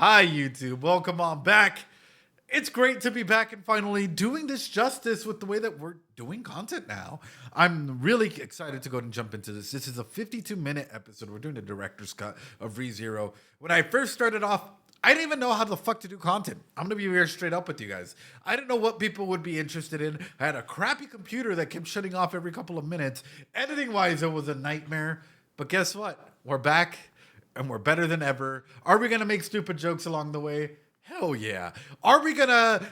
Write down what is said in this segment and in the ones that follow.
Hi, YouTube. Welcome on back. It's great to be back and finally doing this justice with the way that we're doing content now. I'm really excited to go ahead and jump into this. This is a 52-minute episode. We're doing the director's cut of ReZero. When I first started off, I didn't even know how the fuck to do content. I'm gonna be very straight up with you guys. I didn't know what people would be interested in. I had a crappy computer that kept shutting off every couple of minutes. Editing-wise, it was a nightmare. But guess what? We're back. And we're better than ever. Are we gonna make stupid jokes along the way? Hell yeah. Are we gonna,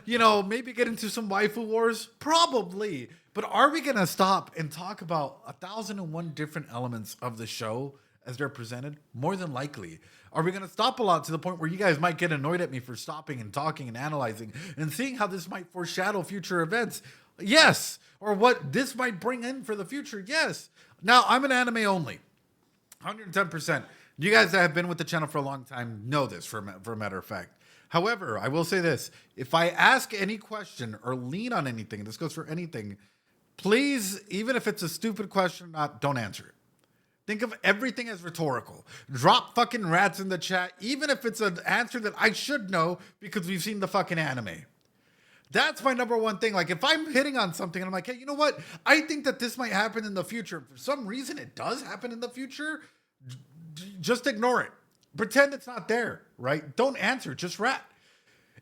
maybe get into some waifu wars? Probably. But are we gonna stop and talk about 1,001 different elements of the show as they're presented? More than likely. Are we gonna stop a lot to the point where you guys might get annoyed at me for stopping and talking and analyzing and seeing how this might foreshadow future events? Yes. Or what this might bring in for the future? Yes. Now, I'm an anime only. 110%. You guys that have been with the channel for a long time know this for a matter of fact. However, I will say this. If I ask any question or lean on anything, and this goes for anything, please, even if it's a stupid question or not, don't answer it. Think of everything as rhetorical. Drop fucking rats in the chat, even if it's an answer that I should know because we've seen the fucking anime. That's my number one thing. Like, if I'm hitting on something and I'm like, hey, you know what? I think that this might happen in the future. For some reason, it does happen in the future. Just ignore it. Pretend it's not there, right? Don't answer, just rat.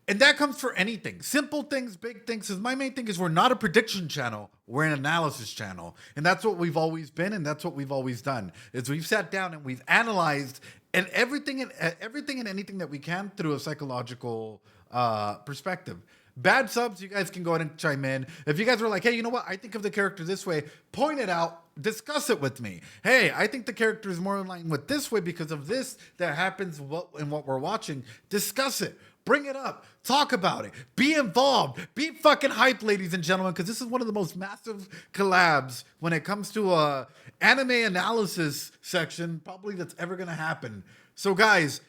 And that comes for anything. Simple things, big things. My main thing is we're not a prediction channel. We're an analysis channel. And that's what we've always been, and that's what we've always done. Is we've sat down and we've analyzed and everything and anything that we can through a psychological perspective. Bad subs, you guys can go ahead and chime in. If you guys were like, hey, you know what? I think of the character this way. Point it out. Discuss it with me. Hey, I think the character is more in line with this way because of this that happens in what we're watching. Discuss it. Bring it up. Talk about it. Be involved. Be fucking hyped, ladies and gentlemen, because this is one of the most massive collabs when it comes to a anime analysis section probably that's ever going to happen. So, guys,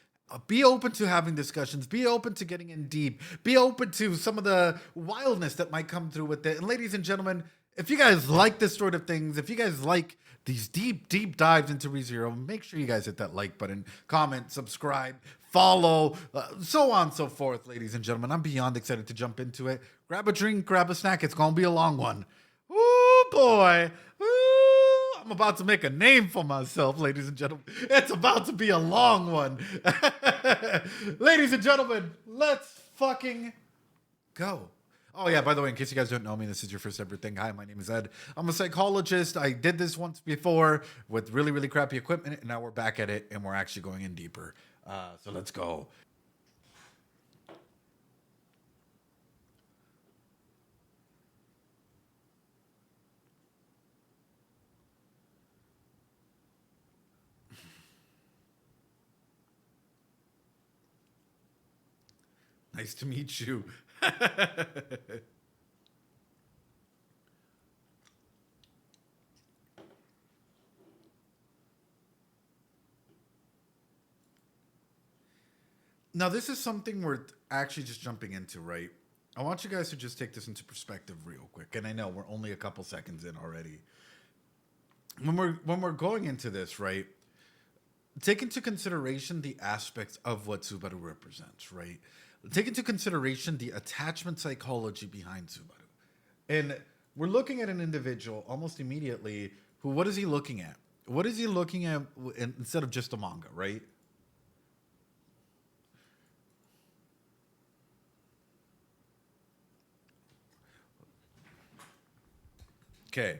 be open to having discussions. Be open to getting in deep. Be open to some of the wildness that might come through with it. And ladies and gentlemen, if you guys like this sort of things, if you guys like these deep dives into ReZero, make sure you guys hit that like button, comment, subscribe, follow, so on and so forth, ladies and gentlemen. I'm beyond excited to jump into it. Grab a drink, grab a snack. It's going to be a long one. Ooh, boy. Ooh, I'm about to make a name for myself, ladies and gentlemen. It's about to be a long one. Ladies and gentlemen, let's fucking go. Oh, yeah, by the way, in case you guys don't know me, this is your first ever thing. Hi, my name is Ed. I'm a psychologist. I did this once before with really, really crappy equipment, and now we're back at it, and we're actually going in deeper. So let's go. Nice to meet you. Now, this is something we're actually just jumping into, right? I want you guys to just take this into perspective real quick. And I know we're only a couple seconds in already. When we're going into this, right? Take into consideration the aspects of what Subaru represents, right? Take into consideration the attachment psychology behind Subaru. And we're looking at an individual almost immediately who, what is he looking at? What is he looking at instead of just a manga, right? Okay.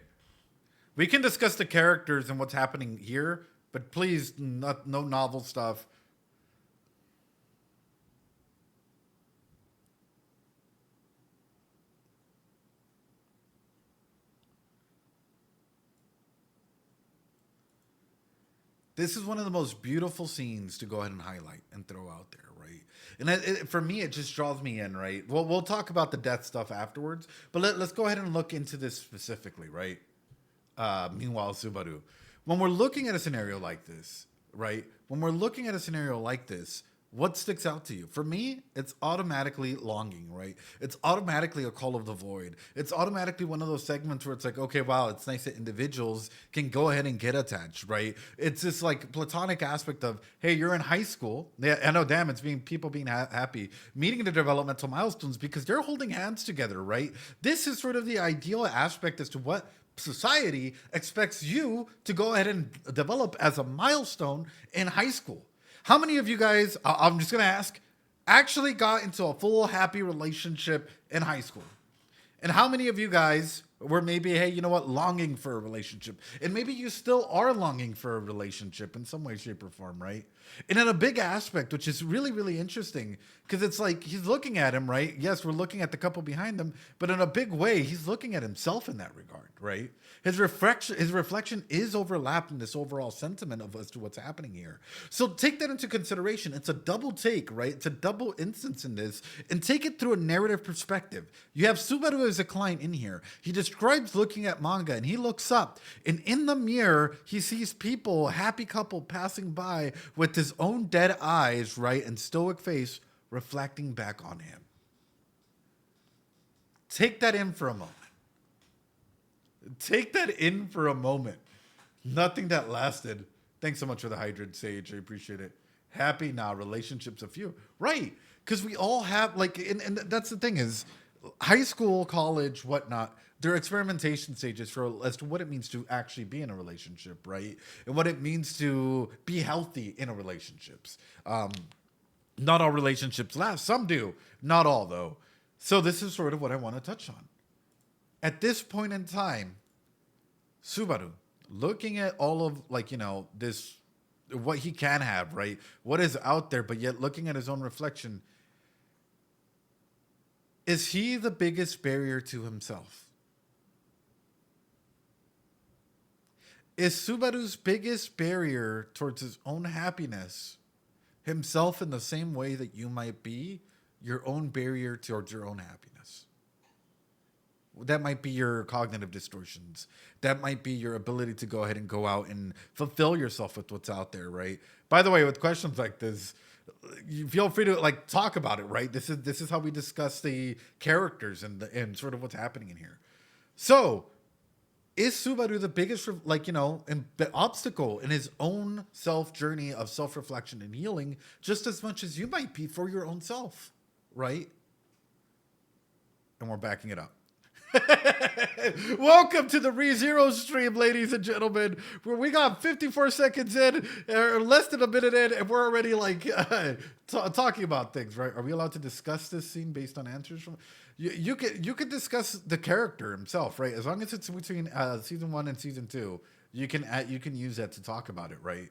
We can discuss the characters and what's happening here, but please, no novel stuff. This is one of the most beautiful scenes to go ahead and highlight and throw out there, right? And for me, it just draws me in, right? Well, we'll talk about the death stuff afterwards, but let's go ahead and look into this specifically, right? Meanwhile, Subaru. When we're looking at a scenario like this, right? When we're looking at a scenario like this, what sticks out to you? For me, it's automatically longing, right? It's automatically a call of the void. It's automatically one of those segments where it's like, okay, wow, it's nice that individuals can go ahead and get attached, right? It's this like platonic aspect of, hey, you're in high school. Yeah, I know, damn, it's being people being happy, meeting the developmental milestones because they're holding hands together, right? This is sort of the ideal aspect as to what society expects you to go ahead and develop as a milestone in high school. How many of you guys, I'm just going to ask, actually got into a full happy relationship in high school? And how many of you guys were maybe, hey, you know what, longing for a relationship? And maybe you still are longing for a relationship in some way, shape, or form, right? And in a big aspect, which is really, really interesting, because it's like he's looking at him, right? Yes, we're looking at the couple behind him, but in a big way, he's looking at himself in that regard, right? His reflection is overlapped in this overall sentiment of as to what's happening here. So take that into consideration. It's a double take, right? It's a double instance in this, and take it through a narrative perspective. You have Subaru as a client in here. He describes looking at manga, and he looks up, and in the mirror, he sees people, a happy couple passing by with his own dead eyes, right, and stoic face reflecting back on him. Take that in for a moment. Take that in for a moment. Nothing that lasted. Thanks so much for the hydrant, Sage. I appreciate it. Happy now, relationships a few. Right. Because we all have, like, and that's the thing is, high school, college, whatnot, they're experimentation stages for as to what it means to actually be in a relationship, right? And what it means to be healthy in a relationships. Not all relationships last. Some do. Not all, though. So this is sort of what I want to touch on. At this point in time, Subaru, looking at all of, like, you know, this, what he can have, right? What is out there, but yet looking at his own reflection, is he the biggest barrier to himself? Is Subaru's biggest barrier towards his own happiness himself in the same way that you might be your own barrier towards your own happiness? That might be your cognitive distortions. That might be your ability to go ahead and go out and fulfill yourself with what's out there, right? By the way, with questions like this, you feel free to like talk about it, right? This is how we discuss the characters and sort of what's happening in here. So, is Subaru the biggest, like, you know, the obstacle in his own self journey of self-reflection and healing, just as much as you might be for your own self, right? And we're backing it up. Welcome to the rezero stream, ladies and gentlemen, where we got 54 seconds in, or less than a minute in, and we're already like talking about things, right? Are we allowed to discuss this scene based on answers from you could discuss the character himself, right? As long as it's between season 1 and season 2, you can use that to talk about it, right?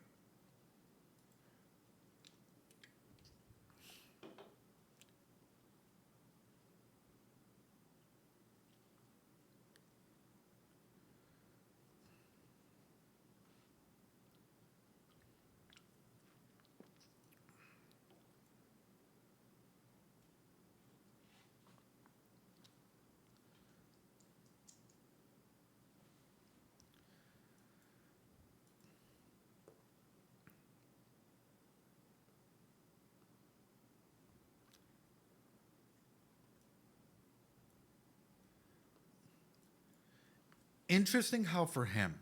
Interesting how for him,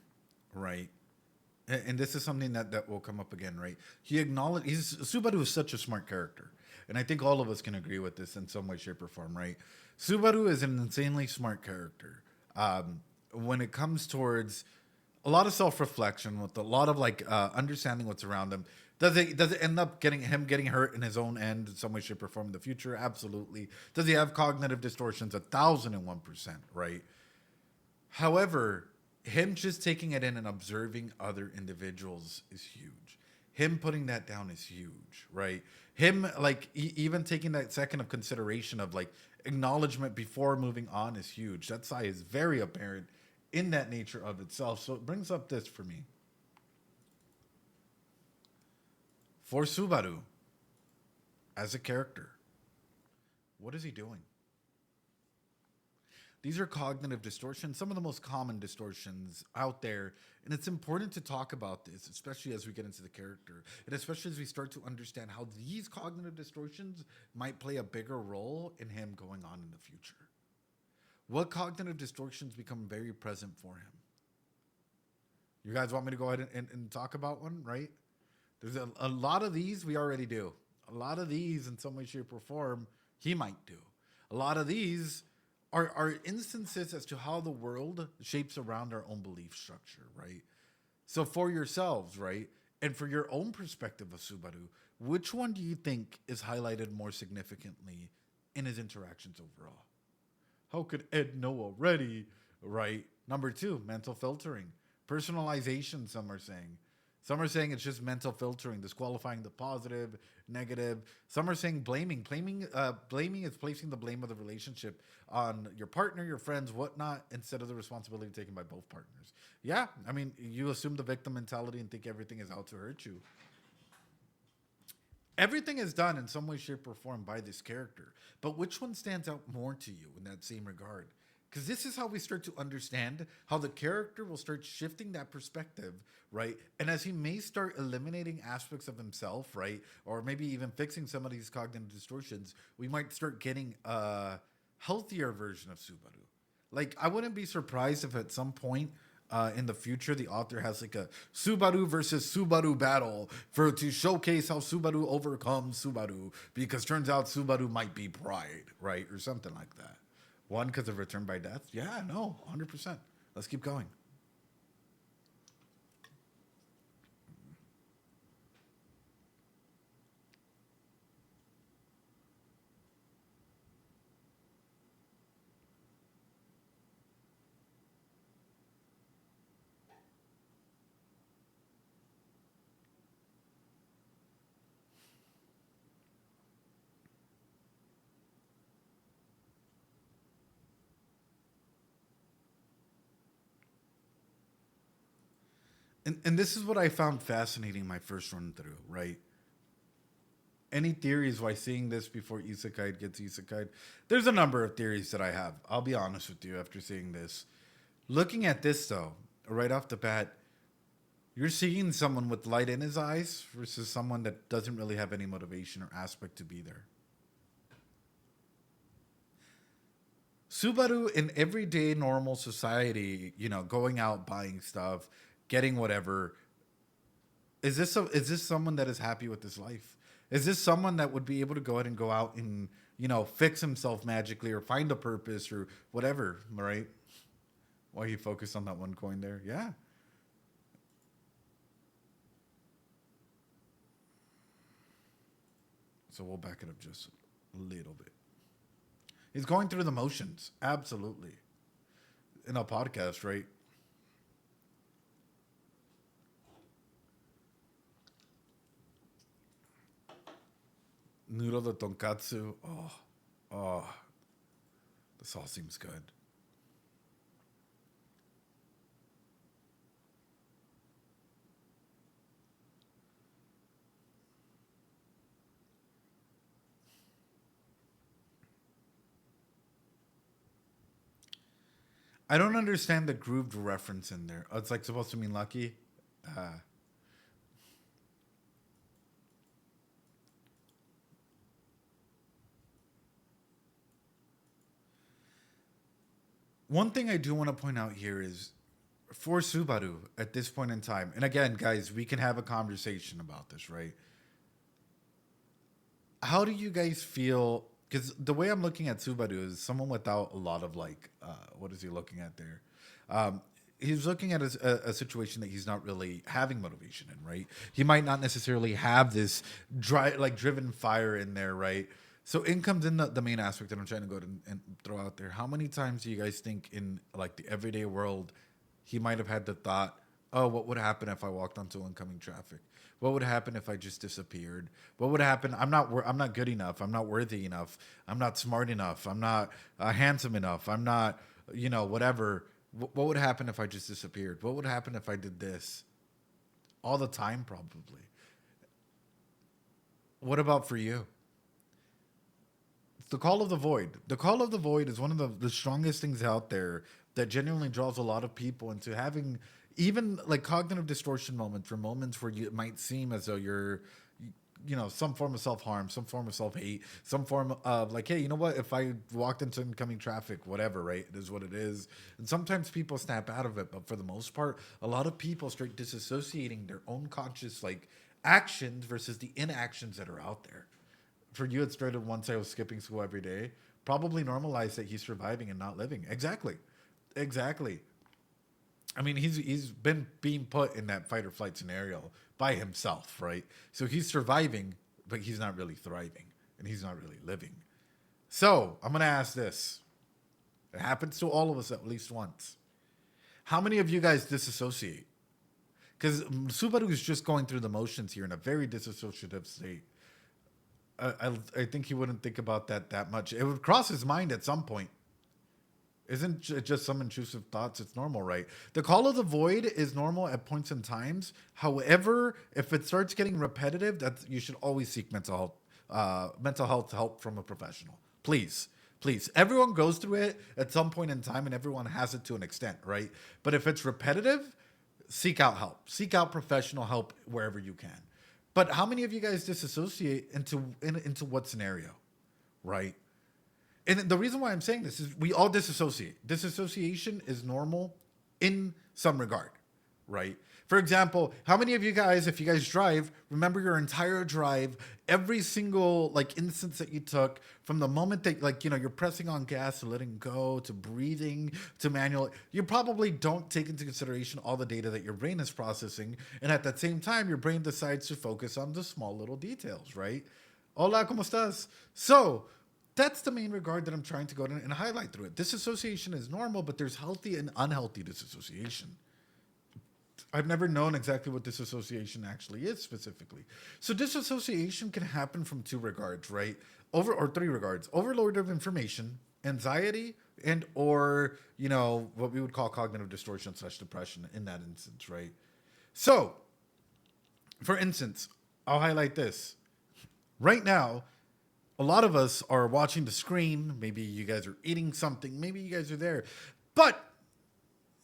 right? And this is something that will come up again, right? Subaru is such a smart character. And I think all of us can agree with this in some way, shape, or form, right? Subaru is an insanely smart character. When it comes towards a lot of self-reflection, with a lot of like understanding what's around him, does it end up getting hurt in his own end in some way, shape, or form in the future? Absolutely. Does he have cognitive distortions? 1,001%, right? However, him just taking it in and observing other individuals is huge. Him putting that down is huge, right? Him like even taking that second of consideration of like acknowledgement before moving on is huge. That side is very apparent in that nature of itself. So it brings up this for me. For Subaru, as a character, what is he doing? These are cognitive distortions, some of the most common distortions out there. And it's important to talk about this, especially as we get into the character. And especially as we start to understand how these cognitive distortions might play a bigger role in him going on in the future. What cognitive distortions become very present for him? You guys want me to go ahead and talk about one, right? There's a lot of these we already do. A lot of these, in some way, shape, or form, he might do. A lot of these are instances as to how the world shapes around our own belief structure, right? So for yourselves, right, and for your own perspective of Subaru, which one do you think is highlighted more significantly in his interactions overall? How could Ed know already, right? Number 2, mental filtering. Personalization, some are saying. Some are saying it's just mental filtering, disqualifying the positive, negative. Some are saying blaming. Blaming is placing the blame of the relationship on your partner, your friends, whatnot, instead of the responsibility taken by both partners. Yeah, I mean, you assume the victim mentality and think everything is out to hurt you. Everything is done in some way, shape, or form by this character. But which one stands out more to you in that same regard? Because this is how we start to understand how the character will start shifting that perspective, right? And as he may start eliminating aspects of himself, right? Or maybe even fixing some of these cognitive distortions, we might start getting a healthier version of Subaru. Like, I wouldn't be surprised if at some point in the future, the author has like a Subaru versus Subaru battle to showcase how Subaru overcomes Subaru, because turns out Subaru might be pride, right? Or something like that. One, because of return by death? Yeah, no, 100%. Let's keep going. And this is what I found fascinating my first run through, right? Any theories why seeing this before Isekai gets Isekai? There's a number of theories that I have. I'll be honest with you after seeing this. Looking at this, though, right off the bat, you're seeing someone with light in his eyes versus someone that doesn't really have any motivation or aspect to be there. Subaru in everyday normal society, going out buying stuff, getting whatever. Is this someone that is happy with his life? Is this someone that would be able to go ahead and go out and fix himself magically or find a purpose or whatever, right? Why you focus on that one coin there? Yeah. So we'll back it up just a little bit. He's going through the motions, absolutely. In a podcast, right? Noodle de tonkatsu. Oh, this all seems good. I don't understand the grooved reference in there. Oh, it's like supposed to mean lucky. Uh, One thing I do want to point out here is for Subaru at this point in time, and again, guys, we can have a conversation about this, right? How do you guys feel? Because the way I'm looking at Subaru is someone without a lot of what is he looking at there? Um, he's looking at a situation that he's not really having motivation in, right? He might not necessarily have this driven fire in there, right? So in comes in the main aspect that I'm trying to go and throw out there. How many times do you guys think in like the everyday world he might have had the thought, oh, what would happen if I walked onto oncoming traffic? What would happen if I just disappeared? What would happen? I'm not good enough. I'm not worthy enough. I'm not smart enough. I'm not handsome enough. I'm not, whatever. What would happen if I just disappeared? What would happen if I did this? All the time, probably. What about for you? the call of the void. The call of the void is one of the strongest things out there that genuinely draws a lot of people into having even like cognitive distortion moments, or moments where it might seem as though you're, you know, some form of self-harm, some form of self-hate, some form of like, hey, you know what, if I walked into incoming traffic, whatever, right, it is what it is. And sometimes people snap out of it, but for the most part, a lot of people start disassociating their own conscious like actions versus the inactions that are out there. For you, it started once I was skipping school every day. Probably normalized that he's surviving and not living. Exactly. I mean, he's been being put in that fight or flight scenario by himself, right? So he's surviving, but he's not really thriving, and he's not really living. So I'm gonna ask this. It happens to all of us at least once. How many of you guys disassociate? Because Subaru is just going through the motions here in a very disassociative state. I think he wouldn't think about that much. It would cross his mind at some point. Isn't it just some intrusive thoughts? It's normal, right? The call of the void is normal at points in times. However, if it starts getting repetitive, you should always seek mental health help from a professional. Please. Everyone goes through it at some point in time, and everyone has it to an extent, right? But if it's repetitive, seek out help. Seek out professional help wherever you can. But how many of you guys disassociate into what scenario, right? And the reason why I'm saying this is we all disassociate. Disassociation is normal in some regard, right? For example, how many of you guys, if you guys drive, remember your entire drive, every single like instance that you took from the moment that like, you know, you're pressing on gas to letting go to breathing to manual, you probably don't take into consideration all the data that your brain is processing. And at that same time, your brain decides to focus on the small little details, right? Hola, ¿cómo estás? So that's the main regard that I'm trying to go in and highlight through it. Disassociation is normal, but there's healthy and unhealthy disassociation. I've never known exactly what disassociation actually is specifically. So disassociation can happen from two regards, right? Or three regards. Overload of information, anxiety, and or, you know, what we would call cognitive distortion / depression in that instance, right? So, for instance, I'll highlight this. Right now, a lot of us are watching the screen. Maybe you guys are eating something. Maybe you guys are there. But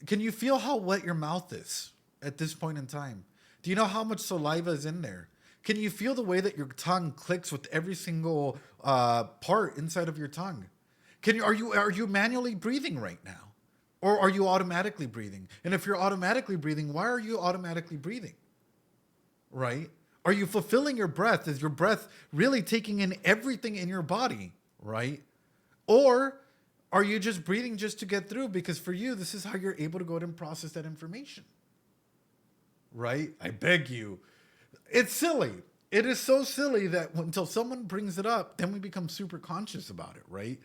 can you feel how wet your mouth is at this point in time? Do you know how much saliva is in there? Can you feel the way that your tongue clicks with every single part inside of your tongue? Are you manually breathing right now? Or are you automatically breathing? And if you're automatically breathing, why are you automatically breathing? Right? Are you fulfilling your breath? Is your breath really taking in everything in your body, right? Or are you just breathing just to get through? Because for you, this is how you're able to go ahead and process that information, right? I beg you. It's silly. It is so silly that until someone brings it up, then we become super conscious about it, right?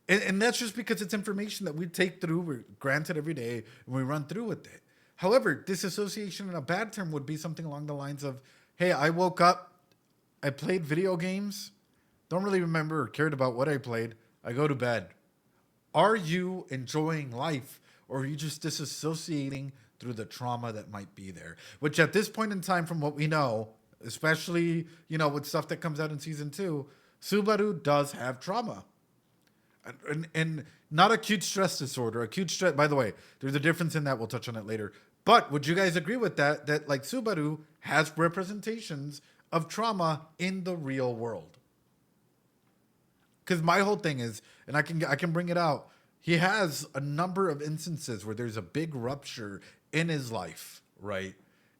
And that's just because it's information that we take through, we're granted every day, and we run through with it. However, disassociation in a bad term would be something along the lines of, hey, I woke up, I played video games, don't really remember or cared about what I played, I go to bed. Are you enjoying life, or are you just disassociating through the trauma that might be there? Which at this point in time, from what we know, especially, you know, with stuff that comes out in season 2, Subaru does have trauma. And not acute stress disorder. Acute stress, by the way, there's a difference in that. We'll touch on it later. But would you guys agree with that? That like Subaru has representations of trauma in the real world. Because my whole thing is, and I can bring it out, he has a number of instances where there's a big rupture in his life, right?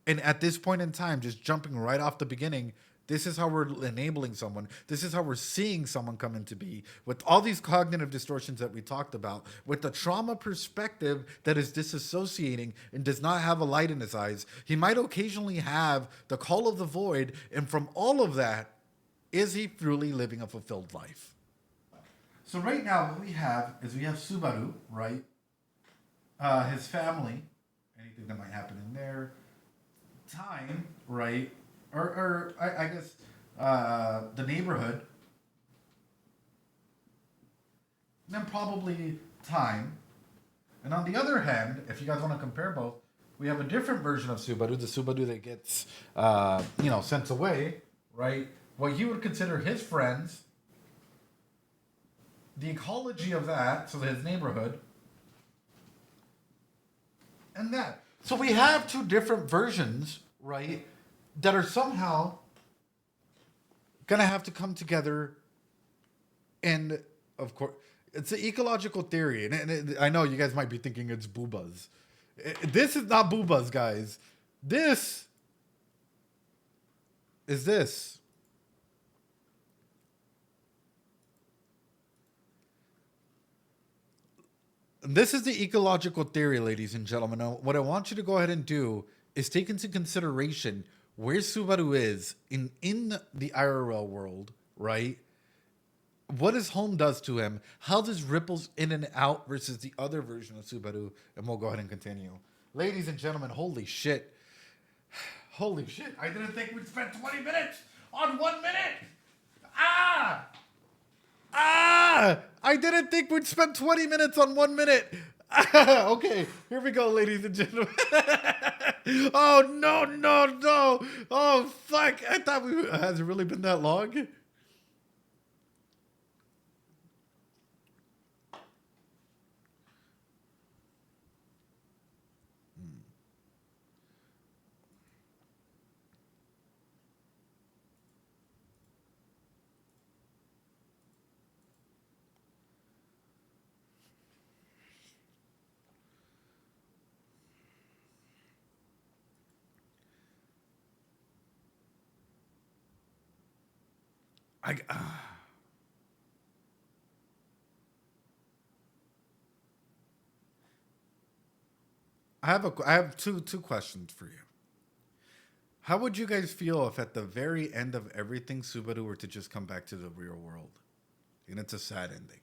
And at this point in time, just jumping right off the beginning, this is how we're enabling someone. This is how we're seeing someone come into be with all these cognitive distortions that we talked about, with the trauma perspective that is disassociating and does not have a light in his eyes. He might occasionally have the call of the void. And from all of that, is he truly living a fulfilled life? So right now, what we have is we have Subaru, right? His family, anything that might happen in there. Time, right? Or I guess the neighborhood, and then probably time. And on the other hand, if you guys want to compare both, we have a different version of Subaru, the Subaru that gets, sent away, right? What you would consider his friends, the ecology of that, so his neighborhood, and that. So we have two different versions, right, that are somehow gonna have to come together. And of course, it's an ecological theory, and I know you guys might be thinking it's boobas. This is not boobas, guys. This is this. This is the ecological theory, ladies and gentlemen. Now, what I want you to go ahead and do is take into consideration where Subaru is in the IRL world, right? What his home does to him, how this ripples in and out versus the other version of Subaru, and we'll go ahead and continue. Ladies and gentlemen, holy shit. Holy shit. I didn't think we'd spend 20 minutes on 1 minute. Ah! Ah! I didn't think we'd spend 20 minutes on 1 minute. Okay, here we go, ladies and gentlemen. Oh, no, no, no. Oh, fuck. I thought has it really been that long? I, uh, I have two questions for you. How would you guys feel if at the very end of everything Subaru were to just come back to the real world? And it's a sad ending.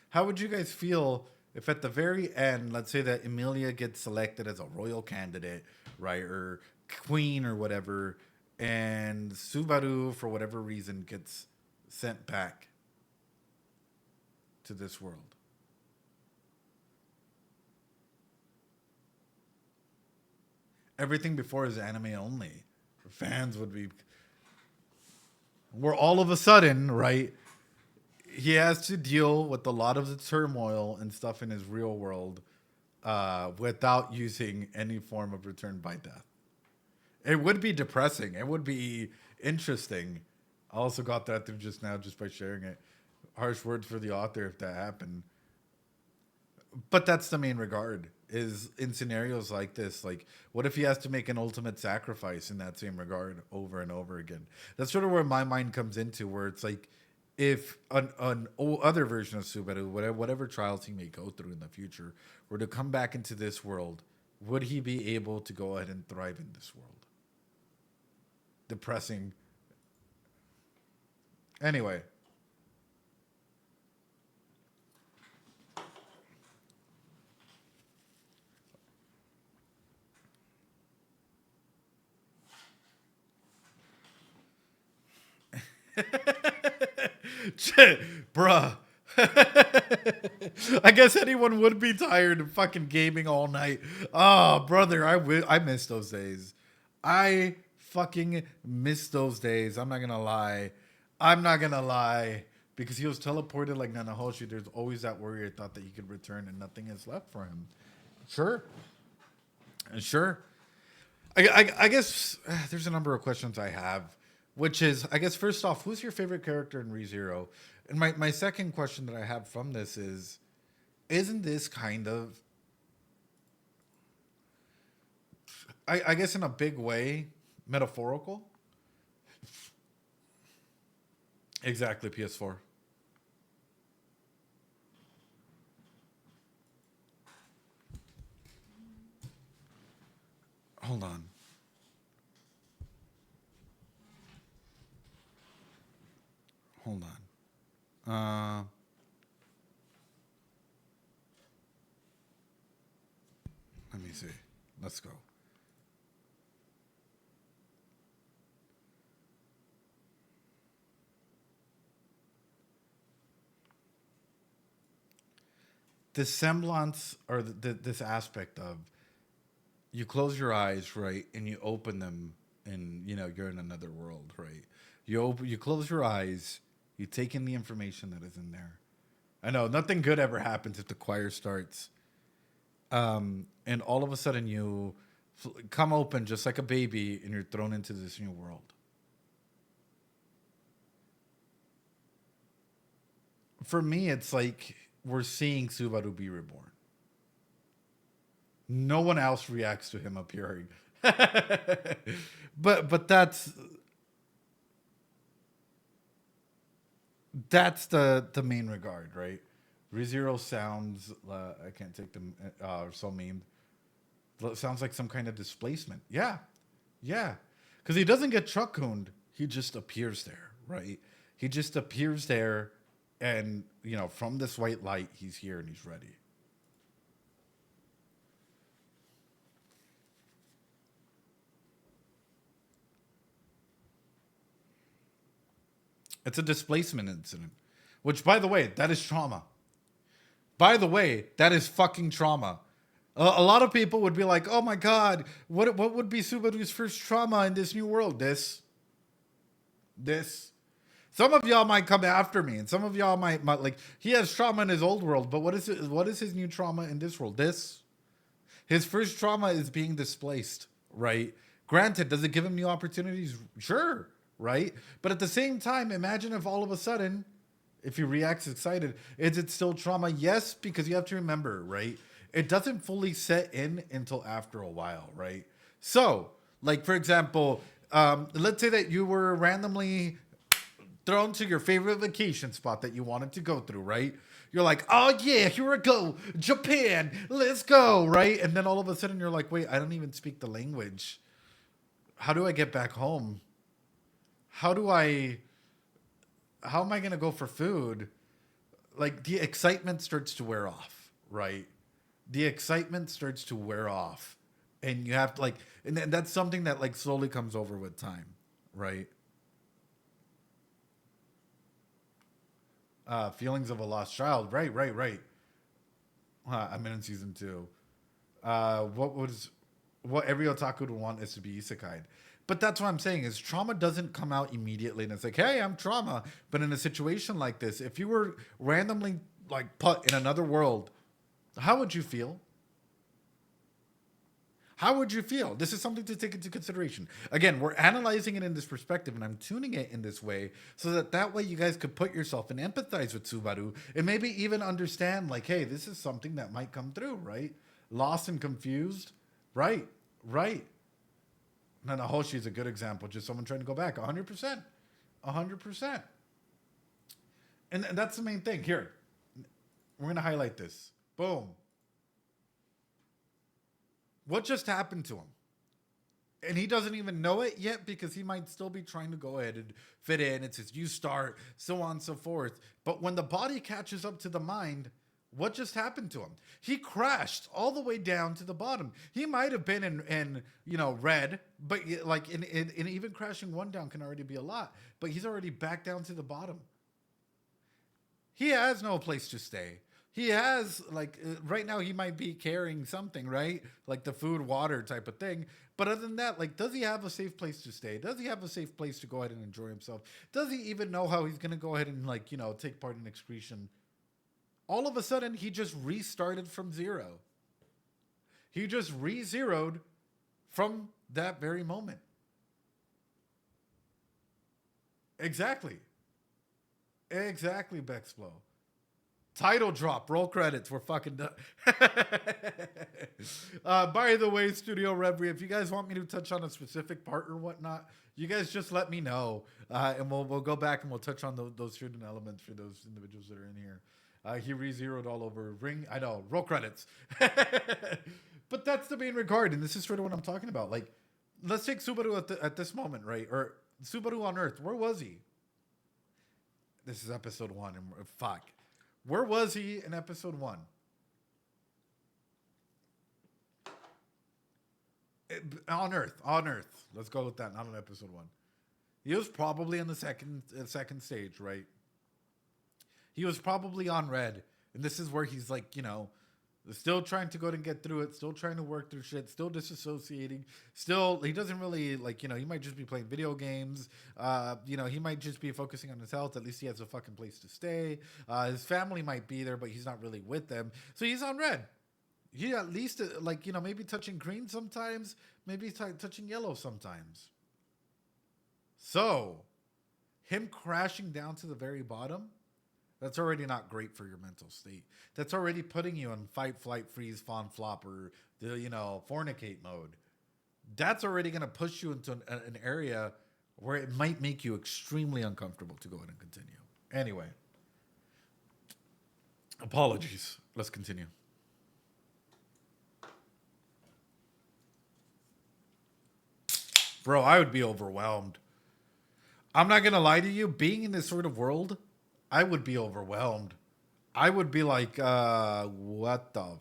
How would you guys feel if at the very end, let's say that Emilia gets selected as a royal candidate, right, or queen or whatever, and Subaru, for whatever reason, gets sent back to this world? Everything before is anime only. Fans would be. Where all of a sudden, right, he has to deal with a lot of the turmoil and stuff in his real world without using any form of return by death. It would be depressing. It would be interesting. I also got that through just now just by sharing it. Harsh words for the author if that happened. But that's the main regard is in scenarios like this. Like, what if he has to make an ultimate sacrifice in that same regard over and over again? That's sort of where my mind comes into, where it's like, if an other version of Subaru, whatever trials he may go through in the future, were to come back into this world, would he be able to go ahead and thrive in this world? Depressing. Anyway. Bruh. I guess anyone would be tired of fucking gaming all night. Oh, brother, I miss those days. I fucking miss those days. I'm not gonna lie. I'm not gonna lie. Because he was teleported like Nanahoshi, there's always that warrior thought that he could return and nothing is left for him. Sure. Sure. I guess there's a number of questions I have, which is, I guess, first off, who's your favorite character in ReZero? And my second question that I have from this is, isn't this kind of, I guess in a big way, metaphorical? Exactly, PS4. Hold on. Hold on. Let me see. Let's go. This semblance or this aspect of you close your eyes, right, and you open them, and you're in another world, right? You close your eyes, You take in the information that is in there. I know nothing good ever happens if the choir starts. And all of a sudden you come open just like a baby and you're thrown into this new world. For me, it's like we're seeing Subaru be reborn. No one else reacts to him appearing. but that's the main regard, right? Rezero sounds, I can't take them, so memed. Sounds like some kind of displacement. Yeah. Because he doesn't get truck-hooned. He just appears there, right? He just appears there, and, from this white light, he's here and he's ready. It's a displacement incident. Which, by the way, that is trauma. By the way, that is fucking trauma. A lot of people would be like, oh my God, what would be Subaru's first trauma in this new world? This. Some of y'all might come after me, and some of y'all might like, he has trauma in his old world, but what is his new trauma in this world? This. His first trauma is being displaced, right? Granted, does it give him new opportunities? Sure, right? But at the same time, imagine if all of a sudden, if he reacts excited, is it still trauma? Yes, because you have to remember, right? It doesn't fully set in until after a while, right? So, like, for example, let's say that you were randomly thrown to your favorite vacation spot that you wanted to go through, right? You're like, oh yeah, here we go, Japan, let's go, right? And then all of a sudden you're like, wait, I don't even speak the language. How do I get back home? How am I going to go for food? Like, the excitement starts to wear off, right? The excitement starts to wear off. And you have to, like, and that's something that, like, slowly comes over with time, right? Feelings of a lost child. Right. I'm in season 2. What every otaku would want is to be isekai'd. But that's what I'm saying is trauma doesn't come out immediately and it's like, hey, I'm trauma. But in a situation like this, if you were randomly like put in another world, how would you feel? How would you feel? This is something to take into consideration. Again, we're analyzing it in this perspective, and I'm tuning it in this way so that way you guys could put yourself and empathize with Subaru and maybe even understand, like, hey, this is something that might come through, right? Lost and confused. Right. No, Hoshi's a good example. Just someone trying to go back. 100%. 100%. And that's the main thing. Here, we're going to highlight this. Boom. What just happened to him? And he doesn't even know it yet because he might still be trying to go ahead and fit in. It says, you start, so on and so forth. But when the body catches up to the mind, what just happened to him? He crashed all the way down to the bottom. He might have been in red, but like in even crashing one down can already be a lot. But he's already back down to the bottom. He has no place to stay. He has, like, right now he might be carrying something, right? Like the food, water type of thing. But other than that, like, does he have a safe place to stay? Does he have a safe place to go ahead and enjoy himself? Does he even know how he's going to go ahead and, like, take part in excretion? All of a sudden, he just restarted from zero. He just re-zeroed from that very moment. Exactly, Bexflow. Title drop, roll credits, we're fucking done. By the way, Studio Reverie, if you guys want me to touch on a specific part or whatnot, you guys just let me know, and we'll go back and we'll touch on those certain elements for those individuals that are in here. He re-zeroed all over ring. I know, roll credits. But that's the main regard, and this is sort of what I'm talking about. Like, let's take Subaru at this moment, right? Or Subaru on Earth. Where was he? This is episode 1, and fuck. Where was he in episode 1? On Earth. Let's go with that, not on episode 1. He was probably in the second stage, right? He was probably on red. And this is where he's like, Still trying to go ahead and get through it. Still trying to work through shit. Still disassociating. Still, he doesn't really like. He might just be playing video games. He might just be focusing on his health. At least he has a fucking place to stay. His family might be there, but he's not really with them. So he's on red. He at least maybe touching green sometimes. Maybe touching yellow sometimes. So, him crashing down to the very bottom. That's already not great for your mental state. That's already putting you in fight, flight, freeze, fawn, flop, or fornicate mode. That's already going to push you into an area where it might make you extremely uncomfortable to go ahead and continue. Anyway, apologies. Let's continue. Bro, I would be overwhelmed. I'm not going to lie to you. Being in this sort of world, I would be overwhelmed. I would be like, what the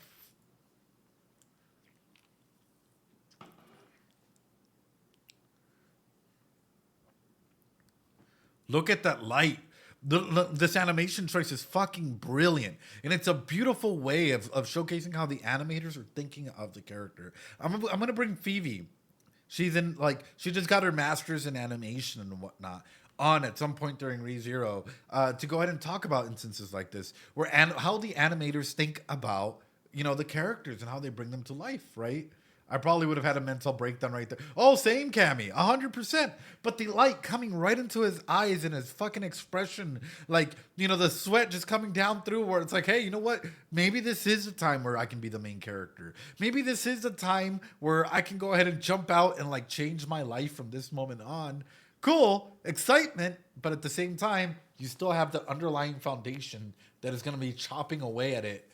Look at that light. This animation choice is fucking brilliant. And it's a beautiful way of showcasing how the animators are thinking of the character. I'm going to bring Phoebe. She's she just got her master's in animation and whatnot on at some point during ReZero to go ahead and talk about instances like this, where how the animators think about, the characters and how they bring them to life, right? I probably would have had a mental breakdown right there. Oh, same Cammy, 100%. But the light coming right into his eyes and his fucking expression, the sweat just coming down through where it's like, hey, you know what? Maybe this is a time where I can be the main character. Maybe this is a time where I can go ahead and jump out and change my life from this moment on. Cool, excitement, but at the same time, you still have the underlying foundation that is going to be chopping away at it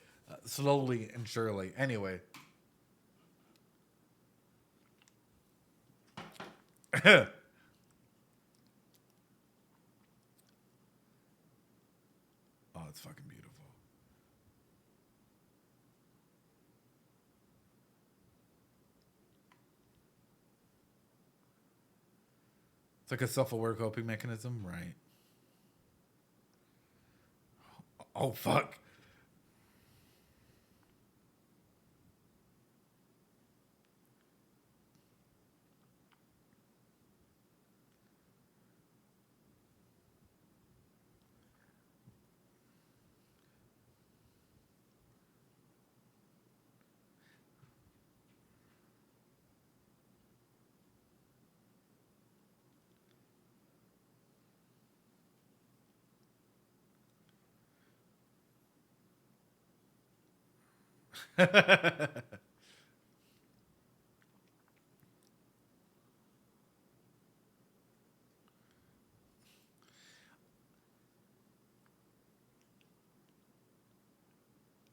slowly and surely. Anyway. Oh, it's fucking beautiful. It's like a self-aware coping mechanism, right? Oh, fuck.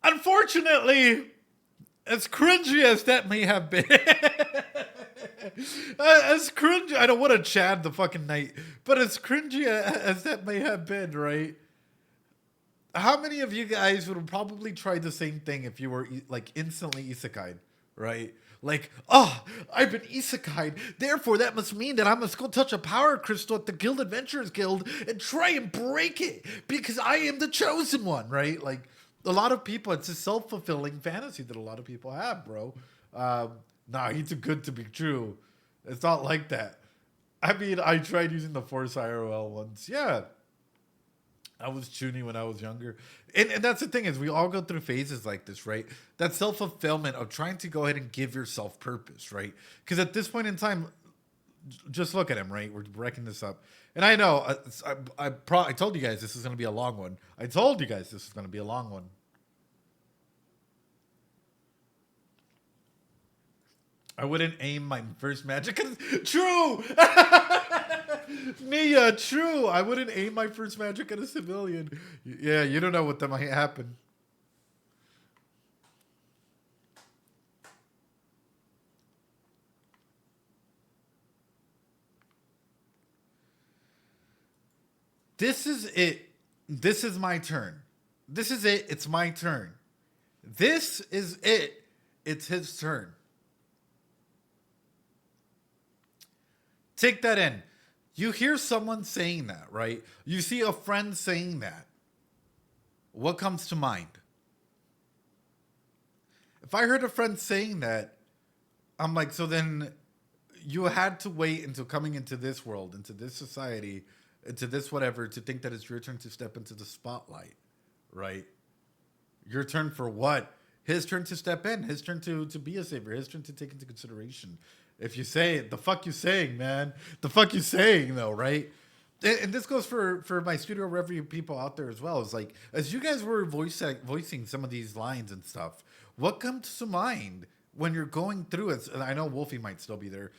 Unfortunately, as cringy as that may have been, as cringy, I don't want to Chad the fucking night, but as cringy as that may have been, right? How many of you guys would have probably tried the same thing if you were instantly isekai'd, right? I've been isekai'd, therefore that must mean that I must go touch a power crystal at the Guild Adventurers Guild and try and break it because I am the chosen one, right? A lot of people, it's a self-fulfilling fantasy that a lot of people have, bro. Nah, he's too good to be true. It's not like that. I mean, I tried using the Force IRL once. Yeah. I was chuny when I was younger. And that's the thing is we all go through phases like this, right? That self-fulfillment of trying to go ahead and give yourself purpose, right? Because at this point in time, just look at him, right? We're breaking this up. And I know, I told you guys this is going to be a long one. I told you guys this is going to be a long one. I wouldn't aim my first magic. True! Mia, true. I wouldn't aim my first magic at a civilian. Yeah, you don't know what that might happen. This is it. This is my turn. This is it. It's my turn. This is it. It's his turn. Take that in. You hear someone saying that, right? You see a friend saying that. What comes to mind? if I heard a friend saying that, I'm like, so then you had to wait until coming into this world, into this society, into this whatever, to think that it's your turn to step into the spotlight, right? Your turn for what? His turn to step in. His turn to be a savior. His turn to take into consideration. If you say it, the fuck you saying, man? The fuck you saying though, right? And this goes for my studio review people out there as well. It's like as you guys were voicing some of these lines and stuff, what comes to mind when you're going through it? And I know Wolfie might still be there.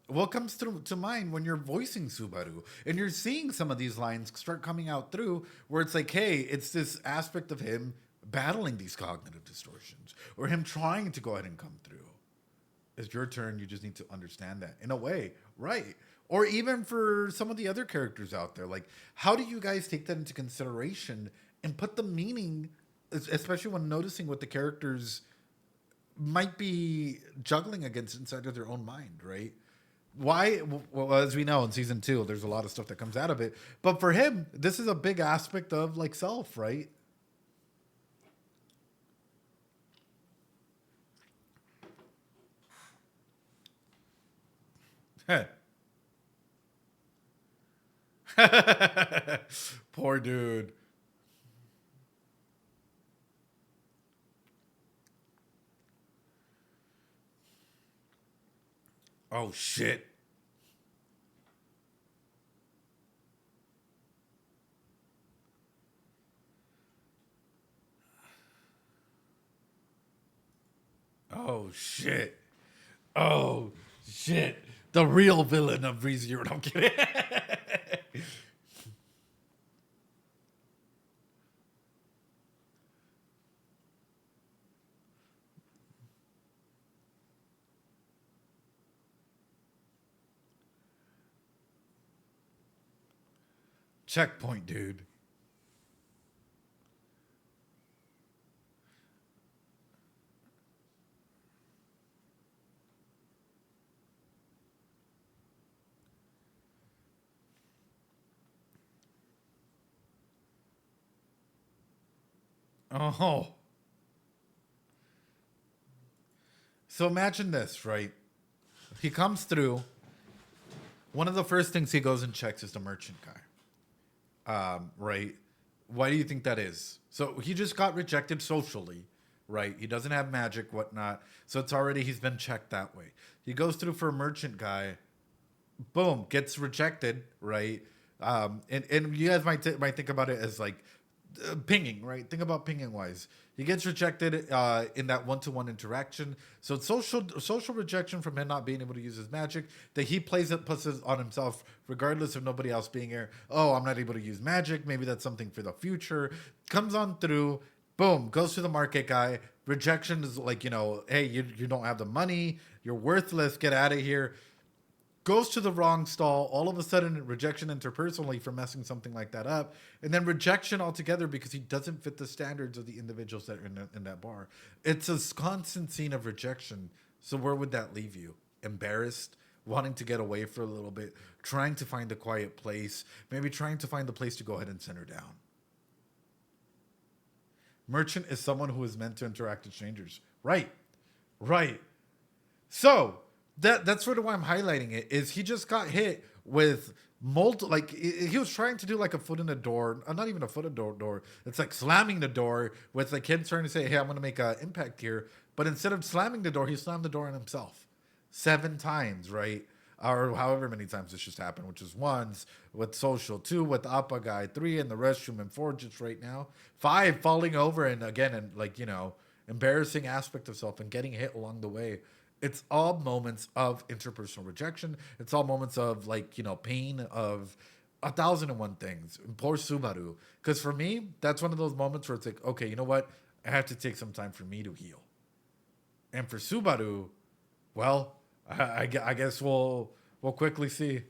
What comes to mind when you're voicing Subaru and you're seeing some of these lines start coming out through where it's like, hey, it's this aspect of him battling these cognitive distortions or him trying to go ahead and come through. It's your turn. You just need to understand that in a way, right? Or even for some of the other characters out there, like how do you guys take that into consideration and put the meaning, especially when noticing what the characters might be juggling against inside of their own mind, right? Why? Well, as we know in season 2, there's a lot of stuff that comes out of it. But for him, this is a big aspect of like self, right? Poor dude. Oh shit. Oh shit. Oh shit. The real villain of ReZero. I'm kidding. Checkpoint, dude. Oh. So imagine this, right? He comes through. One of the first things he goes and checks is the merchant guy. Right? Why do you think that is? So he just got rejected socially, right? He doesn't have magic, whatnot. So it's already, he's been checked that way. He goes through for a merchant guy, boom, gets rejected, right? And you guys might think about it as like pinging, right? Think about pinging wise. He gets rejected in that one-to-one interaction. So it's social rejection from him not being able to use his magic that he puts it on himself, regardless of nobody else being here. Oh, I'm not able to use magic. Maybe that's something for the future. Comes on through. Boom, goes to the market guy. Rejection is like, hey, you don't have the money. You're worthless. Get out of here. Goes to the wrong stall. All of a sudden, rejection interpersonally for messing something like that up. And then rejection altogether because he doesn't fit the standards of the individuals that are in that bar. It's a constant scene of rejection. So where would that leave you? Embarrassed? Wanting to get away for a little bit? Trying to find a quiet place? Maybe trying to find a place to go ahead and center down? Merchant is someone who is meant to interact with strangers. Right. Right. So that's sort of why I'm highlighting it is he just got hit with like he was trying to do like a foot in the door, not even a foot in the door. It's like slamming the door with like him trying to say, hey, I'm going to make an impact here. But instead of slamming the door, he slammed the door on himself 7 times, right? Or however many times this just happened, which is once with social, 2 with the Appa guy, 3 in the restroom, and 4 just right now. 5 falling over and again, and like, embarrassing aspect of self and getting hit along the way. It's all moments of interpersonal rejection. It's all moments of like, pain of 1,001 things. And poor Subaru. Because for me, that's one of those moments where it's like, okay, you know what? I have to take some time for me to heal. And for Subaru, well, I guess we'll quickly see.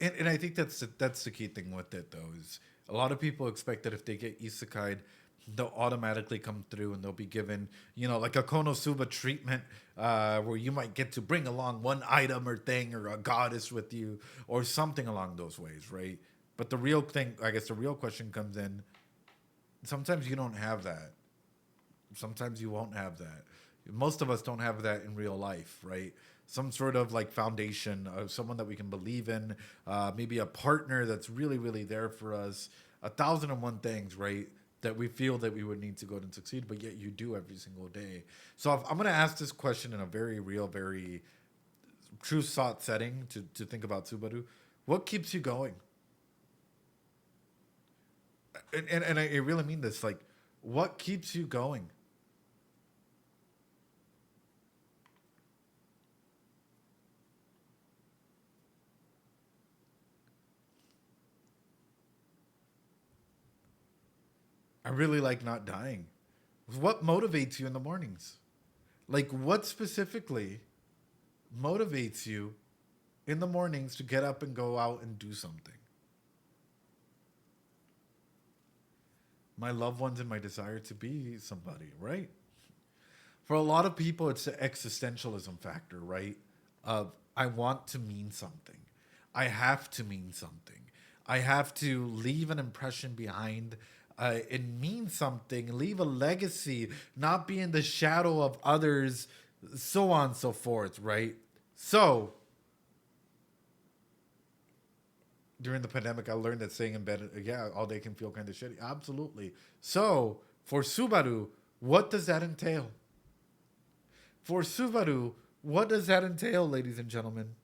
And I think that's the key thing with it though is a lot of people expect that if they get isekai'd, they'll automatically come through and they'll be given, you know, like a Konosuba treatment, where you might get to bring along one item or thing or a goddess with you or something along those ways, right? But the real thing, I guess, the real question comes in. Sometimes you don't have that. Sometimes you won't have that. Most of us don't have that in real life, right? Some sort of like foundation of someone that we can believe in, maybe a partner that's really, really there for us. 1,001 things, right? That we feel that we would need to go out and succeed, but yet you do every single day. So if I'm going to ask this question in a very real, very true thought setting to think about Subaru, what keeps you going? And I really mean this. Like, what keeps you going? I really like not dying. What motivates you in the mornings? Like, what specifically motivates you in the mornings to get up and go out and do something? My loved ones and my desire to be somebody, right? For a lot of people, it's the existentialism factor, right? Of I want to mean something. I have to mean something. I have to leave an impression behind and mean something, leave a legacy, not be in the shadow of others, so on and so forth, right? So, during the pandemic, I learned that staying in bed, yeah, all day can feel kind of shitty. Absolutely. So, for Subaru, what does that entail? For Subaru, what does that entail, ladies and gentlemen?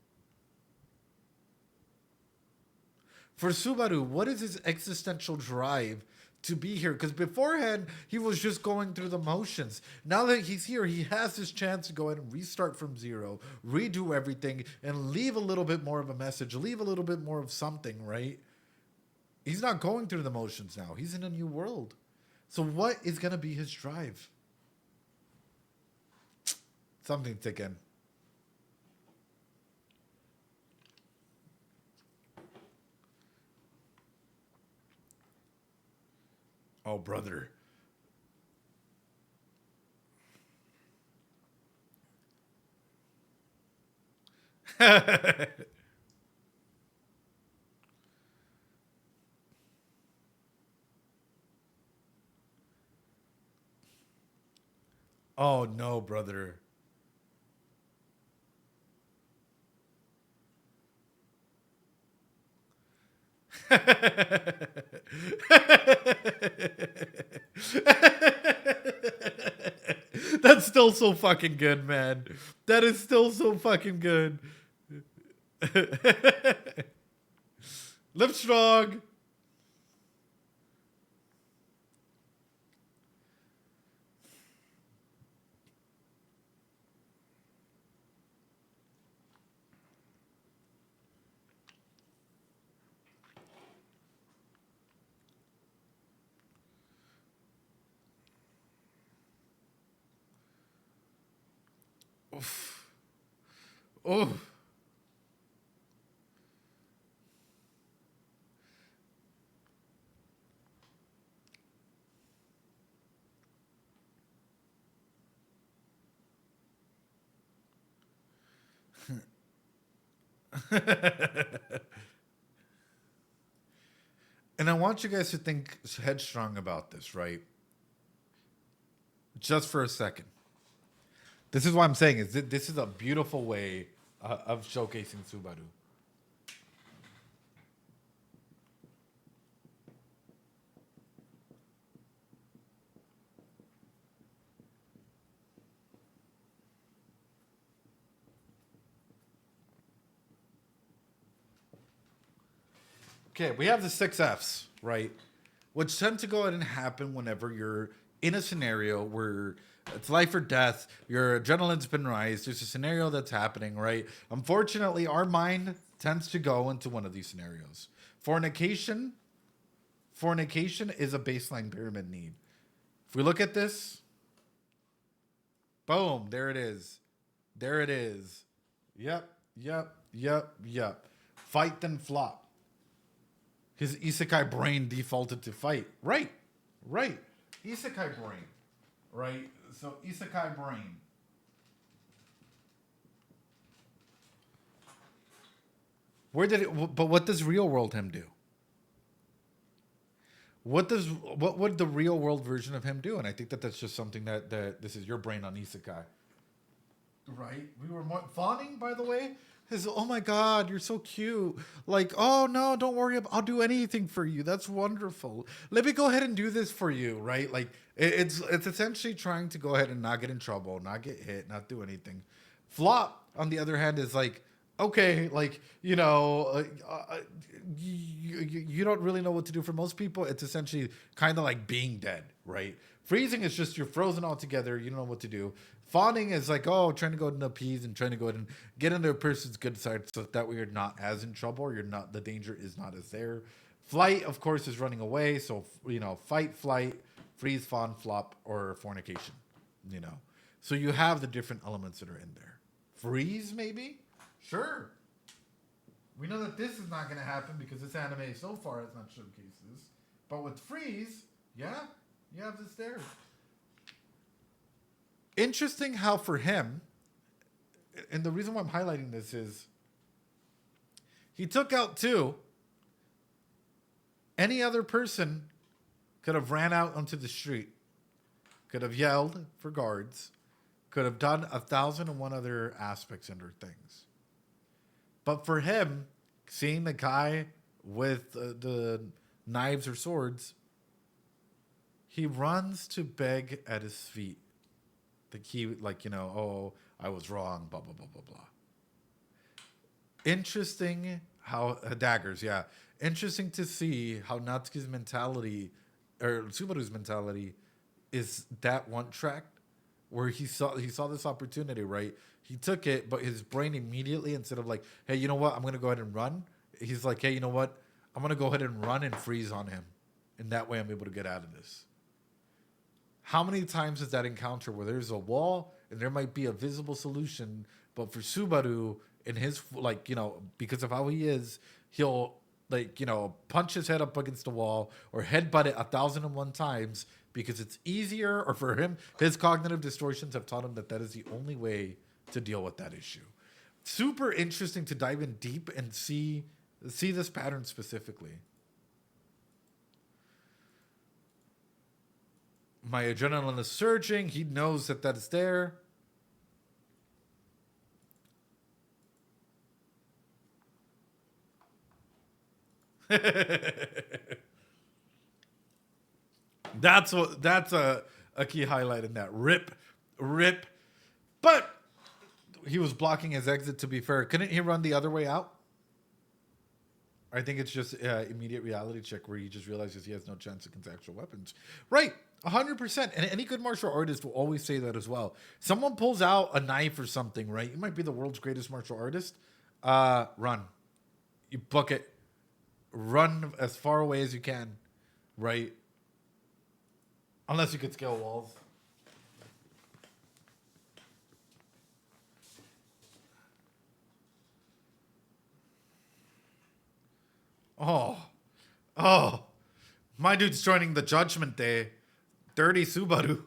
For Subaru, what is his existential drive to be here? Because beforehand, he was just going through the motions. Now that he's here, he has his chance to go ahead and restart from zero, redo everything, and leave a little bit more of a message, leave a little bit more of something, right? He's not going through the motions now. He's in a new world. So what is going to be his drive? Something ticking. Oh, brother. Oh, no, brother. That's still so fucking good, man. That is still so fucking good. Live strong. Oof. Oh. And I want you guys to think headstrong about this, right? Just for a second. This is what I'm saying is this is a beautiful way of showcasing Subaru. Okay, we have the six Fs, right? Which tend to go ahead and happen whenever you're in a scenario where It's life or death. Your adrenaline's been raised. There's a scenario that's happening, right? Unfortunately, our mind tends to go into one of these scenarios. Fornication is a baseline pyramid need. If we look at this, boom, there it is. There it is. Yep. Fight then flop. His isekai brain defaulted to fight. Right. Isekai brain. Right? So isekai brain. But what does real world him do? What would the real world version of him do? And I think that's just something that this is your brain on isekai. Right? We were fawning, by the way. His, oh my God, you're so cute. Like, oh no, don't worry. I'll do anything for you. That's wonderful. Let me go ahead and do this for you, right? Like, it's essentially trying to go ahead and not get in trouble, not get hit, not do anything. Flop, on the other hand, is like, okay, like, you don't really know what to do. For most people, it's essentially kind of like being dead, right? Freezing is just you're frozen altogether. You don't know what to do. Fawning is like, oh, trying to go ahead and appease and trying to go ahead and get into a person's good side so that way you're not as in trouble, or the danger is not as there. Flight, of course, is running away. So, fight, flight, freeze, fawn, flop, or fornication, So you have the different elements that are in there. Freeze, maybe? Sure. We know that this is not going to happen because this anime so far has not showcases. But with freeze, yeah, you have this there. Interesting how for him, and the reason why I'm highlighting this is he took out 2. Any other person could have ran out onto the street, could have yelled for guards, could have done 1,001 other aspects and things. But for him, seeing the guy with the knives or swords, he runs to beg at his feet. Oh, I was wrong, blah, blah, blah, blah, blah. Interesting how, daggers, yeah. Interesting to see how Natsuki's mentality, or Subaru's mentality, is that one track where he saw this opportunity, right? He took it, but his brain immediately, instead of like, hey, you know what? I'm going to go ahead and run. He's like, hey, you know what? I'm going to go ahead and run and freeze on him. And that way I'm able to get out of this. How many times is that encounter where there's a wall and there might be a visible solution, but for Subaru in his, because of how he is, he'll punch his head up against the wall or headbutt it 1,001 times because it's easier, or for him, his cognitive distortions have taught him that is the only way to deal with that issue. Super interesting to dive in deep and see this pattern specifically. My adrenaline is surging. He knows that is there. That's a key highlight in that. Rip. But he was blocking his exit, to be fair. Couldn't he run the other way out? I think it's just immediate reality check where he just realizes he has no chance against actual weapons. Right. 100%. And any good martial artist will always say that as well. Someone pulls out a knife or something, right? You might be the world's greatest martial artist. Run. You book it. Run as far away as you can, right? Unless you could scale walls. Oh. My dude's joining the Judgment Day. Dirty Subaru.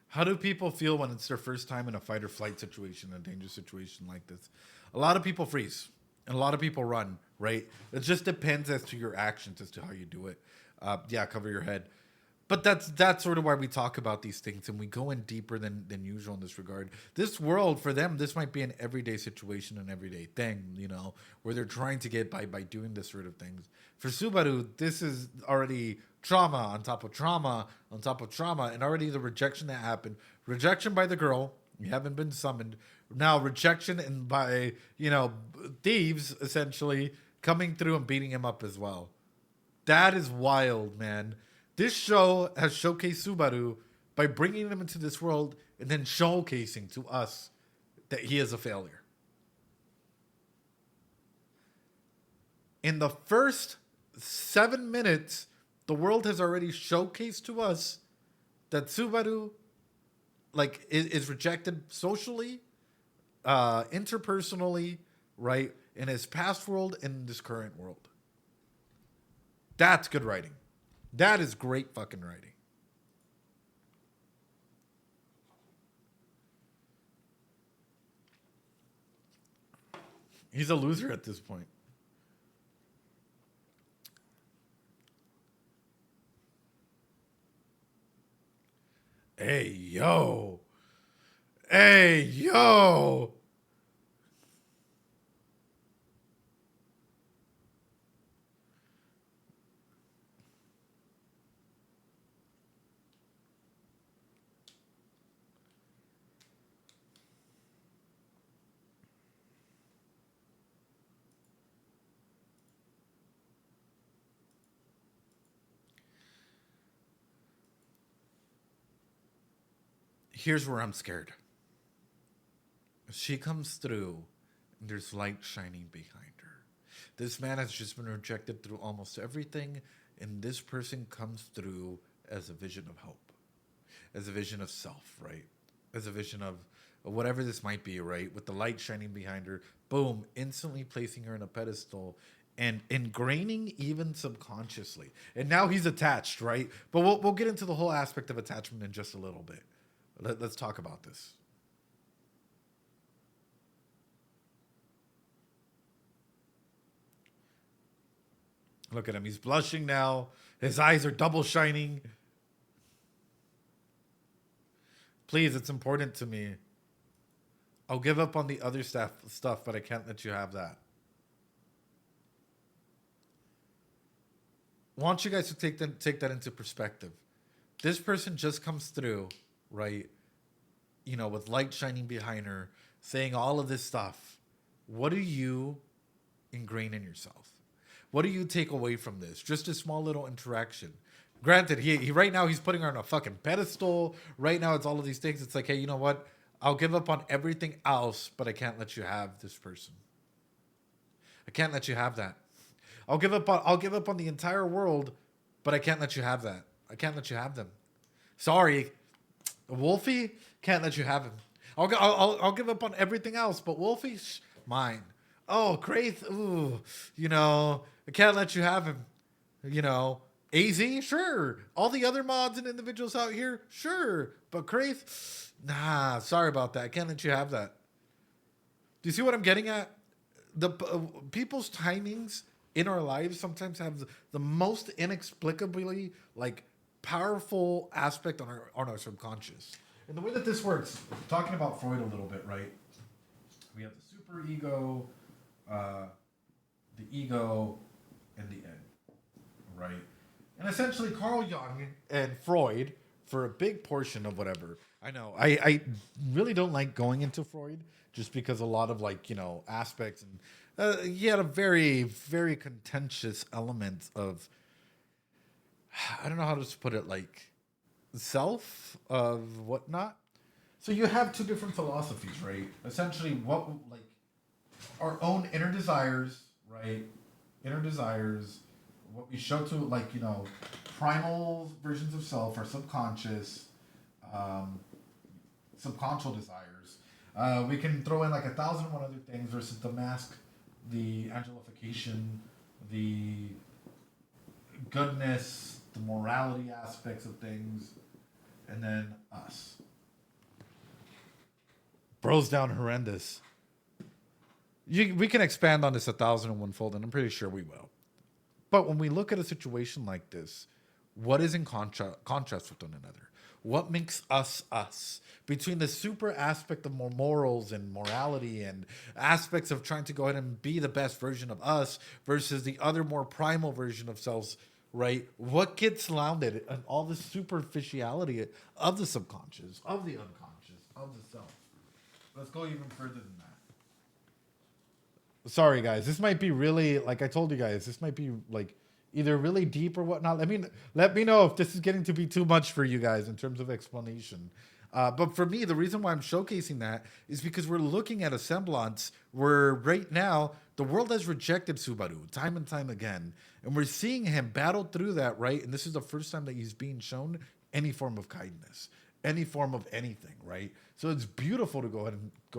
How do people feel when it's their first time in a fight or flight situation, a dangerous situation like this? A lot of people freeze and a lot of people run, right? It just depends as to your actions, as to how you do it. Cover your head. But that's sort of why we talk about these things, and we go in deeper than usual in this regard. This world, for them, this might be an everyday situation, an everyday thing, where they're trying to get by doing this sort of things. For Subaru, this is already trauma on top of trauma on top of trauma, and already the rejection that happened. Rejection by the girl. You haven't been summoned. Now rejection and by, thieves, essentially, coming through and beating him up as well. That is wild, man. This show has showcased Subaru by bringing him into this world and then showcasing to us that he is a failure. In the first 7 minutes, the world has already showcased to us that Subaru is rejected socially, interpersonally, right, in his past world and in this current world. That's good writing. That is great fucking writing. He's a loser at this point. Hey, yo. Hey, yo. Here's where I'm scared. She comes through, and there's light shining behind her. This man has just been rejected through almost everything, and this person comes through as a vision of hope, as a vision of self, right? As a vision of whatever this might be, right? With the light shining behind her, boom, instantly placing her in a pedestal and ingraining even subconsciously. And now he's attached, right? But we'll get into the whole aspect of attachment in just a little bit. Let's talk about this. Look at him. He's blushing now. His eyes are double shining. Please, it's important to me. I'll give up on the other stuff, but I can't let you have that. I want you guys to take that into perspective. This person just comes through, right? You know, with light shining behind her, saying all of this stuff. What do you ingrain in yourself? What do you take away from this? Just a small little interaction. Granted, he right now he's putting her on a fucking pedestal. Right now it's all of these things. It's like, hey, you know what? I'll give up on everything else, but I can't let you have this person. I can't let you have that. I'll give up on the entire world, but I can't let you have that. I can't let you have them. Sorry, Wolfie, can't let you have him. I'll give up on everything else, but Wolfie, mine. Oh, Kraith, ooh, you know, I can't let you have him. You know, AZ, sure. All the other mods and individuals out here, sure. But Kraith, nah, sorry about that. I can't let you have that. Do you see what I'm getting at? The people's timings in our lives sometimes have the most inexplicably powerful aspect on our subconscious. And the way that this works, talking about Freud a little bit, right? We have the super ego, the ego, and the id, right? And essentially, Carl Jung and Freud, for a big portion of whatever, I know, I really don't like going into Freud just because a lot of aspects, and he had a very, very contentious element of, I don't know how to put it, self of whatnot. So you have two different philosophies, right? Essentially, what our own inner desires, right? Inner desires, what we show to primal versions of self, our subconscious, subconscious desires. We can throw in 1,001 other things versus the mask, the angelification, the goodness, the morality aspects of things, and then us. Bro's down horrendous. We can expand on this 1,001 fold, and I'm pretty sure we will. But when we look at a situation like this, what is in contrast with one another? What makes us us? Between the super aspect of more morals and morality and aspects of trying to go ahead and be the best version of us versus the other more primal version of selves, right? What gets landed and all the superficiality of the subconscious, of the unconscious, of the self? Let's go even further than that. Sorry, guys. This might be really, like I told you guys, this might be like either really deep or whatnot. Let me know if this is getting to be too much for you guys in terms of explanation. But for me, the reason why I'm showcasing that is because we're looking at a semblance where right now the world has rejected Subaru time and time again, and we're seeing him battle through that, right? And this is the first time that he's being shown any form of kindness, any form of anything, right? So it's beautiful to go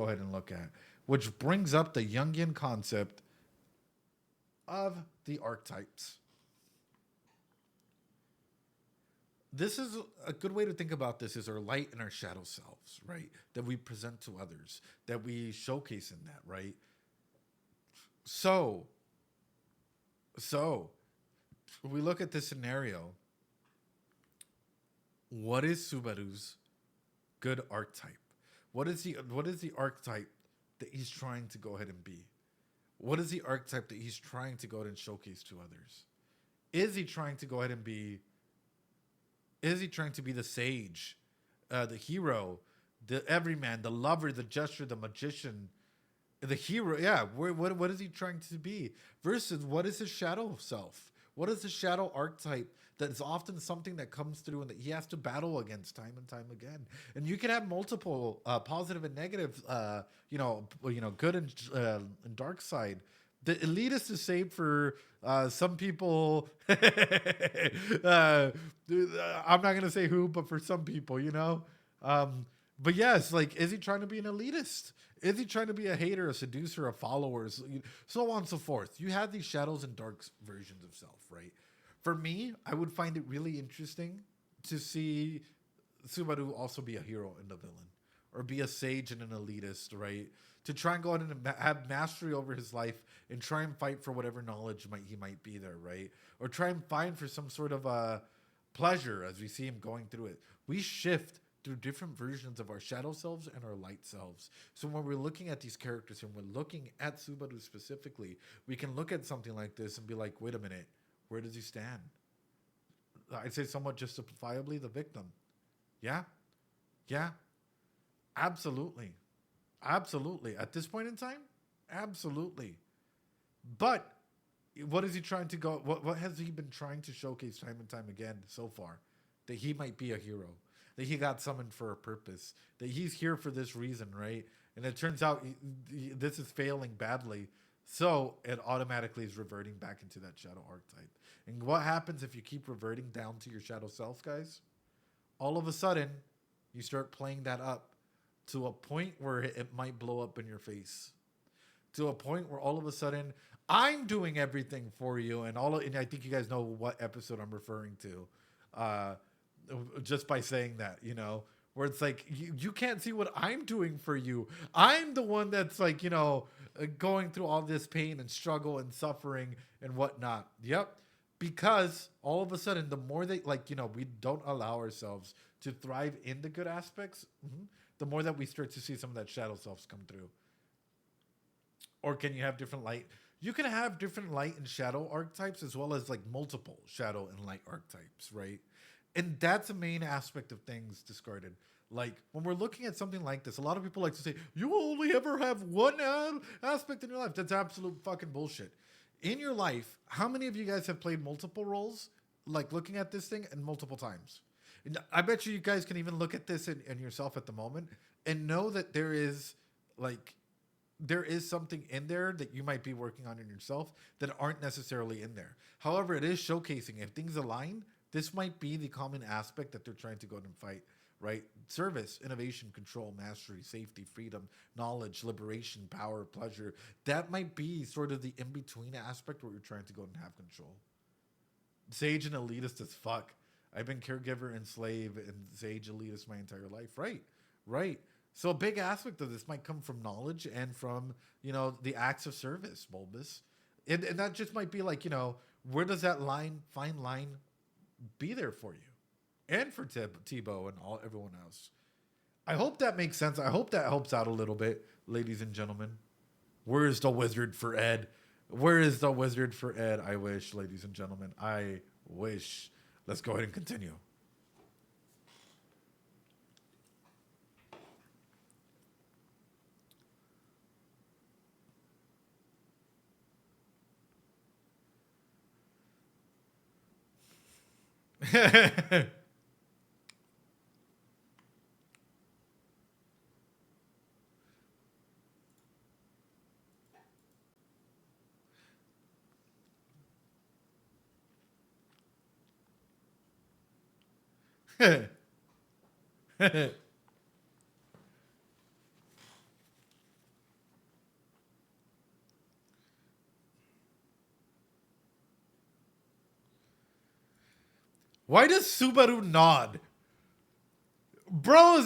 ahead and look at, which brings up the Jungian concept of the archetypes. This is a good way to think about this is our light and our shadow selves, right? That we present to others, that we showcase in that, right? So, so we look at this scenario. What is Subaru's good archetype? What is the archetype that he's trying to go ahead and be? What is the archetype that he's trying to go ahead and showcase to others? Is he trying to go ahead and be Is he trying to be the sage, the hero, the everyman, the lover, the jester, the magician, the hero? Yeah, what is he trying to be? Versus what is his shadow self? What is the shadow archetype that is often something that comes through and that he has to battle against time and time again? And you can have multiple positive and negative, good and dark side. The elitist is saved for some people. I'm not gonna say who, but for some people, but yes, like, is he trying to be an elitist? Is he trying to be a hater, a seducer, a follower, so on and so forth? You have these shadows and dark versions of self, right? For me, I would find it really interesting to see Subaru also be a hero and a villain, or be a sage and an elitist, right? To try and go out and have mastery over his life and try and fight for whatever knowledge he might be there, right? Or try and find for some sort of pleasure as we see him going through it. We shift through different versions of our shadow selves and our light selves. So when we're looking at these characters and we're looking at Subaru specifically, we can look at something like this and be like, wait a minute, where does he stand? I'd say somewhat justifiably the victim. Yeah? Yeah? Absolutely. Absolutely. At this point in time? Absolutely. But what is he trying to go? What has he been trying to showcase time and time again so far? That he might be a hero, that he got summoned for a purpose, that he's here for this reason, right? And it turns out this is failing badly. So it automatically is reverting back into that shadow archetype. And what happens if you keep reverting down to your shadow self, guys? All of a sudden, you start playing that up to a point where it might blow up in your face. To a point where all of a sudden, I'm doing everything for you, and and I think you guys know what episode I'm referring to, just by saying that, where it's like you can't see what I'm doing for you. I'm the one that's like, going through all this pain and struggle and suffering and whatnot. Yep. Because all of a sudden, the more that, we don't allow ourselves to thrive in the good aspects, the more that we start to see some of that shadow selves come through. Or can you have different light? You can have different light and shadow archetypes as well as like multiple shadow and light archetypes, right? And that's a main aspect of things discarded. Like when we're looking at something like this, a lot of people like to say, you only ever have one aspect in your life. That's absolute fucking bullshit. In your life, how many of you guys have played multiple roles, like looking at this thing and multiple times? And I bet you guys can even look at this in yourself at the moment and know that there is something in there that you might be working on in yourself that aren't necessarily in there. However, it is showcasing if things align, this might be the common aspect that they're trying to go and fight, right? Service, innovation, control, mastery, safety, freedom, knowledge, liberation, power, pleasure. That might be sort of the in-between aspect where you're trying to go and have control. Sage and elitist as fuck. I've been caregiver and slave and sage elitist my entire life. Right. So a big aspect of this might come from knowledge and from, the acts of service, Bulbous. And that just might be like, where does that fine line be there for you? And for Tebow and everyone else. I hope that makes sense. I hope that helps out a little bit, ladies and gentlemen. Where is the wizard for Ed? Where is the wizard for Ed? I wish, ladies and gentlemen. I wish. Let's go ahead and continue. Why does Subaru nod? Bro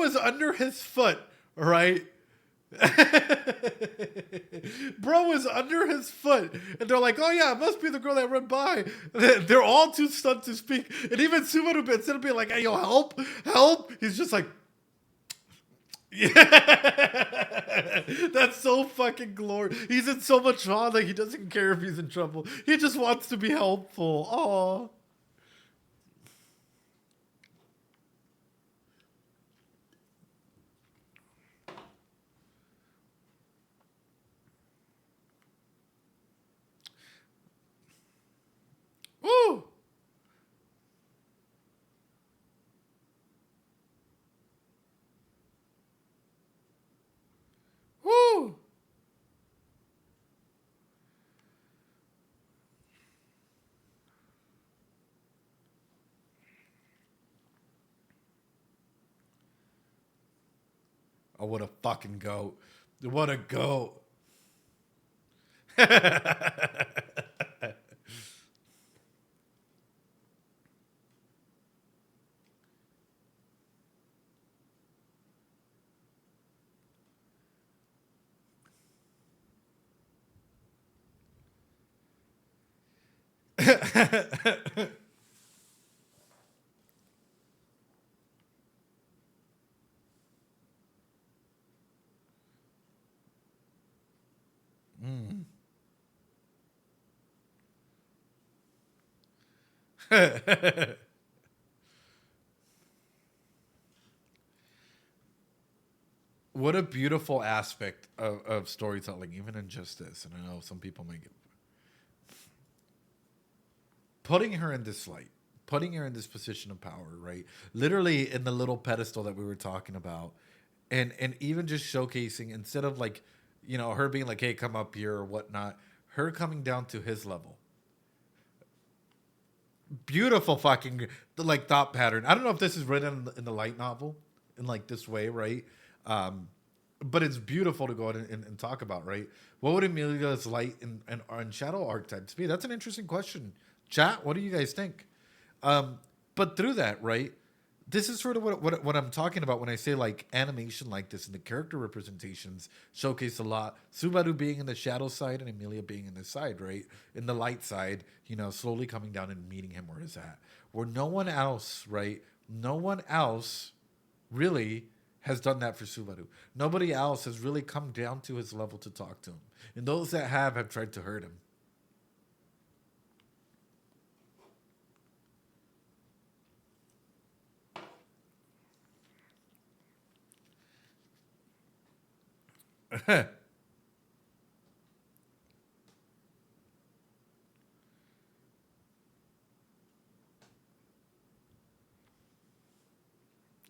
is under his foot, right? Bro is under his foot, and they're like, "Oh yeah, it must be the girl that ran by." They're all too stunned to speak, and even Subaru, instead of being like, "Hey, yo, help, help," he's just like, "Yeah." That's so fucking glorious. He's in so much awe that he doesn't care if he's in trouble. He just wants to be helpful. Oh. Woo! Woo! Oh, what a fucking goat. What a goat. Mm. What a beautiful aspect of storytelling, even in just this. And I know some people might get putting her in this light, putting her in this position of power, right? Literally in the little pedestal that we were talking about, and even just showcasing instead of like, her being like, "Hey, come up here" or whatnot, her coming down to his level. Beautiful fucking like thought pattern. I don't know if this is written in the light novel in like this way, right? Um, but it's beautiful to go out and talk about, right? What would Amelia's light and shadow archetypes be? That's an interesting question. Chat, what do you guys think? But through that, right? This is sort of what I'm talking about when I say like animation like this and the character representations showcase a lot. Subaru being in the shadow side and Amelia being in the side, right? In the light side, slowly coming down and meeting him where he's at. Where no one else, right? No one else really has done that for Subaru. Nobody else has really come down to his level to talk to him. And those that have tried to hurt him.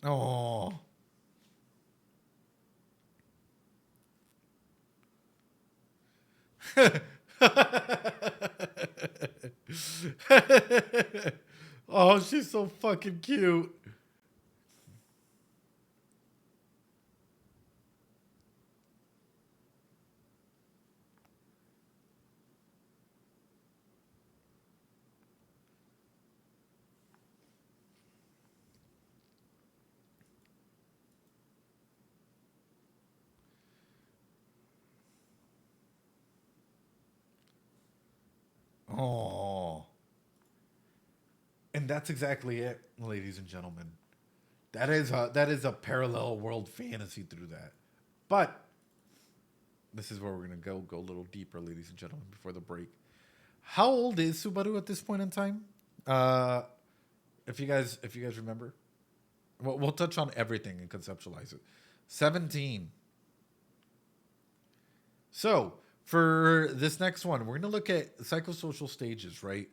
Oh. Oh, she's so fucking cute. Oh. And that's exactly it, ladies and gentlemen. That is a parallel world fantasy through that. But this is where we're gonna go a little deeper, ladies and gentlemen, before the break. How old is Subaru at this point in time? Uh, if you guys remember, we'll touch on everything and conceptualize it. 17. So for this next one, we're gonna look at psychosocial stages, right?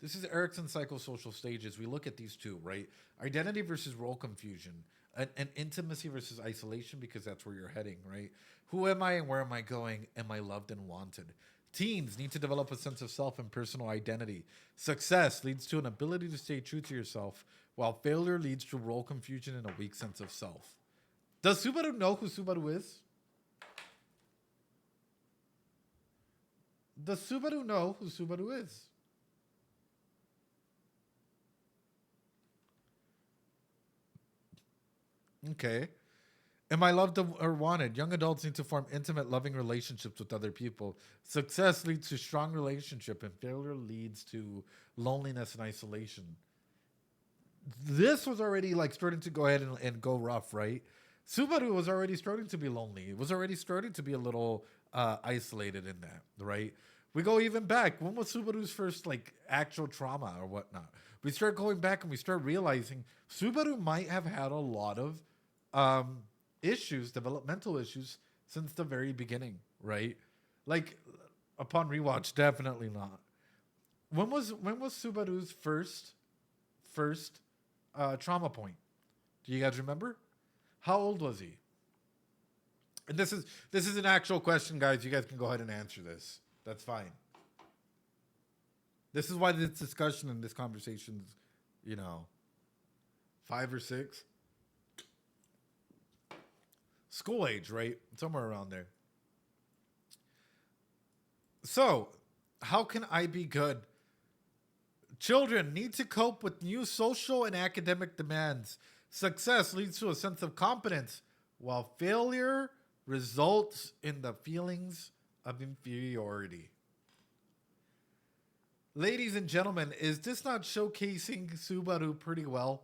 This is Erickson's psychosocial stages. We look at these two, right? Identity versus role confusion, and intimacy versus isolation, because that's where you're heading, right? Who am I and where am I going? Am I loved and wanted? Teens need to develop a sense of self and personal identity. Success leads to an ability to stay true to yourself, while failure leads to role confusion and a weak sense of self. Does Subaru know who Subaru is? Does Subaru know who Subaru is? Okay. Am I loved or wanted? Young adults need to form intimate, loving relationships with other people. Success leads to strong relationship, and failure leads to loneliness and isolation. This was already like starting to go ahead and go rough, right? Subaru was already starting to be lonely. It was already starting to be a little isolated in that, right? We go even back. When was Subaru's first like actual trauma or whatnot? We start going back and we start realizing Subaru might have had a lot of issues, developmental issues, since the very beginning, right? Like upon rewatch, definitely not. When was Subaru's first trauma point? Do you guys remember? How old was he? And this is an actual question, guys. You guys can go ahead and answer this. That's fine. This is why this discussion and this conversation's, 5 or 6. School age, right? Somewhere around there. So, how can I be good? Children need to cope with new social and academic demands. Success leads to a sense of competence, while failure results in the feelings of inferiority. Ladies and gentlemen, is this not showcasing Subaru pretty well?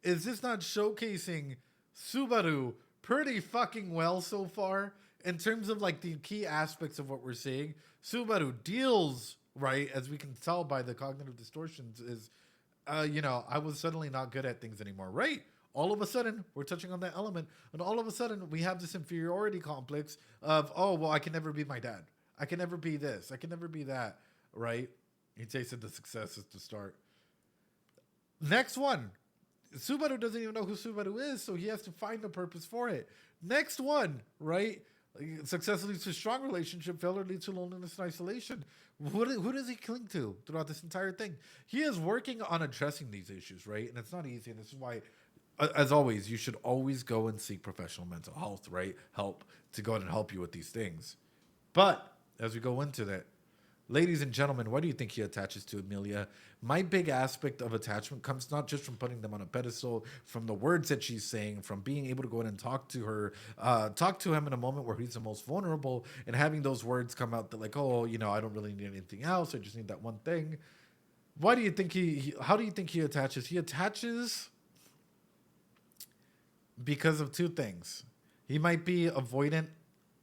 Is this not showcasing Subaru pretty fucking well so far? In terms of like the key aspects of what we're seeing, Subaru deals, right, as we can tell by the cognitive distortions, is, I was suddenly not good at things anymore, right? All of a sudden, we're touching on that element, and all of a sudden, we have this inferiority complex of, oh, well, I can never be my dad. I can never be this. I can never be that, right? He tasted the success at the start. Next one. Subaru doesn't even know who Subaru is, so he has to find a purpose for it. Next one, right? Success leads to strong relationship. Failure leads to loneliness and isolation. Who does he cling to throughout this entire thing? He is working on addressing these issues, right? And it's not easy, and this is why, as always, you should always go and seek professional mental health, right? Help to go ahead and help you with these things. But as we go into that, ladies and gentlemen, why do you think he attaches to Amelia? My big aspect of attachment comes not just from putting them on a pedestal, from the words that she's saying, from being able to go in and talk to her, talk to him in a moment where he's the most vulnerable, and having those words come out that like, oh, I don't really need anything else. I just need that one thing. Why do you think how do you think he attaches? He attaches because of two things. He might be avoidant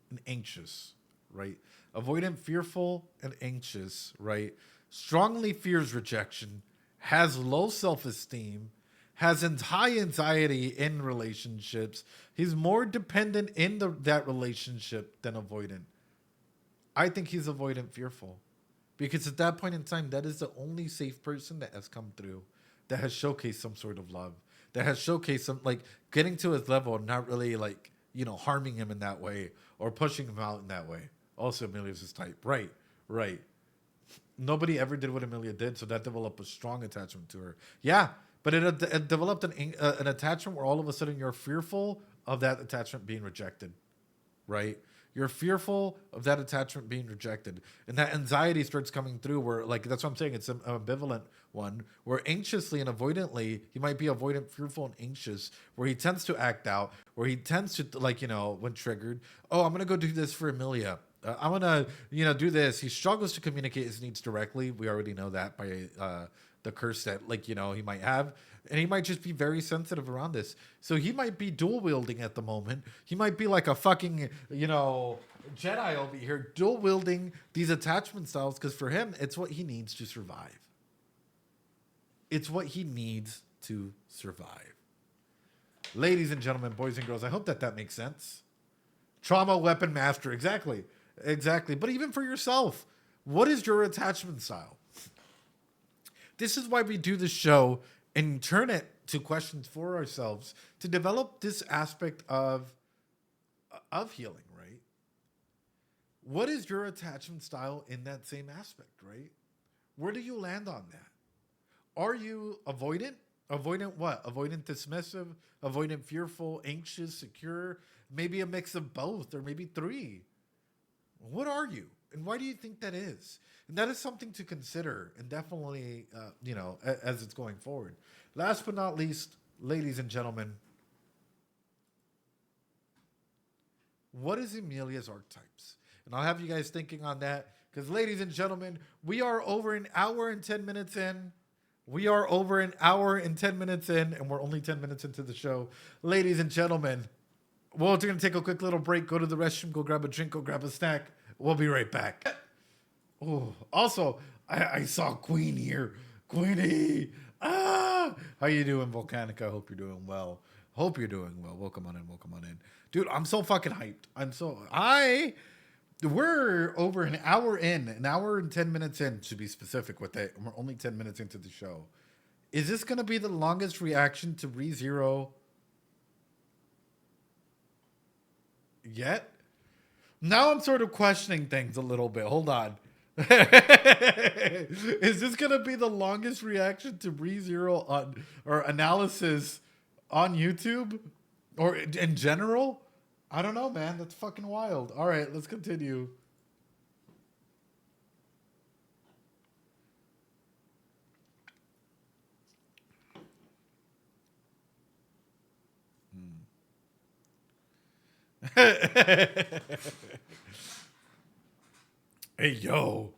and anxious, right? Avoidant, fearful, and anxious, right? Strongly fears rejection, has low self-esteem, has high anxiety in relationships. He's more dependent in that relationship than avoidant. I think he's avoidant, fearful. Because at that point in time, that is the only safe person that has come through, that has showcased some sort of love, that has showcased some, like, getting to his level and not really, like, harming him in that way or pushing him out in that way. Also, Amelia's his type. Right. Nobody ever did what Amelia did, so that developed a strong attachment to her. Yeah, but it developed an attachment where all of a sudden you're fearful of that attachment being rejected, right? You're fearful of that attachment being rejected. And that anxiety starts coming through where, like, that's what I'm saying, it's an ambivalent one, where anxiously and avoidantly, he might be avoidant, fearful, and anxious, where he tends to act out, where he tends to, like, when triggered, oh, I'm going to go do this for Amelia. I'm going to, do this. He struggles to communicate his needs directly. We already know that by the curse that, like, he might have. And he might just be very sensitive around this. So he might be dual wielding at the moment. He might be like a fucking, Jedi over here, dual wielding these attachment styles, because for him, it's what he needs to survive. It's what he needs to survive. Ladies and gentlemen, boys and girls, I hope that makes sense. Trauma weapon master. Exactly. But even for yourself, what is your attachment style? This is why we do this show and turn it to questions for ourselves to develop this aspect of healing, right? What is your attachment style in that same aspect, right? Where do you land on that? Are you avoidant? Avoidant what? Avoidant dismissive, avoidant fearful, anxious, secure, maybe a mix of both, or maybe three. What are you? And why do you think that is? And that is something to consider, and definitely, as it's going forward. Last but not least, ladies and gentlemen, what is Emilia's archetypes? And I'll have you guys thinking on that, because ladies and gentlemen, we are over an hour and 10 minutes in. We are over an hour and 10 minutes in, and we're only 10 minutes into the show. Ladies and gentlemen, well, we're going to take a quick little break, go to the restroom, go grab a drink, go grab a snack. We'll be right back. Oh, also, I saw Queen here. Queenie. How you doing, Volcanica? Hope you're doing well. Hope you're doing well. Welcome on in. Welcome on in. Dude, I'm so fucking hyped. We're over an hour in, an hour and 10 minutes in, to be specific with it. We're only 10 minutes into the show. Is this going to be the longest reaction to ReZero yet? Now I'm sort of questioning things a little bit. Hold on. Is this going to be the longest reaction to ReZero on or analysis on YouTube or in general? I don't know, man. That's fucking wild. All right, let's continue. Hey, yo.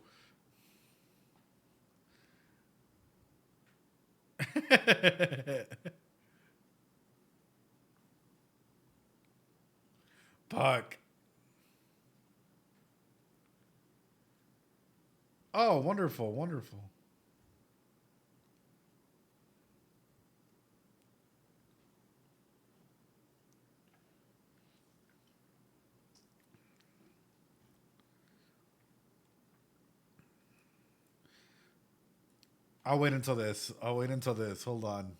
Fuck. Oh, wonderful, wonderful. I'll wait until this. Hold on.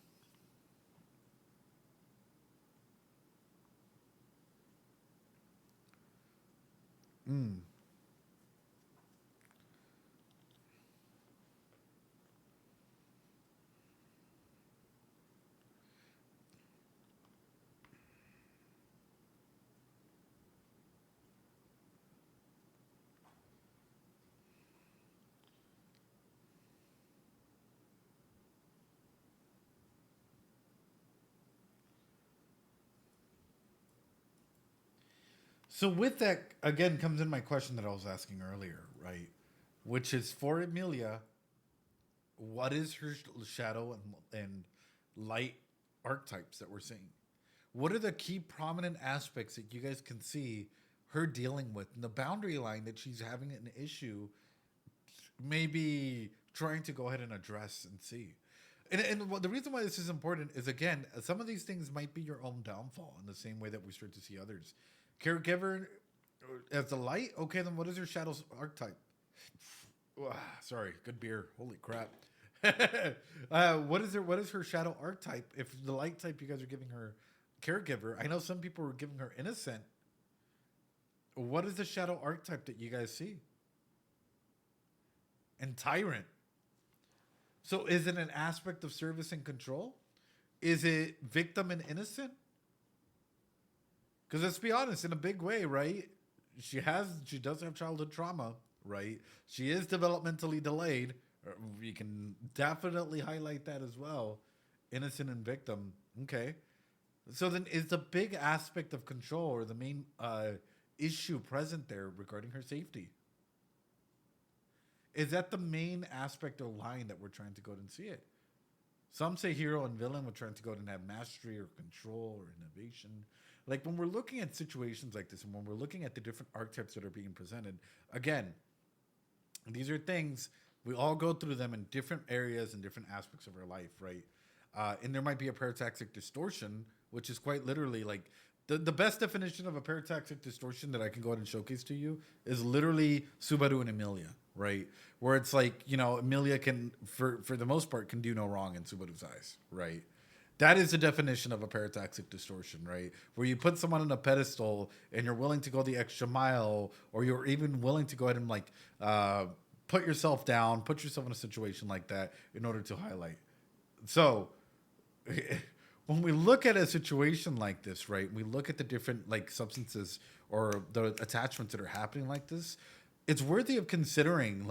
So with that, again, comes in my question that I was asking earlier, right? Which is for Emilia, what is her shadow and light archetypes that we're seeing? What are the key prominent aspects that you guys can see her dealing with, and the boundary line that she's having an issue, maybe trying to go ahead and address and see? And the reason why this is important is, again, some of these things might be your own downfall in the same way that we start to see others. Caregiver as the light? Okay, then what is her shadow's archetype? Sorry, good beer. Holy crap. What is her shadow archetype? If the light type you guys are giving her caregiver, I know some people were giving her innocent. What is the shadow archetype that you guys see? And tyrant. So is it an aspect of service and control? Is it victim and innocent? Because let's be honest, in a big way, right? She does have childhood trauma, right? She is developmentally delayed. We can definitely highlight that as well. Innocent and victim. Okay. So then is the big aspect of control or the main issue present there regarding her safety? Is that the main aspect or line that we're trying to go and see it? Some say hero and villain. We're trying to go and have mastery or control or innovation. Like when we're looking at situations like this and when we're looking at the different archetypes that are being presented, again, these are things, we all go through them in different areas and different aspects of our life, right? And there might be a parataxic distortion, which is quite literally like The best definition of a parataxic distortion that I can go ahead and showcase to you is literally Subaru and Emilia, right? Where it's like, Emilia can, for the most part, can do no wrong in Subaru's eyes, right? That is the definition of a parataxic distortion, right? Where you put someone on a pedestal and you're willing to go the extra mile, or you're even willing to go ahead and put yourself down, put yourself in a situation like that in order to highlight. So when we look at a situation like this, right, we look at the different substances or the attachments that are happening like this, it's worthy of considering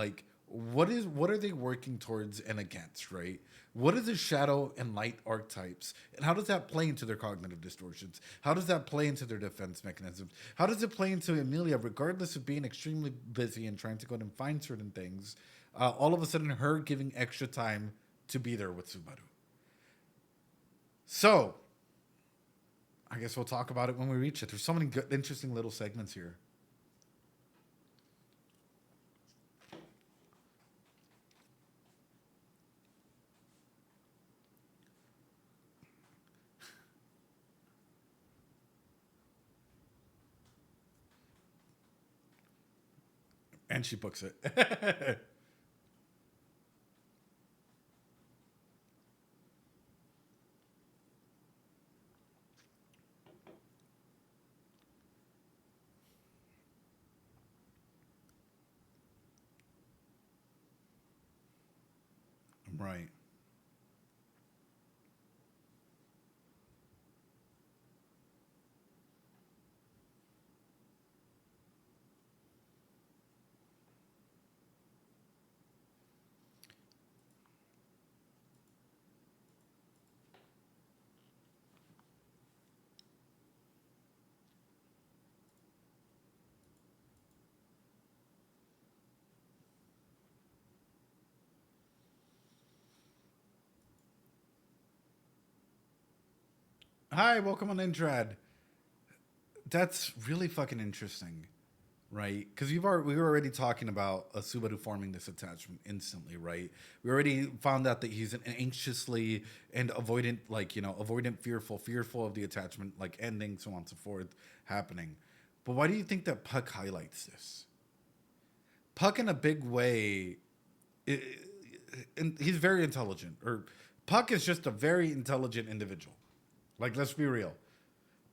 what are they working towards and against, right? What are the shadow and light archetypes, and how does that play into their cognitive distortions? How does that play into their defense mechanisms? How does it play into Emilia, regardless of being extremely busy and trying to go and find certain things? All of a sudden, her giving extra time to be there with Subaru. So, I guess we'll talk about it when we reach it. There's so many good, interesting little segments here. And she books it. Right. Hi, welcome on Intrad. That's really fucking interesting, right? Because we were already talking about a Subaru forming this attachment instantly, right? We already found out that he's an anxiously and avoidant, avoidant, fearful of the attachment, ending, so on and so forth, happening. But why do you think that Puck highlights this? Puck, in a big way, i and he's very intelligent. Or Puck is just a very intelligent individual. Let's be real.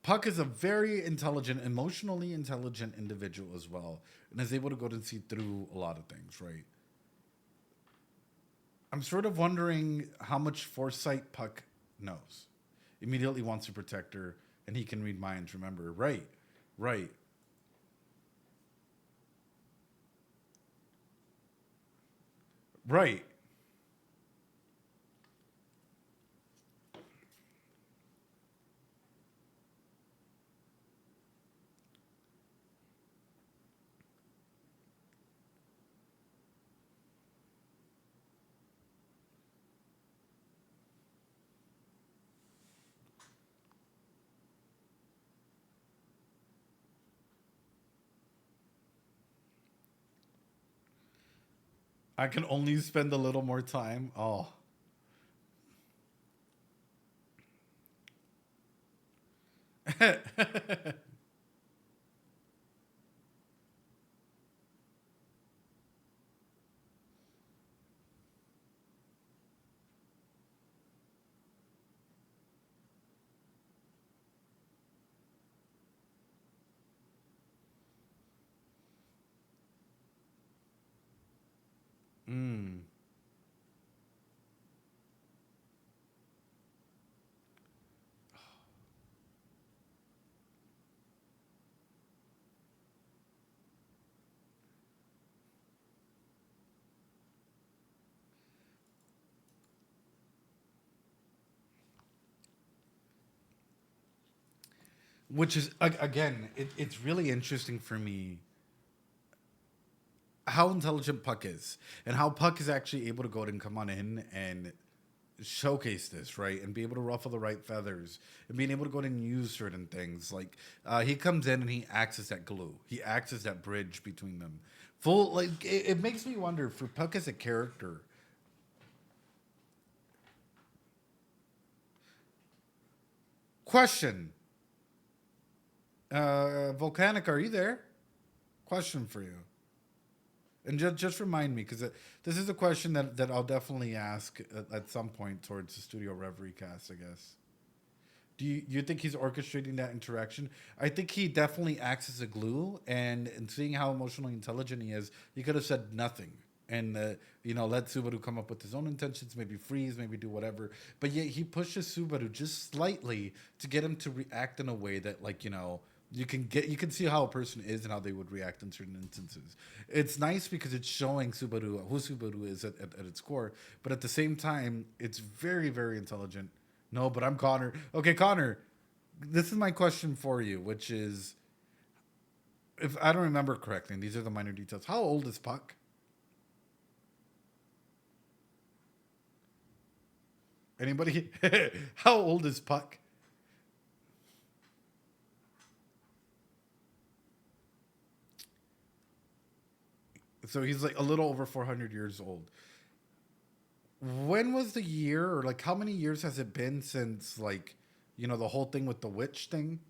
Puck is a very intelligent, emotionally intelligent individual as well, and is able to go and see through a lot of things, right? I'm sort of wondering how much foresight Puck knows. Immediately wants to protect her, and he can read minds, remember. Right, right, right. I can only spend a little more time. Oh. Mm. Which is, again, it's really interesting for me how intelligent Puck is, and how Puck is actually able to go and come on in and showcase this, right, and be able to ruffle the right feathers, and being able to go and use certain things. He comes in and he acts as that glue. He acts as that bridge between them. It makes me wonder, for Puck as a character. Question: Volcanic, are you there? Question for you. And just remind me, because this is a question that I'll definitely ask at some point towards the Studio Reverie cast, I guess. Do you think he's orchestrating that interaction? I think he definitely acts as a glue, and seeing how emotionally intelligent he is, he could have said nothing. And let Subaru come up with his own intentions, maybe freeze, maybe do whatever. But yet he pushes Subaru just slightly to get him to react in a way that, you can see how a person is and how they would react in certain instances. It's nice because it's showing Subaru who Subaru is at its core, but at the same time, it's very, very intelligent. No, but I'm Connor. Okay, Connor, this is my question for you, which is, if I don't remember correctly, and these are the minor details, how old is Puck? Anybody? How old is Puck? So he's like a little over 400 years old. When was the year, or like how many years has it been since, the whole thing with the witch thing?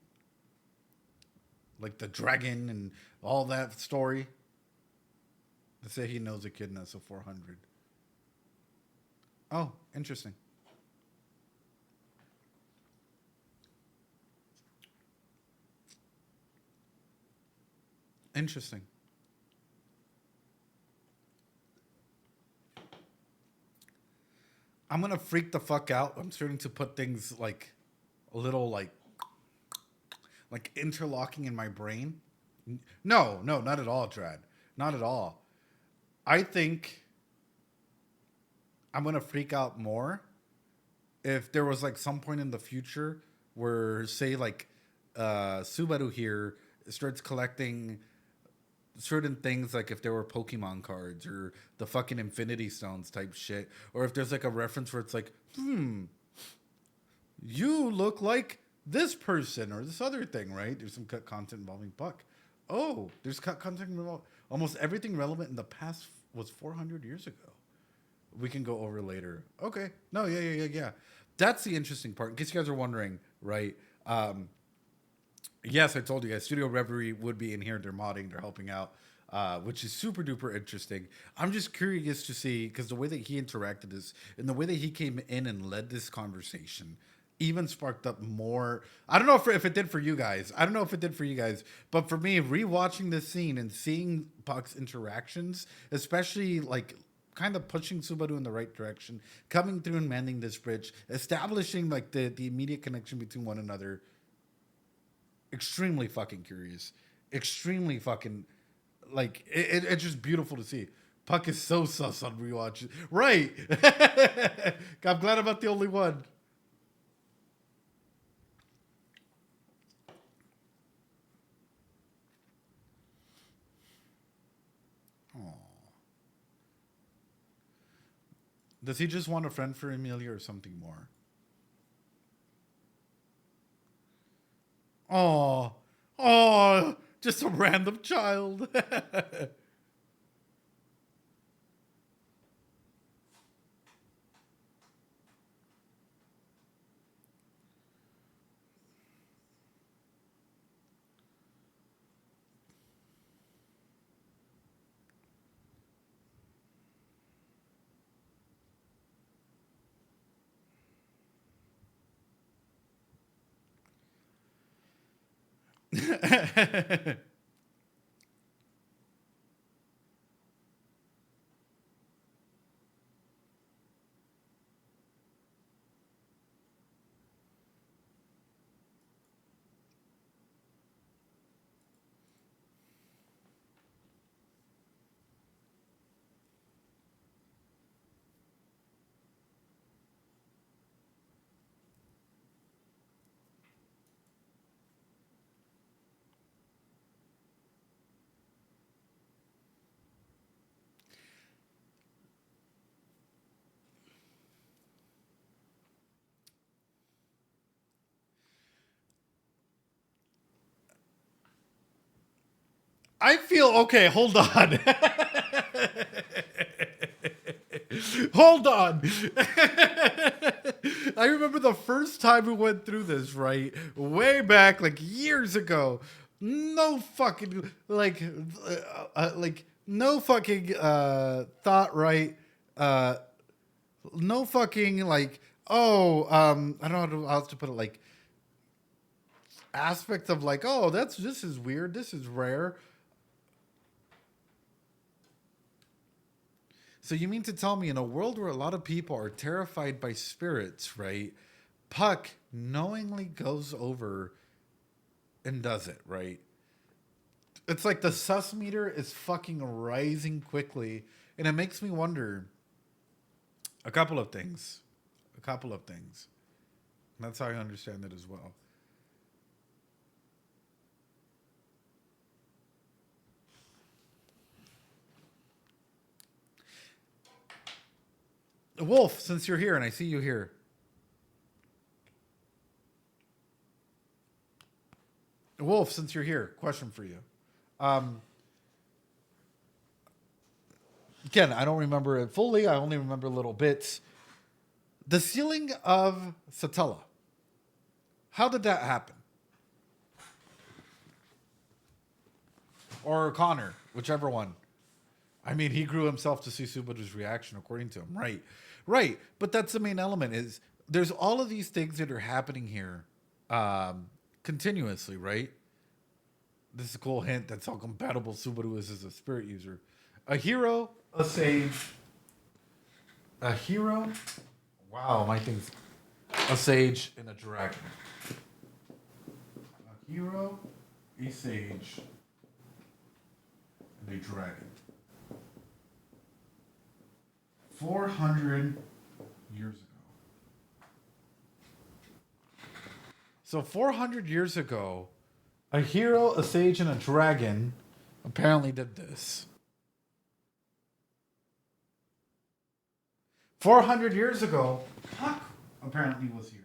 Like the dragon and all that story? Let's say he knows a kid now, so 400. Oh, interesting. Interesting. I'm gonna freak the fuck out. I'm starting to put things like a little like interlocking in my brain. No, no, not at all, Drad. Not at all. I think I'm gonna freak out more if there was like some point in the future where, say, Subaru here starts collecting certain things, like if there were Pokemon cards or the fucking Infinity Stones type shit, or if there's like a reference where it's like, you look like this person or this other thing, right? There's some cut content involving Puck. Oh, there's cut content almost everything relevant in the past was 400 years ago. We can go over later. Okay. No, yeah. That's the interesting part. In case you guys are wondering, right? Yes, I told you guys, Studio Reverie would be in here. They're modding, they're helping out, which is super duper interesting. I'm just curious to see, because the way that he interacted is, and the way that he came in and led this conversation, even sparked up more. I don't know if it did for you guys. I don't know if it did for you guys, but for me, rewatching this scene and seeing Puck's interactions, especially like kind of pushing Subaru in the right direction, coming through and mending this bridge, establishing like the immediate connection between one another. Extremely fucking curious. Extremely fucking it's just beautiful to see. Puck is so sus on rewatch. Right. I'm glad I'm not the only one. Aww. Does he just want a friend for Amelia or something more? Oh, oh, just a random child. I feel okay. Hold on. Hold on. I remember the first time we went through this, right? Way back, like years ago. No fucking no fucking thought, right? Uh, no fucking like I don't know how else to put it, like aspect of like, oh, this is weird, this is rare. So you mean to tell me in a world where a lot of people are terrified by spirits, right? Puck knowingly goes over and does it, right? It's like the sus meter is fucking rising quickly, and it makes me wonder a couple of things. A couple of things. And that's how I understand it as well. Wolf, since you're here and I see you here. Wolf, since you're here, question for you. Um, Again, I don't remember it fully. I only remember little bits. The sealing of Satella. How did that happen? Or Connor, whichever one. I mean, he grew himself to see Subaru's reaction, according to him. Right. Right. But that's the main element is there's all of these things that are happening here continuously, right? This is a cool hint. That's how compatible Subaru is as a spirit user. A hero, a sage. A hero. Wow, my thing's a sage and a dragon. A hero, a sage, and a dragon. 400 years ago. So 400 years ago, a hero, a sage, and a dragon apparently did this. 400 years ago, Puck apparently was here.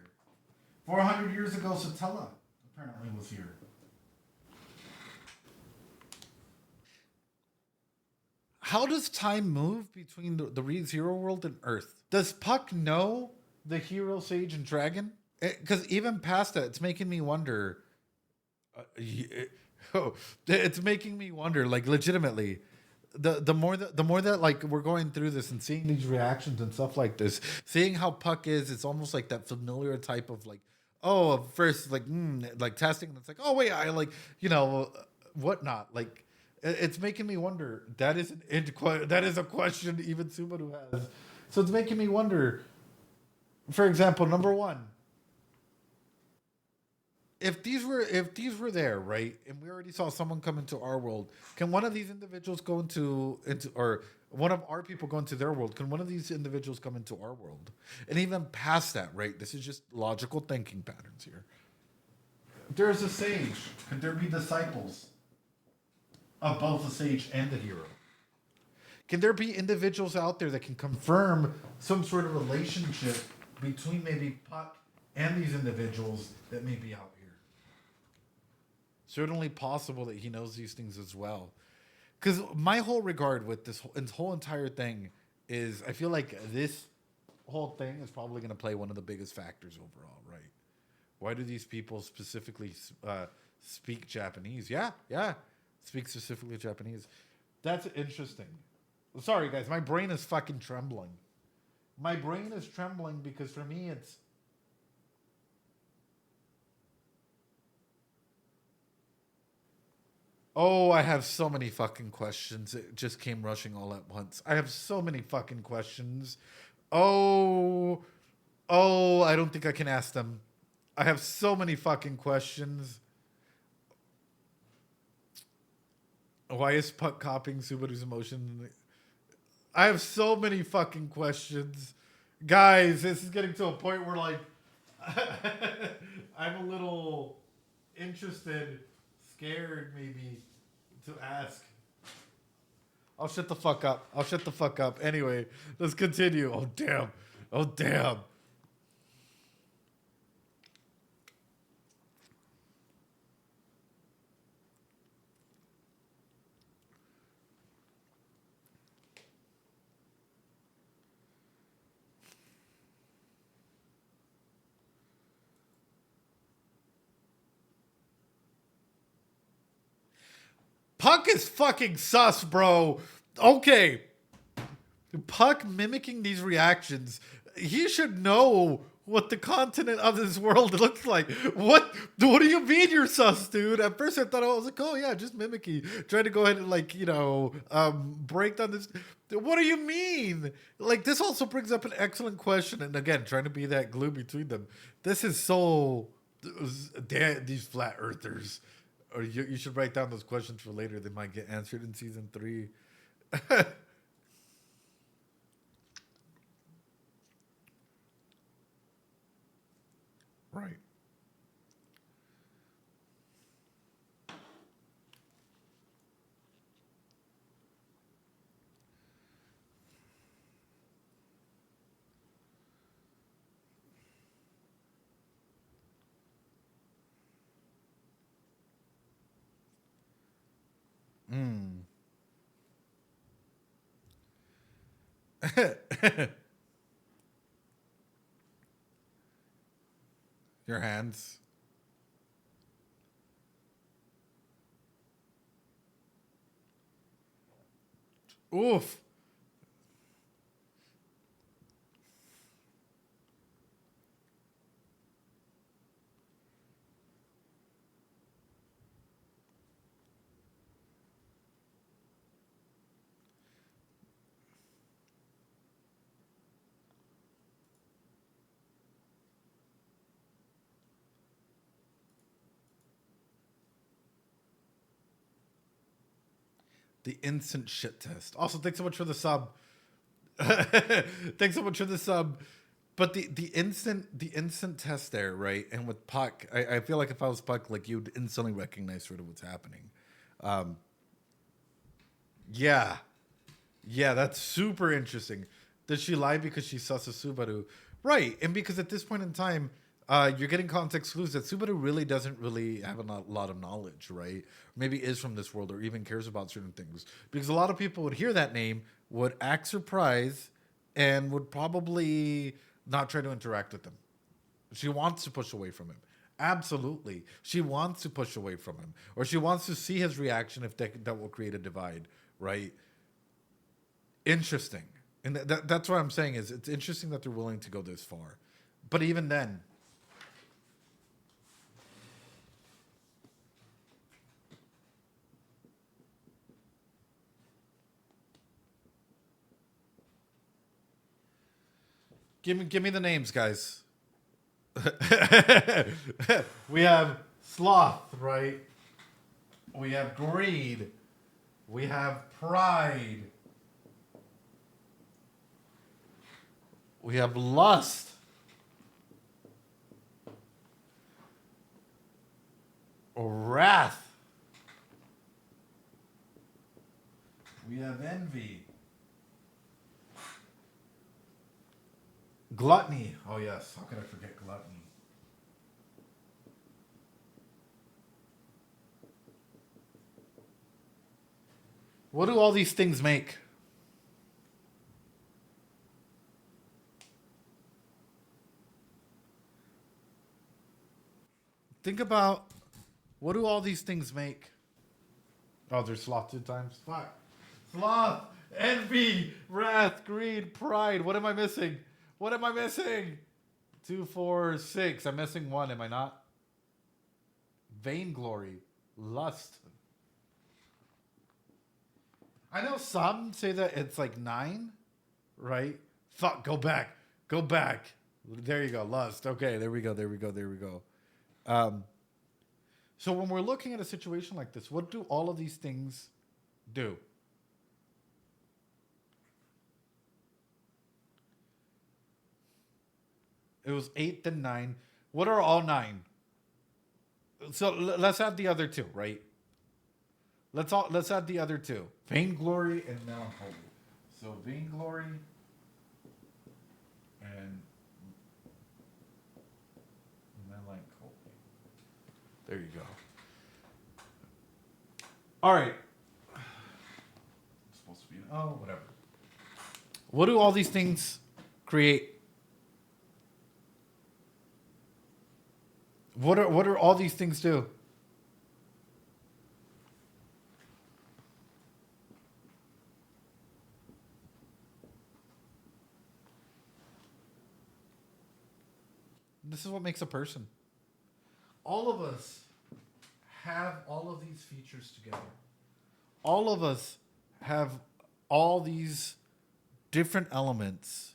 400 years ago, Satella apparently was here. How does time move between the ReZero world and Earth? Does Puck know the hero, sage, and dragon? Because even past that, it's making me wonder. It's making me wonder, like legitimately. The more that like we're going through this and seeing these reactions and stuff like this, seeing how Puck is, it's almost like that familiar type of like, oh, first like like testing, and it's like, oh wait, I like whatnot. Like it's making me wonder. That is that is a question even Subaru has. So it's making me wonder. For example, number one. If these were there, right, and we already saw someone come into our world, can one of these individuals go into or one of our people go into their world? Can one of these individuals come into our world? And even past that, right? This is just logical thinking patterns here. There's a sage. Could there be disciples of both the sage and the hero? Can there be individuals out there that can confirm some sort of relationship between maybe Puck and these individuals that may be out here? Certainly possible that he knows these things as well. Because my whole regard with this whole entire thing is I feel like this whole thing is probably going to play one of the biggest factors overall, right? Why do these people specifically speak Japanese? Yeah. Speak specifically Japanese. That's interesting. Sorry, guys. My brain is fucking trembling. My brain is trembling because for me it's... Oh, I have so many fucking questions. It just came rushing all at once. I have so many fucking questions. Oh, I don't think I can ask them. I have so many fucking questions. Why is Puck copying Subaru's emotion? I have so many fucking questions. Guys, this is getting to a point where, like, I'm a little interested, scared, maybe, to ask. I'll shut the fuck up. Anyway, let's continue. Oh, damn. Puck is fucking sus, bro. Okay. Puck mimicking these reactions. He should know what the continent of this world looks like. What do you mean you're sus, dude? At first I thought, I was like, oh yeah, just mimicking. Trying to go ahead and like, break down this. What do you mean? Like, this also brings up an excellent question. And again, trying to be that glue between them. This is so, damn, these flat earthers. Or you should write down those questions for later. They might get answered in season 3. Right. Mm. Your hands. Oof. The instant shit test. Also, thanks so much for the sub. Thanks so much for the sub. But the instant test there, right? And with Puck, I feel like if I was Puck, like you'd instantly recognize sort of what's happening. Yeah. Yeah, that's super interesting. Does she lie because she sus a Subaru? Right, and because at this point in time, you're getting context clues that Subaru really doesn't really have a lot of knowledge, right? Maybe is from this world or even cares about certain things. Because a lot of people would hear that name, would act surprised, and would probably not try to interact with him. She wants to push away from him. Absolutely. She wants to push away from him. Or she wants to see his reaction if that will create a divide, right? Interesting. And that's what I'm saying is it's interesting that they're willing to go this far. But even then, give me the names, guys. We have sloth, right? We have greed. We have pride. We have lust. Wrath. We have envy. Gluttony. Oh, yes. How could I forget gluttony? What do all these things make? Think about, what do all these things make? Oh, there's sloth 2 times? Fuck. Sloth, envy, wrath, greed, pride. What am I missing? What am I missing? 2, 4, 6. I'm missing 1, am I not? Vainglory, lust. I know some say that it's like 9, right? Fuck, go back. Go back. There you go, lust. Okay, there we go. So when we're looking at a situation like this, what do all of these things do? It was 8 then 9. What are all 9? So let's add the other 2, right? Let's add the other 2. Vainglory and melancholy. So vainglory and melancholy. There you go. All right. It's supposed to be whatever. What do all these things create? What are all these things do? This is what makes a person. All of us have all of these features together. All of us have all these different elements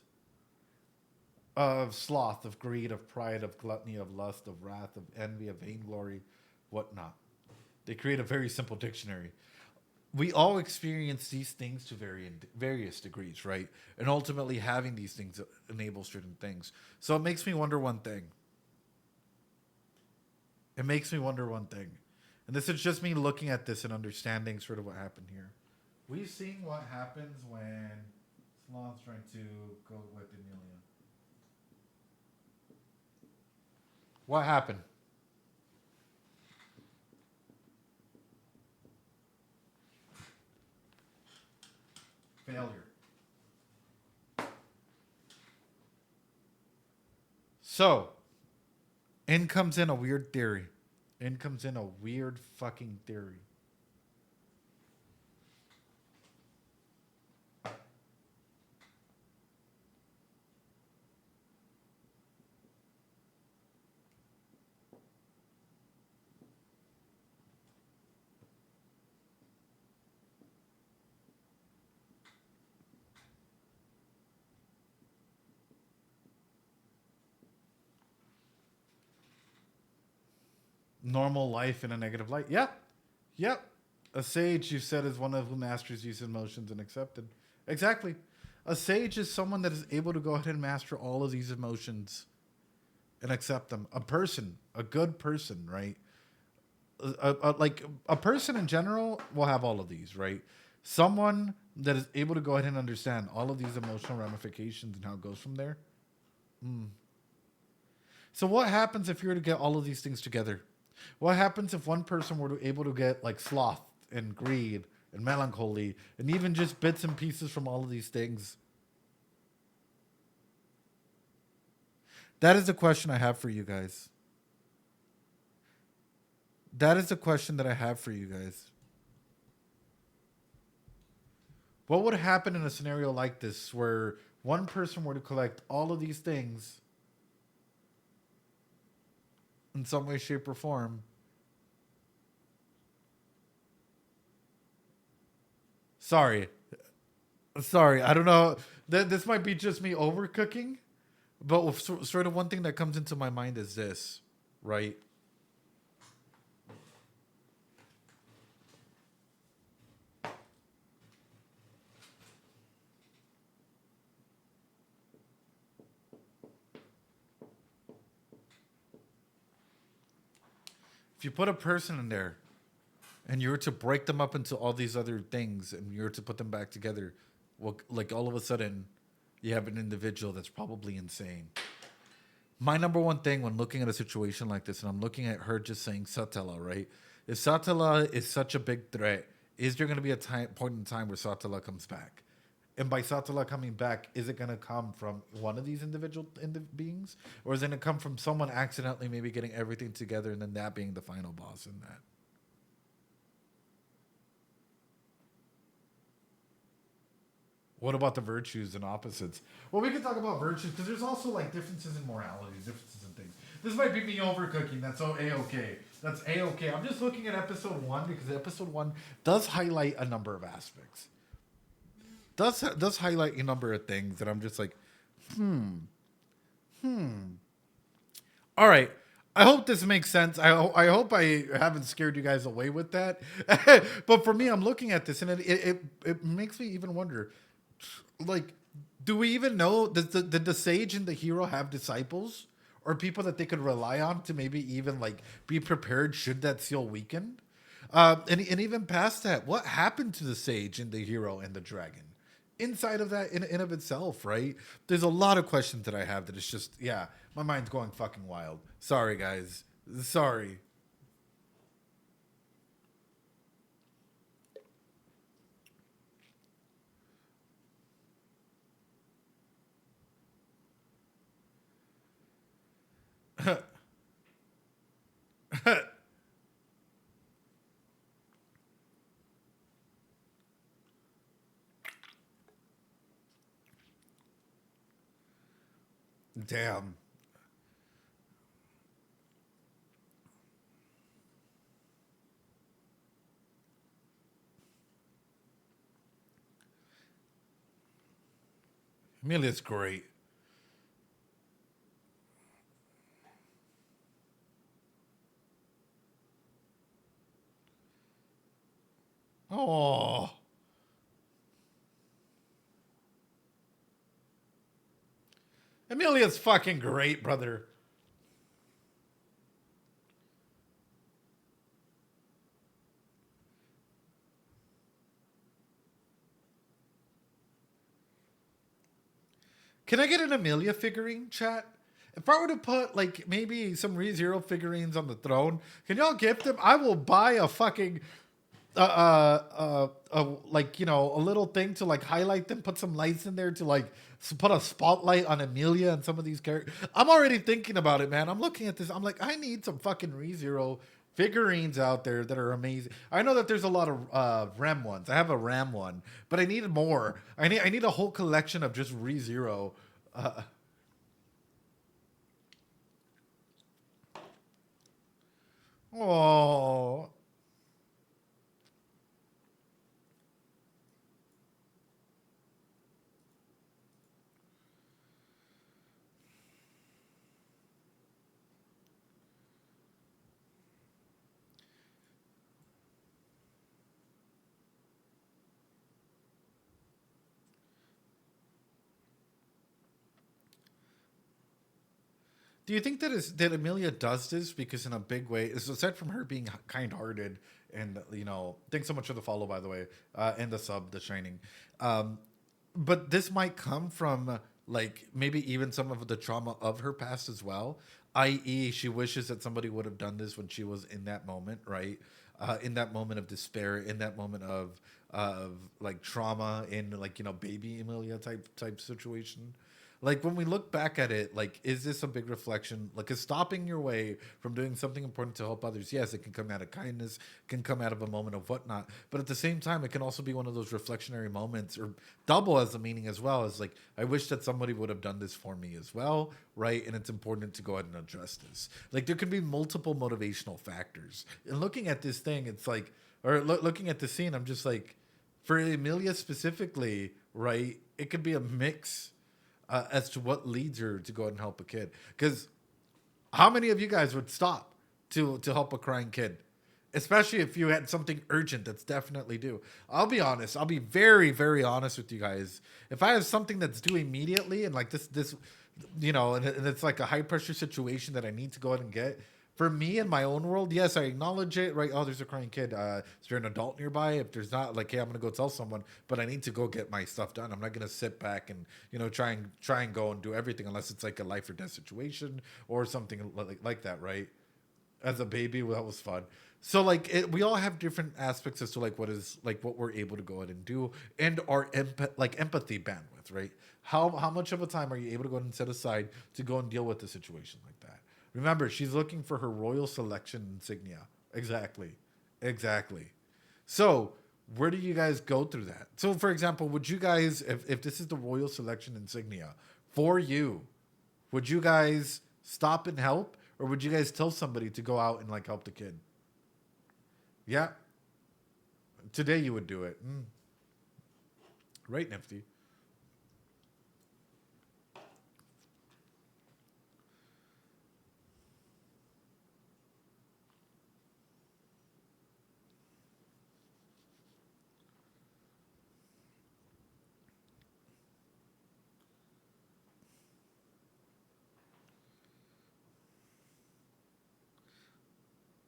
of sloth, of greed, of pride, of gluttony, of lust, of wrath, of envy, of vainglory, whatnot. They create a very simple dictionary. We all experience these things to various degrees, right? And ultimately, having these things enables certain things. So it makes me wonder one thing. It makes me wonder one thing. And this is just me looking at this and understanding sort of what happened here. We've seen what happens when Sloth's trying to go with Amelia. What happened? Failure. So, in comes in a weird theory. In comes in a weird fucking theory. Normal life in a negative light. Yeah. Yep. A sage, you said, is one of who masters these emotions and accepted. Exactly. A sage is someone that is able to go ahead and master all of these emotions and accept them. A person, a good person, right? Like a person in general will have all of these, right? Someone that is able to go ahead and understand all of these emotional ramifications and how it goes from there. So what happens if you were to get all of these things together? What happens if one person were to able to get like sloth and greed and melancholy and even just bits and pieces from all of these things? That is the question I have for you guys. That is the question that I have for you guys. What would happen in a scenario like this where one person were to collect all of these things in some way, shape, or form? Sorry. Sorry. I don't know. This might be just me overcooking, but sort of one thing that comes into my mind is this, right? If you put a person in there and you were to break them up into all these other things and you were to put them back together, well, like all of a sudden you have an individual that's probably insane. My number one thing when looking at a situation like this, and I'm looking at her just saying Satella, right? If Satella is such a big threat, is there going to be a point in time where Satella comes back? And by Satella coming back, is it going to come from one of these individual beings? Or is it going to come from someone accidentally maybe getting everything together and then that being the final boss in that? What about the virtues and opposites? Well, we could talk about virtues because there's also like differences in morality, differences in things. This might be me overcooking. That's a-okay. That's a-okay. I'm just looking at episode 1 because episode 1 does highlight a number of aspects. Does highlight a number of things that I'm just like, All right. I hope this makes sense. I hope I haven't scared you guys away with that. But for me, I'm looking at this and it makes me even wonder, like, do we even know, did the sage and the hero have disciples or people that they could rely on to maybe even like be prepared should that seal weaken? And even past that, what happened to the sage and the hero and the dragon? Inside of that in of itself, right? There's a lot of questions that I have that it's just, yeah, my mind's going fucking wild. Sorry, guys. Sorry. Damn. Amelia's great. Oh, Amelia's fucking great, brother. Can I get an Amelia figurine, chat? If I were to put like maybe some ReZero figurines on the throne, can y'all gift them? I will buy a fucking like a little thing to like highlight them, put some lights in there to like put a spotlight on Amelia and some of these characters. I'm already thinking about it, man. I'm looking at this. I'm like, I need some fucking ReZero figurines out there that are amazing. I know that there's a lot of Ram ones. I have a Ram one, but I need more. I need a whole collection of just ReZero. Uh, oh, do you think that Amelia does this because in a big way, is aside from her being kind-hearted and thanks so much for the follow by the way, and the sub, The Shining, um, but this might come from like maybe even some of the trauma of her past as well, i.e., she wishes that somebody would have done this when she was in that moment, right? In that moment of despair, in that moment of like trauma, in like baby Amelia type situation. Like when we look back at it, like is this a big reflection? Like is stopping your way from doing something important to help others? Yes, it can come out of kindness, can come out of a moment of whatnot, but at the same time, it can also be one of those reflectionary moments, or double as a meaning as well. As like I wish that somebody would have done this for me as well, right? And it's important to go ahead and address this. Like there could be multiple motivational factors. And looking at this thing, it's like, or looking at the scene, I'm just like, for Emilia specifically, right? It could be a mix as to what leads her to go ahead and help a kid. Because how many of you guys would stop to help a crying kid? Especially if you had something urgent that's definitely due. I'll be honest. I'll be very, very honest with you guys. If I have something that's due immediately and like this, and it's like a high pressure situation that I need to go ahead and get, for me in my own world, yes, I acknowledge it, right? Oh, there's a crying kid. Is there an adult nearby? If there's not, like, hey, I'm gonna go tell someone, but I need to go get my stuff done. I'm not gonna sit back and try and go and do everything unless it's like a life or death situation or something like that, right? As a baby, well, that was fun. So like we all have different aspects as to like what we're able to go ahead and do, and our empathy bandwidth, right? How much of a time are you able to go ahead and set aside to go and deal with a situation like that? Remember, she's looking for her royal selection insignia. Exactly, exactly. So where do you guys go through that? So for example, would you guys, if this is the royal selection insignia for you, would you guys stop and help, or would you guys tell somebody to go out and like help the kid? Yeah, today you would do it. Right, Nifty.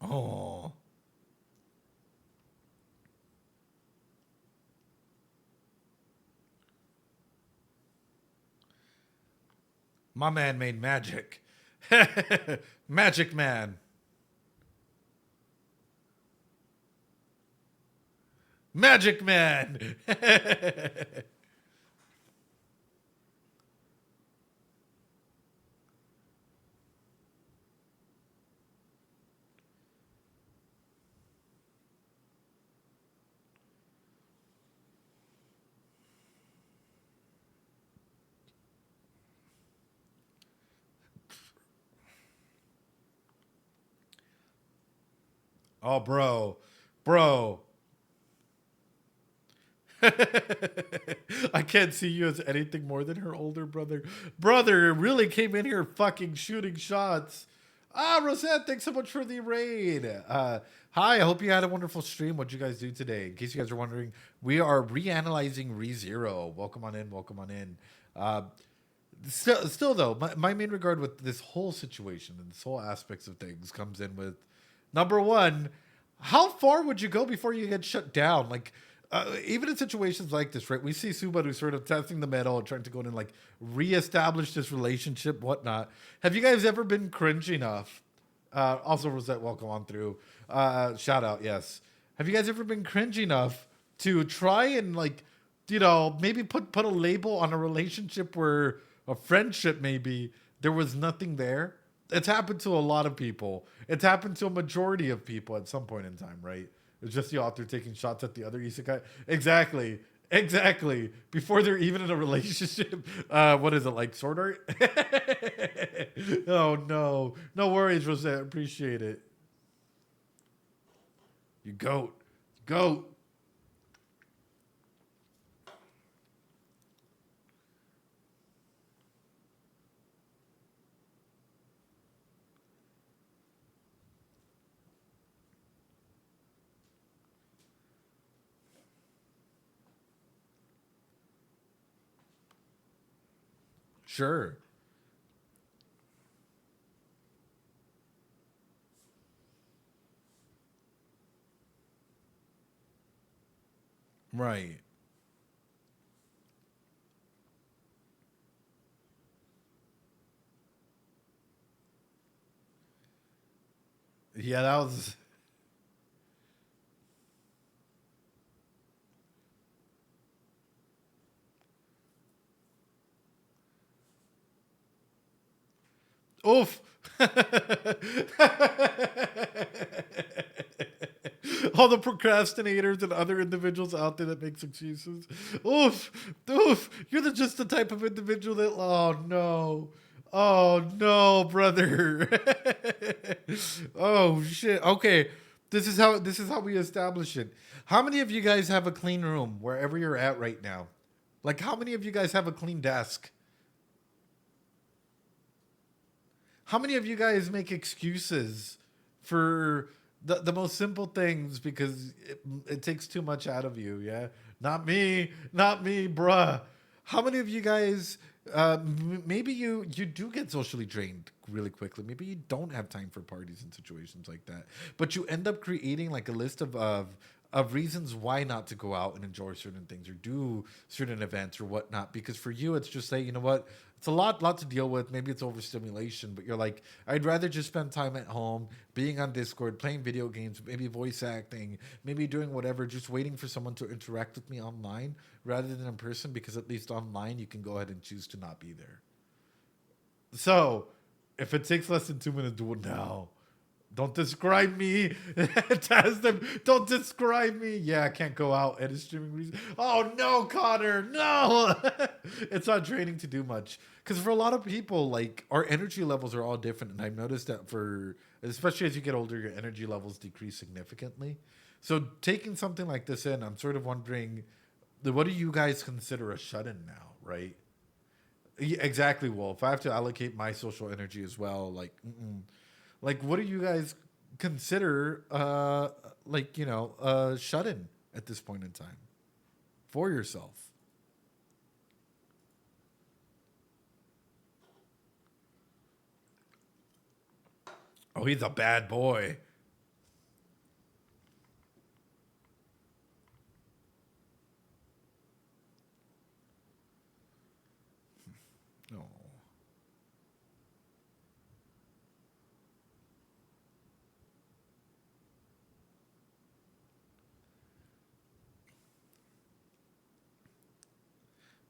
Oh, my man made magic. Magic man. Magic man. Oh, bro. Bro. I can't see you as anything more than her older brother. Brother really came in here fucking shooting shots. Rosette, thanks so much for the raid. Hi, I hope you had a wonderful stream. What'd you guys do today? In case you guys are wondering, we are reanalyzing rezero. Welcome on in, welcome on in. Still though, my main regard with this whole situation and this whole aspects of things comes in with, number one, how far would you go before you get shut down? Like, even in situations like this, right? We see Subaru sort of testing the metal and trying to go in and like reestablish this relationship, whatnot. Have you guys ever been cringe enough? Also, Rosette, welcome on through. Shout out, yes. Have you guys ever been cringe enough to try and like, you know, maybe put a label on a relationship where a friendship maybe there was nothing there? It's happened to a lot of people. It's happened to a majority of people at some point in time, right? It's just the author taking shots at the other isekai. Exactly. Before they're even in a relationship. What is it, like Sword Art? Oh, no. No worries, Rosette. Appreciate it. You goat. Goat. Sure. Right. Yeah, that was. Oof. All the procrastinators and other individuals out there that makes excuses. Oof. Oof. You're just the type of individual that. Oh, no. Oh, no, brother. Oh, shit. Okay. This is how we establish it. How many of you guys have a clean room wherever you're at right now? Like, how many of you guys have a clean desk? How many of you guys make excuses for the most simple things because it takes too much out of you? Yeah, not me, bruh. How many of you guys? Maybe you do get socially drained really quickly. Maybe you don't have time for parties and situations like that. But you end up creating like a list of reasons why not to go out and enjoy certain things or do certain events or whatnot. Because for you, it's just like, you know what? It's a lot to deal with. Maybe it's overstimulation, but you're like, I'd rather just spend time at home, being on Discord, playing video games, maybe voice acting, maybe doing whatever, just waiting for someone to interact with me online rather than in person, because at least online you can go ahead and choose to not be there. So, if it takes less than 2 minutes, do it now. Don't describe me. Taz them. Don't describe me. Yeah, I can't go out at a streaming reason. Oh no, Connor, no. It's not draining to do much. Because for a lot of people, like our energy levels are all different, and I've noticed that for especially as you get older, your energy levels decrease significantly. So taking something like this in, I'm sort of wondering, what do you guys consider a shut-in now, right? Yeah, exactly, Wolf. I have to allocate my social energy as well. Like, like, what do you guys consider, like, shut in at this point in time for yourself? Oh, he's a bad boy.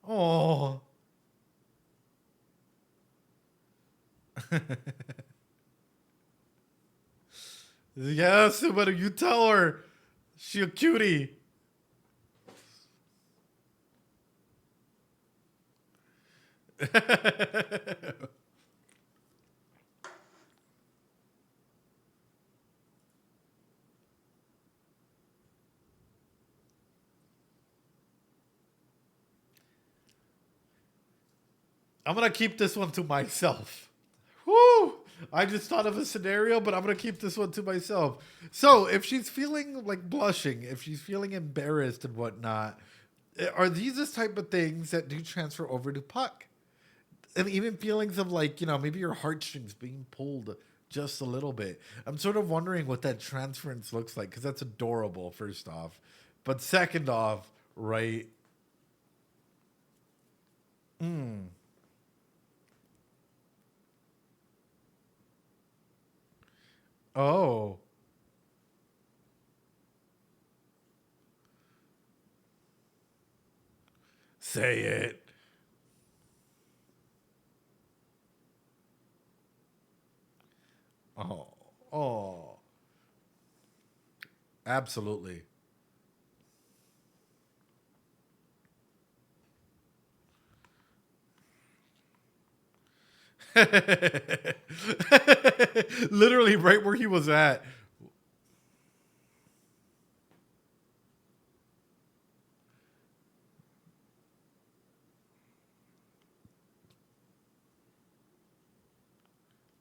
Oh, oh. Yes, but you tell her she a cutie. I'm gonna keep this one to myself. Woo! I just thought of a scenario, but I'm gonna keep this one to myself. So if she's feeling like blushing, if she's feeling embarrassed and whatnot, are these the type of things that do transfer over to Puck? And even feelings of like, maybe your heartstrings being pulled just a little bit. I'm sort of wondering what that transference looks like because that's adorable, first off. But second off, right? Mm. Oh, say it. Oh, oh, absolutely. Literally right where he was at.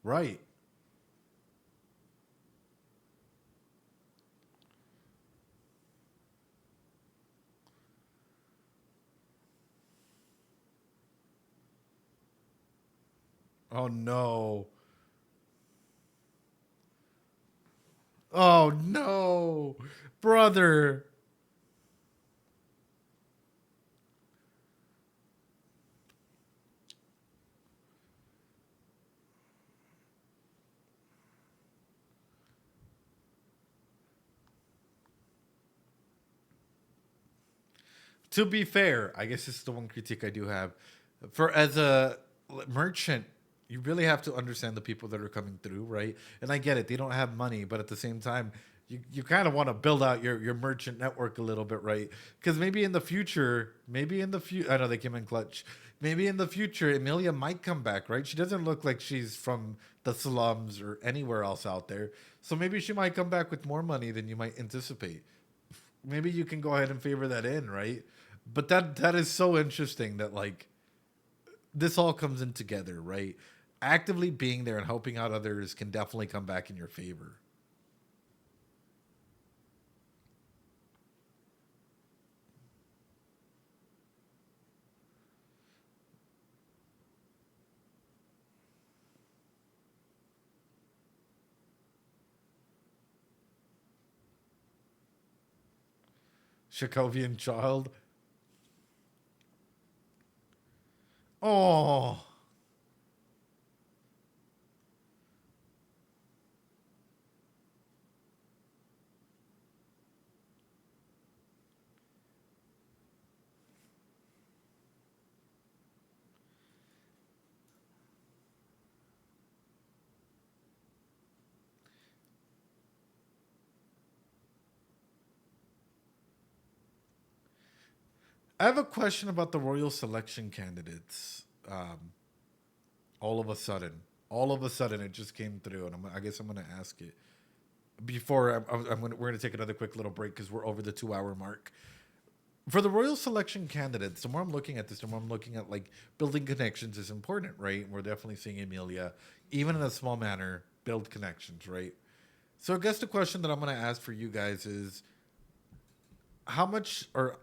Right. Oh no. Oh no. Brother. To be fair, I guess this is the one critique I do have. For as a merchant, you really have to understand the people that are coming through, right? And I get it; they don't have money, but at the same time, you kind of want to build out your merchant network a little bit, right? Because maybe in the future, I know they came in clutch. Maybe in the future, Emilia might come back, right? She doesn't look like she's from the slums or anywhere else out there, so maybe she might come back with more money than you might anticipate. Maybe you can go ahead and favor that in, right? But that is so interesting that like this all comes in together, right? Actively being there and helping out others can definitely come back in your favor. Shakovian child. Oh, I have a question about the royal selection candidates. All of a sudden, all of a sudden, it just came through, and I guess I'm going to ask it before we're going to take another quick little break because we're over the 2 hour mark. For the royal selection candidates, the more I'm looking at this, the more I'm looking at like building connections is important, right? We're definitely seeing Emilia, even in a small manner, build connections, right? So I guess the question that I'm going to ask for you guys is how much, or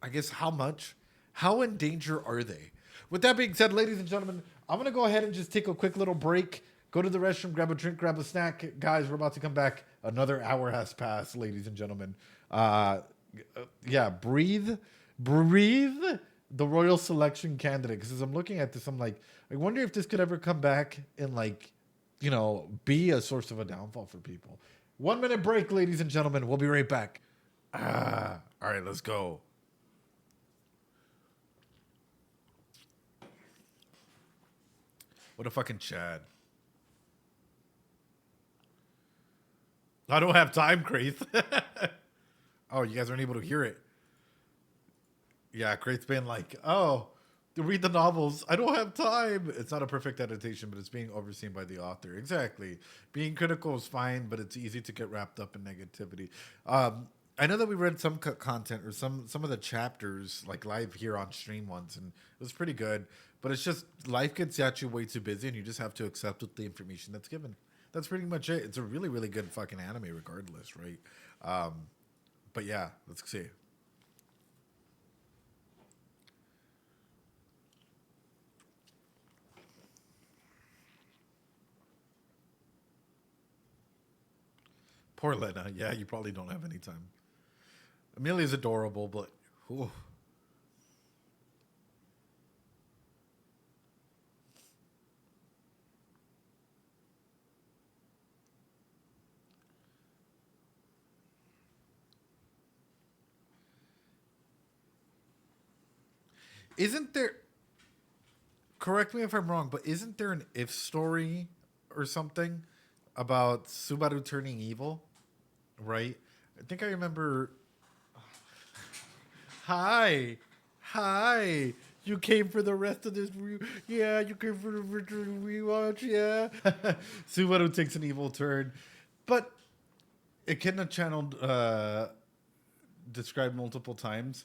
I guess how in danger are they? With that being said, ladies and gentlemen, I'm going to go ahead and just take a quick little break, go to the restroom, grab a drink, grab a snack. Guys, we're about to come back. Another hour has passed, ladies and gentlemen. Yeah, breathe the royal selection candidate. Because as I'm looking at this, I'm like, I wonder if this could ever come back and like, be a source of a downfall for people. 1 minute break, ladies and gentlemen. We'll be right back. All right, let's go. What a fucking Chad. I don't have time, Kraith. Oh, you guys aren't able to hear it. Yeah, Kraith's been like, oh, to read the novels. I don't have time. It's not a perfect adaptation, but it's being overseen by the author. Exactly. Being critical is fine, but it's easy to get wrapped up in negativity. I know that we read some content or some of the chapters like live here on stream once, and it was pretty good. But it's just life gets actually way too busy, and you just have to accept with the information that's given. That's pretty much it. It's a really really good fucking anime, regardless, right? Um, but yeah, let's see. Poor Lena. Yeah, you probably don't have any time. Amelia's adorable, but ooh. Isn't there? Correct me if I'm wrong, but isn't there an if story or something about Subaru turning evil? Right? I think I remember. Hi, hi. You came for the rest of this. Yeah, you came for the rewatch. Yeah. Subaru takes an evil turn, but it can have channeled described multiple times.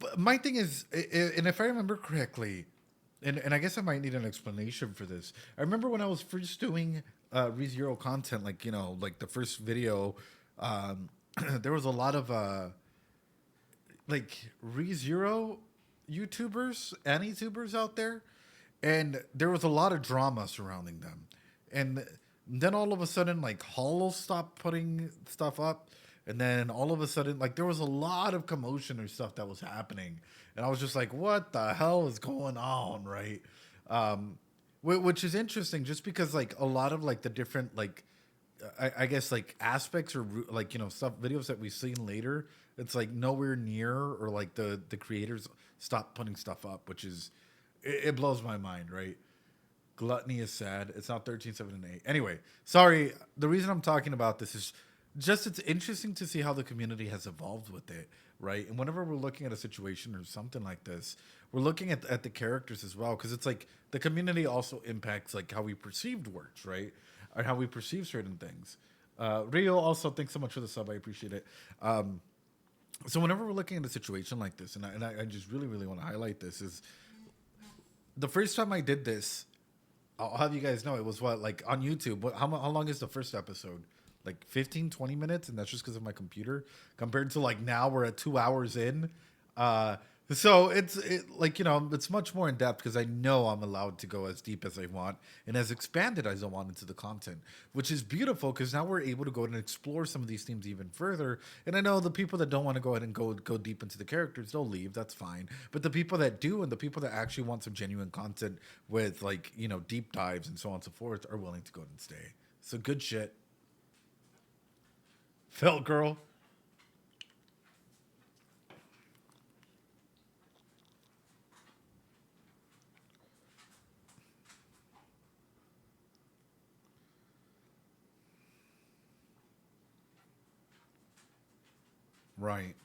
But my thing is, and if I remember correctly, and I guess I might need an explanation for this. I remember when I was first doing ReZero content, like like the first video, there was a lot of like ReZero YouTubers, AniTubers out there, and there was a lot of drama surrounding them. And then all of a sudden, like Hollow stopped putting stuff up, and then all of a sudden, like there was a lot of commotion or stuff that was happening, and I was just like, "What the hell is going on?" Right? Which is interesting, just because like a lot of like the different like I guess like aspects or like stuff videos that we've seen later, it's like nowhere near, or like the creators stop putting stuff up, which is it blows my mind, right? Gluttony is sad. It's not 13, 7, and 8. Anyway, sorry. The reason I'm talking about this is just it's interesting to see how the community has evolved with it, right? And whenever we're looking at a situation or something like this, we're looking at the characters as well, because it's like the community also impacts like how we perceived works, right? Or how we perceive certain things. Rio, also, thanks so much for the sub. I appreciate it. So whenever we're looking at a situation like this, and I just really, really want to highlight this, is the first time I did this, I'll have you guys know it was what, like on YouTube. How long is the first episode? Like 15, 20 minutes, and that's just because of my computer. Compared to like now, we're at 2 hours in. So like it's much more in depth because I know I'm allowed to go as deep as I want and as expanded as I want into the content, which is beautiful because now we're able to go and explore some of these themes even further. And I know the people that don't want to go ahead and go deep into the characters, they'll leave. That's fine. But the people that do, and the people that actually want some genuine content with like deep dives and so on and so forth, are willing to go ahead and stay. So good shit. Felt girl. Right.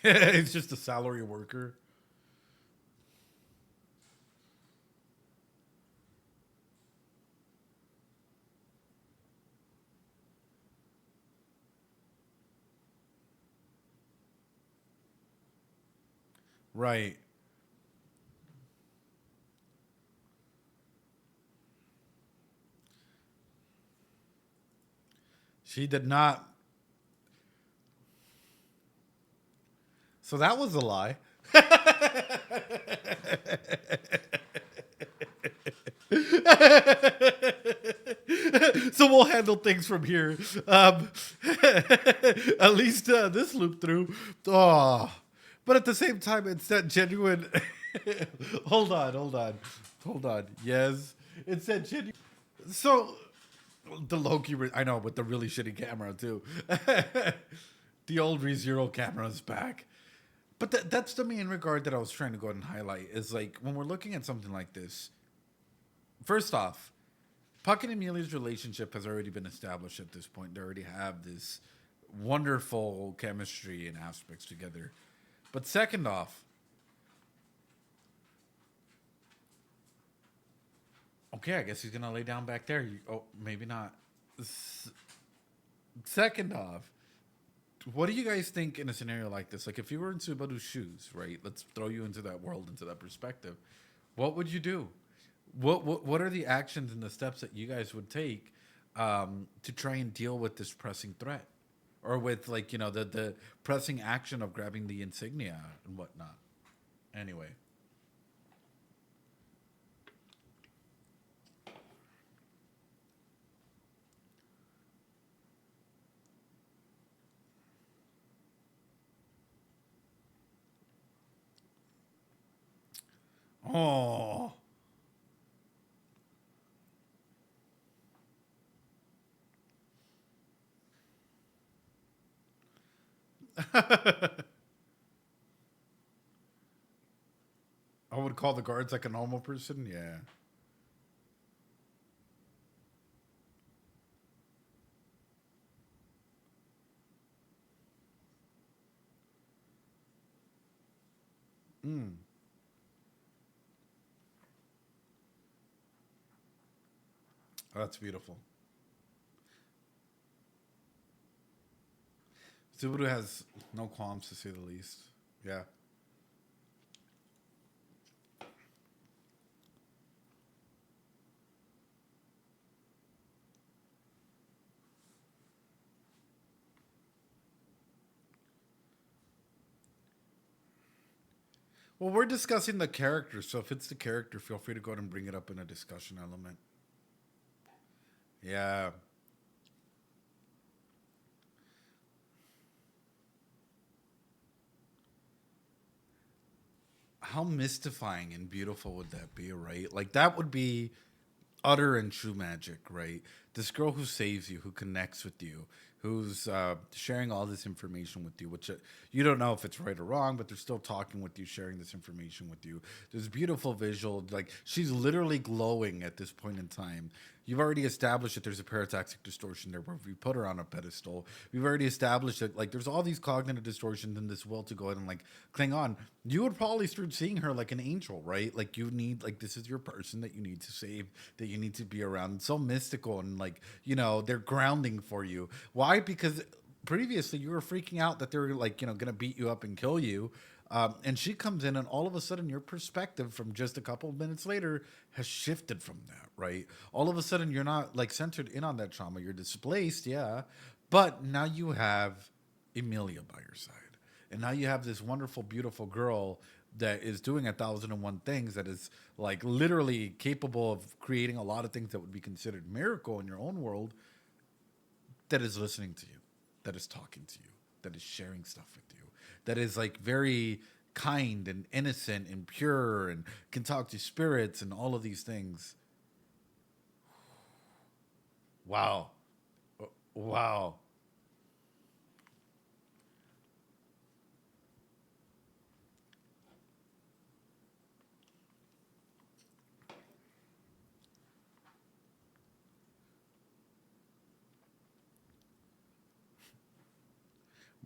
It's just a salary worker. Right. She did not. So that was a lie. So we'll handle things from here. At least this loop through. Oh, but at the same time, it's that genuine. Hold on. Yes, it's that genuine. So the Loki, I know, with the really shitty camera too. The old ReZero camera is back. But that's the main regard that I was trying to go ahead and highlight is like when we're looking at something like this. First off, Puck and Amelia's relationship has already been established at this point. They already have this wonderful chemistry and aspects together. But second off, okay, I guess he's gonna lay down back there. Oh, maybe not. Second off, what do you guys think in a scenario like this? Like, if you were in Subaru's shoes, right? Let's throw you into that world, into that perspective. What would you do? What are the actions and the steps that you guys would take to try and deal with this pressing threat, or with like the pressing action of grabbing the insignia and whatnot? Anyway. Oh. I would call the guards like a normal person. Yeah. Mm. Oh, that's beautiful. Subaru has no qualms, to say the least. Yeah. Well, we're discussing the character, so if it's the character, feel free to go ahead and bring it up in a discussion element. Yeah. How mystifying and beautiful would that be, right? Like, that would be utter and true magic, right? This girl who saves you, who connects with you, who's sharing all this information with you, which you don't know if it's right or wrong, but they're still talking with you, sharing this information with you. There's beautiful visual, like she's literally glowing at this point in time. You've already established that there's a parataxic distortion there where we put her on a pedestal. We've already established that like there's all these cognitive distortions in this will to go ahead and like cling on. You would probably start seeing her like an angel, right? Like you need like this is your person that you need to save, that you need to be around. It's so mystical and like they're grounding for you. Why? Because previously you were freaking out that they were like gonna beat you up and kill you. And she comes in, and all of a sudden, your perspective from just a couple of minutes later has shifted from that, right? All of a sudden, you're not like centered in on that trauma. You're displaced, yeah, but now you have Emilia by your side, and now you have this wonderful, beautiful girl that is doing 1,001 things, that is like literally capable of creating a lot of things that would be considered miracle in your own world. That is listening to you, that is talking to you, that is sharing stuff with you, that is like very kind and innocent and pure and can talk to spirits and all of these things. Wow. Wow.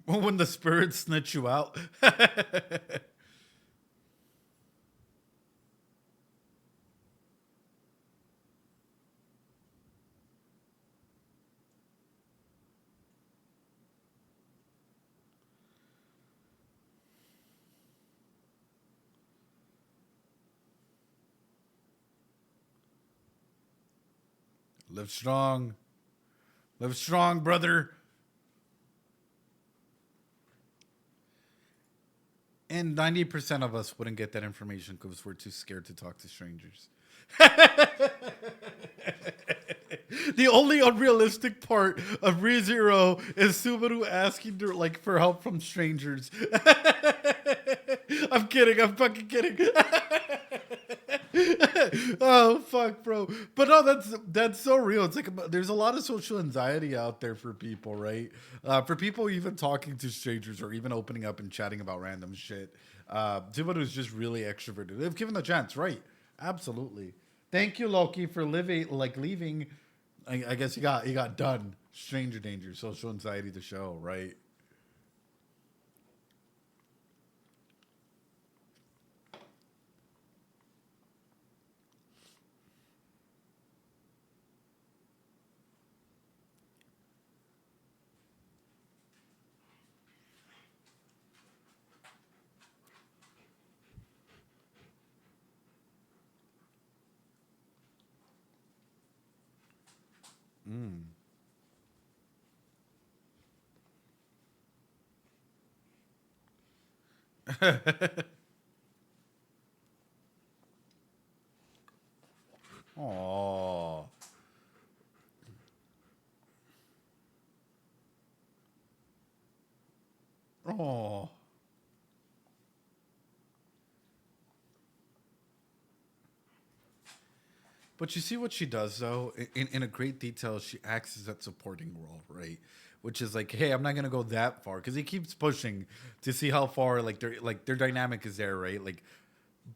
When the spirits snitch you out. Live strong. Live strong, brother. And 90% of us wouldn't get that information because we're too scared to talk to strangers. The only unrealistic part of ReZero is Subaru asking like for help from strangers. I'm kidding. I'm fucking kidding. Oh fuck, bro. But no, that's so real. It's like there's a lot of social anxiety out there for people, right? For people even talking to strangers or even opening up and chatting about random shit. Somebody who's just really extroverted. If given the chance, right? Absolutely. Thank you, Loki, for leaving. I guess he got done. Stranger danger, social anxiety, the show, right? Oh, oh. But you see what she does though, in a great detail. She acts as that supporting role, right? Which is like, hey, I'm not gonna go that far because he keeps pushing to see how far their dynamic is there, right? Like,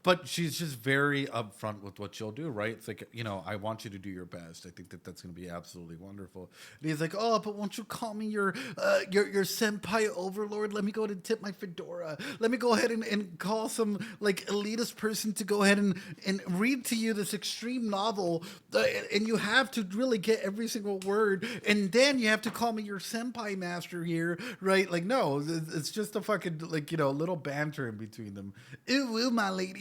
but she's just very upfront with what she'll do, right? It's like, I want you to do your best. I think that that's going to be absolutely wonderful. And he's like, oh, but won't you call me your senpai overlord? Let me go ahead and tip my fedora. Let me go ahead and call some like elitist person to go ahead and read to you this extreme novel, and you have to really get every single word, and then you have to call me your senpai master here, right? Like, no, it's just a fucking little banter in between them. Ooh, ooh, my lady.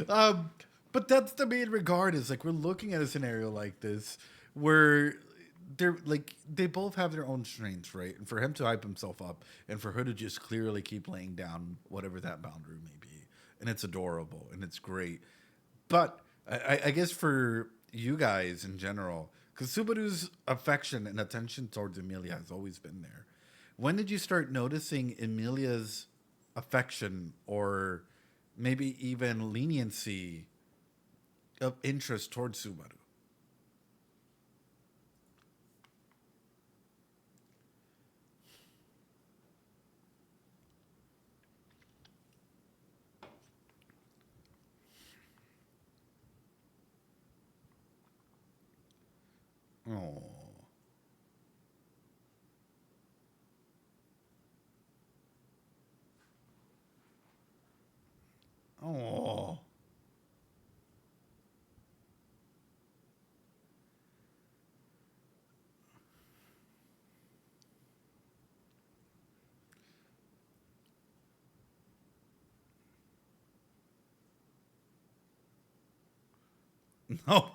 But that's the main regard, is like we're looking at a scenario like this where they both have their own strengths, right? And for him to hype himself up and for her to just clearly keep laying down whatever that boundary may be. And it's adorable and it's great. But I guess for you guys in general, because Subaru's affection and attention towards Emilia has always been there. When did you start noticing Emilia's affection or maybe even leniency of interest towards Subaru? Oh, oh, no.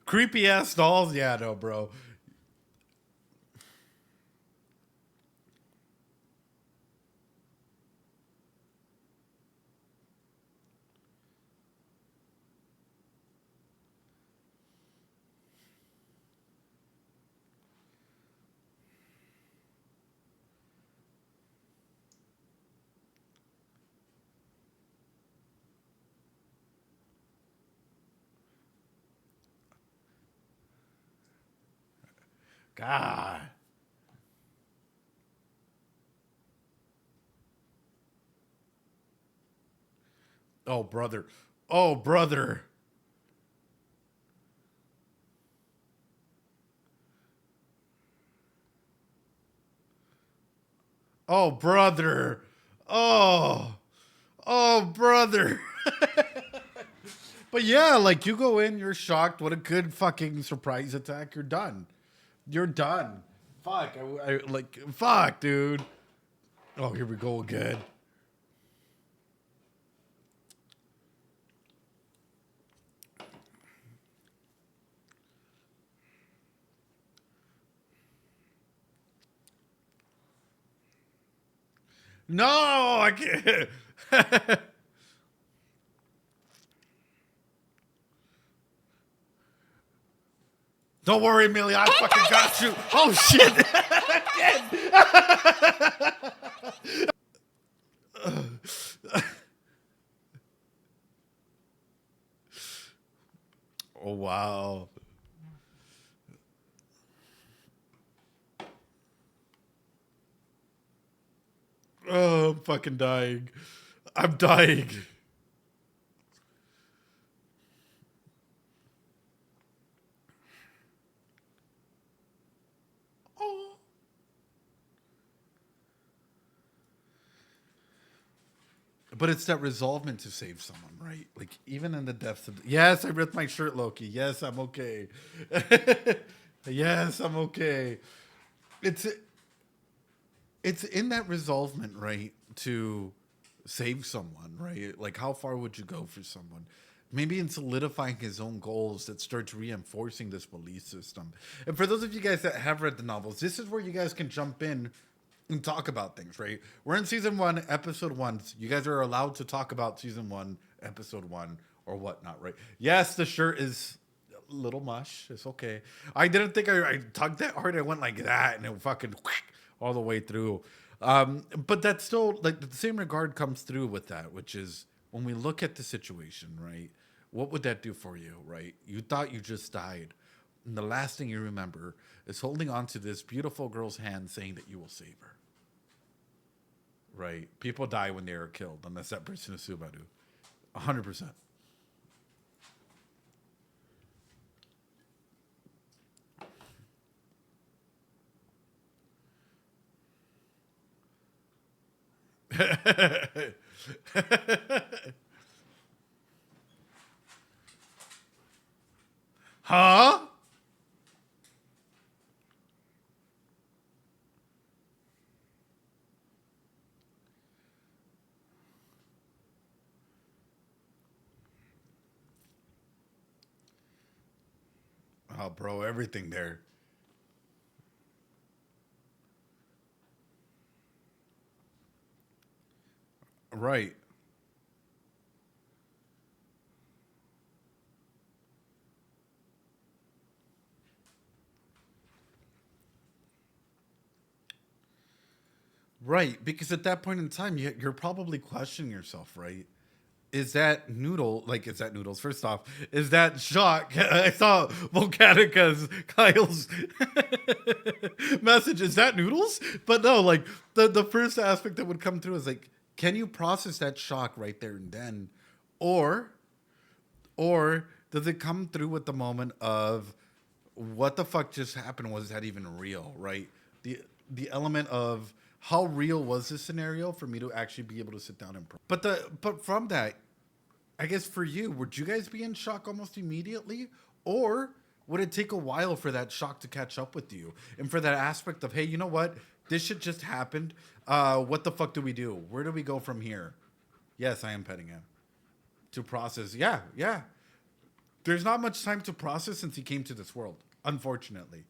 Creepy ass dolls. Yeah, no, bro. God. Oh, brother. Oh, brother. Oh, brother. Oh, oh, brother. But yeah, like you go in, you're shocked. What a good fucking surprise attack. You're done. You're done. Fuck. Fuck, dude. Oh, here we go again. No, I can't. Don't worry, Millie. I fucking got you. Oh, shit. Wow. Oh, I'm fucking dying. I'm dying. Oh. But it's that resolvement to save someone, right? Like even in the depths of yes, I ripped my shirt, Loki. Yes, I'm okay. Yes, I'm okay. It's it's in that resolvement, right, to save someone, right? Like how far would you go for someone? Maybe in solidifying his own goals that starts reinforcing this belief system. And for those of you guys that have read the novels, this is where you guys can jump in and talk about things, right? We're in season 1, episode 1. You guys are allowed to talk about season 1, episode 1, or whatnot, right? Yes, the shirt is a little mush. It's okay. I didn't think I tugged that hard. I went like that, and it fucking all the way through. But that's still like the same regard comes through with that, which is when we look at the situation, right? What would that do for you, right? You thought you just died. And the last thing you remember is holding on to this beautiful girl's hand saying that you will save her. Right? People die when they are killed, unless that person is Subaru. 100%. Huh? Oh, bro, everything there. Right. Right. Because at that point in time, you're probably questioning yourself, right? Is that noodle like is that noodles? First off, is that shock? I saw Volcanica's Kyle's message. Is that noodles? But no, like the first aspect that would come through is like, can you process that shock right there and then, or or does it come through with the moment of what the fuck just happened? Was that even real? Right? The the element of how real was this scenario for me to actually be able to sit down and but from that, I guess for you, would you guys be in shock almost immediately? Or would it take a while for that shock to catch up with you? And for that aspect of, hey, you know what? This shit just happened. What the fuck do we do? Where do we go from here? Yes, I am petting him. To process. Yeah, yeah. There's not much time to process since he came to this world, unfortunately.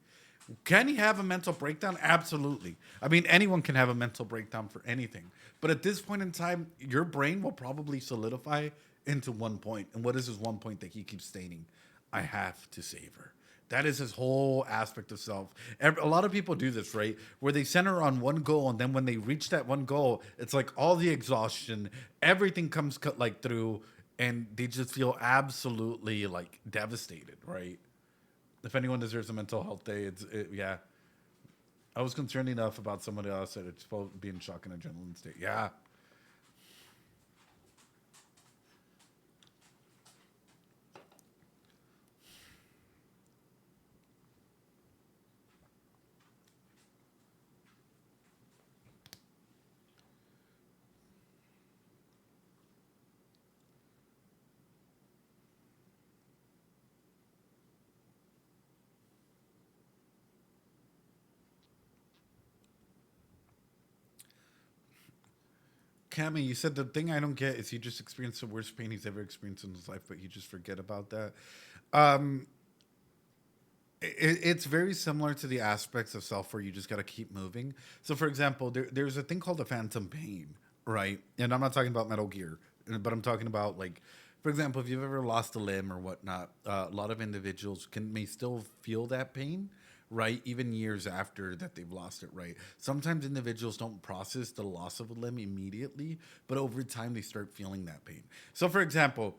Can he have a mental breakdown? Absolutely. I mean, anyone can have a mental breakdown for anything. But at this point in time, your brain will probably solidify into one point. And what is his one point that he keeps stating? I have to save her. That is his whole aspect of self. A lot of people do this, right? Where they center on one goal, and then when they reach that one goal, it's like all the exhaustion, everything comes like through, and they just feel absolutely like devastated, right? If anyone deserves a mental health day, yeah. I was concerned enough about somebody else that it's supposed to be in shock and adrenaline state. Yeah. Cammy, you said the thing I don't get is he just experienced the worst pain he's ever experienced in his life, but he just forget about that. Um, it's very similar to the aspects of self where you just got to keep moving. So, for example, there's a thing called a phantom pain, right? And I'm not talking about Metal Gear, but I'm talking about like, for example, if you've ever lost a limb or whatnot, a lot of individuals may still feel that pain, right? Even years after that they've lost it, right? Sometimes individuals don't process the loss of a limb immediately, but over time they start feeling that pain. So, for example,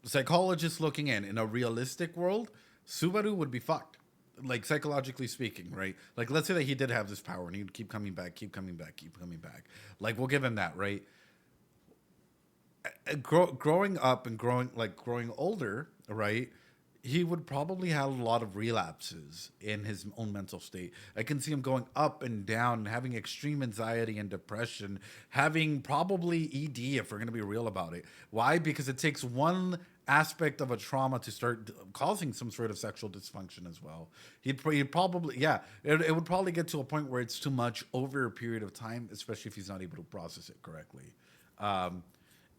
psychologist looking in a realistic world, Subaru would be fucked. Like psychologically speaking, right? Like let's say that he did have this power and he'd keep coming back, keep coming back, keep coming back. Like we'll give him that, right? Growing up and growing older, right? He would probably have a lot of relapses in his own mental state. I can see him going up and down, having extreme anxiety and depression, having probably ED if we're going to be real about it. Why? Because it takes one aspect of a trauma to start causing some sort of sexual dysfunction as well. He'd probably, yeah, it would probably get to a point where it's too much over a period of time, especially if he's not able to process it correctly. Um,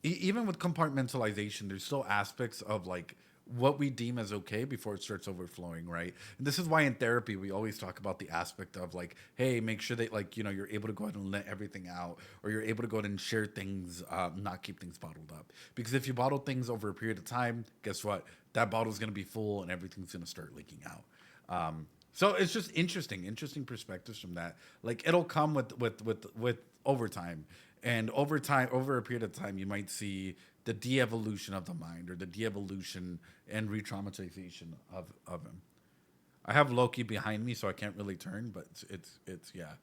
Even with compartmentalization, there's still aspects of like what we deem as okay before it starts overflowing, right? And this is why in therapy we always talk about the aspect of like, hey, make sure that like you're able to go ahead and let everything out, or you're able to go ahead and share things, not keep things bottled up. Because if you bottle things over a period of time, guess what? That bottle's gonna be full and everything's gonna start leaking out. So it's just interesting perspectives from that. Like it'll come with overtime, and over a period of time, you might see the de-evolution of the mind or the de-evolution and re-traumatization of him. I have Loki behind me, so I can't really turn, but it's yeah.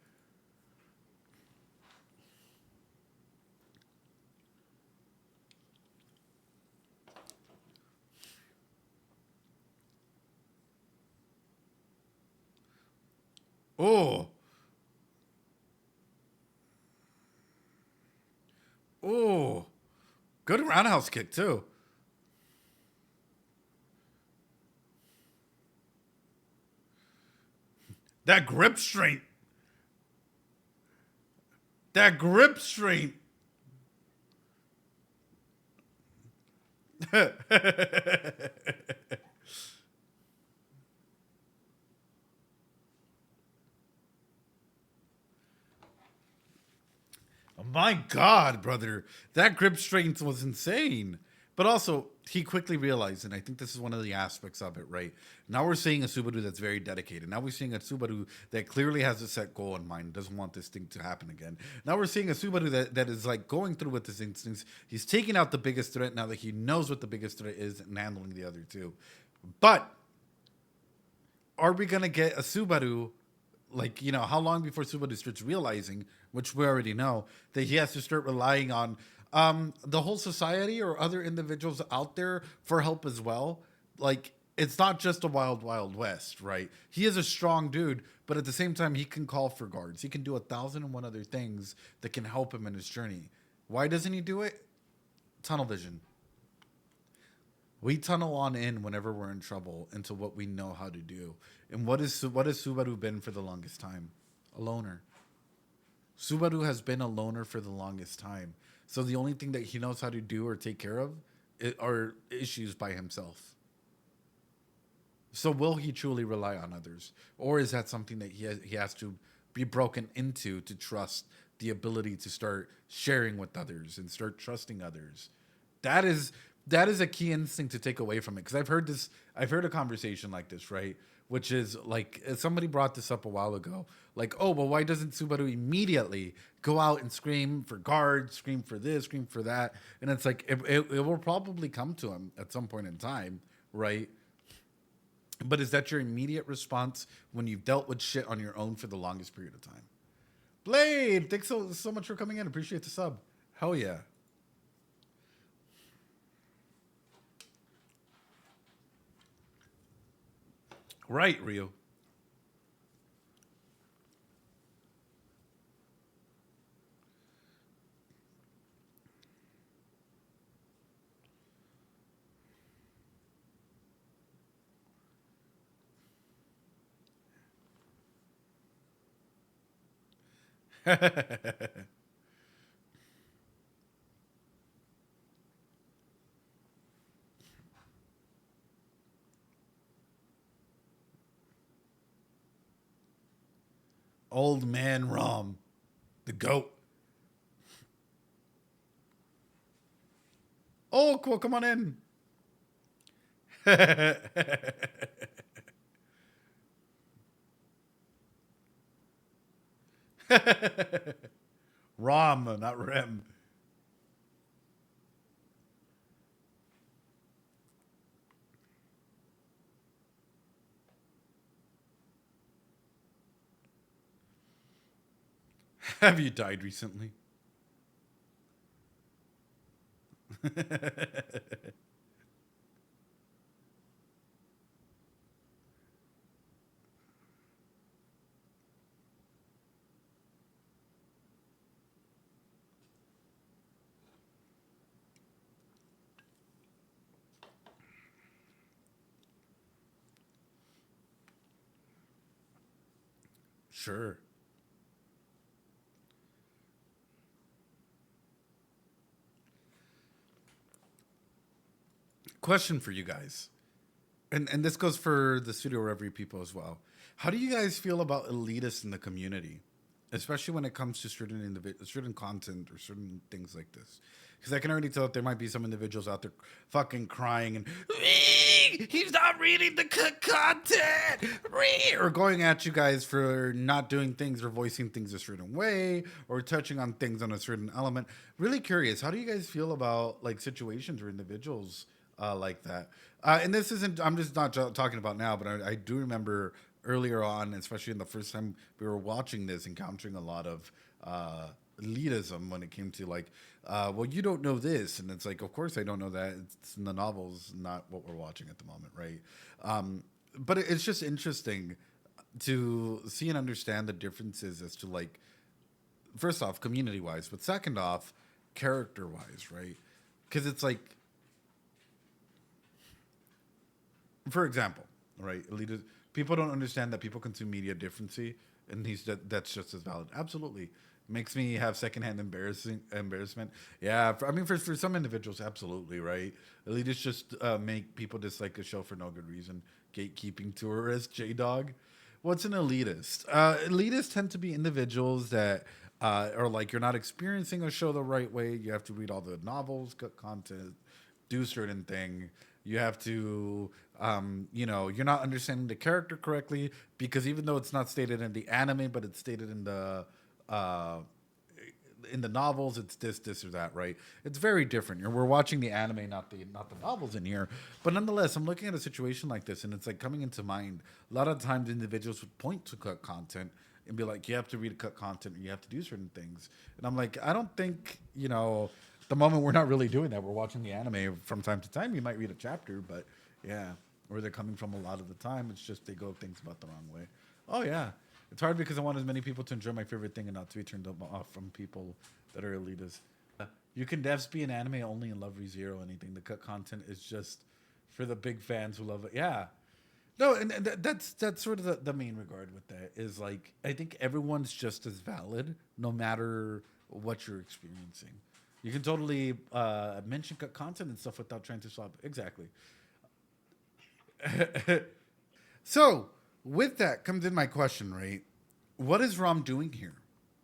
Oh, oh, good roundhouse kick too. That grip strength, that grip strength. My God, brother, that grip strength was insane. But also, he quickly realized, and I think this is one of the aspects of it, right? Now we're seeing a Subaru that's very dedicated. Now we're seeing a Subaru that clearly has a set goal in mind, doesn't want this thing to happen again. Now we're seeing a Subaru that is like going through with his instincts. He's taking out the biggest threat now that he knows what the biggest threat is and handling the other two. But are we gonna get a Subaru like how long before Subaru starts realizing, which we already know, that he has to start relying on the whole society or other individuals out there for help as well? Like it's not just a wild west, right? He is a strong dude, but at the same time he can call for guards, he can do 1,001 other things that can help him in his journey. Why doesn't he do it? Tunnel vision. We tunnel on in whenever we're in trouble into what we know how to do. And what has Subaru been for the longest time? A loner. Subaru has been a loner for the longest time. So the only thing that he knows how to do or take care of are issues by himself. So will he truly rely on others, or is that something that he has to be broken into to trust the ability to start sharing with others and start trusting others? That is that is a key instinct to take away from it, because I've heard a conversation like this, right? Which is like somebody brought this up a while ago, like, oh well, why doesn't Subaru immediately go out and scream for guards, scream for this, scream for that? And it's like it will probably come to him at some point in time, right? But is that your immediate response when you've dealt with shit on your own for the longest period of time? Blade, thanks so much for coming in. Appreciate the sub. Hell yeah. Right, Rio. Old man Rom, the goat. Oh, cool. Come on in. Rom, not Rem. Have you died recently? Sure. Question for you guys. And this goes for the studio review people as well. How do you guys feel about elitists in the community, especially when it comes to certain content or certain things like this? Because I can already tell that there might be some individuals out there fucking crying and he's not reading the content, or going at you guys for not doing things or voicing things a certain way or touching on things on a certain element. Really curious. How do you guys feel about like situations or individuals like that? And this isn't, I'm just not talking about now, but I do remember earlier on, especially in the first time we were watching this, encountering a lot of elitism when it came to like, well, you don't know this. And it's like, of course I don't know that. It's in the novels, not what we're watching at the moment, right? But it's just interesting to see and understand the differences as to like, first off, community wise, but second off, character wise, right? Because it's like, for example, right? Elitist people don't understand that people consume media differently, and that's just as valid. Absolutely, makes me have secondhand embarrassment. Yeah, I mean, for some individuals, absolutely, right? Elitists just make people dislike a show for no good reason. Gatekeeping tourist, J Dog. What's an elitist? Elitists tend to be individuals that are like, you're not experiencing a show the right way. You have to read all the novels, cut content, do certain thing. You have to, you're not understanding the character correctly, because even though it's not stated in the anime, but it's stated uh, in the novels, it's this or that, right? It's very different. We're watching the anime, not the novels in here. But nonetheless, I'm looking at a situation like this, and it's like coming into mind. A lot of times, individuals would point to cut content and be like, "You have to read cut content, or you have to do certain things." And I'm like, I don't think at the moment we're not really doing that. We're watching the anime from time to time. You might read a chapter, but yeah, where they're coming from a lot of the time, it's just they go things about the wrong way. Oh yeah, it's hard because I want as many people to enjoy my favorite thing and not to be turned off from people that are elitists. You can devs be an anime only and love ReZero anything. The cut content is just for the big fans who love it. Yeah. No, and that's sort of the main regard with that is like, I think everyone's just as valid no matter what you're experiencing. You can totally mention cut content and stuff without trying to swap. Exactly. So, with that comes in my question, right? What is Rom doing here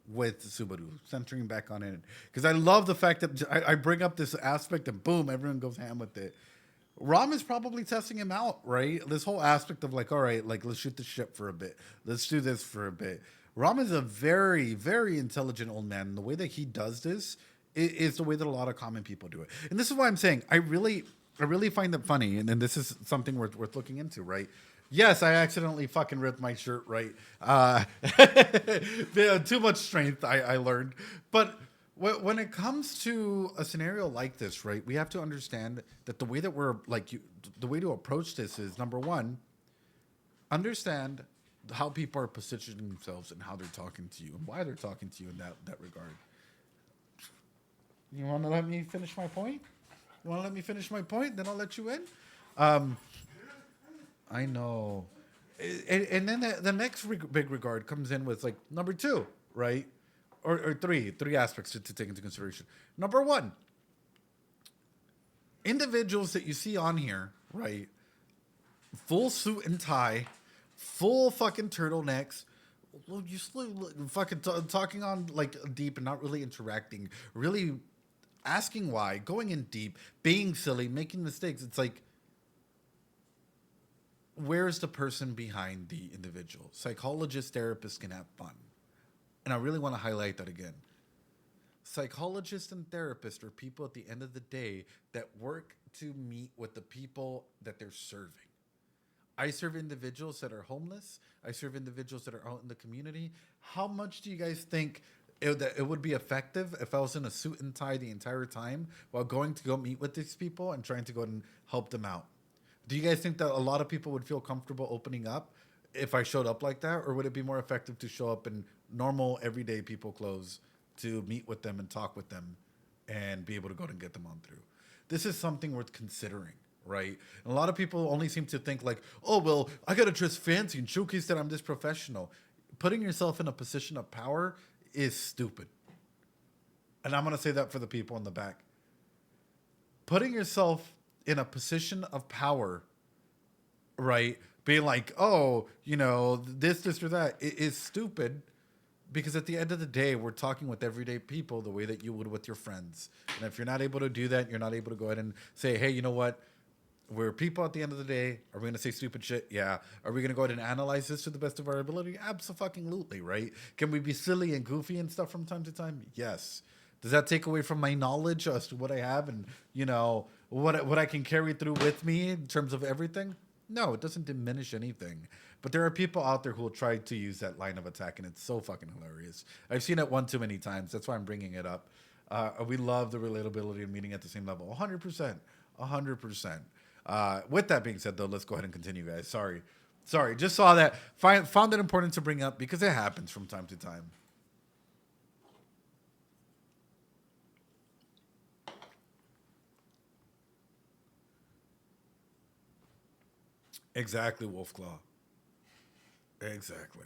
with Subaru, centering back on it? Because I love the fact that I bring up this aspect and boom, everyone goes ham with it. Rom is probably testing him out, right? This whole aspect of like, all right, like let's shoot the ship for a bit. Let's do this for a bit. Rom is a very, very intelligent old man. And the way that he does this is the way that a lot of common people do it. And this is why I'm saying I really find it funny, and this is something worth looking into, right? Yes, I accidentally fucking ripped my shirt, right? Too much strength, I learned. But when it comes to a scenario like this, right, we have to understand that the way that the way to approach this is, number one, understand how people are positioning themselves and how they're talking to you and why they're talking to you in that regard. You want to let me finish my point? You want to let me finish my point? Then I'll let you in. Um, I know. And then the next big regard comes in with like number two, right? Or three aspects to take into consideration. Number one, individuals that you see on here, right? Full suit and tie, full fucking turtlenecks. Well, you fucking talking on like deep and not really interacting, really asking why, going in deep, being silly, making mistakes. It's like, where's the person behind the individual? Psychologists, therapists can have fun. And I really want to highlight that again. Psychologists and therapists are people at the end of the day that work to meet with the people that they're serving. I serve individuals that are homeless. I serve individuals that are out in the community. How much do you guys think it would be effective if I was in a suit and tie the entire time while going to go meet with these people and trying to go and help them out. Do you guys think that a lot of people would feel comfortable opening up if I showed up like that, or would it be more effective to show up in normal everyday people clothes to meet with them and talk with them and be able to go and get them on through? This is something worth considering, right? And a lot of people only seem to think like, oh, well, I got to dress fancy and showcase that I'm this professional. Putting yourself in a position of power is stupid. And I'm going to say that for the people in the back. Putting yourself in a position of power, right? Being like, oh, you know, this, or that, it is stupid. Because at the end of the day, we're talking with everyday people the way that you would with your friends. And if you're not able to do that, you're not able to go ahead and say, hey, you know what? We're people at the end of the day. Are we going to say stupid shit? Yeah. Are we going to go ahead and analyze this to the best of our ability? Absolutely, right? Can we be silly and goofy and stuff from time to time? Yes. Does that take away from my knowledge as to what I have and, you know, what I can carry through with me in terms of everything? No, it doesn't diminish anything. But there are people out there who will try to use that line of attack, and it's so fucking hilarious. I've seen it one too many times. That's why I'm bringing it up. We love the relatability and meeting at the same level. 100%. 100%. With that being said, though, let's go ahead and continue, guys. Sorry. Just saw that. Found it important to bring up because it happens from time to time. Exactly, Wolfclaw. Exactly.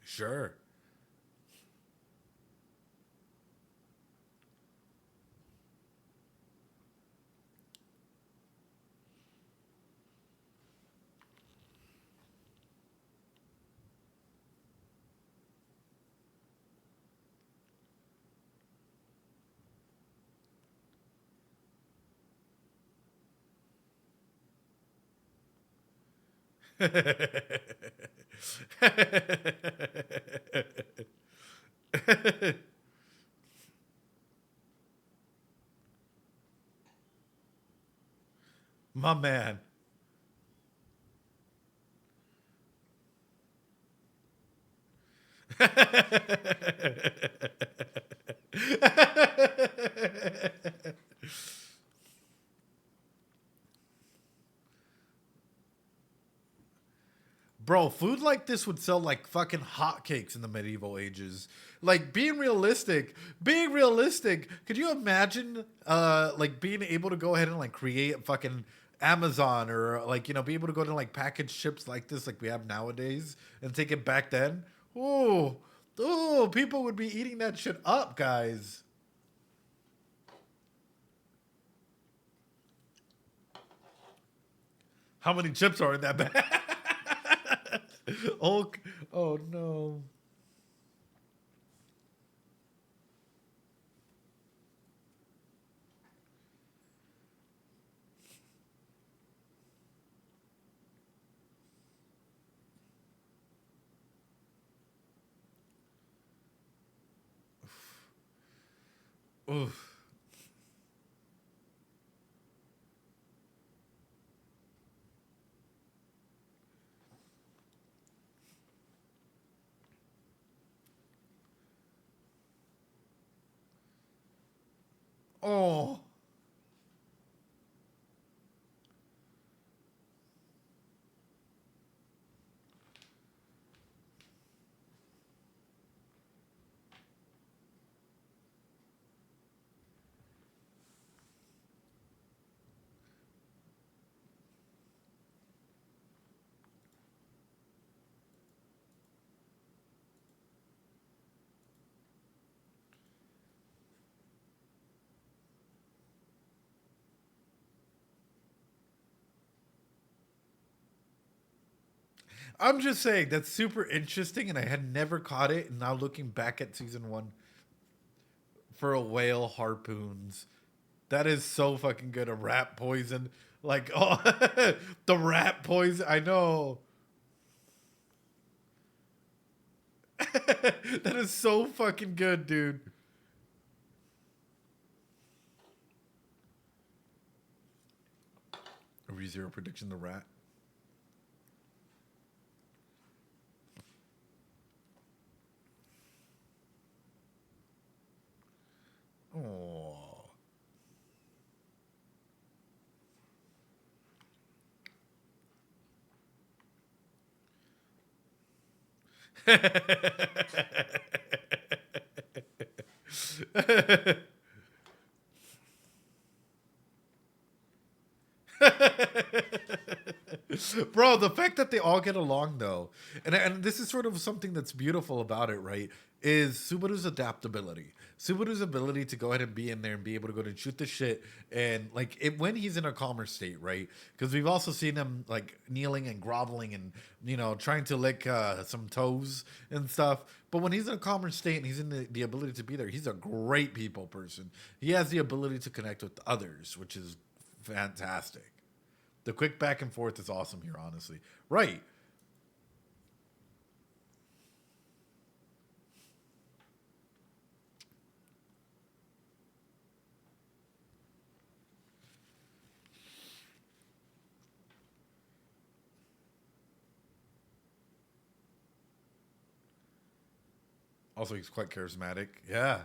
Sure. My man. Bro, food like this would sell like fucking hotcakes in the medieval ages. Like being realistic. Could you imagine like being able to go ahead and like create fucking Amazon or like, you know, be able to go to like package ships like this like we have nowadays and take it back then? Ooh. Ooh, people would be eating that shit up, guys. How many chips are in that bag? oh, oh no. Oof. Oh. I'm just saying that's super interesting, and I had never caught it. And now looking back at season one for a whale harpoons, that is so fucking good. A rat poison. Like, oh, the rat poison. I know. That is so fucking good, dude. Rezero prediction, the rat. Oh. Bro, the fact that they all get along though, and this is sort of something that's beautiful about it, right? Is Subaru's adaptability. Subaru's ability to go ahead and be in there and be able to go and shoot the shit and like it when he's in a calmer state, right? Because we've also seen him like kneeling and groveling and trying to lick some toes and stuff. But when he's in a calmer state and he's in the ability to be there, he's a great people person. He has the ability to connect with others, which is fantastic. The quick back and forth is awesome here, honestly. Right. Also, he's quite charismatic. Yeah.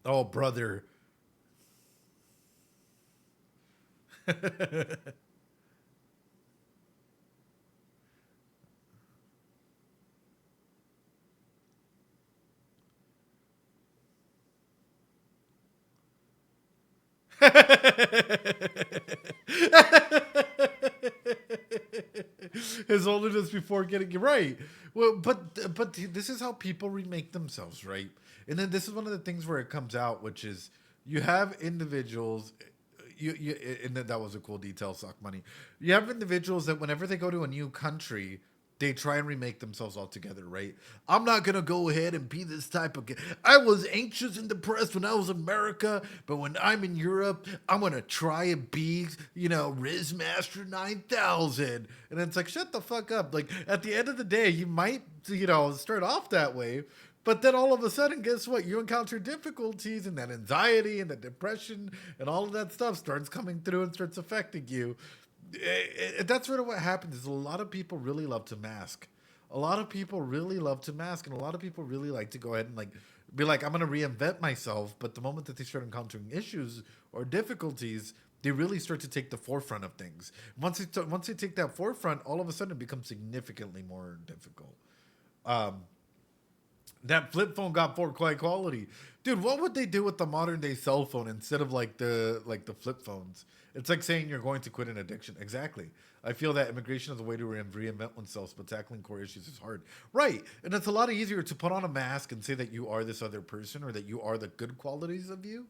Oh, brother. His holiness before getting you right. Well, but this is how people remake themselves, right? And then this is one of the things where it comes out, which is you have individuals. You and that was a cool detail, Sock Money. You have individuals that whenever they go to a new country, they try and remake themselves altogether, right? I'm not gonna go ahead and be this type of. I was anxious and depressed when I was in America, but when I'm in Europe, I'm gonna try and be, Riz Master 9000. And it's like, shut the fuck up. Like at the end of the day, you might, start off that way. But then all of a sudden, guess what? You encounter difficulties and that anxiety and that depression and all of that stuff starts coming through and starts affecting you. That's sort of what happens is a lot of people really love to mask. A lot of people really love to mask, and a lot of people really like to go ahead and like be like, I'm gonna reinvent myself. But the moment that they start encountering issues or difficulties, they really start to take the forefront of things. Once they take that forefront, all of a sudden it becomes significantly more difficult. Um, that flip phone got poor quality, dude. What would they do with the modern day cell phone instead of like the flip phones? It's like saying you're going to quit an addiction. Exactly. I feel that immigration is a way to reinvent oneself, but tackling core issues is hard. Right, and it's a lot easier to put on a mask and say that you are this other person or that you are the good qualities of you,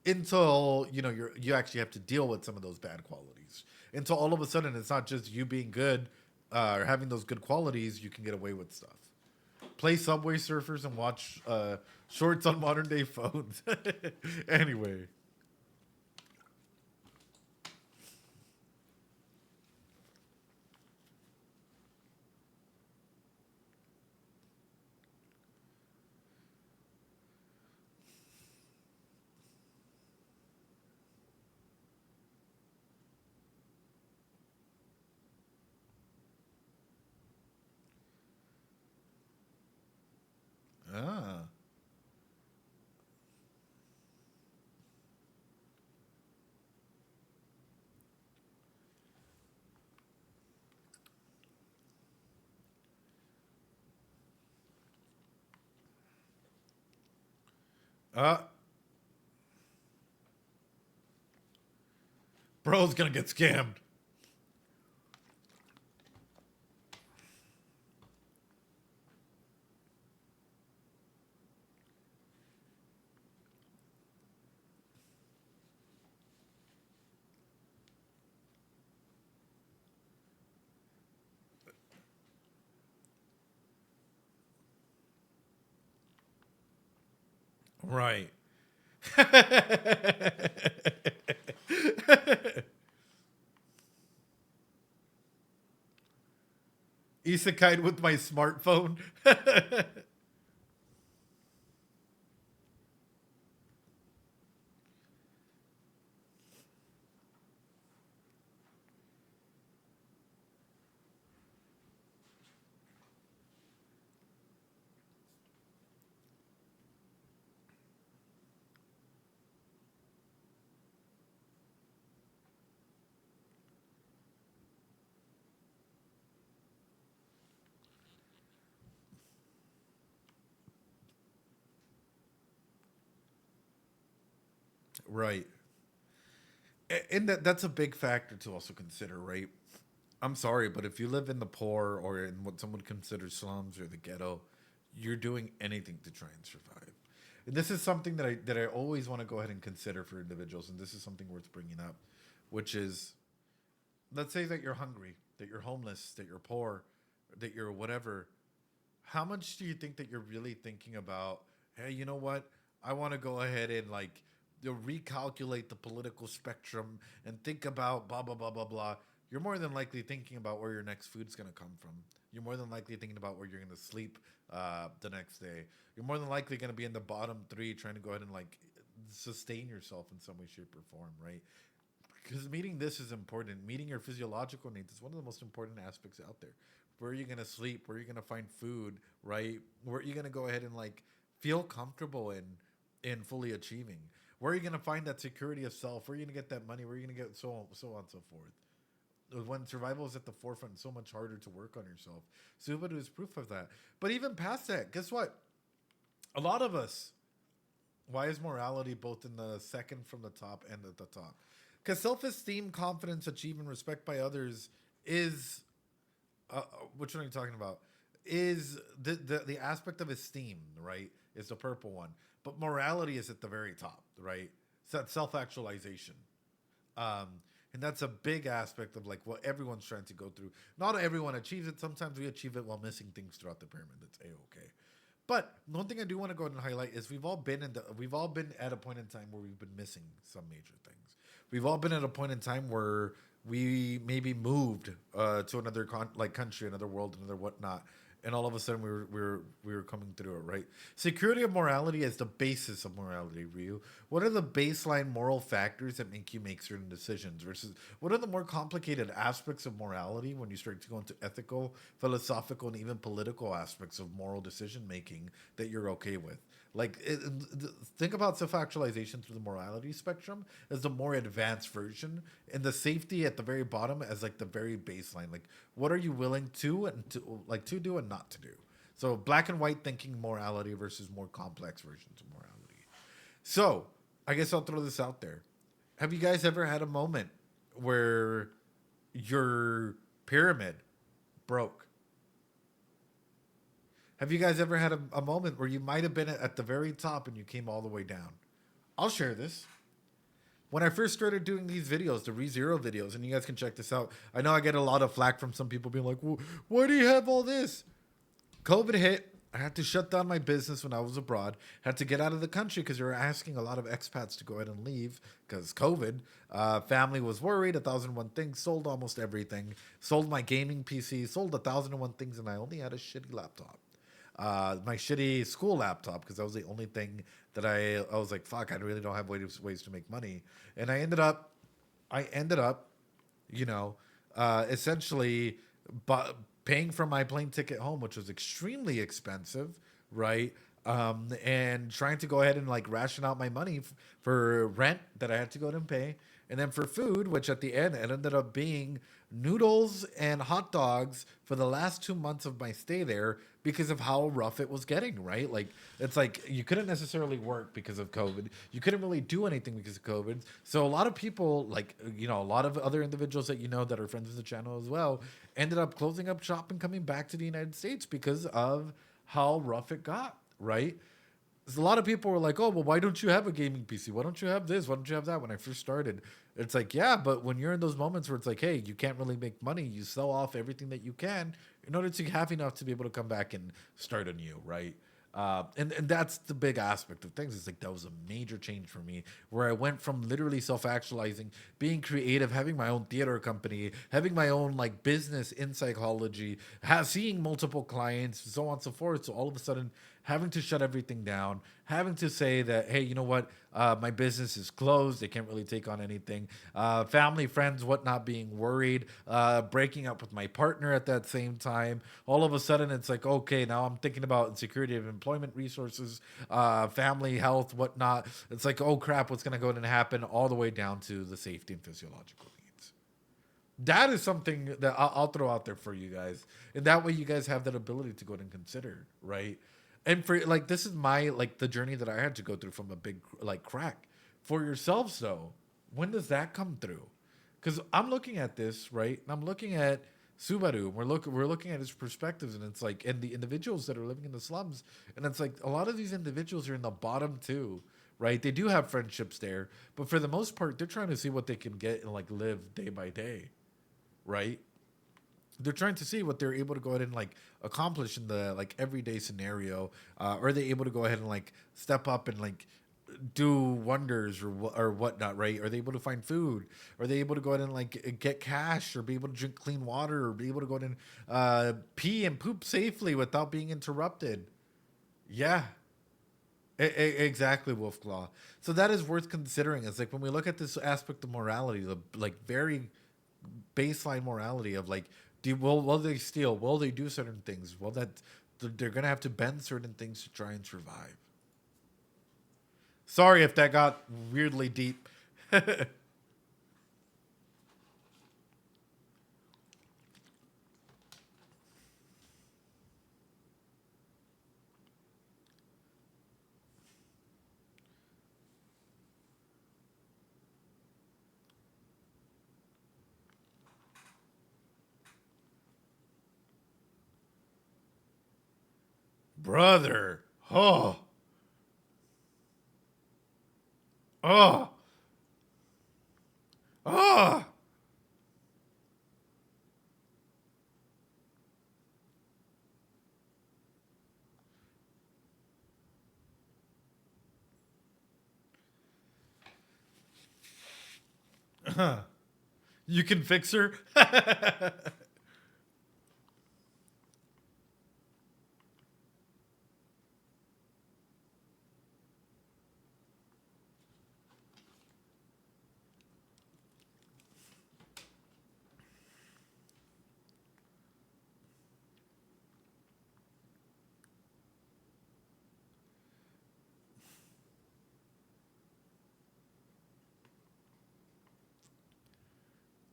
until you actually have to deal with some of those bad qualities. Until all of a sudden it's not just you being good or having those good qualities, you can get away with stuff. Play Subway Surfers and watch shorts on modern day phones. Anyway. Ah. Uh, bro's gonna get scammed. Right. Isekai with my smartphone. Right. And that's a big factor to also consider, right? I'm sorry, but if you live in the poor or in what someone considers slums or the ghetto, you're doing anything to try and survive. And this is something that I always want to go ahead and consider for individuals, and this is something worth bringing up, which is, let's say that you're hungry, that you're homeless, that you're poor, that you're whatever. How much do you think that you're really thinking about, hey, you know what? I want to go ahead and like recalculate the political spectrum and think about blah blah blah blah blah. You're more than likely thinking about where your next food's going to come from. You're more than likely thinking about where you're going to sleep the next day. You're more than likely going to be in the bottom three trying to go ahead and like sustain yourself in some way, shape, or form, right? Because meeting this is important. Meeting your physiological needs is one of the most important aspects out there. Where are you gonna sleep? Where are you gonna find food? Right? Where are you gonna go ahead and like feel comfortable in fully achieving? Where are you gonna find that security of self? Where are you gonna get that money? Where are you gonna get so on and so forth? When survival is at the forefront, it's so much harder to work on yourself. Subaru is proof of that. But even past that, guess what? A lot of us. Why is morality both in the second from the top and at the top? Because self-esteem, confidence, achievement, respect by others is which one are you talking about? Is the aspect of esteem, right? Is the purple one, but morality is at the very top, right? So that's self-actualization, um, and that's a big aspect of like what everyone's trying to go through. Not everyone achieves it. Sometimes we achieve it while missing things throughout the pyramid. That's a-okay. But one thing I do want to go ahead and highlight is we've all been at a point in time where we've been missing some major things. We've all been at a point in time where we maybe moved to another country, another world, another whatnot, and all of a sudden we were coming through it, right? Security of morality is the basis of morality, Ryu. What are the baseline moral factors that make you make certain decisions versus what are the more complicated aspects of morality when you start to go into ethical, philosophical, and even political aspects of moral decision making that you're okay with? Like, think about self-actualization through the morality spectrum as the more advanced version, and the safety at the very bottom as like the very baseline. Like, what are you willing to do and not to do? So, black and white thinking morality versus more complex versions of morality. So, I guess I'll throw this out there. Have you guys ever had a moment where your pyramid broke? Have you guys ever had a moment where you might have been at the very top and you came all the way down? I'll share this. When I first started doing these videos, the rezero videos, and you guys can check this out. I know I get a lot of flack from some people being like, well, why do you have all this? COVID hit. I had to shut down my business when I was abroad. Had to get out of the country because they were asking a lot of expats to go ahead and leave because COVID. Family was worried. 1,001 things. Sold almost everything. Sold my gaming PC. Sold 1,001 things, and I only had a shitty laptop. My shitty school laptop because that was the only thing that I was like, fuck, I really don't have ways to make money. And I ended up, you know, essentially paying for my plane ticket home, which was extremely expensive, right? And trying to go ahead and like ration out my money for rent that I had to go ahead and pay. And then for food, which at the end, it ended up being noodles and hot dogs for the last 2 months of my stay there because of how rough it was getting, right? Like, it's like you couldn't necessarily work because of COVID. You couldn't really do anything because of COVID. So a lot of people, like, you know, a lot of other individuals that you know that are friends of the channel as well, ended up closing up shop and coming back to the United States because of how rough it got, right? A lot of people were like, oh, well, why don't you have a gaming PC? Why don't you have this? Why don't you have that? When I first started, it's like, yeah, but when you're in those moments where it's like, hey, you can't really make money, you sell off everything that you can in order to have enough to be able to come back and start anew, right? And that's the big aspect of things. It's like that was a major change for me, where I went from literally self-actualizing, being creative, having my own theater company, having my own like business in psychology, seeing multiple clients, so on and so forth. So all of a sudden, having to shut everything down, having to say that, hey, you know what, my business is closed. They can't really take on anything. Family, friends, whatnot, being worried, breaking up with my partner at that same time. All of a sudden, it's like, okay, now I'm thinking about insecurity of employment resources, family, health, whatnot. It's like, oh crap, what's going to go and happen all the way down to the safety and physiological needs. That is something that I'll throw out there for you guys. And that way you guys have that ability to go ahead and consider, right? And for like, this is my, like the journey that I had to go through from a big like crack. For yourselves though, when does that come through? Because I'm looking at this, right? And I'm looking at Subaru. We're looking at his perspectives, and it's like, and the individuals that are living in the slums, and it's like a lot of these individuals are in the bottom too, right? They do have friendships there, but for the most part, they're trying to see what they can get and like live day by day, right? They're trying to see what they're able to go ahead and like accomplish in the like everyday scenario. Are they able to go ahead and like step up and like do wonders or whatnot, right? Are they able to find food? Are they able to go ahead and like get cash, or be able to drink clean water, or be able to go ahead and pee and poop safely without being interrupted? Yeah, exactly, Wolfclaw. So that is worth considering. It's like when we look at this aspect of morality, the like very baseline morality of like, will they steal? Will they do certain things? Well, that they're gonna have to bend certain things to try and survive. Sorry if that got weirdly deep. Brother. Oh. Oh. Oh. You can fix her.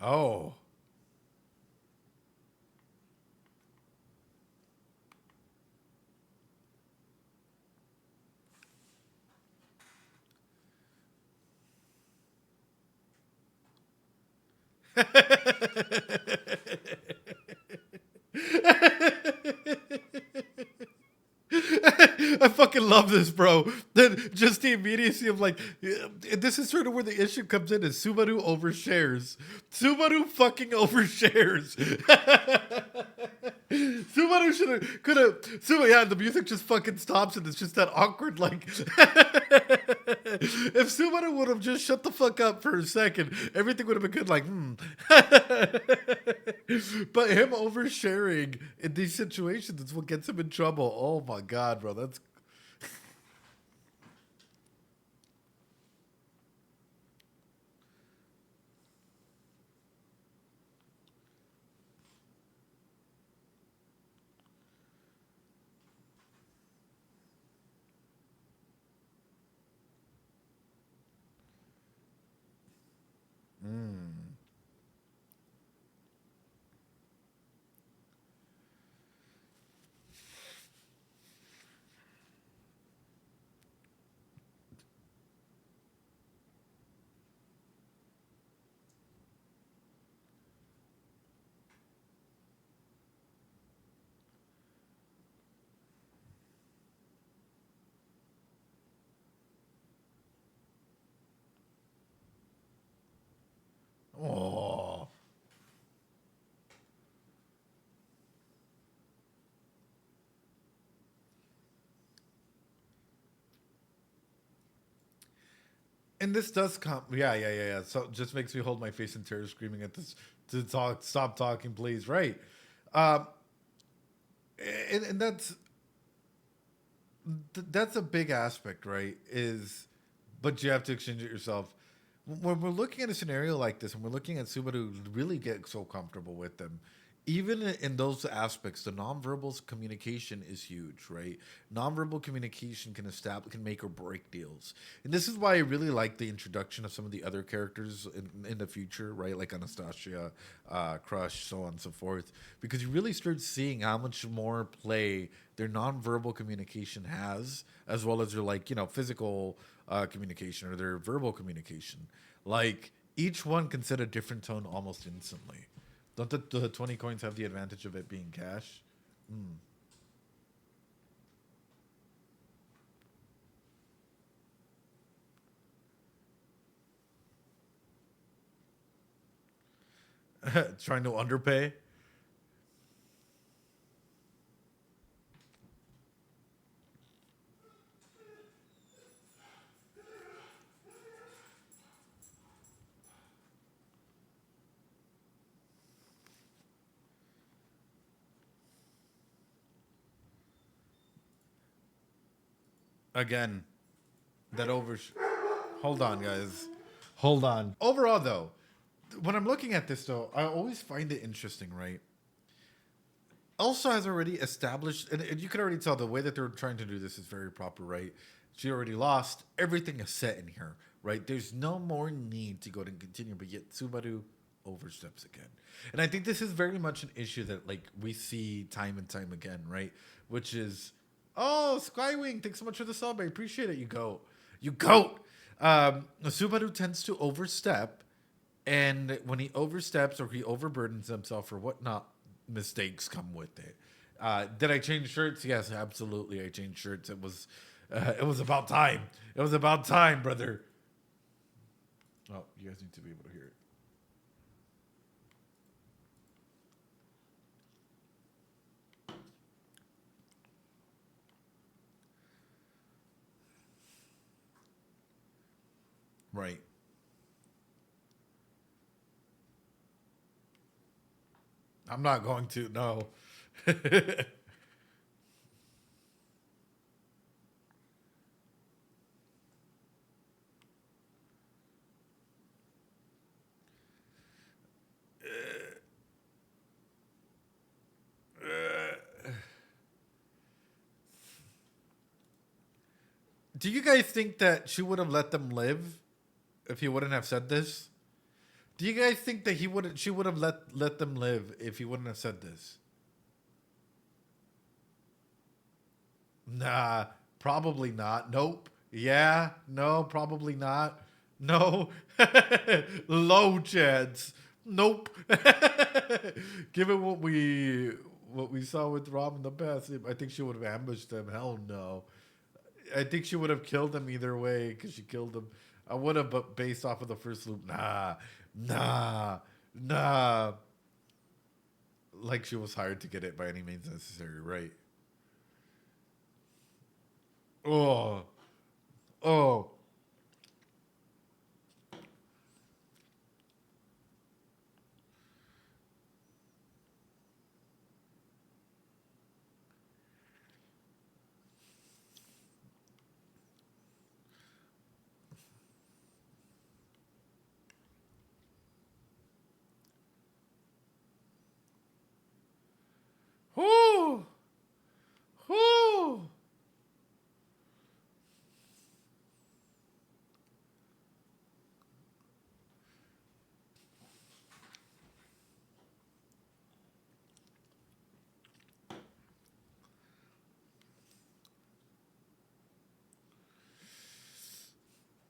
Oh. I fucking love this, bro. Then just the immediacy of like, this is sort of where the issue comes in. Is Subaru overshares? Subaru fucking overshares. Subaru should have, could have. Subaru, yeah. The music just fucking stops, and it's just that awkward like. If Subaru would have just shut the fuck up for a second, everything would have been good. Like, but him oversharing in these situations is what gets him in trouble. Oh my god, bro, that's And this does come. Yeah. So it just makes me hold my face in terror, screaming at this to talk. Stop talking, please. Right. Um, and that's a big aspect, right? But you have to exchange it yourself. When we're looking at a scenario like this, and we're looking at Subaru really get so comfortable with them, even in those aspects, the nonverbal communication is huge, right? Nonverbal communication can make or break deals, and this is why I really like the introduction of some of the other characters in the future, right? Like Anastasia, Crush, so on and so forth, because you really start seeing how much more play their nonverbal communication has, as well as their physical communication or their verbal communication. Like each one can set a different tone almost instantly. Don't the 20 coins have the advantage of it being cash? Trying to underpay? Again, that over. Hold on, guys. Hold on. Overall, though, when I'm looking at this, though, I always find it interesting, right? Elsa has already established, and you can already tell the way that they're trying to do this is very proper, right? She already lost. Everything is set in here, right? There's no more need to go and continue, but yet Subaru oversteps again. And I think this is very much an issue that we see time and time again, right? Which is, oh, Skywing, thanks so much for the sub. I appreciate it. You goat. You goat. Subaru tends to overstep, and when he oversteps or he overburdens himself or whatnot, mistakes come with it. Did I change shirts? Yes, absolutely. I changed shirts. It was about time. It was about time, brother. Oh, you guys need to be able to hear it. Right. I'm not going to. No. Do you guys think that she would have let them live if he wouldn't have said this? Do you guys think that she would have let them live if he wouldn't have said this? Nah, probably not. Nope. Yeah, no, probably not. No. Low chance. Nope. Given what we saw with Rob in the past, I think she would have ambushed them. Hell no. I think she would have killed him either way because she killed him. I would have, but based off of the first loop, nah, nah. Like she was hired to get it by any means necessary, right? Oh, oh. Whoo! Whoo!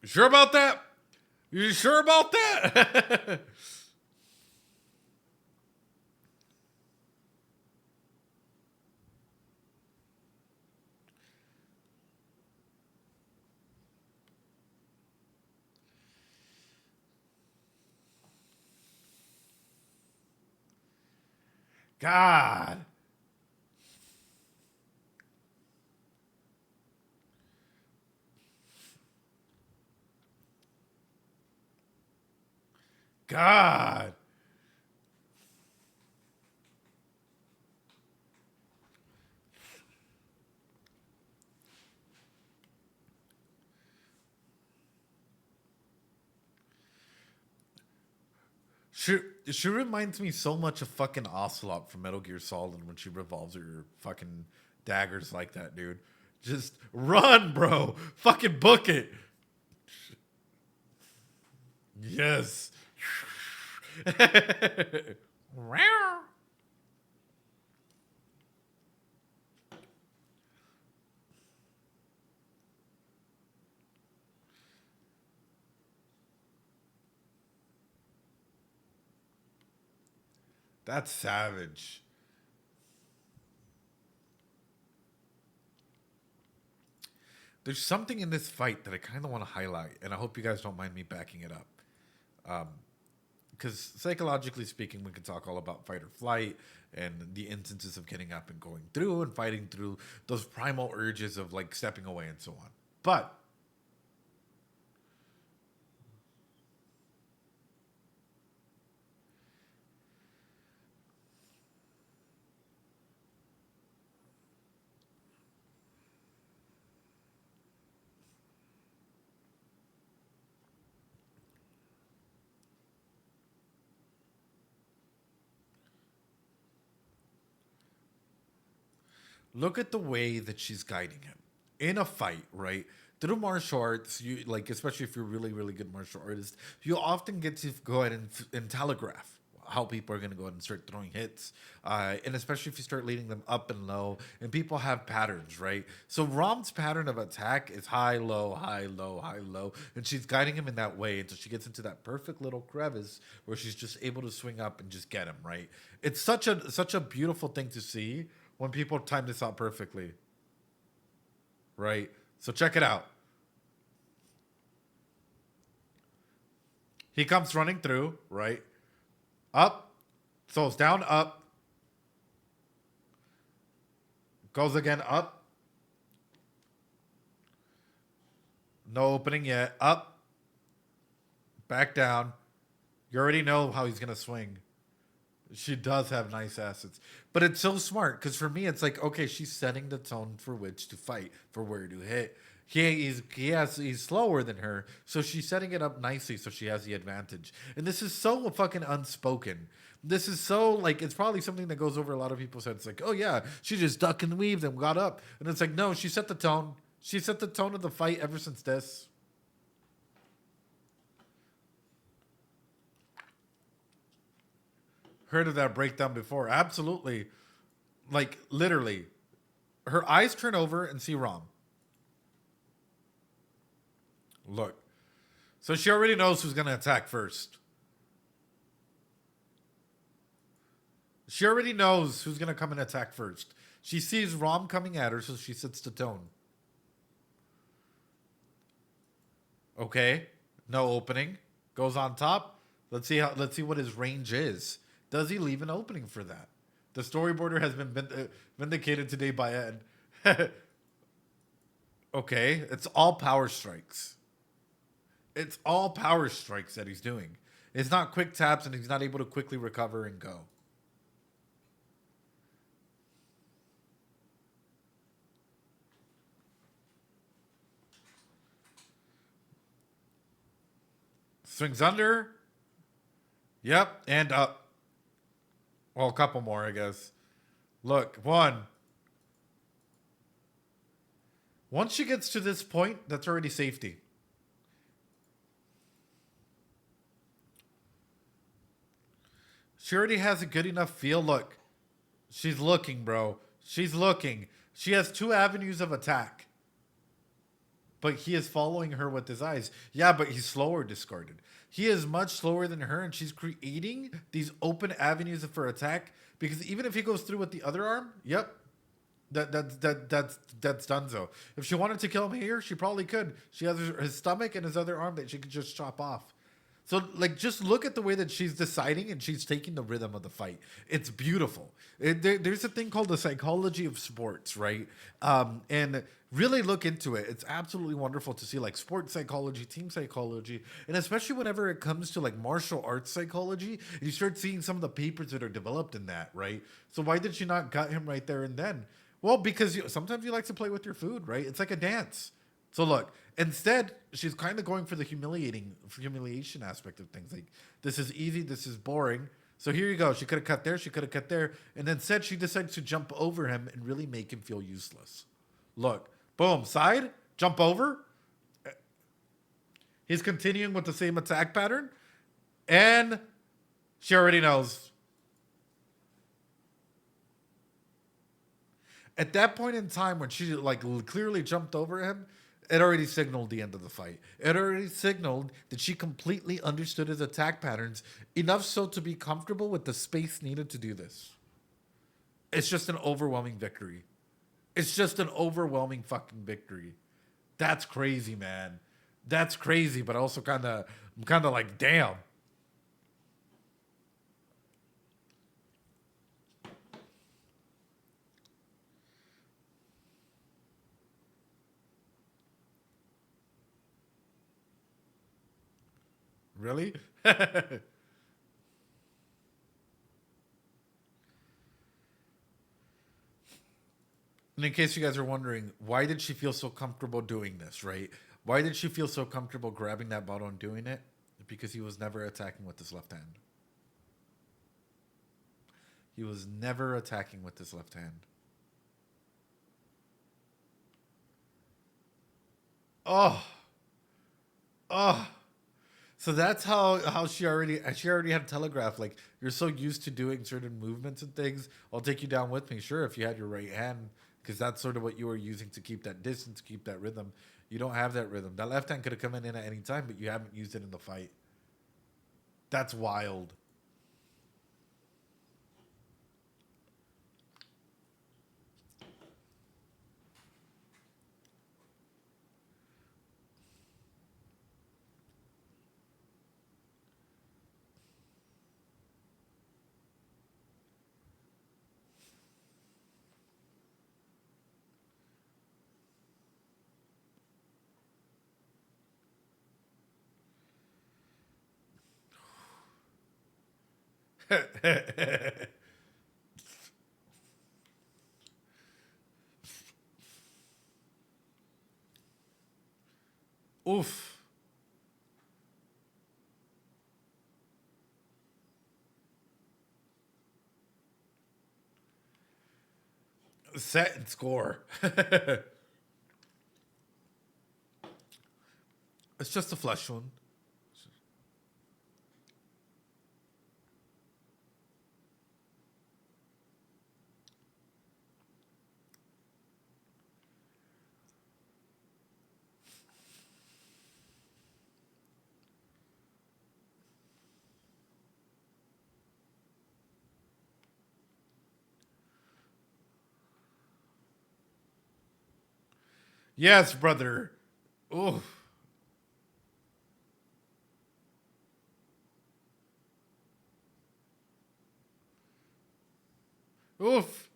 You sure about that? You sure about that? God. God. She reminds me so much of fucking Ocelot from Metal Gear Solid when she revolves her fucking daggers like that, dude. Just run, bro. Fucking book it. Yes. That's savage. There's something in this fight that I kind of want to highlight, and I hope you guys don't mind me backing it up. Because psychologically speaking, we can talk all about fight or flight and the instances of getting up and going through and fighting through those primal urges of like stepping away and so on. But look at the way that she's guiding him in a fight, right? Through martial arts, you like, especially if you're really, really good martial artist, you often get to go ahead and telegraph how people are going to go ahead and start throwing hits, and especially if you start leading them up and low, and people have patterns, right? So Rom's pattern of attack is high, low, high, low, high, low, and she's guiding him in that way until she gets into that perfect little crevice where she's just able to swing up and just get him, right? It's such a beautiful thing to see when people time this out perfectly, right? So check it out. He comes running through, right? Up. So it's down, up. Goes again, up. No opening yet. Up. Back down. You already know how he's going to swing. She does have nice assets. But it's so smart because for me, it's like, okay, she's setting the tone for which to fight, for where to hit. He's slower than her, so she's setting it up nicely so she has the advantage. And this is so fucking unspoken. This is so, like, it's probably something that goes over a lot of people's heads. It's like, oh yeah, she just ducked and weaved and got up. And it's like, no, she set the tone. She set the tone of the fight ever since this. Heard of that breakdown before. Absolutely. Like, literally. Her eyes turn over and see Rom. Look. So she already knows who's going to attack first. She already knows who's going to come and attack first. She sees Rom coming at her, so she sets the tone. Okay. No opening. Goes on top. Let's see what his range is. Does he leave an opening for that? The storyboarder has been vindicated today by Ed. Okay. It's all power strikes. It's all power strikes that he's doing. It's not quick taps and he's not able to quickly recover and go. Swings under. Yep. And up. Well, a couple more, I guess. Look, one. Once she gets to this point, that's already safety. She already has a good enough feel. Look, she's looking, bro. She's looking. She has two avenues of attack. But he is following her with his eyes. Yeah, but he's slower discarded. He is much slower than her, and she's creating these open avenues for attack. Because even if he goes through with the other arm, yep, that's donezo. If she wanted to kill him here, she probably could. She has his stomach and his other arm that she could just chop off. So, like, just look at the way that she's deciding and she's taking the rhythm of the fight. It's beautiful. There's a thing called the psychology of sports, right? And really look into it. It's absolutely wonderful to see, like, sports psychology, team psychology, and especially whenever it comes to, like, martial arts psychology, you start seeing some of the papers that are developed in that, right? So, why did she not gut him right there and then? Well, because sometimes you like to play with your food, right? It's like a dance. So look, instead, she's kind of going for the humiliation aspect of things. Like, this is easy, this is boring. So here you go. She could have cut there, she could have cut there, and instead she decides to jump over him and really make him feel useless. Look, boom, side, jump over. He's continuing with the same attack pattern, and she already knows. At that point in time, when she like clearly jumped over him, it already signaled the end of the fight. It already signaled that she completely understood his attack patterns enough so to be comfortable with the space needed to do this. It's just an overwhelming victory. It's just an overwhelming fucking victory. That's crazy, man. That's crazy, but also I'm kind of like, damn. Really? And in case you guys are wondering, why did she feel so comfortable doing this, right? Why did she feel so comfortable grabbing that bottle and doing it? Because he was never attacking with his left hand. He was never attacking with his left hand. Oh, oh. So that's how she already had telegraphed, like, you're so used to doing certain movements and things. I'll take you down with me, sure, if you had your right hand, because that's sort of what you were using to keep that distance, keep that rhythm. You don't have that rhythm. That left hand could have come in at any time, but you haven't used it in the fight. That's wild. Oof. Set and score. It's just a flesh wound. Yes, brother. Oof. Oof.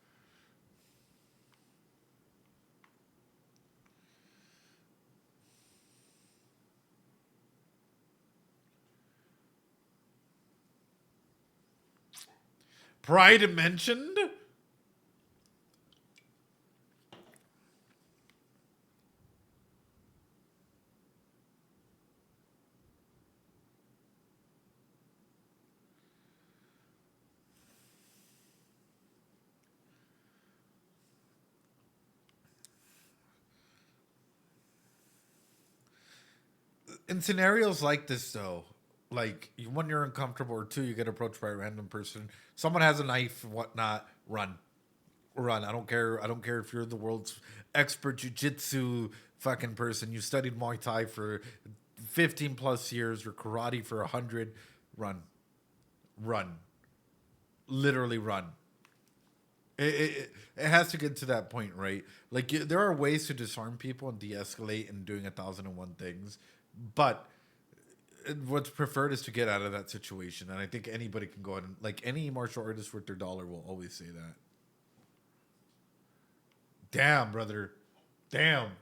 Pride mentioned? In scenarios like this, though, like when you're uncomfortable, or two, you get approached by a random person, someone has a knife and whatnot, run. Run. I don't care. I don't care if you're the world's expert jujitsu fucking person. You studied Muay Thai for 15 plus years or karate for 100. Run. Run. Literally run. It has to get to that point, right? Like, there are ways to disarm people and de-escalate and doing 1,001 things, but what's preferred is to get out of that situation, and I think anybody can go out and like any martial artist worth their dollar will always say that. Damn, brother. Damn.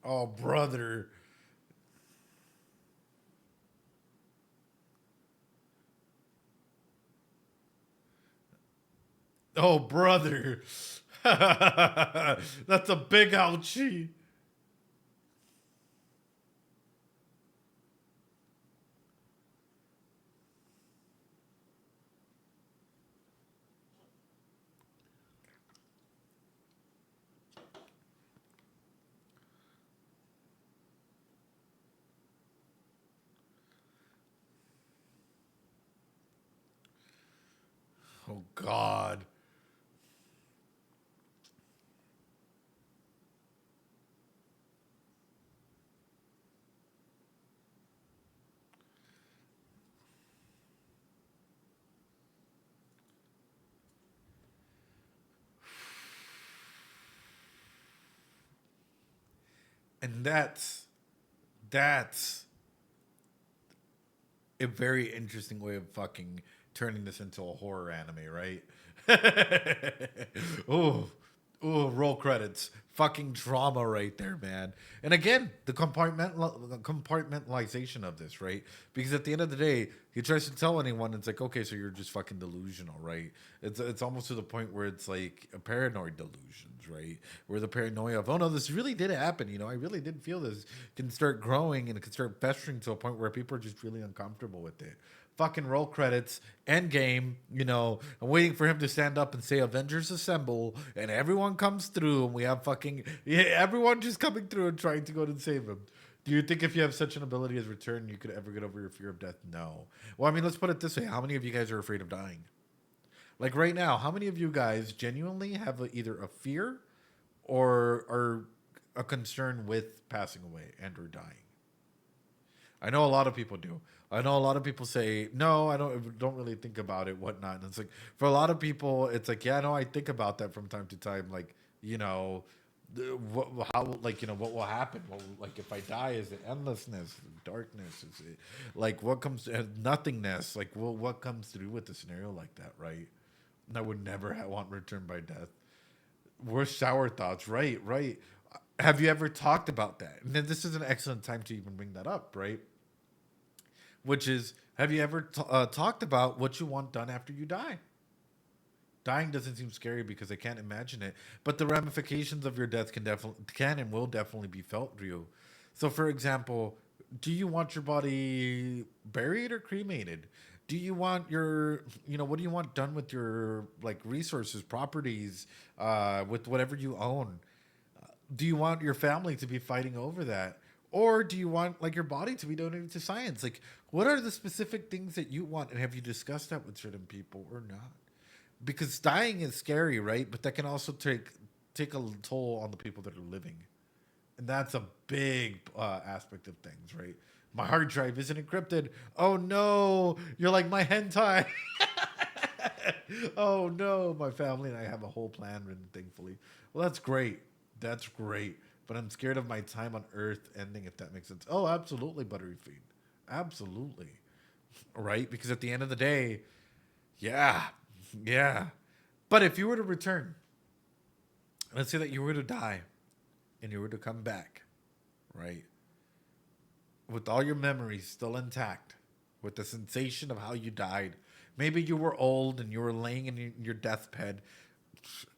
Oh, brother. Oh, brother. That's a big ouchie. Oh, God. And that's a very interesting way of fucking turning this into a horror anime, right? Oh, oh, roll credits. Fucking drama right there, man. And again, the compartmentalization of this, right? Because at the end of the day, he tries to tell anyone, it's like, okay, so you're just fucking delusional, right? It's almost to the point where it's like a paranoid delusions, right? Where the paranoia of, oh no, this really did happen, I really did feel this, can start growing and it can start festering to a point where people are just really uncomfortable with it. Fucking roll credits, end game, I'm waiting for him to stand up and say Avengers Assemble, and everyone comes through, and we have fucking, yeah, everyone just coming through and trying to go and save him. Do you think if you have such an ability as Return, you could ever get over your fear of death? No. Well, I mean, let's put it this way. How many of you guys are afraid of dying? Like right now, how many of you guys genuinely have either a fear or are a concern with passing away and or dying? I know a lot of people do. I know a lot of people say, no, I don't really think about it, whatnot. And it's like for a lot of people, it's like, yeah, no, I think about that from time to time. Like, what will happen? Like if I die, is it endlessness, darkness? Is it like what comes nothingness? Like, well, what comes through with a scenario like that, right? And I would never want return by death. Worst shower thoughts, right? Right. Have you ever talked about that? And then this is an excellent time to even bring that up, right? Which is, have you ever talked about what you want done after you die? Dying doesn't seem scary because I can't imagine it, but the ramifications of your death can and will definitely be felt through you. So, for example, do you want your body buried or cremated? Do you want what do you want done with your like resources, properties, with whatever you own? Do you want your family to be fighting over that? Or do you want like your body to be donated to science? Like what are the specific things that you want and have you discussed that with certain people or not? Because dying is scary, right? But that can also take a toll on the people that are living. And that's a big aspect of things, right? My hard drive isn't encrypted. Oh no, you're like my hentai. Oh no, my family and I have a whole plan written, thankfully. Well, that's great. That's great. But I'm scared of my time on Earth ending, if that makes sense. Oh, absolutely, Butterfeed. Absolutely. Right? Because at the end of the day, yeah, yeah. But if you were to return, let's say that you were to die and you were to come back, right? With all your memories still intact, with the sensation of how you died. Maybe you were old and you were laying in your deathbed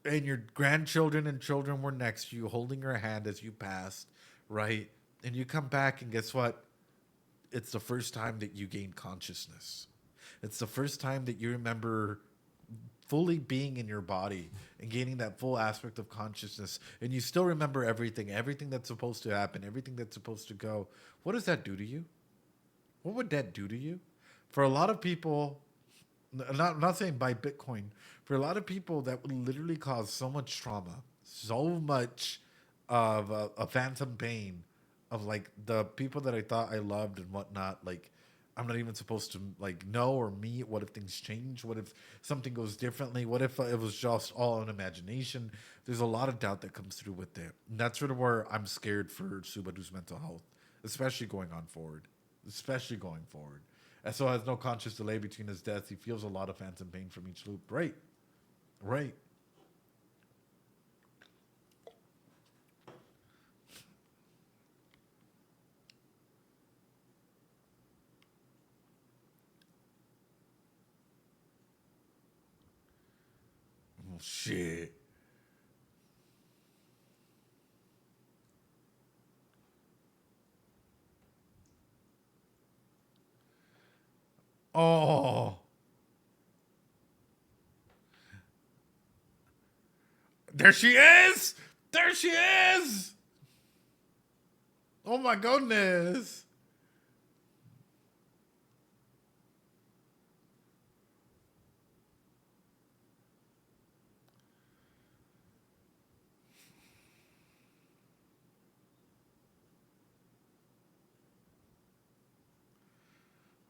and your grandchildren and children were next to you holding your hand as you passed, right? And you come back and guess what? It's the first time that you gain consciousness. It's the first time that you remember fully being in your body and gaining that full aspect of consciousness, and you still remember everything that's supposed to happen, everything that's supposed to go, what does that do to you? What would that do to you? For a lot of people, I'm not saying buy Bitcoin. For a lot of people, that would literally cause so much trauma, so much of a phantom pain of like the people that I thought I loved and whatnot. Like, I'm not even supposed to like know or meet. What if things change? What if something goes differently? What if it was just all an imagination? There's a lot of doubt that comes through with it. And that's sort of where I'm scared for Subaru's mental health, especially going forward. As so has no conscious delay between his deaths. He feels a lot of phantom pain from each loop. Right. Oh, shit. Oh. There she is! There she is! Oh my goodness.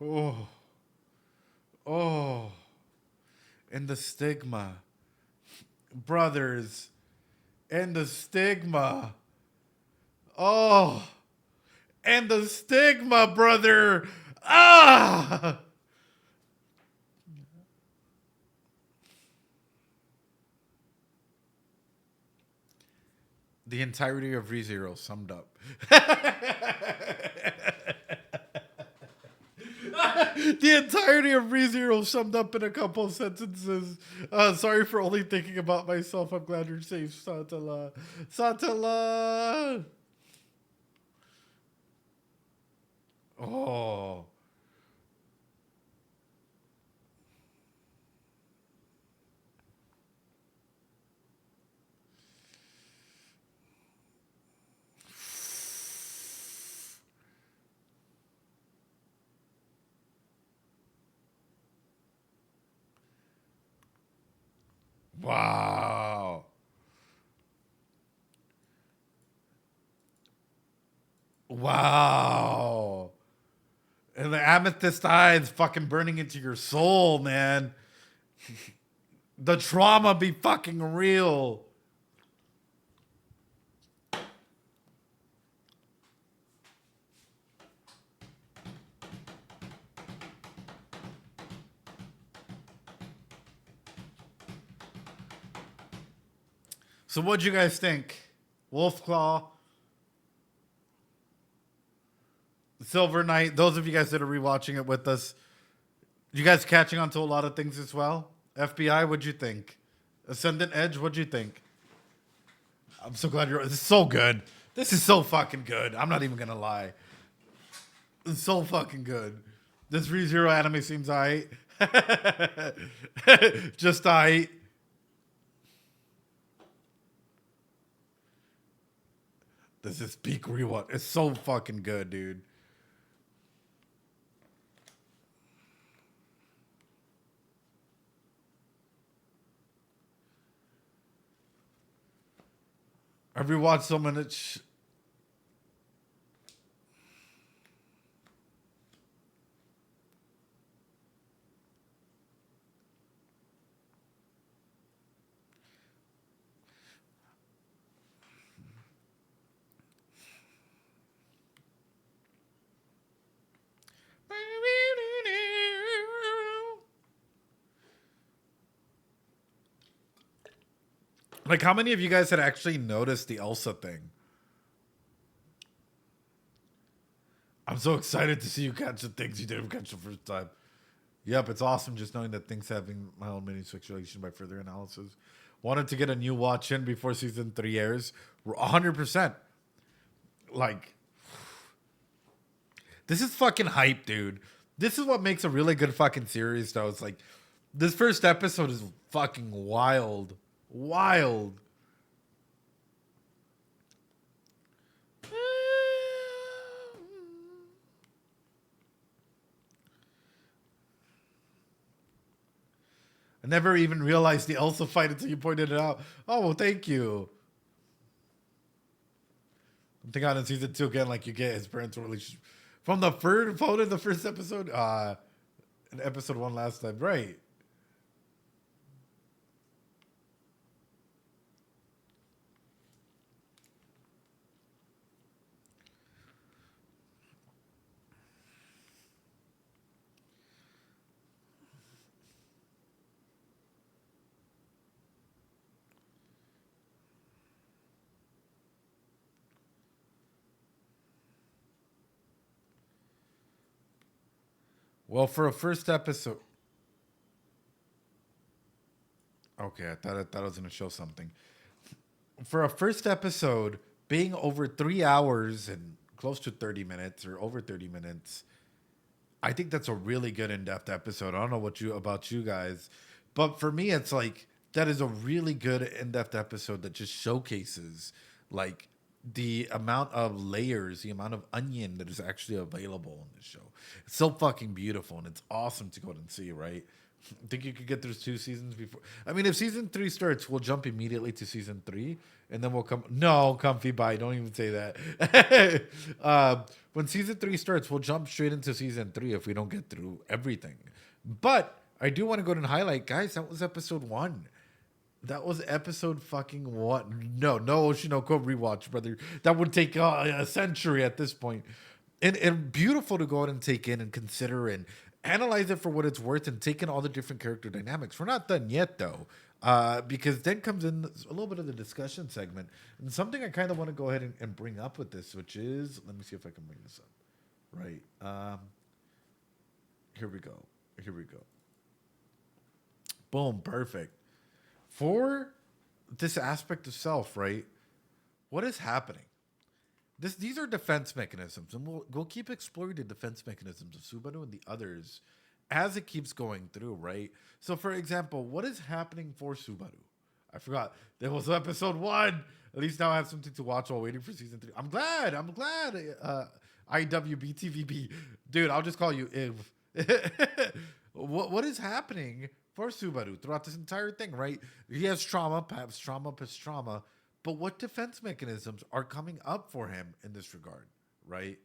Oh. Oh. And the stigma. Brothers. And the stigma. Oh. And the stigma, brother. Ah. The entirety of ReZero summed up. The entirety of ReZero summed up in a couple of sentences. Sorry for only thinking about myself. I'm glad you're safe, Satala. Satala. Oh. Wow. Wow. And the amethyst eyes fucking burning into your soul, man. The trauma be fucking real. So what'd you guys think? Wolfclaw, Silver Knight, those of you guys that are rewatching it with us, you guys catching on to a lot of things as well? FBI, what'd you think? Ascendant Edge, what'd you think? I'm so glad this is so good. This is so fucking good. I'm not even gonna lie. It's so fucking good. This ReZero anime seems aight. Just aight. This is peak rewatch. It's so fucking good, dude. I've rewatched so many. Like, how many of you guys had actually noticed the Elsa thing? I'm so excited to see you catch the things you didn't catch the first time. Yep, it's awesome just knowing that things having my own mini situation by further analysis. Wanted to get a new watch in before season 3 airs. 100%. Like, this is fucking hype, dude. This is what makes a really good fucking series, though. It's like, This first episode is fucking wild. Wild. I never even realized the Elsa fight until you pointed it out. Oh, well, thank you. I'm thinking on in season 2 again, like you get his parents were really from the third photo in the first episode, in episode 1 last time, right? Well, for a first episode, okay, I thought I was gonna show something. For a first episode, being over 3 hours and close to 30 minutes or over 30 minutes, I think that's a really good in-depth episode. I don't know about you guys, but for me, it's like that is a really good in-depth episode that just showcases like the amount of layers, the amount of onion that is actually available in the show. It's so fucking beautiful and it's awesome to go out and see, right? Think you could get through 2 seasons before? I mean, if season 3 starts, we'll jump immediately to season 3, and then we'll come. No, comfy bye. Don't even say that. When season 3 starts, we'll jump straight into season 3 if we don't get through everything. But I do want to go ahead and highlight, guys. That was episode 1. That was episode fucking 1. No Oshinoko rewatch, brother. That would take a century at this point. And beautiful to go out and take in and consider and analyze it for what it's worth and take in all the different character dynamics. We're not done yet, though, because then comes in a little bit of the discussion segment. And something I kind of want to go ahead and bring up with this, which is, let me see if I can bring this up. Right. Here we go. Boom. Perfect. For this aspect of self, right? What is happening? These are defense mechanisms, and we'll keep exploring the defense mechanisms of Subaru and the others as it keeps going through, right? So, for example, what is happening for Subaru? I forgot. There was episode 1. At least now I have something to watch while waiting for season 3. I'm glad. IWBTVB. Dude, I'll just call you Iv. What is happening for Subaru throughout this entire thing, right? He has trauma, perhaps trauma. But what defense mechanisms are coming up for him in this regard, right?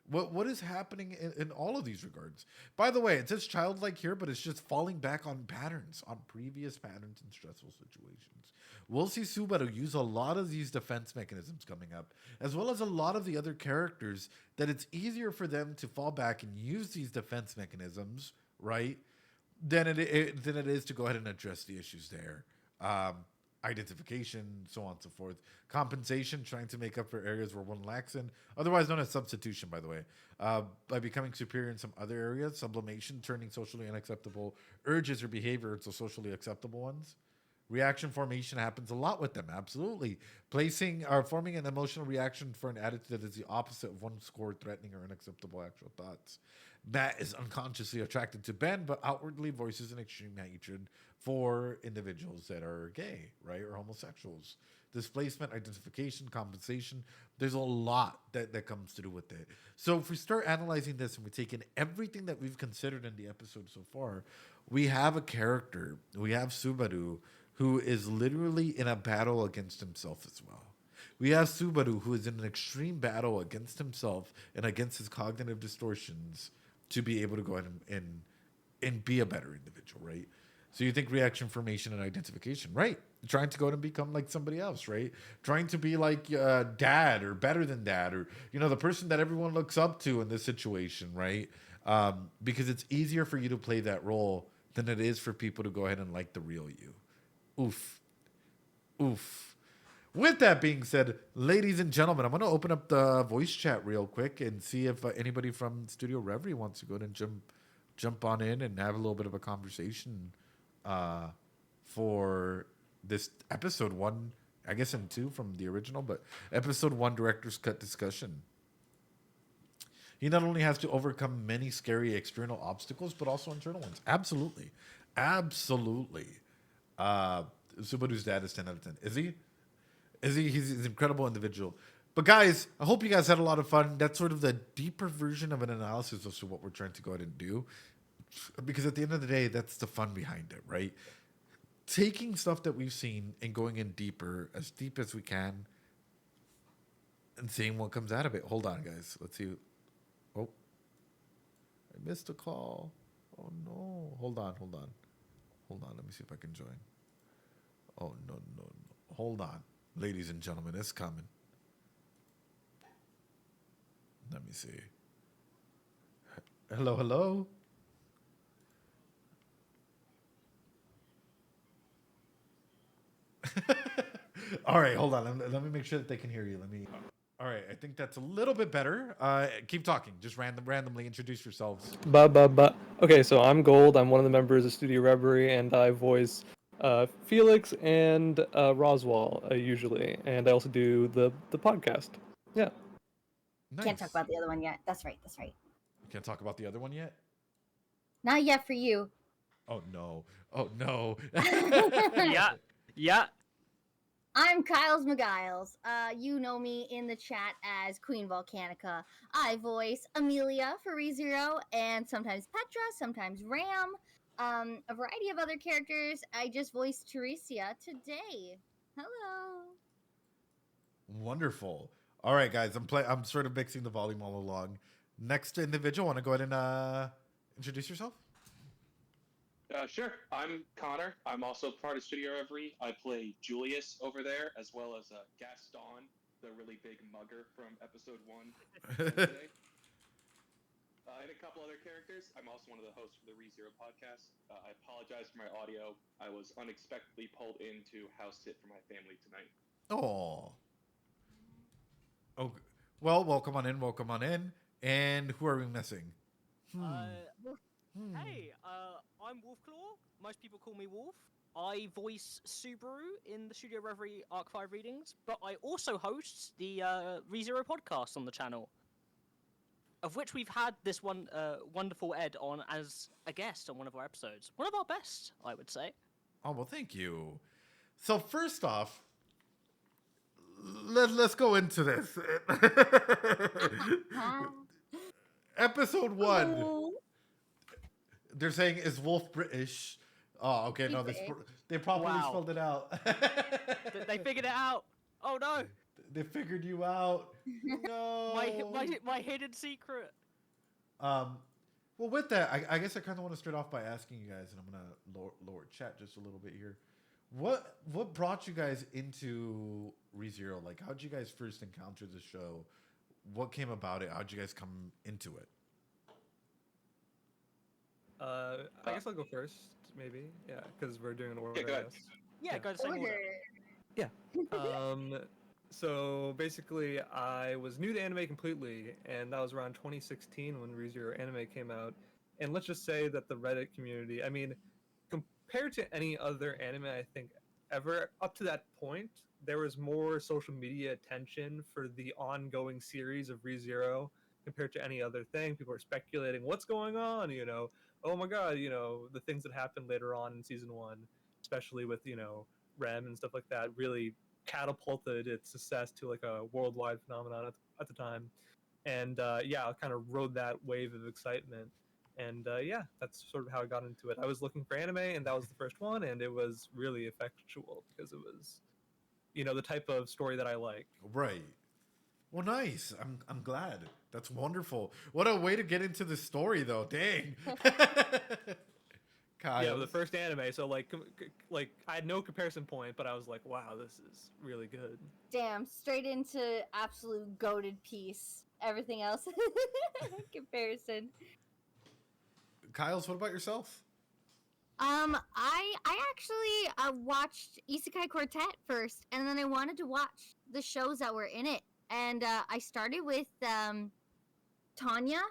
What is happening in all of these regards? By the way, it says childlike here, but it's just falling back on patterns, on previous patterns in stressful situations. We'll see Subaru use a lot of these defense mechanisms coming up, as well as a lot of the other characters that it's easier for them to fall back and use these defense mechanisms, right? Than it is to go ahead and address the issues there. Identification, so on and so forth. Compensation, trying to make up for areas where one lacks in, otherwise known as substitution, by the way. By becoming superior in some other areas. Sublimation, turning socially unacceptable urges or behavior into socially acceptable ones. Reaction formation happens a lot with them, absolutely. Placing or forming an emotional reaction for an attitude that is the opposite of one scored threatening or unacceptable actual thoughts. Matt is unconsciously attracted to Ben, but outwardly voices an extreme hatred for individuals that are gay, right, or homosexuals. Displacement, identification, compensation. There's a lot that comes to do with it. So if we start analyzing this and we take in everything that we've considered in the episode so far, we have a character, we have Subaru, who is literally in a battle against himself as well. We have Subaru, who is in an extreme battle against himself and against his cognitive distortions to be able to go ahead and be a better individual, right? So you think reaction formation and identification, right? Trying to go and become like somebody else, right? Trying to be like dad or better than dad or, the person that everyone looks up to in this situation, right? Because it's easier for you to play that role than it is for people to go ahead and like the real you. Oof. With that being said, ladies and gentlemen, I'm going to open up the voice chat real quick and see if anybody from Studio Reverie wants to go ahead and jump on in and have a little bit of a conversation for this episode 1, I guess in 2 from the original, but episode 1 director's cut discussion. He not only has to overcome many scary external obstacles, but also internal ones. Absolutely. Absolutely. Subaru's dad is 10 out of 10. Is he? He's an incredible individual. But guys, I hope you guys had a lot of fun. That's sort of the deeper version of an analysis of what we're trying to go ahead and do. Because at the end of the day, that's the fun behind it, right? Taking stuff that we've seen and going in deeper, as deep as we can, and seeing what comes out of it. Hold on, guys. Let's see. Oh, I missed a call. Oh no. Hold on. Let me see if I can join. Oh no. Hold on. Ladies and gentlemen, it's coming. Let me see. Hello? All right, hold on. Let me make sure that they can hear you. All right, I think that's a little bit better. Keep talking. Just randomly introduce yourselves. Okay, so I'm Gold. I'm one of the members of Studio Reverie, and I voice Felix and Roswell usually, and I also do the podcast. Yeah. Nice. Can't talk about the other one yet. That's right. Can't talk about the other one yet? Not yet for you. Oh no. Yeah. I'm Kyles McGiles. You know me in the chat as Queen Volcanica. I voice Amelia for ReZero, and sometimes Petra, sometimes Ram. A variety of other characters. I just voiced Teresia today. Hello. Wonderful. All right, guys. I'm sort of mixing the volume all along. Next individual, want to go ahead and introduce yourself? Sure. I'm Connor. I'm also part of Studio Reverie. I play Julius over there, as well as Gaston, the really big mugger from episode 1 today. And a couple other characters. I'm also one of the hosts for the ReZero podcast. I apologize for my audio. I was unexpectedly pulled in to house sit for my family tonight. Oh, well, welcome on in. And who are we missing? Hey, I'm Wolfclaw. Most people call me Wolf. I voice Subaru in the Studio Reverie Arc 5 readings, but I also host the ReZero podcast on the channel, of which we've had this one wonderful Ed on as a guest on one of our episodes. One of our best, I would say. Oh, well, thank you. So first off, let's go into this. Episode 1. Hello. They're saying, is Wolf British? Oh, okay. No, they properly spelled it out. They figured it out. Oh no! They figured you out. No. My hidden secret. Well, with that, I guess I kind of want to start off by asking you guys, and I'm gonna lower chat just a little bit here. What brought you guys into ReZero? Like, how'd you guys first encounter the show? What came about it? How'd you guys come into it? I guess I'll go first, maybe. Yeah, because we're doing an order. go ahead. Go to the same order. Yeah. So basically, I was new to anime completely, and that was around 2016 when ReZero Anime came out. And let's just say that the Reddit community, I mean, compared to any other anime I think ever up to that point, there was more social media attention for the ongoing series of ReZero compared to any other thing. People were speculating what's going on, oh my god, the things that happened later on in season 1, especially with, Rem and stuff like that, really catapulted its success to like a worldwide phenomenon at the time. And I kind of rode that wave of excitement. And that's sort of how I got into it. I was looking for anime, and that was the first one, and it was really effectual because it was, the type of story that I like. Right. Well, nice. I'm glad. That's wonderful. What a way to get into the story, though. Dang. Kyle. Yeah, the first anime. So like I had no comparison point, but I was like, wow, this is really good. Damn, straight into absolute goated piece. Everything else comparison. Kyle's, what about yourself? I actually watched Isekai Quartet first, and then I wanted to watch the shows that were in it. And I started with Tanya.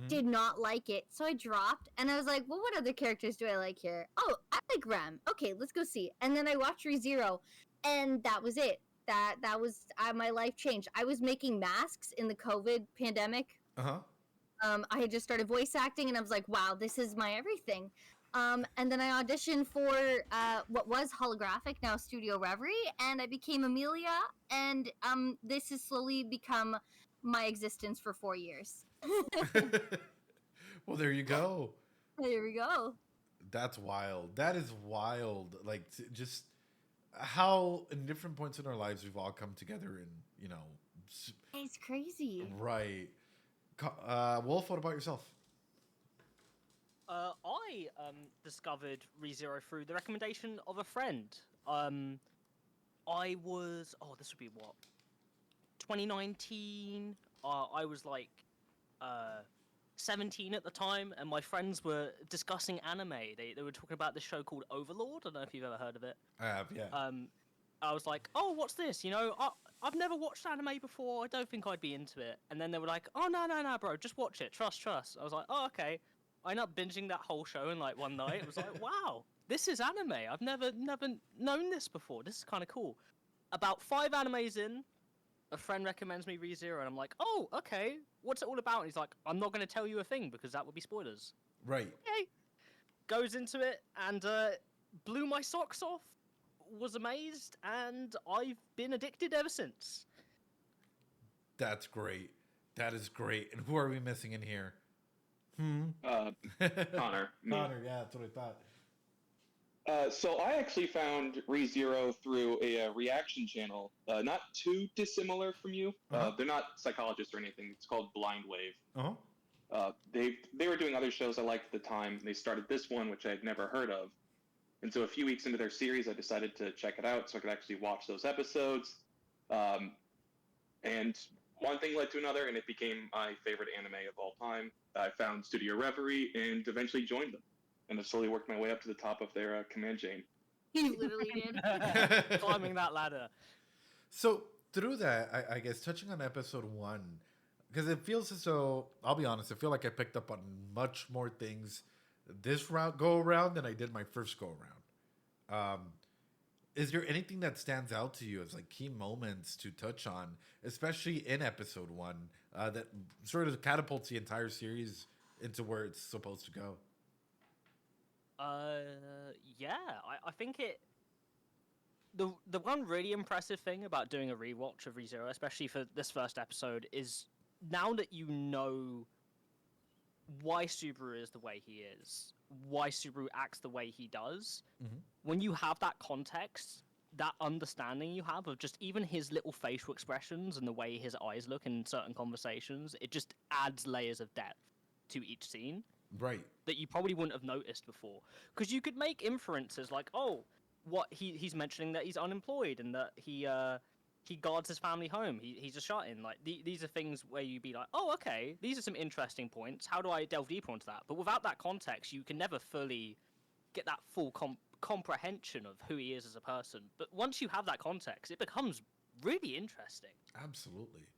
Did not like it, so I dropped, and I was like, well, what other characters do I like here? Oh, I like Rem. Okay, let's go see. And then I watched ReZero, and that was it. That was my life changed. I was making masks in the COVID pandemic. Uh-huh. I had just started voice acting, and I was like, wow, this is my everything. And then I auditioned for what was Holographic, now Studio Reverie, and I became Amelia. And this has slowly become my existence for 4 years. Well, there you go. There we go. That's wild. That is wild. Like just how in different points in our lives we've all come together and It's crazy. right. Wolf, what about yourself? I discovered ReZero through the recommendation of a friend. I was this would be what 2019. I was like 17 at the time, and my friends were discussing anime. They were talking about this show called Overlord. I don't know if you've ever heard of it. I have, yeah. I was like, oh, what's this? I've never watched anime before. I don't think I'd be into it. And then they were like, oh, no, bro, just watch it. Trust. I was like, oh, okay. I ended up binging that whole show in like one night. It was like, wow, this is anime. I've never known this before. This is kind of cool. About 5 animes in, a friend recommends me ReZero, and I'm like, oh, okay. What's it all about? And he's like, I'm not going to tell you a thing because that would be spoilers. Right. Okay. Goes into it and blew my socks off. Was amazed, and I've been addicted ever since. That's great. That is great. And who are we missing in here? Connor. Me. Connor, yeah, that's what I thought. So I actually found ReZero through a reaction channel, not too dissimilar from you. They're not psychologists or anything. It's called Blind Wave. Uh-huh. They were doing other shows I liked at the time. They started this one, which I had never heard of. And so a few weeks into their series, I decided to check it out so I could actually watch those episodes. And one thing led to another, and it became my favorite anime of all time. I found Studio Reverie and eventually joined them. And I slowly worked my way up to the top of their command chain. You literally did. Climbing that ladder. So through that, I guess touching on episode 1, because it feels as though, I'll be honest, I feel like I picked up on much more things this go around than I did my first go around. Is there anything that stands out to you as like key moments to touch on, especially in episode 1, that sort of catapults the entire series into where it's supposed to go? Yeah, I think it. The one really impressive thing about doing a rewatch of ReZero, especially for this first episode, is now that you know why Subaru is the way he is, why Subaru acts the way he does, when you have that context, that understanding you have of just even his little facial expressions and the way his eyes look in certain conversations, it just adds layers of depth to each scene. Right. That you probably wouldn't have noticed before. Because you could make inferences like, oh, what he's mentioning that he's unemployed and that he guards his family home. He's a shut-in. Like these are things where you'd be like, oh, okay, these are some interesting points. How do I delve deeper into that? But without that context, you can never fully get that full comprehension of who he is as a person. But once you have that context, it becomes really interesting. Absolutely.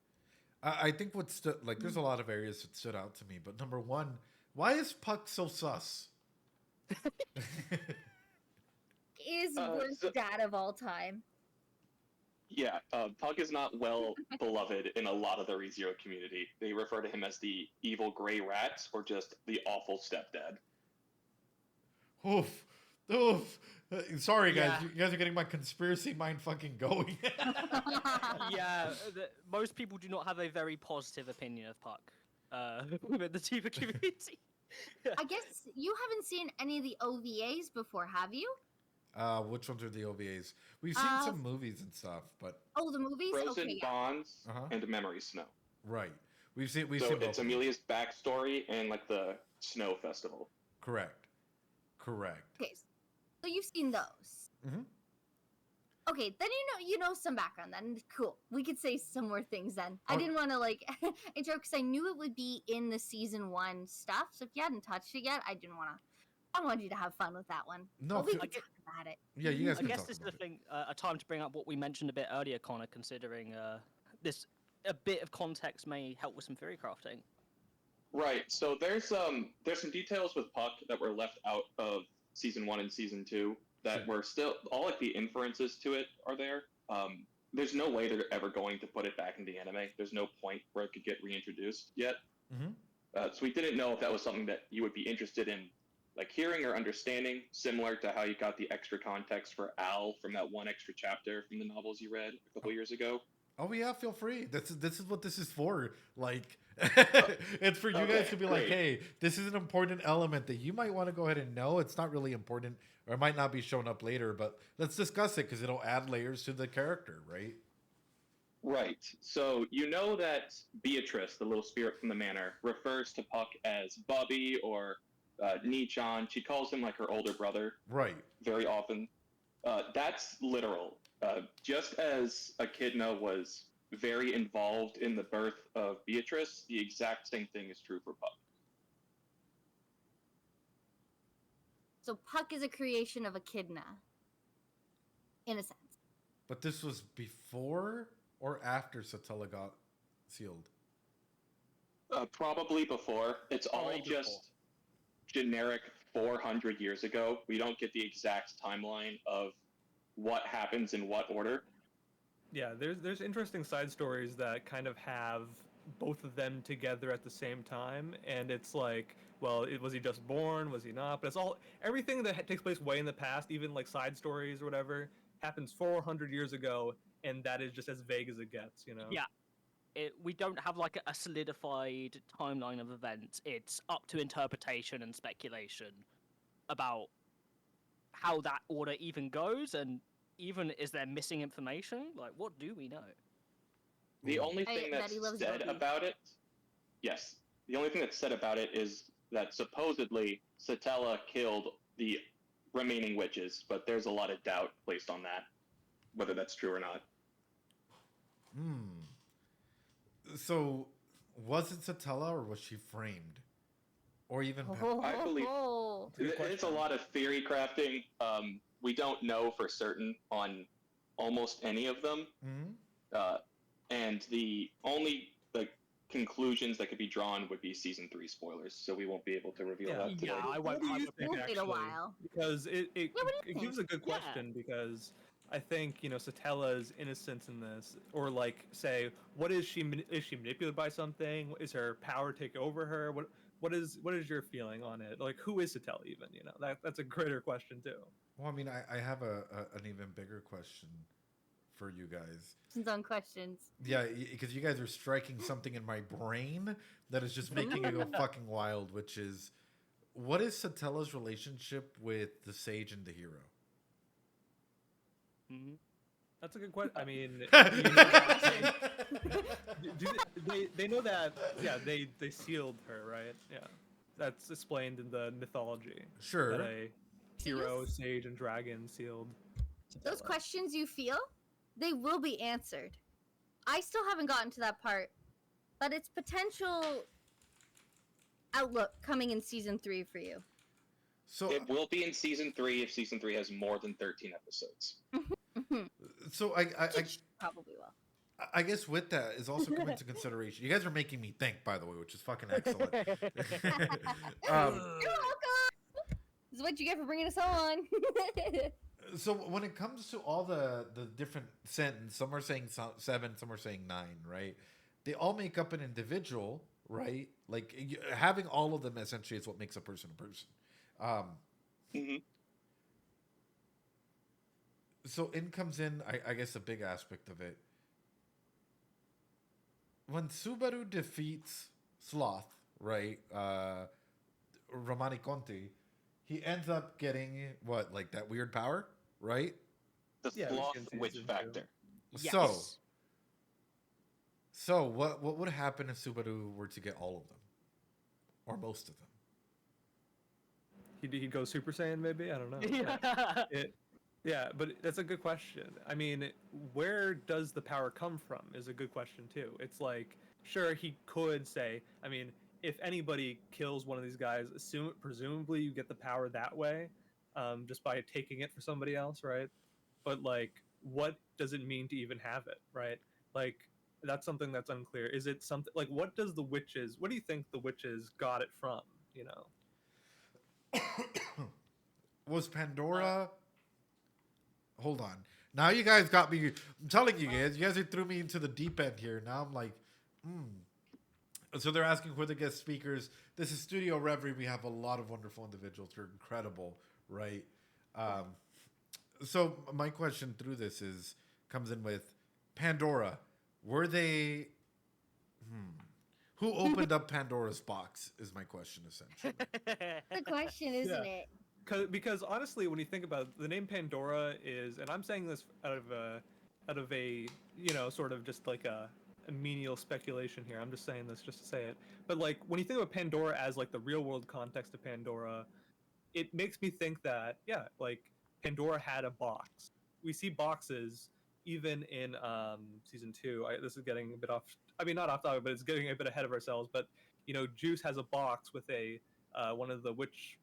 I think there's a lot of areas that stood out to me, but number 1, why is Puck so sus? Is worst dad of all time. Yeah, Pug is not well beloved in a lot of the ReZero community. They refer to him as the evil gray rat or just the awful stepdad. Oof. Sorry, guys. Yeah. You guys are getting my conspiracy mind fucking going. Yeah, most people do not have a very positive opinion of Puck within the Tifa community. I guess you haven't seen any of the OVAs before, have you? Which ones are the OVAs? We've seen some movies and stuff, but Oh, the movies? Frozen Okay, yeah. Bonds Uh-huh. and Memory Snow. right. We've seen So both it's of them. Amelia's backstory and like the snow festival. Correct. Okay, so you've seen those. Mhm. Okay, then you know some background then. Cool. We could say some more things then. I Okay. didn't want to intro because I knew it would be in the season 1 stuff. So if you hadn't touched it yet, I wanted you to have fun with that one. No, But we fi- can talk about it. Yeah, you guys I can guess talk this is about the thing, a time to bring up what we mentioned a bit earlier, Connor, considering a bit of context may help with some theory crafting. Right. So there's some details with Puck that were left out of season 1 and season 2 that were still all like the inferences to it are there. There's no way they're ever going to put it back in the anime. There's no point where it could get reintroduced yet. Mhm. So we didn't know if that was something that you would be interested in like hearing or understanding, similar to how you got the extra context for Al from that one extra chapter from the novels you read a couple years ago. Oh yeah, feel free. This is what this is for. Like, it's for you Okay, guys to be like, great. hey, this is an important element that you might want to go ahead and know. It's not really important, or it might not be shown up later, but let's discuss it because it'll add layers to the character, right? Right. So you know that Beatrice, the little spirit from the manor, refers to Puck as Bubby or Ni-chan. She calls him like her older brother Right. very often. That's literal. Just as Echidna was very involved in the birth of Beatrice, the exact same thing is true for Puck. So Puck is a creation of Echidna, in a sense. But this was before or after Satella got sealed? Probably before. It's all Probably just before. generic 400 years ago. We don't get the exact timeline of what happens in what order. Yeah, there's interesting side stories that kind of have both of them together at the same time, and it's like, well, was he just born? Was he not? But it's all everything that takes place way in the past, even like side stories or whatever, happens 400 years ago, and that is just as vague as it gets, you know? Yeah. We don't have like a solidified timeline of events. It's up to interpretation and speculation about how that order even goes, and even is there missing information? Like, what do we know? The only thing that that's he loves said Bubby. about it, yes, the only thing that's said about it is that supposedly Satella killed the remaining witches, but there's a lot of doubt placed on that, whether that's true or not. So, was it Satella or was she framed? Or even I believe- Oh. Good It's a question. lot of theory crafting. We don't know for certain on almost any of them. And the only conclusions that could be drawn would be season 3 spoilers, so we won't be able to reveal Yeah. that today. Yeah, I What won't. do I you won't think, We'll wait a actually? while. Because it what do you think? gives a good Yeah. question, because I think, you know, Satella's innocence in this, or like, say, what is she manipulated by something? Is her power take over her? What is your feeling on it? Like, who is Satella even? You know, that's a greater question too. Well, I mean, I have an even bigger question for you guys. Questions on questions. Yeah, because you guys are striking something in my brain that is just making it go fucking wild, which is, what is Satella's relationship with the sage and the hero? Mhm. That's a good question. I mean, you know that they know that, yeah, they sealed her, right? Yeah, that's explained in the mythology. Sure. That a hero, sage, and dragon sealed Those Satella. questions you feel, they will be answered. I still haven't gotten to that part, but it's potential outlook coming in season 3 for you. So, It will be in season 3 if season 3 has more than 13 episodes. so I Which probably will. I guess with that is also come into consideration. You guys are making me think, by the way, which is fucking excellent. You're welcome. This is what you get for bringing us on. So when it comes to all the different sentences, some are saying 7, some are saying 9, right? They all make up an individual, right? Like having all of them essentially is what makes a person a person. Mhm. So in comes in, I guess, a big aspect of it. When Subaru defeats Sloth, right? Romani Conti, he ends up getting what, like that weird power, right? The Yeah, we sloth can see witch season factor. Yes. So what would happen if Subaru were to get all of them, or most of them? He'd go Super Saiyan, maybe? I don't know. Yeah. Yeah, but that's a good question. I mean, where does the power come from is a good question too. It's like, sure, he could say, I mean, if anybody kills one of these guys, presumably you get the power that way, just by taking it for somebody else, right? But like, what does it mean to even have it, right? Like, that's something that's unclear. Is it something like, what do you think the witches got it from? You know? Was Pandora? Hold on. Now you guys got me. I'm telling you guys, threw me into the deep end here. Now I'm like, So they're asking who are the guest speakers. This is Studio Reverie. We have a lot of wonderful individuals. They're incredible, right? So my question through this comes in with Pandora. Were they? Who opened up Pandora's box? Is my question essentially. The question, isn't Yeah. it? Because honestly, when you think about it, the name Pandora is, and I'm saying this out of a sort of just like a menial speculation here. I'm just saying this just to say it. But like when you think about Pandora as like the real world context of Pandora, it makes me think that like Pandora had a box. We see boxes even in season 2. This is getting a bit off. I mean, not off topic, but it's getting a bit ahead of ourselves. But Juice has a box with a one of the witch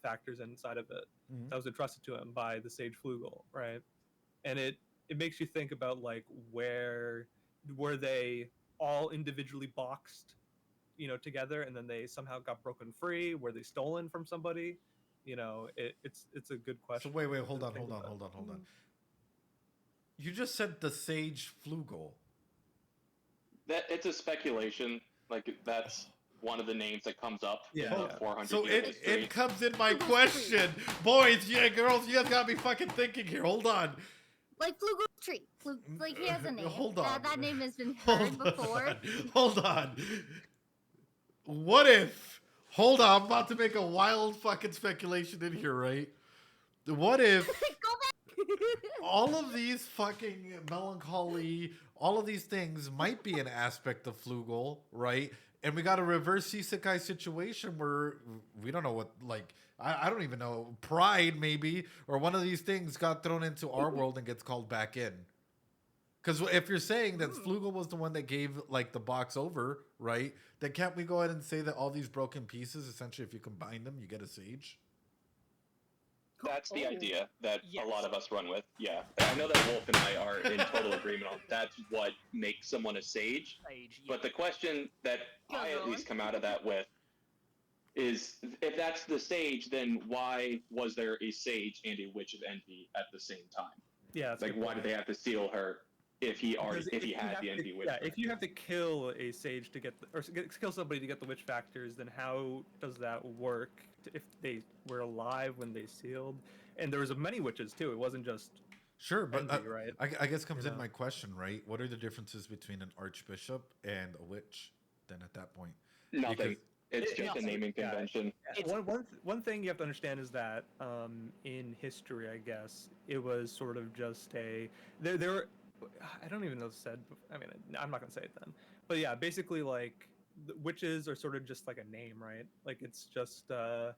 factors inside of it that was entrusted to him by the sage Flugel, right? And it makes you think about like where were they all individually boxed together, and then they somehow got broken free? Were they stolen from somebody? It's a good So question. wait, to hold on. think about. You just said the Sage Flugel. That it's a speculation. Like that's one of the names that comes up in Yeah, the yeah. 400 So year it history. comes in my question, boys, girls, you guys gotta be fucking thinking here. Hold on. Like Flugel Tree. Like he has a name. Hold on. That name has been heard before. Hold on. What if? Hold on, I'm about to make a wild fucking speculation in here, right? What if Go back. all of these fucking melancholy, all of these things might be an aspect of Flugel, right? And we got a reverse isekai situation where we don't know what, like, I don't even know, pride maybe, or one of these things got thrown into our world and gets called back in. Because if you're saying that Flugel was the one that gave, like, the box over, right, then can't we go ahead and say that all these broken pieces, essentially, if you combine them, you get a sage? That's the Oh, idea that yes. a lot of us run with. Yeah, I know that Wolf and I are in total agreement on that's what makes someone a sage. Sage, But the question that I at least come out of that with is, if that's the sage, then why was there a sage and a witch of envy at the same time? Yeah, that's a Like, good why point. did they have to steal her if he already Because if he had have the to- envy witch? Yeah, if you have to kill a sage to kill somebody to get the witch factors, then how does that work? If they were alive when they sealed, and there was many witches too. It wasn't just Sure, but envy, right? I guess comes in know? my question, right? What are the differences between an archbishop and a witch then at that point? Nothing. Because- It's just a Nothing. naming Yeah. convention. It's- One thing you have to understand is that in history, I guess it was sort of just there were, I don't even know what it said. I mean, I'm not gonna say it then. But yeah, basically like the witches are sort of just like a name, right? Like it's just a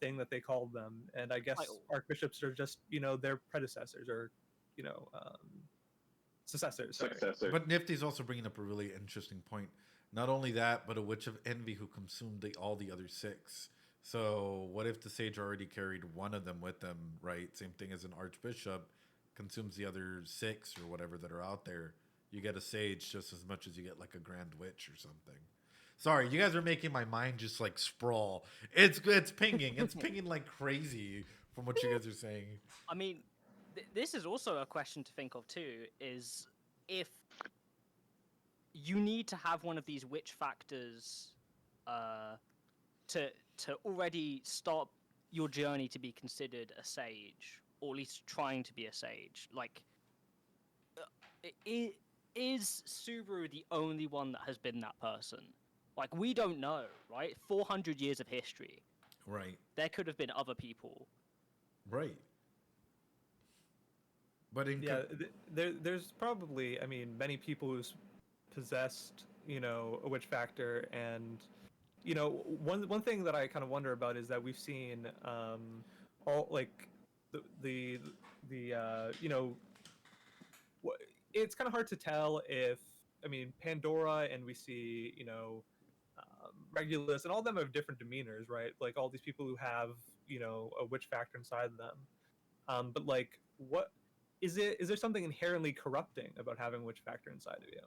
thing that they called them, and I guess Title. archbishops are just their predecessors or successors. Sorry. Successor. But Nifty's also bringing up a really interesting point. Not only that, but a witch of envy who consumed all the other 6. So what if the sage already carried one of them with them, right? Same thing as an archbishop consumes the other 6 or whatever that are out there. You get a sage just as much as you get like a grand witch or something. Sorry, you guys are making my mind just like sprawl. It's pinging. It's pinging like crazy from what you guys are saying. I mean, this is also a question to think of too, is if you need to have one of these witch factors to already start your journey to be considered a sage, or at least trying to be a sage. Like, is Subaru the only one that has been that person? Like, we don't know, right? 400 years of history. Right. There could have been other people. Right. But in Yeah, there's probably, I mean, many people who's possessed, a witch factor, and one thing that I kind of wonder about is that we've seen all like the it's kind of hard to tell if, I mean, Pandora and we see Regulus and all of them have different demeanors, right? Like all these people who have a witch factor inside them, but like what is there something inherently corrupting about having witch factor inside of you?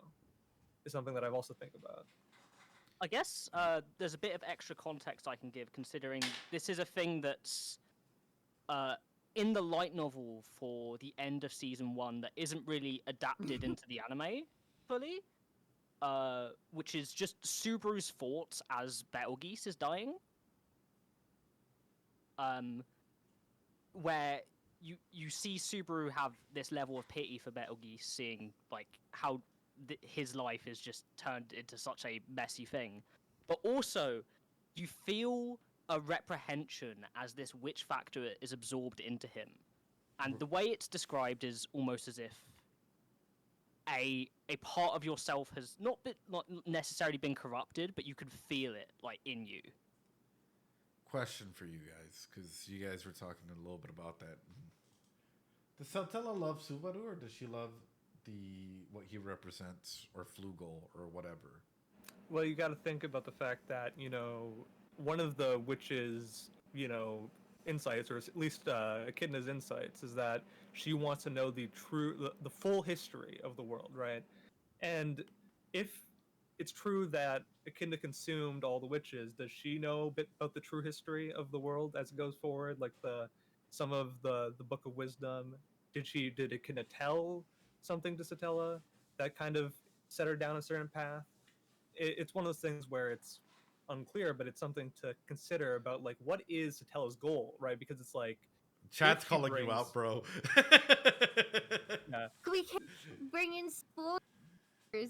Is something that I've also think about. I guess there's a bit of extra context I can give, considering this is a thing that's in the light novel for the end of season 1 that isn't really adapted into the anime fully. which is just Subaru's thoughts as Betelgeuse is dying. Where you see Subaru have this level of pity for Betelgeuse, seeing like how his life is just turned into such a messy thing, but also you feel a reprehension as this witch factor is absorbed into him, and the way it's described is almost as if a part of yourself has not necessarily been corrupted, but you can feel it like in you. Question for you guys, because you guys were talking a little bit about that. Does Saltella love Subaru, or does she love what he represents, or Flugel, or whatever? Well, you got to think about the fact that, one of the witch's, insights, or at least Echidna's insights, is that she wants to know the full history of the world, right? And if it's true that Echidna consumed all the witches, does she know a bit about the true history of the world as it goes forward? Like some of the Book of Wisdom? Did Echidna tell something to Satella that kind of set her down a certain path? It's one of those things where it's unclear, but it's something to consider about, like, what is Satella's goal, right? Because it's like, Chat's calling you out, bro. Yeah. We can't bring in spoilers.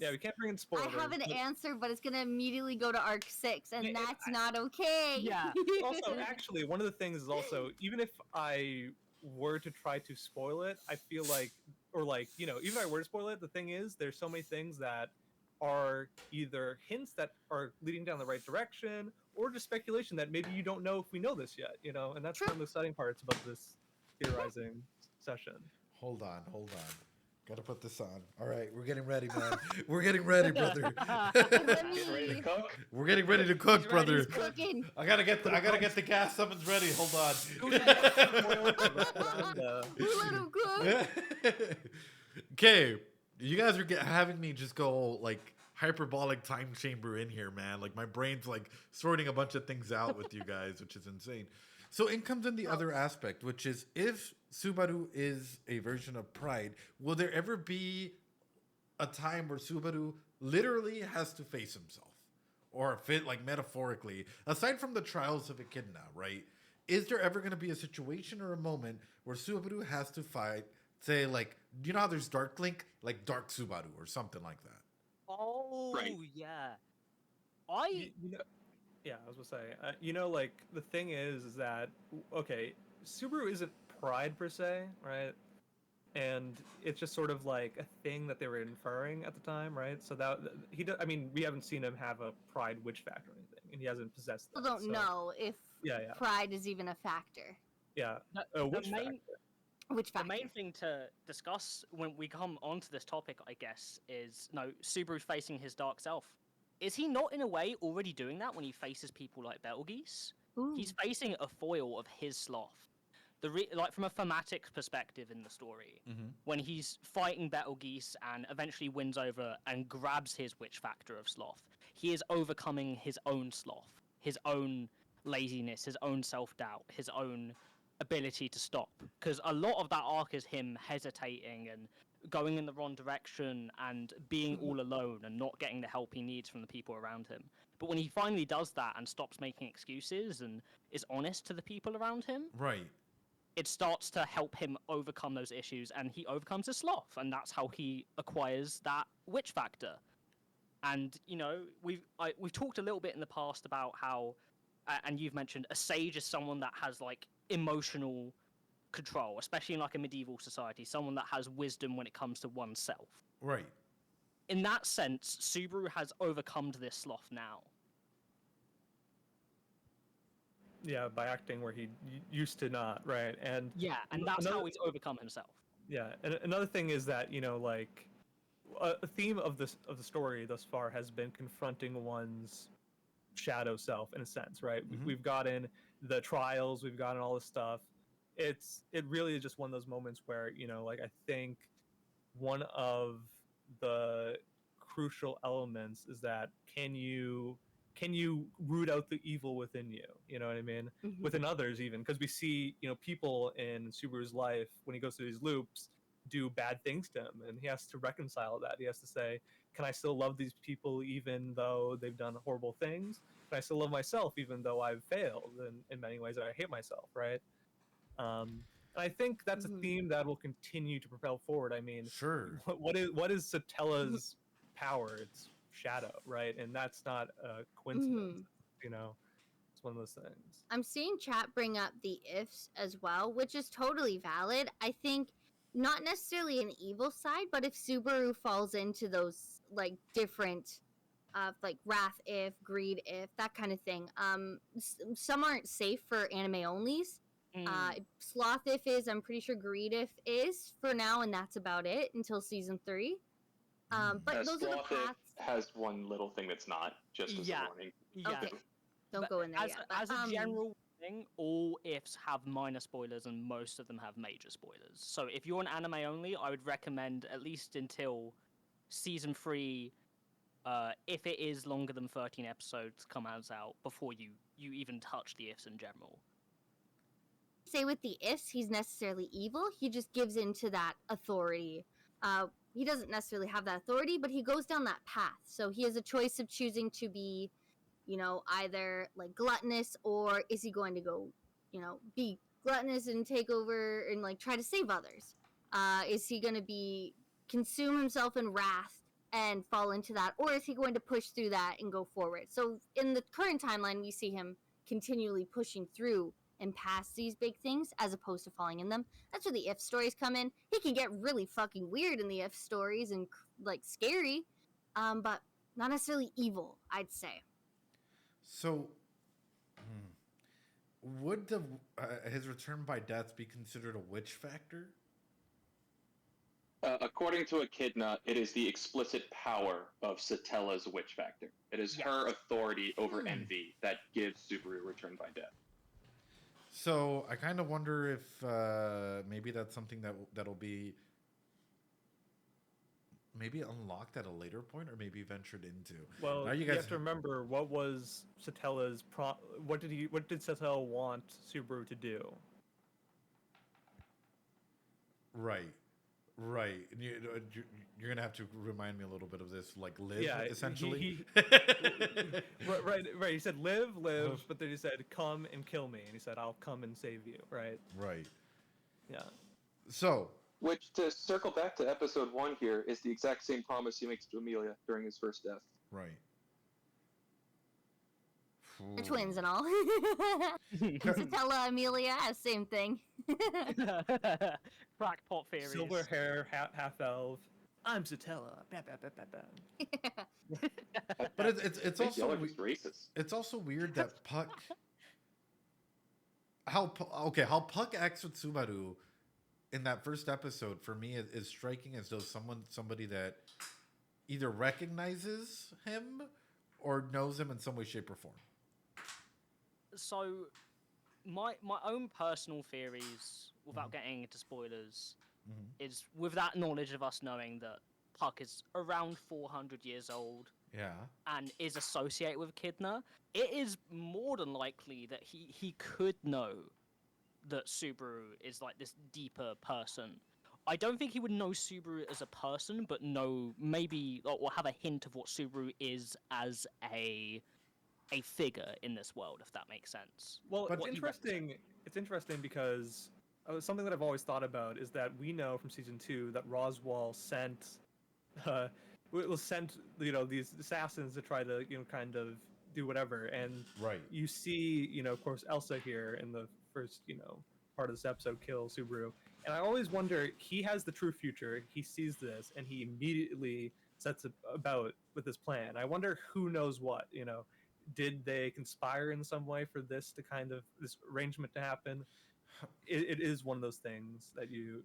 Yeah, we can't bring in spoilers. I have an answer, but it's gonna immediately go to arc 6, and Yeah, that's not okay. Yeah. Also, actually, one of the things is also, even if I were to try to spoil it, I feel like, or like, even if I were to spoil it, the thing is, there's so many things that are either hints that are leading down the right direction, or just speculation that maybe you don't know if we know this yet, and that's one of the exciting parts about this theorizing session. Hold on. Gotta put this on. All right, we're getting ready, man. We're getting ready, brother. Getting ready to cook? We're getting ready to cook, brother. He's cooking. I gotta get the gas ovens ready. Hold on. Who let him cook? Okay, you guys are having me just go like hyperbolic time chamber in here, man. Like my brain's like sorting a bunch of things out with you guys, which is insane. So in comes in the other aspect, which is, if Subaru is a version of Pride, will there ever be a time where Subaru literally has to face himself? Or fit, like, metaphorically, aside from the trials of Echidna, right? Is there ever going to be a situation or a moment where Subaru has to fight, say, like, you know how there's Dark Link? Like Dark Subaru or something like that. Oh, Right. yeah. Yeah, I was gonna say, like, the thing is that, okay, Subaru isn't Pride per se, right? And it's just sort of like a thing that they were inferring at the time, right? So that we haven't seen him have a Pride witch factor or anything, and he hasn't possessed that. Still don't know if Yeah. pride is even a factor. Yeah. The main, Which the factor? main thing to discuss when we come onto this topic, I guess, is Subaru's facing his dark self. Is he not in a way already doing that when he faces people like Betelgeuse? Ooh. He's facing a foil of his sloth. Like from a thematic perspective in the story, when he's fighting Betelgeuse and eventually wins over and grabs his witch factor of sloth, he is overcoming his own sloth, his own laziness, his own self-doubt, his own ability to stop. Because a lot of that arc is him hesitating and going in the wrong direction and being all alone and not getting the help he needs from the people around him. But when he finally does that and stops making excuses and is honest to the people around him, Right. it starts to help him overcome those issues, and he overcomes his sloth, and that's how he acquires that witch factor. And we've talked a little bit in the past about how, and you've mentioned, a sage is someone that has like emotional control, especially in like a medieval society, someone that has wisdom when it comes to oneself. Right. In that sense, Subaru has overcome this sloth now. Yeah, by acting where he used to not, right? And Yeah, and that's how he's overcome himself. yeah, and another thing is that, like, a theme of the story thus far has been confronting one's shadow self, in a sense, right? We've gotten the trials, we've gotten all this stuff. It really is just one of those moments where, like, I think one of the crucial elements is that can you root out the evil within you? You know what I mean? Within others, even, because we see, people in Subaru's life when he goes through these loops, do bad things to him, and he has to reconcile that. He has to say, can I still love these people even though they've done horrible things? Can I still love myself even though I've failed in many ways, and I hate myself, right? And I think that's a Mhm. theme that will continue to propel forward. I mean, Sure. what is Satella's power? It's shadow, right? And that's not a coincidence. Mhm. You know, it's one of those things. I'm seeing chat bring up the ifs as well, which is totally valid. I think not necessarily an evil side, but if Subaru falls into those like different like wrath if, greed if, that kind of thing. Some aren't safe for anime onlys. Mm. Sloth if is, I'm pretty sure greed if is for now, and that's about it until season 3. But those are the Sloth It paths. has one little thing that's not, just as a Yeah. warning. Yeah. Okay, don't But go in there as, yet. as a general thing, all ifs have minor spoilers and most of them have major spoilers. So if you're an anime only, I would recommend at least until season 3, if it is longer than 13 episodes, come out before you even touch the ifs in general. Say with the ifs, he's necessarily evil. He just gives into that authority. He doesn't necessarily have that authority, but he goes down that path. So he has a choice of choosing to be, either like gluttonous, or is he going to go, be gluttonous and take over and like try to save others? Is he going to be consume himself in wrath and fall into that, or is he going to push through that and go forward? So in the current timeline, we see him continually pushing through and past these big things as opposed to falling in them. That's where the if stories come in. He can get really fucking weird in the if stories and like scary, but not necessarily evil, I'd say. So, would his return by death be considered a witch factor? According to Echidna, it is the explicit power of Satella's witch factor. It is her authority over envy that gives Subaru return by death. So I kind of wonder if maybe that's something that'll be maybe unlocked at a later point, or maybe ventured into. Well, Now you have to remember, what was Satella's what did Satella want Subaru to do? Right. And you're gonna have to remind me a little bit of this, like live, Yeah, essentially. right. He said live, but then he said come and kill me, and he said I'll come and save you. Right. Right. Yeah. So, which, to circle back to episode 1 here, is the exact same promise he makes to Amelia during his first death. right. They're twins and all. Satella, Amelia, same thing. Crackpot theories. Silver hair, half elf. I'm Satella. But it's also racist. It's also weird that Puck. How Puck acts with Subaru in that first episode for me is striking, as though somebody that either recognizes him or knows him in some way, shape, or form. So, my own personal theories, without getting into spoilers, is with that knowledge of us knowing that Puck is around 400 years old, and is associated with Echidna, it is more than likely that he could know that Subaru is like this deeper person. I don't think he would know Subaru as a person, but know maybe or have a hint of what Subaru is as a figure in this world, if that makes sense. Well, it's interesting. It's interesting because something that I've always thought about is that we know from season 2 that Roswell sent these assassins to try to kind of do whatever, and you see of course Elsa here in the first part of this episode kill Subaru, and I always wonder, he has the true future, he sees this, and he immediately sets about with this plan. I wonder who knows what. Did they conspire in some way for this arrangement to happen? It is one of those things that you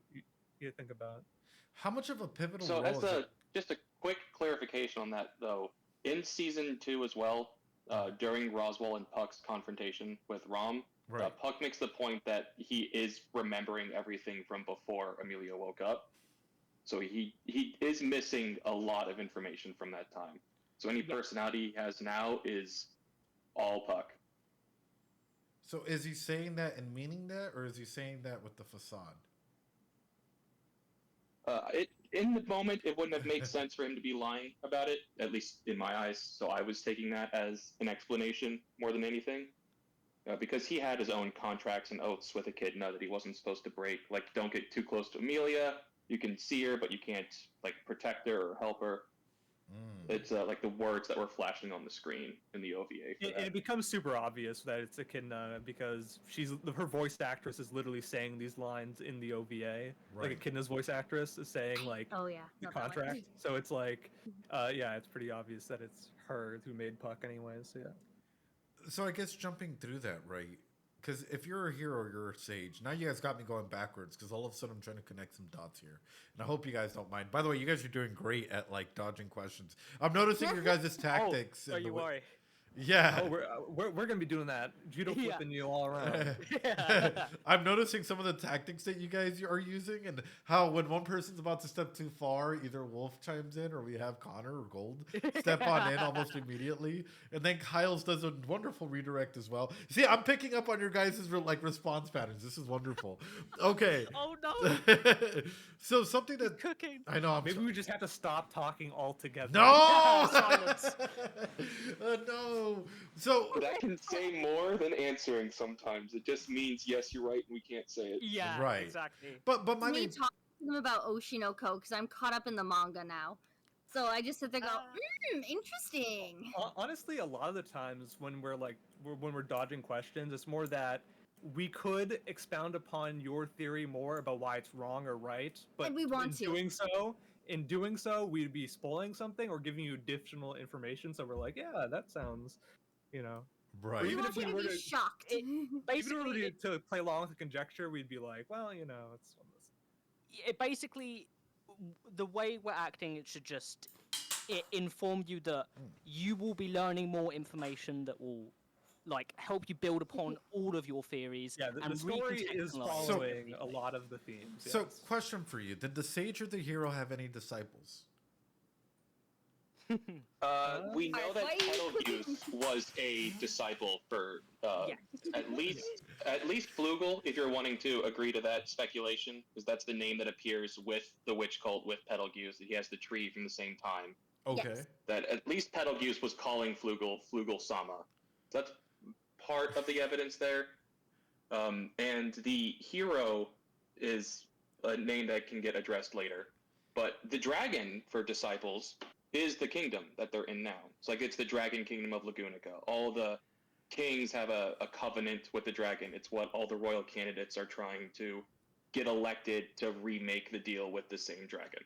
think about. How much of a pivotal role is it? Just a quick clarification on that, though. In season 2 as well, during Roswell and Puck's confrontation with Rom, Puck makes the point that he is remembering everything from before Amelia woke up. So he is missing a lot of information from that time. So any personality he has now is all Puck. So is he saying that and meaning that, or is he saying that with the facade? In the moment, it wouldn't have made sense for him to be lying about it, at least in my eyes. So I was taking that as an explanation more than anything, because he had his own contracts and oaths with Echidna that he wasn't supposed to break. Like, don't get too close to Amelia. You can see her, but you can't like protect her or help her. It's like the words that were flashing on the screen in the OVA. It becomes super obvious that it's Echidna because her voice actress is literally saying these lines in the OVA. Like Echidna's voice actress is saying like Oh yeah. the not that one. contract. So it's like, yeah, it's pretty obvious that it's her who made Puck, anyways. So, yeah. So I guess jumping through that, right? Because if you're a hero, you're a sage. Now you guys got me going backwards because all of a sudden I'm trying to connect some dots here. And I hope you guys don't mind. By the way, you guys are doing great at like dodging questions. I'm noticing your guys' tactics. Don't you worry. Yeah. Oh, we're gonna be doing that. Judo Yeah. flipping you all around. I'm noticing some of the tactics that you guys are using and how when one person's about to step too far, either Wolf chimes in or we have Connor or Gold step on in almost immediately. And then Kyle's does a wonderful redirect as well. See, I'm picking up on your guys' like response patterns. This is wonderful. Okay. Oh no! So something that Cooking. I know. Maybe we just have to stop talking altogether. No! Silence. No. So That can say more than answering sometimes. It just means, yes, you're right, and we can't say it. Yeah, Right. exactly. but It's my me main talking to them about Oshinoko because I'm caught up in the manga now. So I just sit there and go, interesting. Honestly, a lot of the times when we're dodging questions, it's more that we could expound upon your theory more about why it's wrong or right, but And we want in to. doing so, we'd be spoiling something or giving you additional information. So we're like, yeah, that sounds, you know. right. We even want if you we to were be to- shocked. Even if we Basically, were to play along with the conjecture, we'd be like, well, you know, it's one of those. it basically the way we're acting, it should just inform you that you will be learning more information that will like help you build upon all of your theories. Yeah, the and story is recontextualize following a everything. lot of the themes. So, yes. question for you: did the sage or the hero have any disciples? We know Alright, that why are you Betelgeuse was a disciple for Yeah. at least Flugel, if you're wanting to agree to that speculation, because that's the name that appears with the witch cult with Betelgeuse. He has the tree from the same time. Okay. Yes. That at least Betelgeuse was calling Flugel Sama. So that's part of the evidence there. And the hero is a name that can get addressed later. But the dragon for disciples is the kingdom that they're in now. It's like it's the dragon kingdom of Lagunica. All the kings have a covenant with the dragon. It's what all the royal candidates are trying to get elected to remake the deal with the same dragon.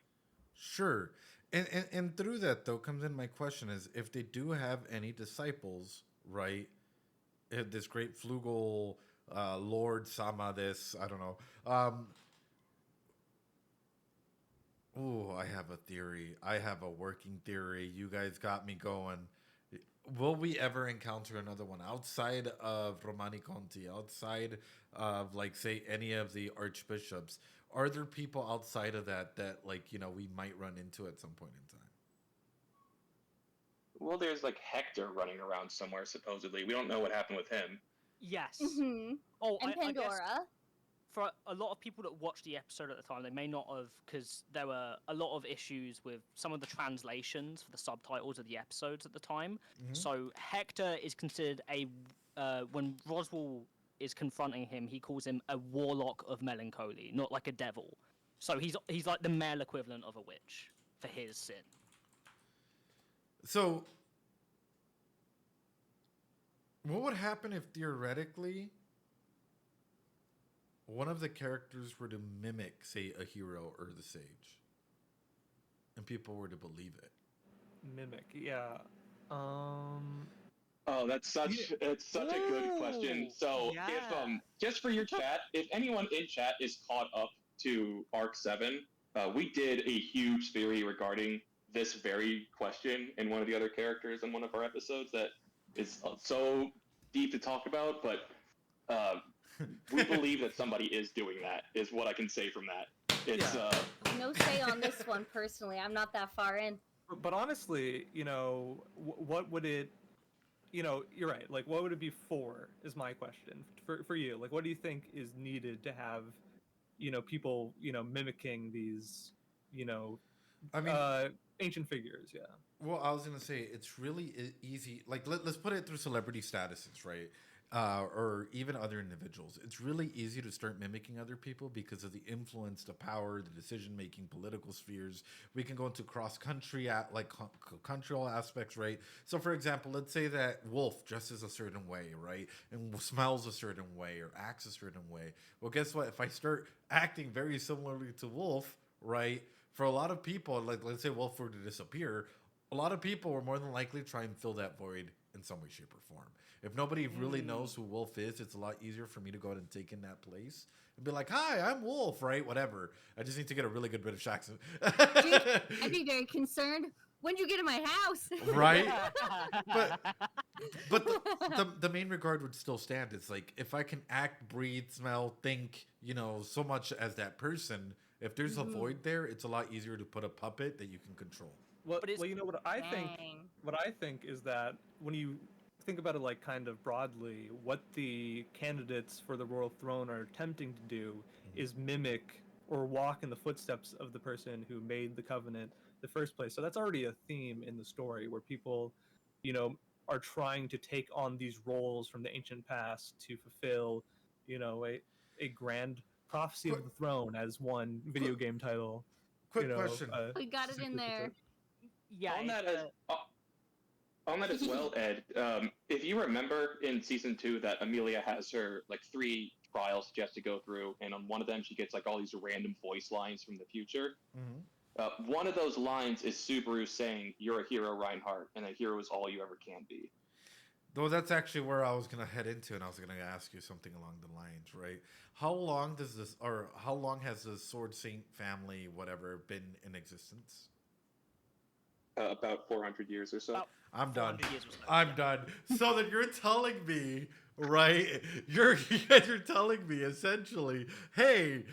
Sure. And through that though comes in my question is if they do have any disciples, right? This great Flugel Lord Sama, this I don't know. Oh, I have a theory. I have a working theory. You guys got me going. Will we ever encounter another one outside of Romani Conti, outside of, like, say, any of the archbishops? Are there people outside of that like, you know, we might run into at some point in time? Well, there's like Hector running around somewhere, supposedly. We don't know what happened with him. Yes. Mm-hmm. Oh, And I guess Pandora. for a lot of people that watched the episode at the time, they may not have, because there were a lot of issues with some of the translations for the subtitles of the episodes at the time. So Hector is considered when Roswell is confronting him, he calls him a warlock of melancholy, not like a devil. So he's like the male equivalent of a witch for his sin. So, what would happen if theoretically one of the characters were to mimic, say, a hero or the sage, and people were to believe it? Mimic, yeah. Oh, it's such a good question. Ooh, So yeah. if just for your chat, if anyone in chat is caught up to Arc 7, we did a huge theory regarding this very question in one of the other characters in one of our episodes that is so deep to talk about, but we believe that somebody is doing that, is what I can say from that. It's No say on this one personally. I'm not that far in. But honestly, you know, what would it, you know, you're right. Like, what would it be for? Is my question for you. Like, what do you think is needed to have, you know, people, you know, mimicking these, I mean, ancient figures. Yeah. well, I was gonna say it's really easy. Like, let's put it through celebrity statuses, right? Or even other individuals. It's really easy to start mimicking other people because of the influence, the power, the decision making, political spheres. We can go into cross country cultural aspects, right? So, for example, let's say that Wolf dresses a certain way, right, and smells a certain way or acts a certain way. Well, guess what? If I start acting very similarly to Wolf, right? For a lot of people, like let's say Wolf were to disappear, a lot of people were more than likely try and fill that void in some way, shape, or form. If nobody really knows who Wolf is, it's a lot easier for me to go out and take in that place and be like, "Hi, I'm Wolf," right? Whatever. I just need to get a really good British accent. I'd be very concerned. When'd you get in my house? Right? But the main regard would still stand. It's like if I can act, breathe, smell, think, so much as that person. If there's a void there, it's a lot easier to put a puppet that you can control. Well, But it's- well, what I think. Dang. What I think is that when you think about it, like kind of broadly, what the candidates for the royal throne are attempting to do is mimic or walk in the footsteps of the person who made the covenant in the first place. So that's already a theme in the story where people, are trying to take on these roles from the ancient past to fulfill, a grand prophecy of the throne, as one video game title. Quick question. We got it in there. Yeah. On that as well, Ed, if you remember in season 2 that Amelia has her like 3 trials she has to go through, and on one of them she gets like all these random voice lines from the future. One of those lines is Subaru saying, "You're a hero, Reinhardt, and a hero is all you ever can be." Though that's actually where I was going to head into, and I was going to ask you something along the lines, right? How long has the Sword Saint family, whatever, been in existence? About 400 years or so. About I'm done. 400 years or so, I'm yeah. done. So then you're telling me, right? You guys are telling me essentially, hey,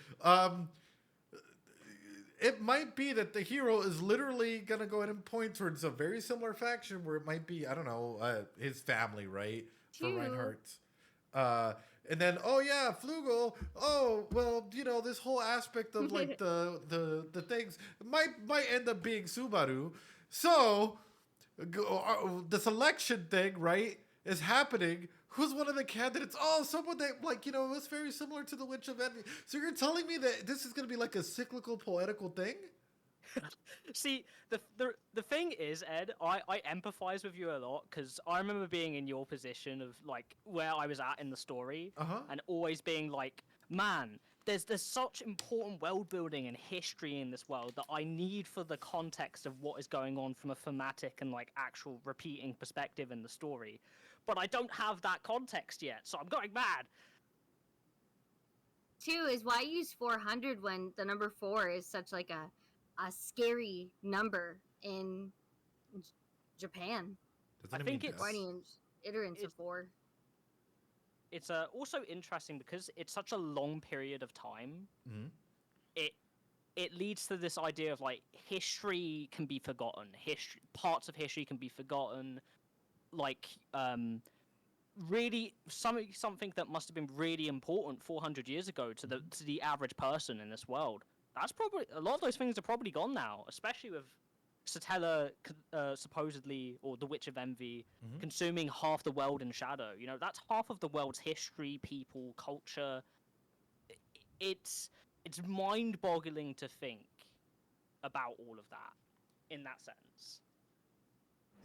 it might be that the hero is literally gonna go ahead and point towards a very similar faction where it might be, I don't know, his family, right? For True. Reinhardt. And then, oh yeah, Flugel. Oh well, this whole aspect of like the things might end up being Subaru. So the selection thing, right, is happening. Who's one of the candidates? Oh, someone that was very similar to the Witch of Envy. So you're telling me that this is going to be like a cyclical, poetical thing? See, the thing is, Ed, I empathize with you a lot because I remember being in your position of like where I was at in the story, and always being like, man, there's such important world building and history in this world that I need for the context of what is going on from a thematic and like actual repeating perspective in the story, but I don't have that context yet, so I'm going mad. 2 is why use 400 when the number 4 is such like a scary number in Japan. Doesn't I it think mean it's- death? Guardians iterants of 4. It's also interesting because it's such a long period of time. It leads to this idea of like history can be forgotten. Parts of history can be forgotten. Like really something that must have been really important 400 years ago to the average person in this world. That's probably a lot of those things are probably gone now, especially with Satella supposedly, or the Witch of Envy, consuming half the world in shadow. That's half of the world's history, people, culture. It's mind-boggling to think about all of that in that sense.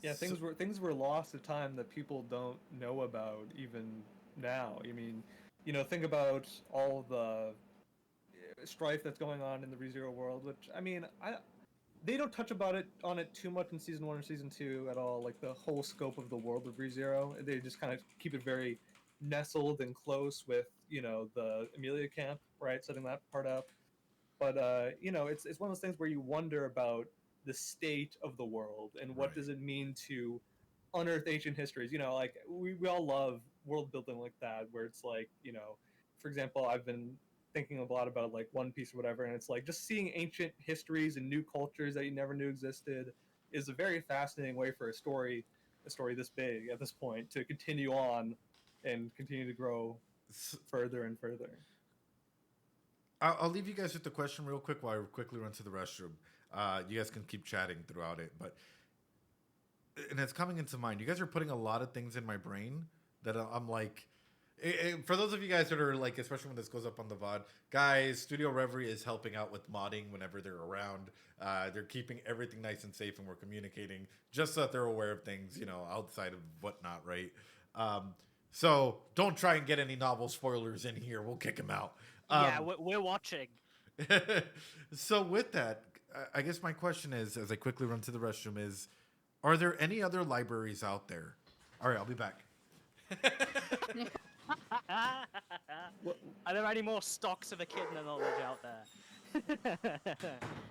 Yeah, things were lost at time that people don't know about even now. I mean, think about all the strife that's going on in the ReZero world, which I mean, they don't touch on it too much in season 1 or season 2 at all. Like the whole scope of the world of ReZero, they just kind of keep it very nestled and close with the Amelia camp, right, setting that part up. But it's one of those things where you wonder about the state of the world and what Right. does it mean to unearth ancient histories. Like we all love world building like that, where it's like for example, I've been thinking a lot about like One Piece or whatever, and it's like just seeing ancient histories and new cultures that you never knew existed is a very fascinating way for a story this big at this point to continue on and continue to grow further and further. I'll leave you guys with the question real quick while I quickly run to the restroom. You guys can keep chatting throughout it, and it's coming into mind. You guys are putting a lot of things in my brain that I'm like, for those of you guys that are like, especially when this goes up on the VOD, guys, Studio Reverie is helping out with modding whenever they're around. They're keeping everything nice and safe, and we're communicating just so that they're aware of things, outside of whatnot, right? So don't try and get any novel spoilers in here. We'll kick them out. Yeah, we're watching. So with that, I guess my question is, as I quickly run to the restroom, is, are there any other libraries out there? All right, I'll be back. Are there any more stocks of echidna knowledge out there?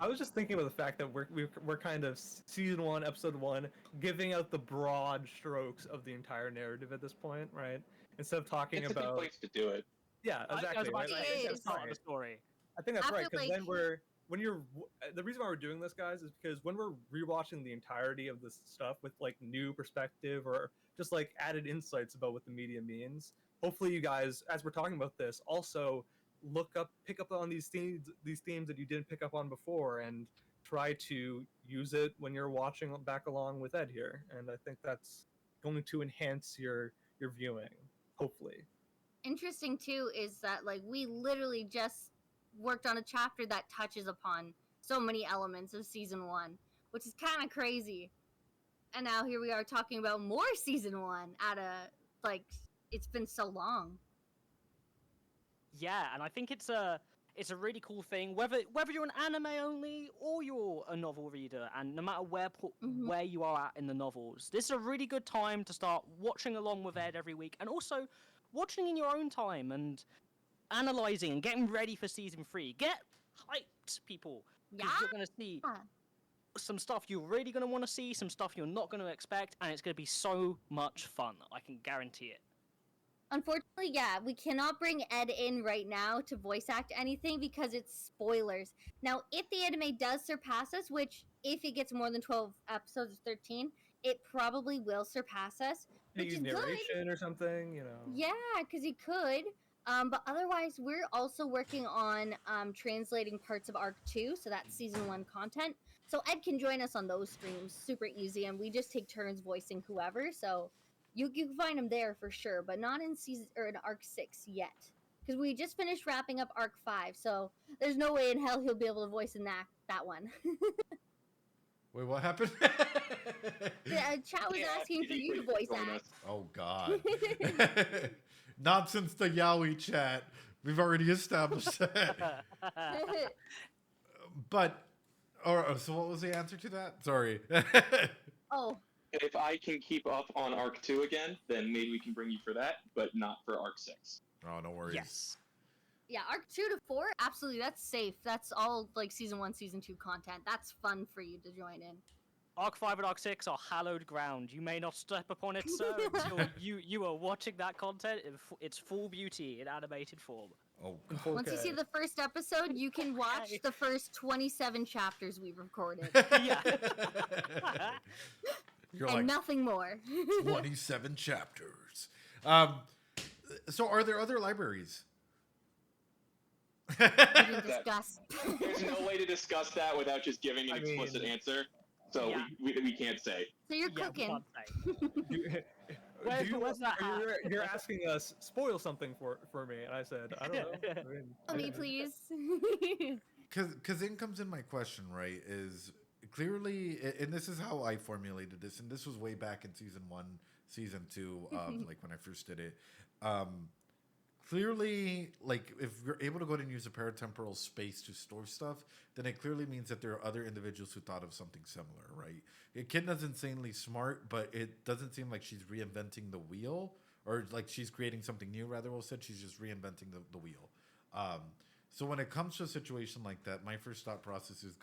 I was just thinking about the fact that we're kind of season 1, episode 1, giving out the broad strokes of the entire narrative at this point, right? Instead of talking It's a good about place to do it. yeah, I was exactly. about Right? to I say, think it's that's part of right. the story. I think that's I right, feel because like- when you're the reason why we're doing this, guys, is because when we're rewatching the entirety of this stuff with like new perspective or just like added insights about what the media means, hopefully you guys, as we're talking about this, also pick up on these themes that you didn't pick up on before, and try to use it when you're watching back along with Ed here. And I think that's going to enhance your viewing, hopefully. Interesting too is that like we literally just worked on a chapter that touches upon so many elements of season 1, which is kind of crazy. And now here we are talking about more season 1 at it's been so long. Yeah, and I think it's a really cool thing. Whether you're an anime only or you're a novel reader, and no matter where you are at in the novels, this is a really good time to start watching along with Ed every week, and also watching in your own time and analyzing and getting ready for season 3. Get hyped, people, because Yeah. you're gonna see some stuff you're really gonna want to see, some stuff you're not gonna expect, and it's gonna be so much fun. I can guarantee it. Unfortunately, yeah, we cannot bring Ed in right now to voice act anything because it's spoilers. Now, if the anime does surpass us, which if it gets more than 12 episodes or 13, it probably will surpass us, which Use is good. narration or something, Yeah, because he could. But otherwise, we're also working on translating parts of Arc 2, so that's season 1 content. So Ed can join us on those streams, super easy, and we just take turns voicing whoever. So you can find him there for sure, but not in in Arc 6 yet, because we just finished wrapping up Arc 5. So there's no way in hell he'll be able to voice in that one. Wait, what happened? Chat was Yeah, asking for he you to couldn't voice join act. us. Oh God! Not since the Yaoi chat. We've already established that. But, so what was the answer to that? Sorry. Oh. If I can keep up on Arc 2 again, then maybe we can bring you for that, but not for Arc 6. Oh, no worries. Yes. Yeah, Arc 2 to 4, absolutely, that's safe. That's all like season 1, season 2 content. That's fun for you to join in. Arc 5 and Arc 6 are hallowed ground. You may not step upon it, sir, until you are watching that content in its full beauty in animated form. Oh In God. Once you see 4K. the first episode, you can watch the first 27 chapters we've recorded. Yeah. You're and like nothing more. 27 chapters. So are there other libraries? We can discuss. There's no way to discuss that without just giving an I mean- explicit answer, so Yeah. we can't say. So you're Yeah, we cooking. can't say. Where's that hat? You're asking us spoil something for me, and I said I don't know. I mean, Tell me, please. Because in comes in my question, right? Is clearly, and this is how I formulated this, and this was way back in season 1, season 2, like when I first did it. Clearly, like if you're able to go ahead and use a paratemporal space to store stuff, then it clearly means that there are other individuals who thought of something similar, right? Echidna's insanely smart, but it doesn't seem like she's reinventing the wheel, or like she's creating something new. Rather well said, she's just reinventing the wheel. So when it comes to a situation like that, my first thought process is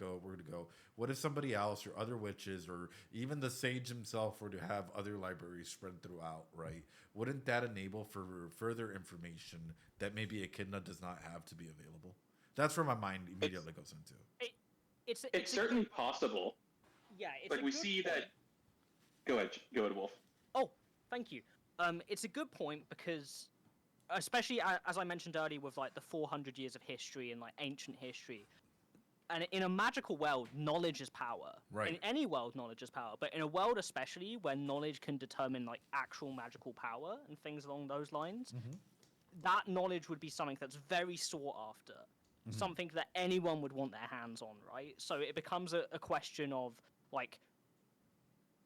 what if somebody else or other witches or even the sage himself were to have other libraries spread throughout, right? Wouldn't that enable for further information that maybe Echidna does not have to be available? That's where my mind immediately goes into. It's certainly possible. Yeah, it's Like a we good see point. that. Go ahead, Wolf. Oh, thank you. It's a good point because especially as I mentioned earlier, with like the 400 years of history and like ancient history. And in a magical world, knowledge is power. Right. In any world, knowledge is power. But in a world especially where knowledge can determine like actual magical power and things along those lines, that knowledge would be something that's very sought after. Something that anyone would want their hands on, right? So it becomes a question of like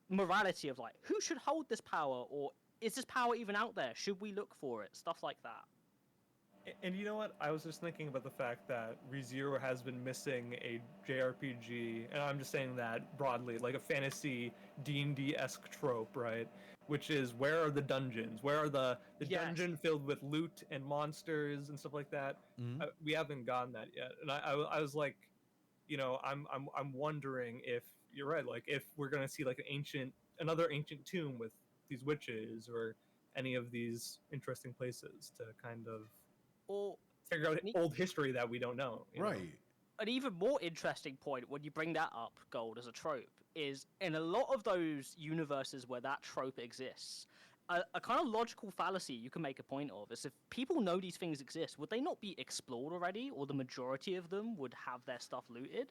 morality of like who should hold this power, or is this power even out there? Should we look for it? Stuff like that. And you know what? I was just thinking about the fact that ReZero has been missing a JRPG, and I'm just saying that broadly, like a fantasy D&D-esque trope, right? Which is, where are the dungeons? Where are the Yes. dungeon filled with loot and monsters and stuff like that? We haven't gotten that yet, and I was like, you know, I'm wondering if you're right, like if we're gonna see like another ancient tomb with these witches or any of these interesting places to kind of Or figure out old history that we don't know. you know? Right. an even more interesting point when you bring that up, Gold, as a trope, is in a lot of those universes where that trope exists, a kind of logical fallacy you can make a point of is if people know these things exist, would they not be explored already, or the majority of them would have their stuff looted?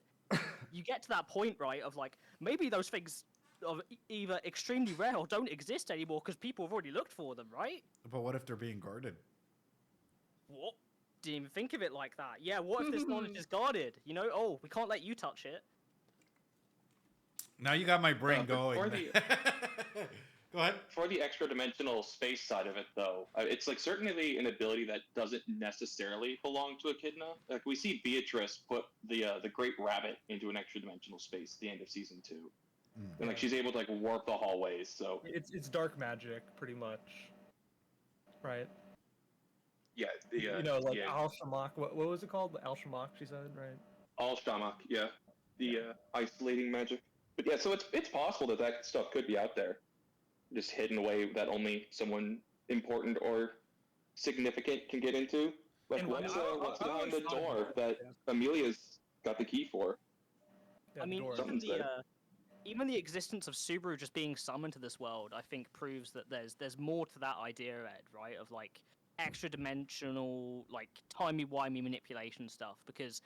You get to that point, right, of like, maybe those things are either extremely rare or don't exist anymore because people have already looked for them, right? But what if they're being guarded? What? Didn't even think of it like that. Yeah, what if this knowledge is guarded? You know, oh, we can't let you touch it. Now you got my brain going. For the, Go ahead. for the extra dimensional space side of it, though, it's like certainly an ability that doesn't necessarily belong to Echidna. Like we see Beatrice put the Great Rabbit into an extra dimensional space at the end of season 2, and like she's able to like warp the hallways. So It's dark magic, pretty much, right? yeah, You know, like yeah, Al Shamak. What was it called? Al Shamak, she said, right? all Shamak, yeah, the isolating magic. But yeah, so it's possible that that stuff could be out there, just hidden away that only someone important or significant can get into. Like And what's I behind the always thought door about that Amelia's got the key for? Yeah, I mean, door. even Something's there. even the existence of Subaru just being summoned to this world, I think, proves that there's more to that idea, Ed, right? Of like extra dimensional, like timey-wimey manipulation stuff. Because,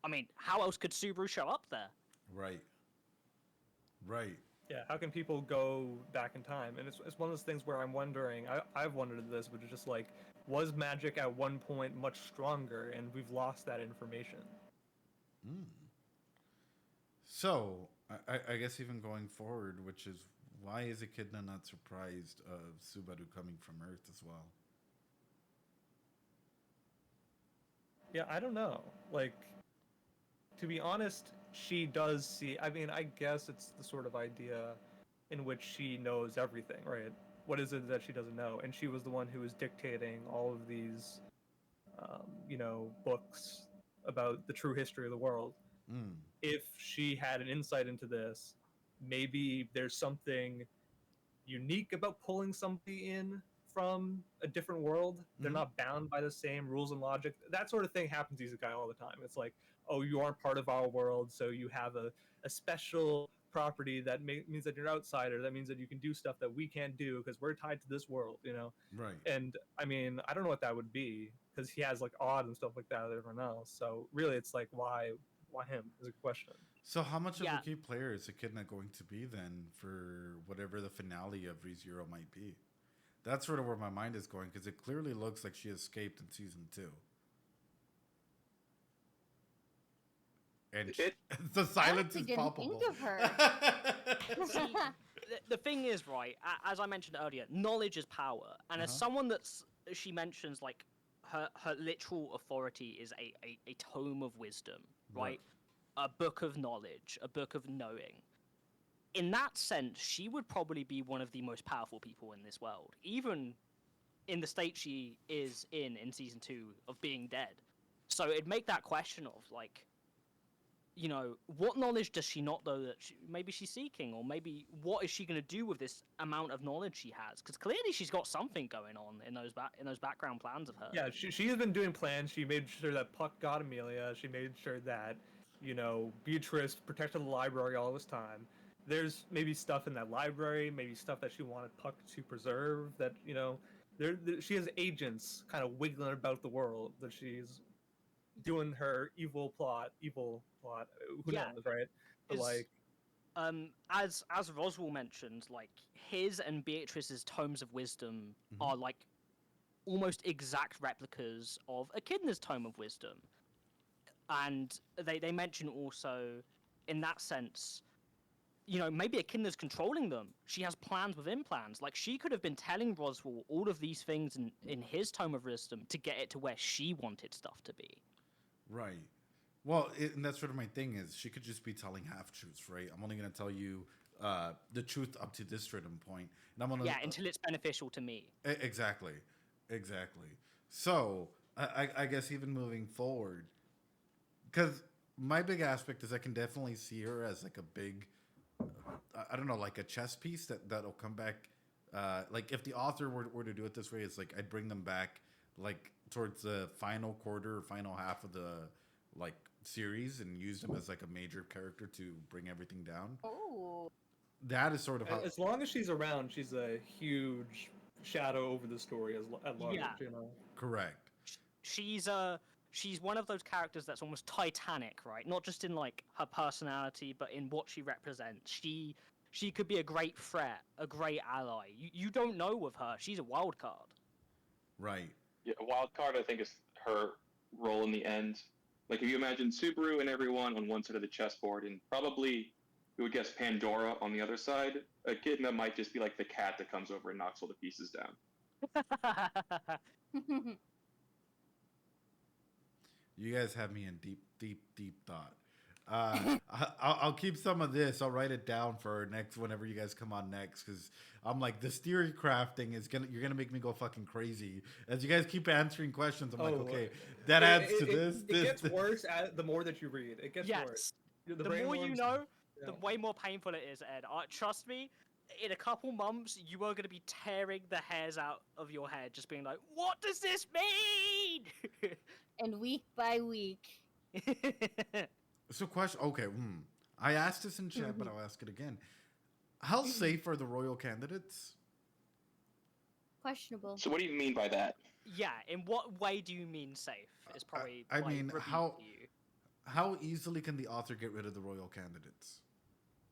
I mean, how else could Subaru show up there? Right. Right. Yeah, how can people go back in time? And it's one of those things where I'm wondering, I've wondered this, but it's just like, was magic at one point much stronger and we've lost that information? So, I guess even going forward, which is why is Echidna not surprised of Subaru coming from Earth as well? Yeah, I don't know. Like, to be honest, she does see. I mean, I guess it's the sort of idea in which she knows everything, right? What is it that she doesn't know? And she was the one who was dictating all of these, you know, books about the true history of the world. If she had an insight into this, maybe there's something unique about pulling somebody in from a different world. They're not bound by the same rules and logic. That sort of thing happens to Isekai all the time. It's like, oh, you aren't part of our world, so you have a special property that means that you're an outsider. That means that you can do stuff that we can't do because we're tied to this world, you know? Right. And I mean, I don't know what that would be because he has like odd and stuff like that with everyone else. So really, it's like, why him is a question. So how much of Yeah. a key player is Echidna going to be then for whatever the finale of ReZero might be? That's sort of where my mind is going because it clearly looks like she escaped in season 2. And It- the silence I is didn't palpable. think of her. See, the thing is, right, as I mentioned earlier, knowledge is power. And as someone she mentions, like, her literal authority is a tome of wisdom, right? A book of knowledge, a book of knowing. In that sense, she would probably be one of the most powerful people in this world, even in the state she is in season 2 of being dead. So it'd make that question of, like, you know, what knowledge does she not know that maybe she's seeking, or maybe what is she going to do with this amount of knowledge she has? Because clearly she's got something going on in those background plans of her. Yeah, she's been doing plans. She made sure that Puck got Amelia. She made sure that, you know, Beatrice protected the library all this time. There's maybe stuff in that library, maybe stuff that she wanted Puck to preserve that, you know, she has agents kind of wiggling about the world that she's doing her evil plot. Who Yeah, knows, right? But 'cause, like, as Roswell mentioned, like his and Beatrice's tomes of wisdom are like almost exact replicas of Echidna's tome of wisdom, and they mention also in that sense, maybe Echidna's controlling them. She has plans within plans. Like she could have been telling Roswell all of these things in his tome of wisdom to get it to where she wanted stuff to be. Right. Well, and that's sort of my thing is she could just be telling half truths, right? I'm only going to tell you the truth up to this certain point, and I'm gonna Until it's beneficial to me. Exactly. So I guess even moving forward, because my big aspect is I can definitely see her as like a big, I don't know, like a chess piece that'll come back. Like if the author were to do it this way, it's like I'd bring them back like towards the final quarter or final half of the like series and use them as like a major character to bring everything down. Oh. That is sort of how. as long as she's around, she's a huge shadow over the story at large. Yeah. Correct. She's one of those characters that's almost titanic, right? Not just in like her personality, but in what she represents. She could be a great threat, a great ally. You don't know with her. She's a wild card. Right. Yeah, a wild card, I think, is her role in the end. Like, if you imagine Subaru and everyone on one side of the chessboard, and probably you would guess Pandora on the other side, Echidna might just be like the cat that comes over and knocks all the pieces down. You guys have me in deep thought. I'll keep some of this. I'll write it down for next whenever you guys come on next, because I'm like this theory crafting you're gonna make me go fucking crazy as you guys keep answering questions. I'm like, okay, that adds to this. It gets worse the more that you read. It gets worse. The more you know, the way more painful it is, Ed. Trust me, in a couple months, you are going to be tearing the hairs out of your head, just being like, what does this mean? And week by week. So question. Okay, I asked this in chat, but I'll ask it again. How safe are the royal candidates? Questionable. So what do you mean by that? Yeah, in what way do you mean safe? Is probably I like, mean, repeat how to you. how easily can the author get rid of the royal candidates?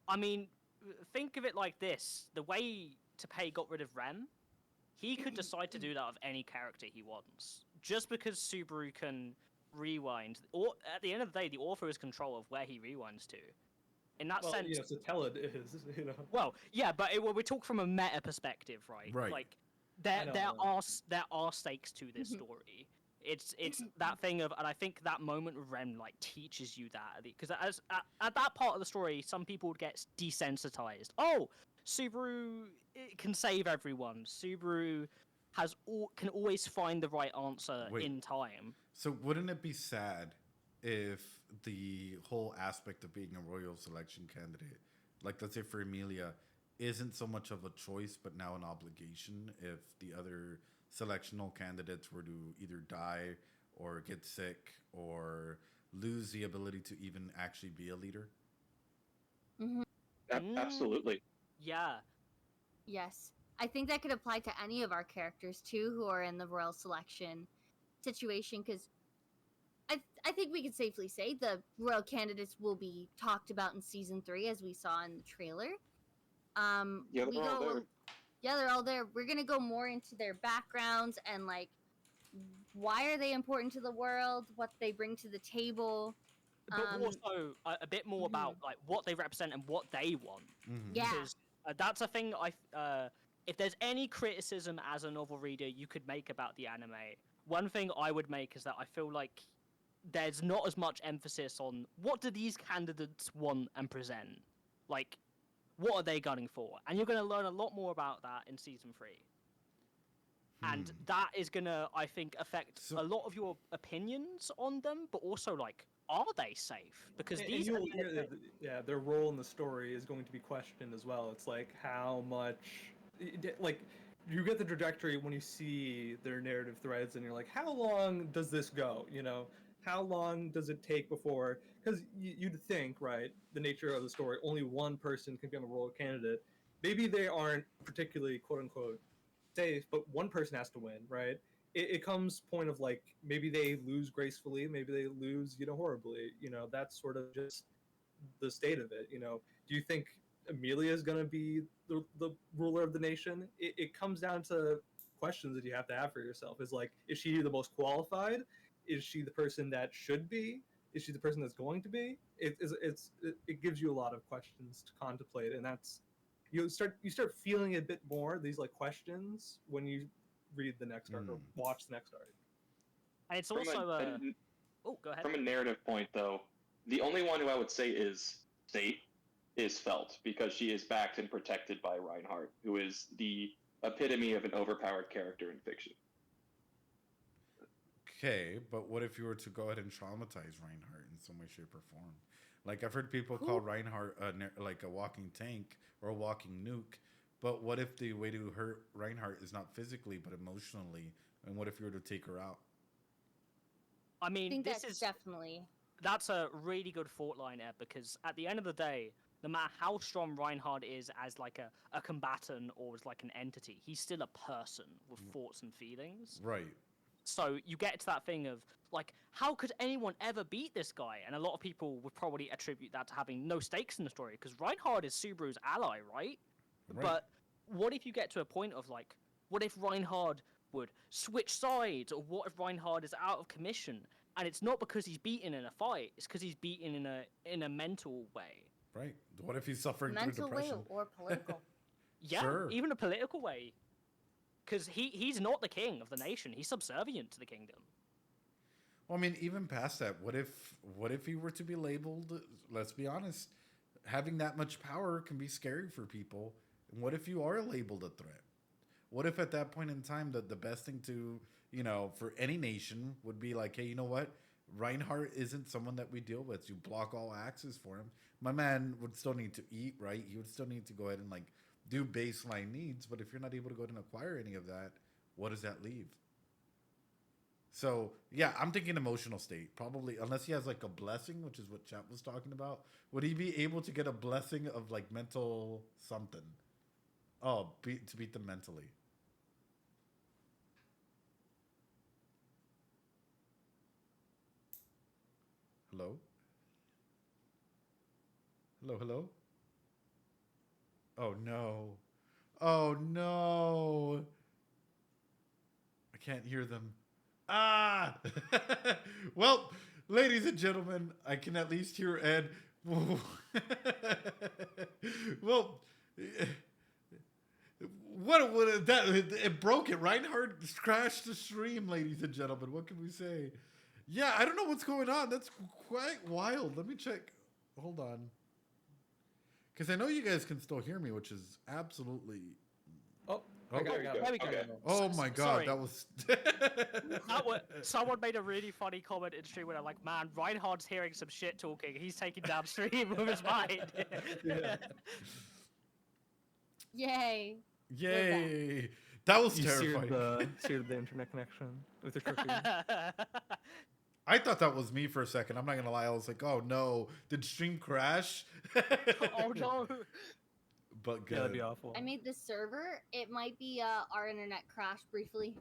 I mean, think of it like this: the way Tapei got rid of Rem, he could decide to do that of any character he wants. Just because Subaru can rewind, or at the end of the day, the author has control of where he rewinds to. In that sense, so tell it is, Well, yeah, but we talk from a meta perspective, right? Right. Like I know. there are stakes to this story. It's that thing of, and I think that moment with Ren like teaches you that, because at that part of the story, some people would get desensitized. Oh, Subaru can save everyone. Subaru can always find the right answer in time. So wouldn't it be sad if the whole aspect of being a royal selection candidate, like let's say for Emilia, isn't so much of a choice but now an obligation if the other selectional candidates were to either die or get sick or lose the ability to even actually be a leader? Absolutely. Yeah. Yes. I think that could apply to any of our characters too who are in the royal selection situation, because I think we could safely say the royal candidates will be talked about in season 3, as we saw in the trailer. Yeah, they're all there. Yeah, they're all there. We're gonna go more into their backgrounds and like why are they important to the world, what they bring to the table. But also a bit more about like what they represent and what they want. Yeah. Because that's a thing if there's any criticism as a novel reader you could make about the anime, one thing I would make is that I feel like there's not as much emphasis on what do these candidates want and present. Like, what are they gunning for? And you're going to learn a lot more about that in season 3. And that is going to, I think, affect a lot of your opinions on them, but also, like, are they safe? Because these are their role in the story is going to be questioned as well. It's like how much, like, you get the trajectory when you see their narrative threads, and you're like, how long does this go? You know, how long does it take before? Because you'd think, right, the nature of the story, only one person can become a royal candidate. Maybe they aren't particularly quote unquote safe, but one person has to win, right? It comes point of like maybe they lose gracefully, maybe they lose horribly. That's sort of just the state of it. Do you think Amelia is going to be the ruler of the nation? It comes down to questions that you have to have for yourself. Is she the most qualified? Is she the person that should be? Is she the person that's going to be? It gives you a lot of questions to contemplate, and that's you start feeling a bit more these like questions when you read the next arc or watch the next arc. And it's also oh, go ahead. From a narrative point, though, the only one who I would say is safe is Felt, because she is backed and protected by Reinhardt, who is the epitome of an overpowered character in fiction. Okay, but what if you were to go ahead and traumatize Reinhardt in some way, shape, or form? Like, I've heard people call Reinhardt like a walking tank or a walking nuke, but what if the way to hurt Reinhardt is not physically, but emotionally? And what if you were to take her out? I mean, I think this that's is definitely. that's a really good thought line, Ed, because at the end of the day, no matter how strong Reinhardt is as like a combatant or as like an entity, he's still a person with thoughts and feelings. Right. So you get to that thing of like, how could anyone ever beat this guy? And a lot of people would probably attribute that to having no stakes in the story, because Reinhardt is Subaru's ally, right? But what if you get to a point of like, what if Reinhardt would switch sides, or what if Reinhardt is out of commission? And it's not because he's beaten in a fight; it's because he's beaten in a mental way. Right. What if he's suffering through Mental way depression? or political. Yeah, Sure. even a political way. Because he's not the king of the nation; he's subservient to the kingdom. Well, I mean, even past that, what if he were to be labeled? Let's be honest, having that much power can be scary for people. And what if you are labeled a threat? What if at that point in time the best thing to, for any nation would be like, hey, you know what? Reinhardt isn't someone that we deal with. You block all access for him. My man would still need to eat, right? He would still need to go ahead and like do baseline needs. But if you're not able to go ahead and acquire any of that, what does that leave? So yeah, I'm thinking emotional state. Probably, unless he has like a blessing, which is what Chat was talking about. Would he be able to get a blessing of like mental something? Oh, to beat them mentally. Hello? Hello, hello? Oh no. Oh no. I can't hear them. Ah! Well, ladies and gentlemen, I can at least hear Ed. Well, what that it broke it. Reinhardt crashed the stream, ladies and gentlemen. What can we say? Yeah, I don't know what's going on. That's quite wild. Let me check. Hold on. Because I know you guys can still hear me, which is absolutely... Oh, there we go. There we go. Okay. Oh my god, Sorry. that was... Someone made a really funny comment in stream where they're like, man, Reinhardt's hearing some shit talking. He's taking down stream with his mind. Yay. Yay! That was You terrifying. seared the internet connection with your cookie. I thought that was me for a second. I'm not gonna lie. I was like, oh no, did stream crash? Oh no. But good. Yeah, that'd be awful. I made this server. It might be our internet crashed briefly.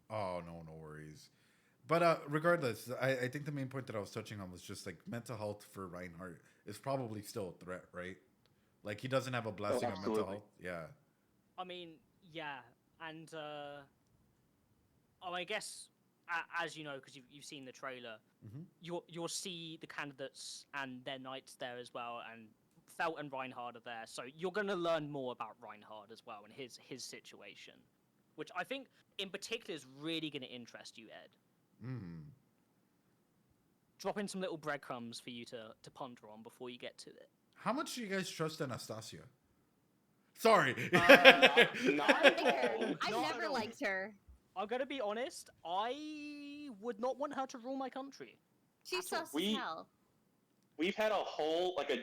Oh no, no worries. But regardless, I think the main point that I was touching on was just like mental health for Reinhardt is probably still a threat, right? Like he doesn't have a blessing on mental absolutely. health. Yeah. I mean, yeah, and I guess as you know, because you've seen the trailer, you'll see the candidates and their knights there as well, and Felt and Reinhardt are there, so you're going to learn more about Reinhardt as well and his situation, which I think in particular is really going to interest you, Ed. Drop in some little breadcrumbs for you to ponder on before you get to it. How much do you guys trust Anastasia? Sorry. Not I at all. never liked her. I'm going to be honest, I would not want her to rule my country. She's That's what sus as hell. We've had a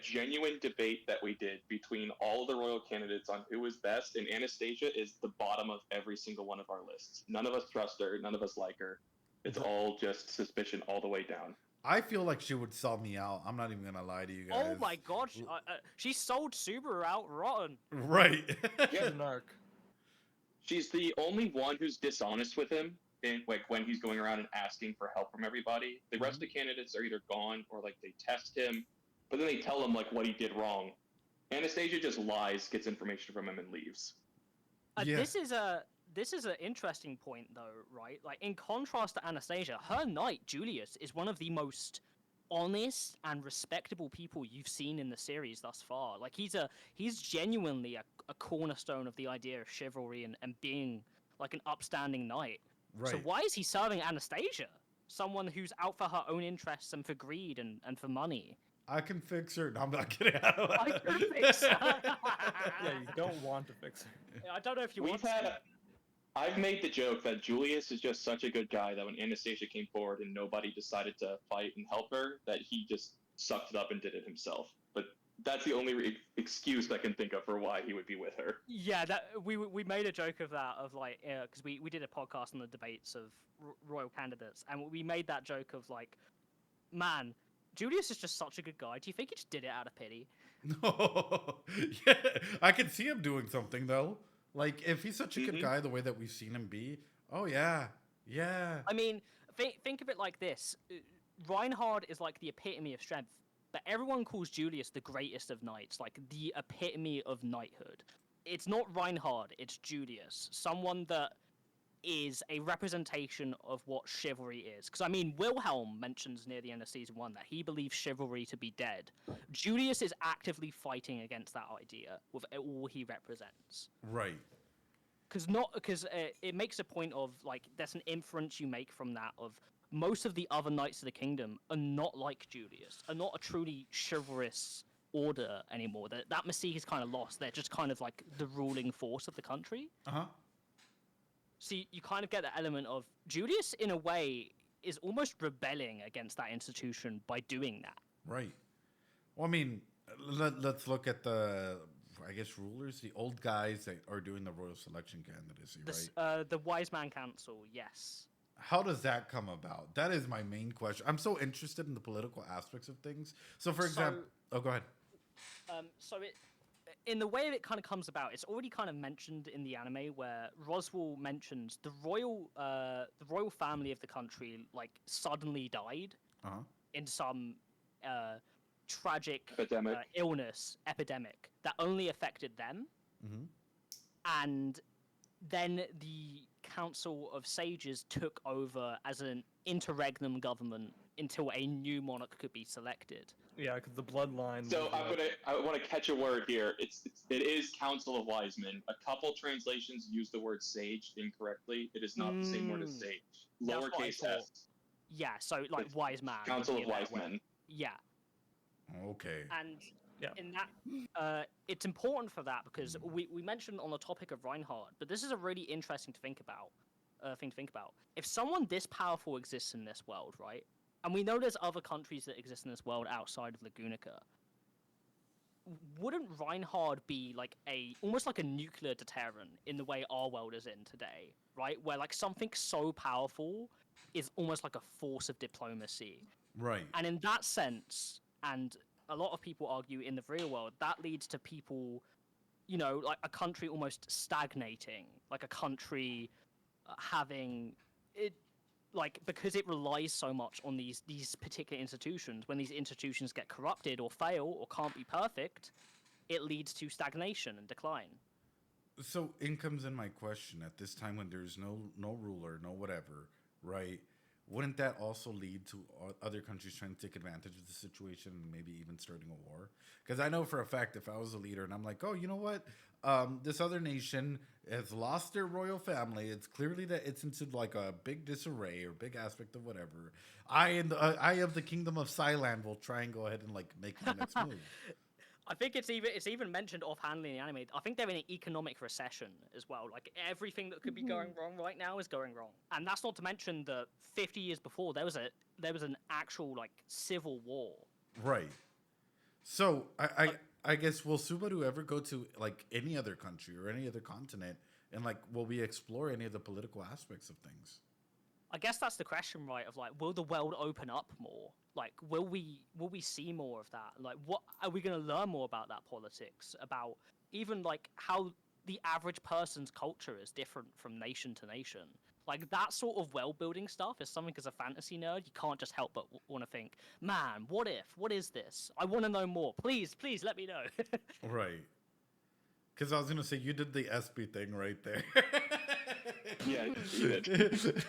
genuine debate that we did between all of the royal candidates on who is best, and Anastasia is the bottom of every single one of our lists. None of us trust her. None of us like her. It's all just suspicion all the way down. I feel like she would sell me out. I'm not even gonna lie to you guys. Oh my god, she sold Subaru out rotten. Right. She's an arc. She's the only one who's dishonest with him, in, like when he's going around and asking for help from everybody. The rest of the candidates are either gone or like they test him, but then they tell him like what he did wrong. Anastasia just lies, gets information from him, and leaves. Yeah. This is an interesting point though, right? Like in contrast to Anastasia, her knight Julius is one of the most honest and respectable people you've seen in the series thus far. Like he's genuinely a cornerstone of the idea of chivalry and being like an upstanding knight. Right. So why is he serving Anastasia? Someone who's out for her own interests and for greed and for money. I can fix her. No, I'm not kidding. I can fix her. Yeah, you don't want to fix it. I don't know if you We've want had. to. I've made the joke that Julius is just such a good guy that when Anastasia came forward and nobody decided to fight and help her, that he just sucked it up and did it himself. But that's the only excuse I can think of for why he would be with her. Yeah, that we made a joke of that, of like, because we did a podcast on the debates of royal candidates, and we made that joke of like, man, Julius is just such a good guy. Do you think he just did it out of pity? No. Yeah, I can see him doing something though. Like if he's such a good guy, the way that we've seen him be. Oh yeah, yeah. I mean, think of it like this: Reinhard is like the epitome of strength, but everyone calls Julius the greatest of knights, like the epitome of knighthood. It's not Reinhard; it's Julius, someone that is a representation of what chivalry is. Because I mean, Wilhelm mentions near the end of season 1 that he believes chivalry to be dead. Julius is actively fighting against that idea with all he represents. Right. Because it makes a point of like there's an inference you make from that of most of the other knights of the kingdom are not like Julius, are not a truly chivalrous order anymore. That mystique is kind of lost. They're just kind of like the ruling force of the country. Uh-huh. So you kind of get the element of Julius, in a way, is almost rebelling against that institution by doing that. Right. Well, I mean, let's look at the, I guess, rulers, the old guys that are doing the royal selection candidacy, right? The Wise Man Council, yes. How does that come about? That is my main question. I'm so interested in the political aspects of things. So, for example, oh, go ahead. In the way it kind of comes about, it's already kind of mentioned in the anime where Roswell mentions the royal family of the country like suddenly died in some tragic epidemic that only affected them, and then the Council of Sages took over as an interregnum government until a new monarch could be selected. Yeah, because the bloodline. So I want to catch a word here. It is Council of Wise Men. A couple translations use the word sage incorrectly. It is not the same word as sage. Lowercase s. Yeah, so like It's wise man. Council of Wise Men. Yeah. Okay. And in that, it's important for that because we mentioned on the topic of Reinhard, but this is a really interesting thing to think about. If someone this powerful exists in this world, right? And we know there's other countries that exist in this world outside of Lagunica. Wouldn't Reinhard be like almost like a nuclear deterrent in the way our world is in today, right? Where like something so powerful is almost like a force of diplomacy. Right. And in that sense, and a lot of people argue in the real world, that leads to people, you know, like a country almost stagnating, like a country having it. Like, because it relies so much on these particular institutions, when these institutions get corrupted or fail or can't be perfect, it leads to stagnation and decline. So in comes in my question at this time when there's no ruler, no whatever, right? Wouldn't that also lead to other countries trying to take advantage of the situation and maybe even starting a war? Because I know for a fact if I was a leader and I'm like, oh, you know what? This other nation has lost their royal family. It's clearly that it's into like a big disarray or big aspect of whatever. I of the kingdom of Psyland will try and go ahead and like make the next move. I think it's even mentioned offhandedly in the anime. I think they're in an economic recession as well. Like everything that could be going wrong right now is going wrong, and that's not to mention that 50 years before there was an actual like civil war. Right. So I guess will Subaru ever go to like any other country or any other continent and like will we explore any of the political aspects of things? I guess that's the question, right? Of like, will the world open up more? Like, will we see more of that? Like, what are we going to learn more about that politics? About even like how the average person's culture is different from nation to nation. Like that sort of world building stuff is something as a fantasy nerd you can't just help but want to think, man, what if? What is this? I want to know more. Please, please let me know. Right. Because I was gonna say you did the SB thing right there. Yeah, you did.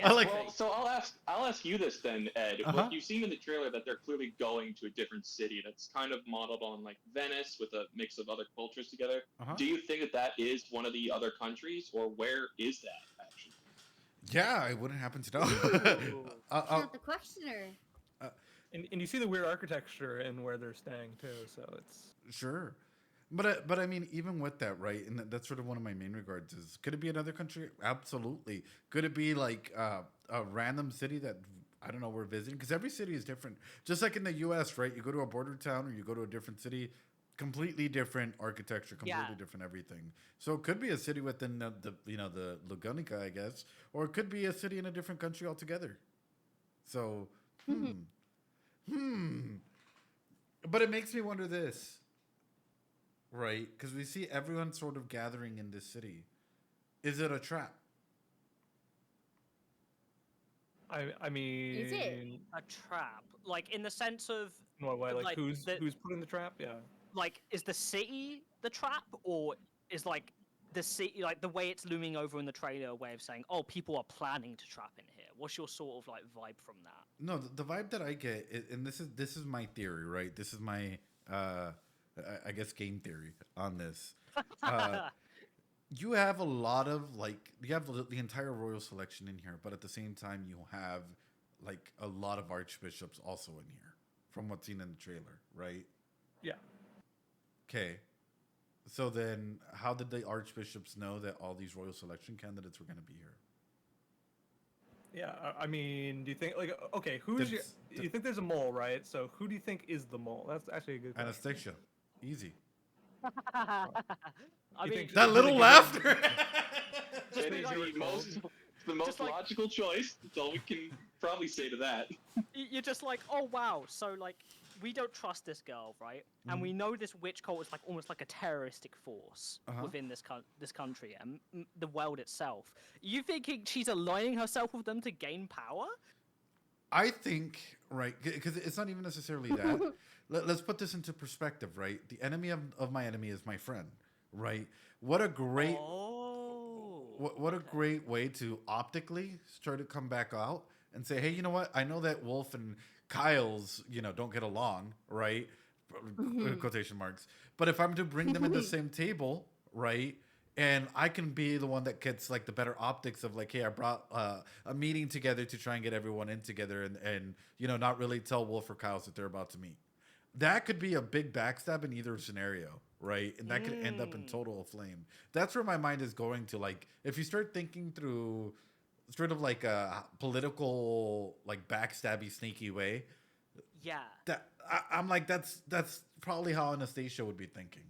I like. Well, so I'll ask you this then, Ed. Uh-huh. What you've seen in the trailer that they're clearly going to a different city that's kind of modeled on like Venice with a mix of other cultures together. Uh-huh. Do you think that that is one of the other countries, or where is that actually? Yeah, I wouldn't happen to know. Ooh. Not the questioner. And you see the weird architecture and where they're staying too, so it's Sure. But I mean, even with that, right? And that's sort of one of my main regards is, could it be another country? Absolutely. Could it be like a random city that, I don't know, we're visiting? Because every city is different. Just like in the U.S., right? You go to a border town or you go to a different city, completely different architecture, completely Yeah. different everything. So it could be a city within the Lugunica, I guess, or it could be a city in a different country altogether. So, But it makes me wonder this. Right, because we see everyone sort of gathering in this city. Is it a trap? I mean, Is it? A trap, like in the sense of in what way? Like, like, who's the- who's put in the trap? Yeah. like, is the city the trap, or is like the city, like the way it's looming over in the trailer, a way of saying, oh, people are planning to trap in here? What's your sort of like vibe from that? No, the vibe that I get, and this is my theory, right? This is my I guess game theory on this. You have a lot of you have the entire royal selection in here, but at the same time you have like a lot of archbishops also in here, from what's seen in the trailer, right? Yeah. Okay. So then, how did the archbishops know that all these royal selection candidates were going to be here? Yeah. I mean, do you think like okay, who's your, That's- you think there's a mole, right? So who do you think is the mole? That's actually a good question. Anastasia, easy. I You mean, think- That Just little like- laughter. Just It be is like- the most like- logical choice. That's all we can probably say to that. you're just like, oh wow, so like we don't trust this girl, right? And we know this witch cult is like almost like a terroristic force Uh-huh. within this this country and the world itself. You thinking she's aligning herself with them to gain power? I think, right, because it's not even necessarily that. Let's put this into perspective, right? The enemy of my enemy is my friend, right? What a great, Oh. what a great way to optically start to come back out and say, hey, you know what? I know that Wolf and Kyle's, don't get along, right? Quotation marks. But if I'm to bring them in the same table, right? And I can be the one that gets like the better optics of like, hey, I brought a meeting together to try and get everyone in together and not really tell Wolf or Kyle's that they're about to meet. That could be a big backstab in either scenario, right? And that could end up in total flame. That's where my mind is going to. Like, if you start thinking through sort of like a political, like backstabby, sneaky way, Yeah. that I'm like, that's probably how Anastasia would be thinking.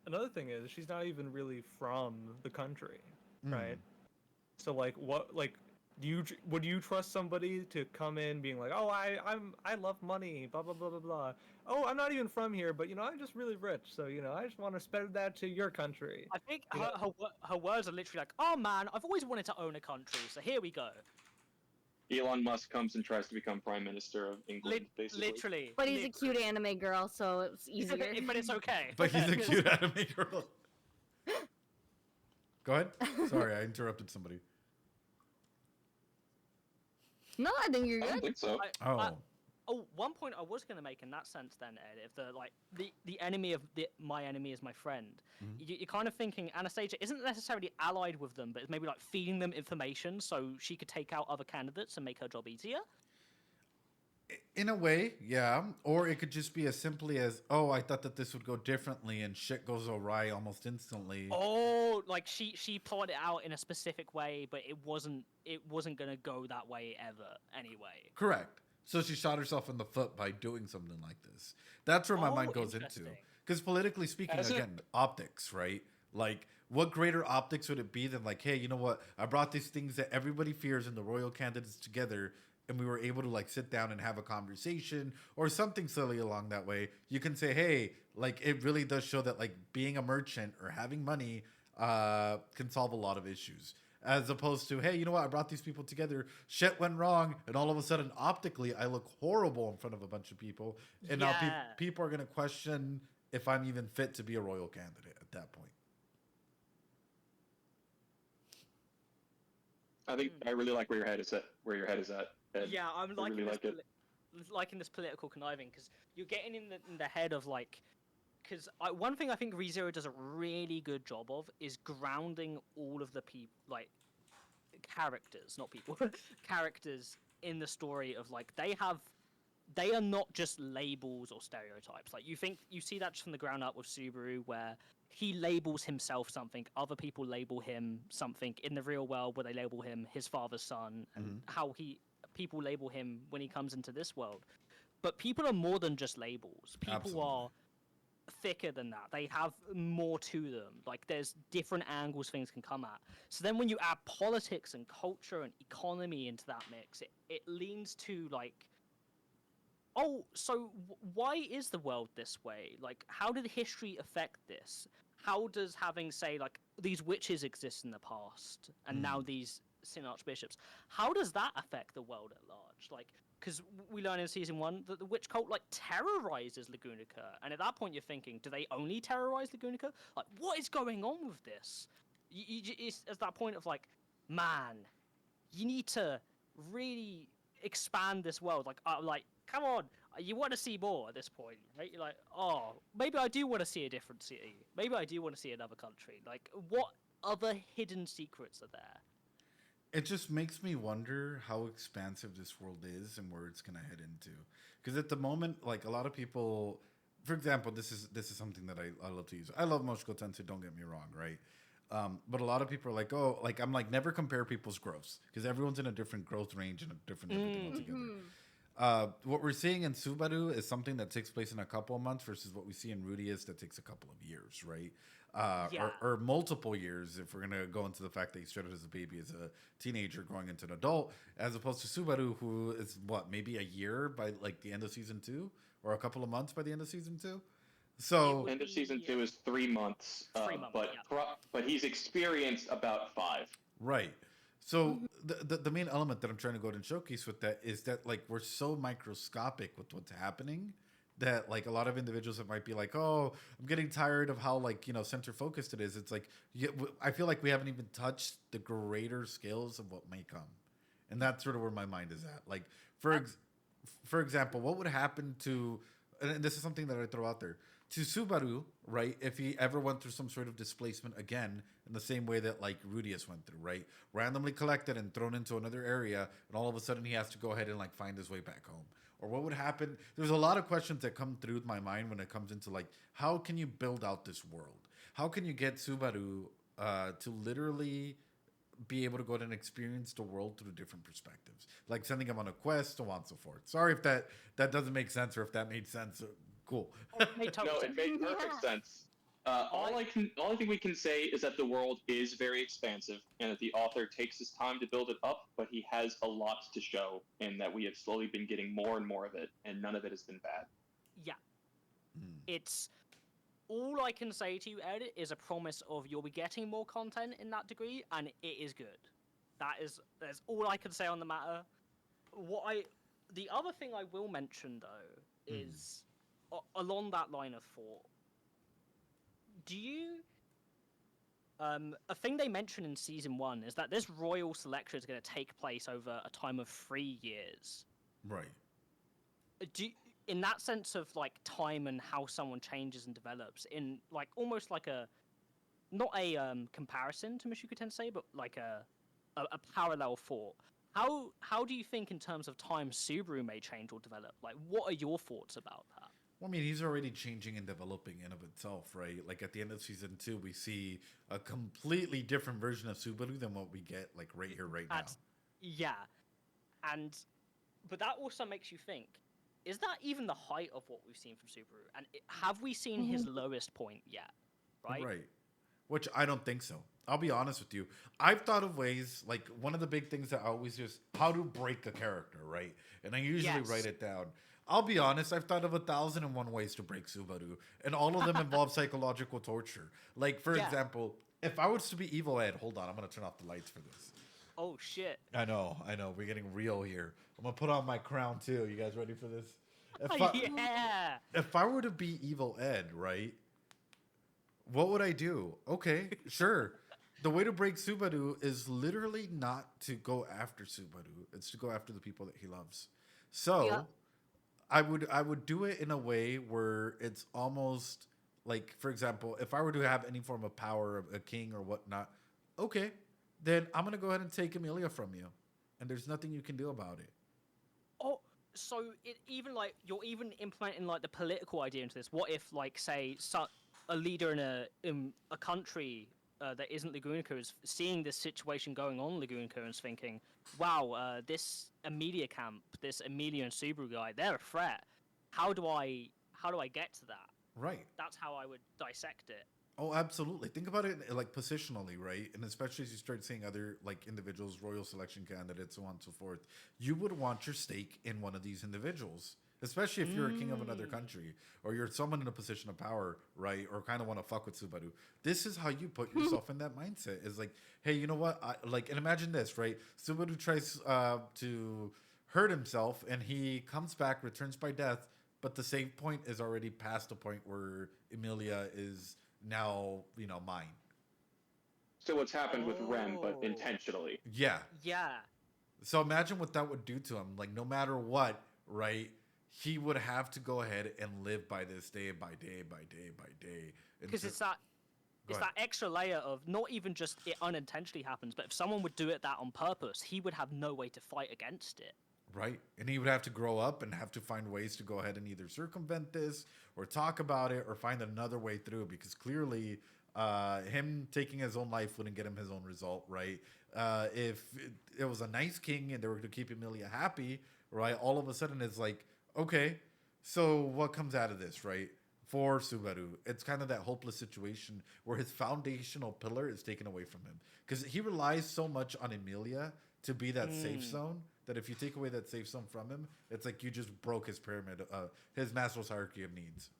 Another thing is she's not even really from the country, Mm. right? So like what like would you trust somebody to come in being like, "Oh, I love money, blah blah blah blah blah. Oh, I'm not even from here, but I'm just really rich, so I just want to spend that to your country." I think You her words are literally like, oh man, I've always wanted to own a country, so here we go. Elon Musk comes and tries to become prime minister of England, basically. Literally. But he's a literally. cute anime girl, so it's easier. But it's okay. But he's a cute anime girl. Go ahead. Sorry, I interrupted somebody. No, I think you're I don't good. think so. Oh. One point I was going to make in that sense then, Ed, if the enemy of my enemy is my friend, you're kind of thinking Anastasia isn't necessarily allied with them, but is maybe like feeding them information so she could take out other candidates and make her job easier. In a way, yeah. Or it could just be as simply as, oh, I thought that this would go differently, and shit goes awry almost instantly. Oh, like she plotted it out in a specific way, but it wasn't gonna go that way ever anyway. Correct. So she shot herself in the foot by doing something like this. That's where my mind goes into. Interesting. Because politically speaking, As a- again, optics, right? Like, what greater optics would it be than like, hey, you know what? I brought these things that everybody fears in the royal candidates together, and we were able to like sit down and have a conversation or something silly along that way. You can say, hey, Like it really does show that like being a merchant or having money can solve a lot of issues. As opposed to, hey, you know what? I brought these people together. Shit went wrong, and all of a sudden, optically, I look horrible in front of a bunch of people, and now Yeah. people are gonna question if I'm even fit to be a royal candidate at that point. I think I really like where your head is at. Where your head is at. Ed. Yeah, I'm I liking really this, like it. liking this political conniving because you're getting in the head of like, because one thing I think ReZero does a really good job of is grounding all of the people, like characters, not people, characters in the story of like they are not just labels or stereotypes. Like you see that just from the ground up with Subaru, where he labels himself something, other people label him something in the real world, where they label him his father's son, and how people label him when he comes into this world. But people are more than just labels. People Absolutely. are thicker than that. They have more to them. Like there's different angles things can come at. So then when you add politics and culture and economy into that mix, it leans to like, oh, so why is the world this way? Like, how did history affect this? How does having, say, like, these witches exist in the past, and now these sin archbishops, how does that affect the world at large? Like, because we learn in season 1 that the witch cult, like, terrorizes Lagunica, and at that point you're thinking, do they only terrorize Lagunica? Like, what is going on with this? It's at that point of, like, man, you need to really expand this world. Like, come on, you want to see more at this point, right? You're like, oh, maybe I do want to see a different city. Maybe I do want to see another country. Like, what other hidden secrets are there? It just makes me wonder how expansive this world is and where it's gonna head into. Because at the moment, like a lot of people, for example, this is something that I love to use. I love Moshiko Tensei, don't get me wrong, right? But a lot of people are like, oh, like I'm like never compare people's growths because everyone's in a different growth range and a different everything altogether. What we're seeing in Subaru is something that takes place in a couple of months versus what we see in Rudius that takes a couple of years, right? Yeah. Or multiple years if we're gonna go into the fact that he started as a baby, as a teenager, growing into an adult, as opposed to Subaru, who is what, maybe a year by like the end of season 2, or a couple of months by the end of season 2. So End of season 2 is 3 months. 3 months, but yeah. but he's experienced about 5. right. So the main element that I'm trying to go ahead and showcase with that is that like we're so microscopic with what's happening that like a lot of individuals that might be like, oh, I'm getting tired of how like, you know, center focused it is. It's like I feel like we haven't even touched the greater scales of what may come, and that's sort of where my mind is at. Like for example, what would happen to, and this is something that I throw out there, to Subaru, right? If he ever went through some sort of displacement again, in the same way that like Rudius went through, right? Randomly collected and thrown into another area, and all of a sudden he has to go ahead and like find his way back home. Or what would happen? There's a lot of questions that come through my mind when it comes into like, how can you build out this world? How can you get Subaru to literally be able to go ahead and experience the world through different perspectives, like sending him on a quest, so on and so forth. Sorry if that doesn't make sense, or if that made sense. Cool. It made total No, sense. it made perfect sense. All I think we can say is that the world is very expansive, and that the author takes his time to build it up, but he has a lot to show, and that we have slowly been getting more and more of it, and none of it has been bad. Yeah. It's all I can say to you, Ed, is a promise of you'll be getting more content in that degree, and it is good. That's all I can say on the matter. The other thing I will mention though is along that line of thought. Do you? A thing they mention in season 1 is that this royal selection is going to take place over a time of 3 years. Right. In that sense of like time and how someone changes and develops, in like almost like not a comparison to Mushoku Tensei, but like a parallel thought. How do you think in terms of time Subaru may change or develop? Like, what are your thoughts about that? Well, I mean, he's already changing and developing in of itself, right? Like at the end of season 2, we see a completely different version of Subaru than what we get like right here, right now. Yeah, but that also makes you think: is that even the height of what we've seen from Subaru? And have we seen his lowest point yet? Right. Which I don't think so. I'll be honest with you. I've thought of ways, like one of the big things that I always just how to break a character, right? And I usually write it down. I'll be honest, I've thought of 1,001 ways to break Subaru, and all of them involve psychological torture. Like, for Yeah. example, if I was to be Evil Ed, hold on, I'm gonna turn off the lights for this. Oh shit. I know, we're getting real here. I'm gonna put on my crown too. You guys ready for this? If I were to be Evil Ed, right? What would I do? Okay, sure. The way to break Subaru is literally not to go after Subaru. It's to go after the people that he loves. So, Yep. I would do it in a way where it's almost like, for example, if I were to have any form of power, a king or whatnot, okay, then I'm gonna go ahead and take Amelia from you, and there's nothing you can do about it. Oh, so it even like you're even implementing like the political idea into this. What if like say a leader in a country that isn't Lagunica is seeing this situation going on in Lagunica and is thinking, wow, this Amelia camp, this Amelia and Subaru guy, they're a threat. How do I get to that? Right. That's how I would dissect it. Oh, absolutely. Think about it like positionally, right? And especially as you start seeing other like individuals, royal selection candidates, so on and so forth, you would want your stake in one of these individuals, especially if you're a king of another country or you're someone in a position of power, right? Or kind of want to fuck with Subaru. This is how you put yourself in that mindset. Is like, hey, you know what? And imagine this, right? Subaru tries to hurt himself and he comes back, returns by death, but the save point is already past the point where Emilia is now, mine. So what's happened with Rem, but Oh. intentionally. Yeah. Yeah. So imagine what that would do to him. Like, no matter what, right? He would have to go ahead and live by this day by day by day by day. Because it's that extra layer of not even just it unintentionally happens, but if someone would do it that on purpose, he would have no way to fight against it. Right. And he would have to grow up and have to find ways to go ahead and either circumvent this or talk about it or find another way through, because clearly him taking his own life wouldn't get him his own result, right? If it was a nice king and they were to keep Emilia happy, right, all of a sudden it's like, okay, so what comes out of this, right? For Subaru, it's kind of that hopeless situation where his foundational pillar is taken away from him because he relies so much on Emilia to be that safe zone that if you take away that safe zone from him, it's like you just broke his pyramid, his Maslow's hierarchy of needs.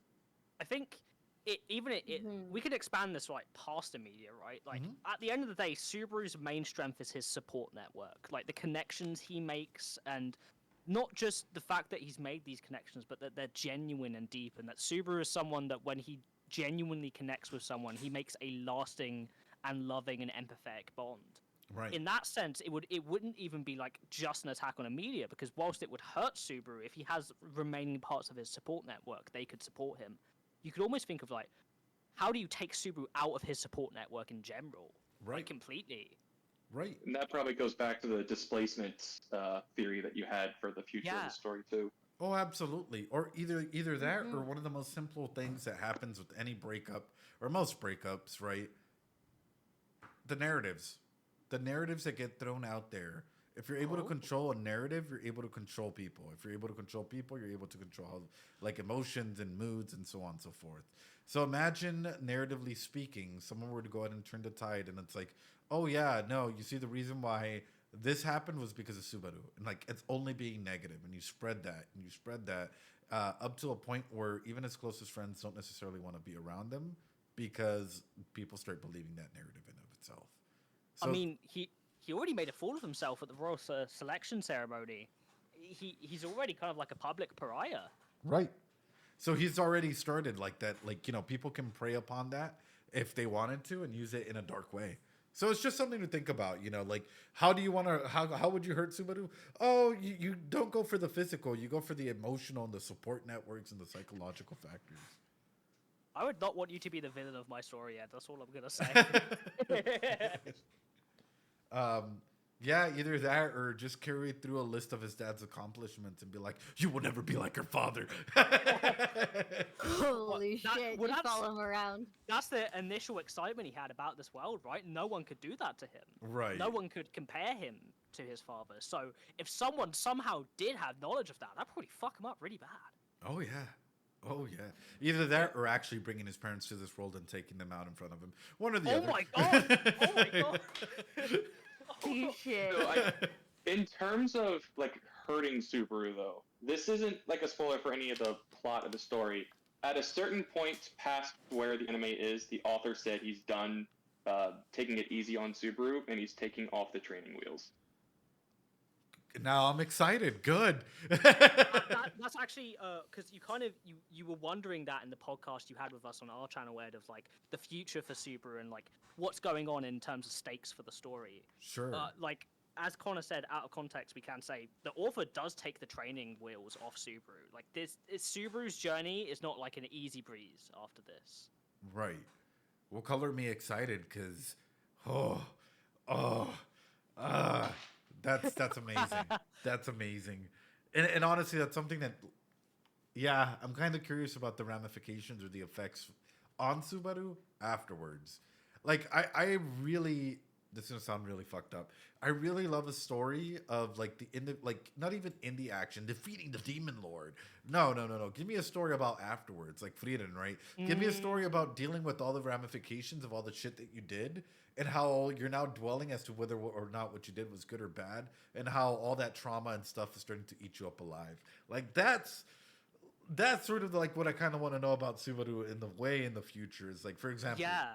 I think we could expand this like past the media, right? Like at the end of the day, Subaru's main strength is his support network, like the connections he makes, and not just the fact that he's made these connections, but that they're genuine and deep, and that Subaru is someone that when he genuinely connects with someone, he makes a lasting and loving and empathetic bond. Right. In that sense, it wouldn't even be like just an attack on Emilia, because whilst it would hurt Subaru, if he has remaining parts of his support network, they could support him. You could almost think of like, how do you take Subaru out of his support network in general? Right. Like, completely. Right. And that probably goes back to the displacement theory that you had for the future of Yeah. the story too. Oh, absolutely. Or either that or one of the most simple things that happens with any breakup or most breakups, right? The narratives that get thrown out there. If you're able to control a narrative, you're able to control people. If you're able to control people, you're able to control like emotions and moods and so on and so forth. So imagine, narratively speaking, someone were to go ahead and turn the tide, and it's like, oh yeah, no, you see the reason why this happened was because of Subaru, and like it's only being negative, and you spread that up to a point where even his closest friends don't necessarily want to be around them because people start believing that narrative in of itself. So, I mean, he already made a fool of himself at the royal selection ceremony. He's already kind of like a public pariah. right. So he's already started like that. Like, people can prey upon that if they wanted to and use it in a dark way. So it's just something to think about, like how do you want to, how would you hurt Subaru? Oh, you don't go for the physical. You go for the emotional and the support networks and the psychological factors. I would not want you to be the villain of my story yet. That's all I'm going to say. Yeah, either that or just carry through a list of his dad's accomplishments and be like, you will never be like your father. Holy shit, well, just that's- follow him around. That's the initial excitement he had about this world, right? No one could do that to him. Right. No one could compare him to his father. So if someone somehow did have knowledge of that'd probably fuck him up really bad. Oh, yeah. Oh, yeah. Either that or actually bringing his parents to this world and taking them out in front of him. One or the other. Oh my god! Oh my god! Holy shit. So in terms of like hurting Subaru though, this isn't like a spoiler for any of the plot of the story. At a certain point past where the anime is, the author said he's done taking it easy on Subaru and he's taking off the training wheels. Now I'm excited. Good. That's actually because you were wondering that in the podcast you had with us on our channel, Ed, of like the future for Subaru and like what's going on in terms of stakes for the story. Sure. Like as Connor said, out of context, we can say the author does take the training wheels off Subaru. Like Subaru's journey is not like an easy breeze after this. Right. Well, color me excited because, that's amazing. That's amazing. And honestly, that's something that, yeah, I'm kind of curious about the ramifications or the effects on Subaru afterwards. Like, I really, this is gonna sound really fucked up. I really love a story of like not even indie action, defeating the demon lord. No. Give me a story about afterwards, like Frieden, right? Give me a story about dealing with all the ramifications of all the shit that you did and how you're now dwelling as to whether or not what you did was good or bad, and how all that trauma and stuff is starting to eat you up alive. Like that's sort of like what I kind of want to know about Subaru in the future. Is like, for example, Yeah.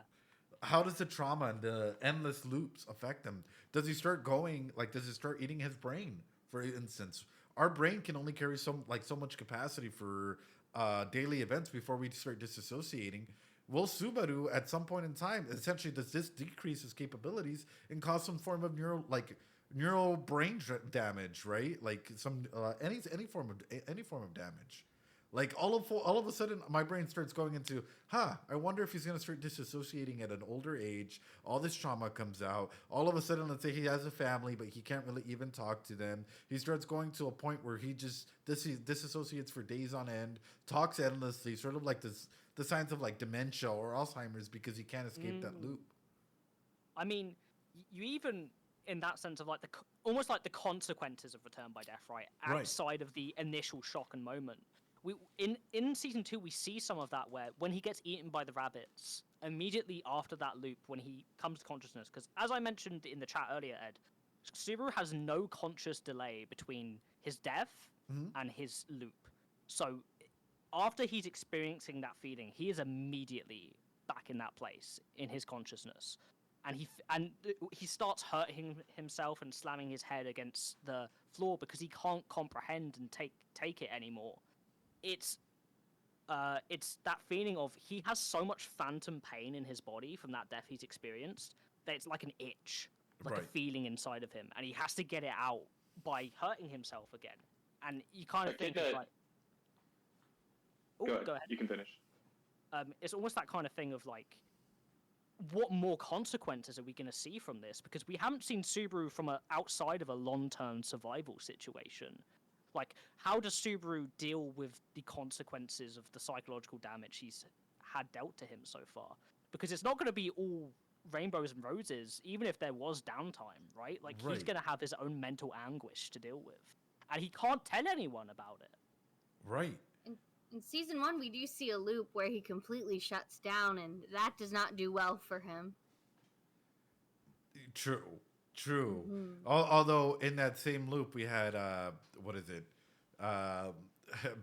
how does the trauma and the endless loops affect him? Does he start going, like, does it start eating his brain? For instance, our brain can only carry so much capacity for daily events before we start disassociating. Will Subaru at some point in time, essentially, does this decrease his capabilities and cause some form of neural brain damage, right? Like some any form of damage. Like all of a sudden, my brain starts going into, I wonder if he's going to start disassociating at an older age. All this trauma comes out. All of a sudden, let's say he has a family, but he can't really even talk to them. He starts going to a point where he just disassociates for days on end, talks endlessly, sort of like the signs of like dementia or Alzheimer's because he can't escape that loop. I mean, you even in that sense of like almost like the consequences of Return by Death, right? Outside of the initial shock and moment. We in season 2 we see some of that where when he gets eaten by the rabbits immediately after that loop when he comes to consciousness, because as I mentioned in the chat earlier, Ed, Subaru has no conscious delay between his death and his loop. So after he's experiencing that feeling, he is immediately back in that place in his consciousness, and he starts hurting himself and slamming his head against the floor because he can't comprehend and take it anymore. It's that feeling of he has so much phantom pain in his body from that death he's experienced that it's like an itch, like a feeling inside of him, and he has to get it out by hurting himself again. And you kind of think it's like, go ahead. You can finish. It's almost that kind of thing of like, what more consequences are we going to see from this? Because we haven't seen Subaru from outside of a long-term survival situation. Like, how does Subaru deal with the consequences of the psychological damage he's had dealt to him so far? Because it's not going to be all rainbows and roses, even if there was downtime, right? Like, he's going to have his own mental anguish to deal with. And he can't tell anyone about it. Right. In season 1, we do see a loop where he completely shuts down, and that does not do well for him. True. Although in that same loop we had what is it?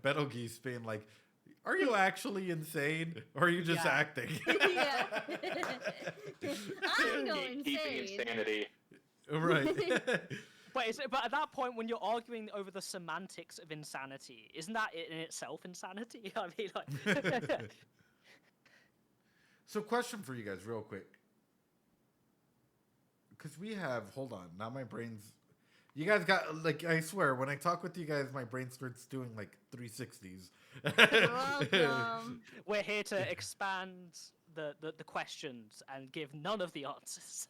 Betelgeuse being like, "Are you actually insane, or are you just acting?" Yeah. I'm no Keeping insane. insanity. Right. But at that point, when you're arguing over the semantics of insanity, isn't that in itself insanity? I mean, like. So, question for you guys, real quick. Because we have, hold on, now my brain's, you guys got, like, I swear, when I talk with you guys, my brain starts doing, like, 360s. Welcome. We're here to expand the questions and give none of the answers.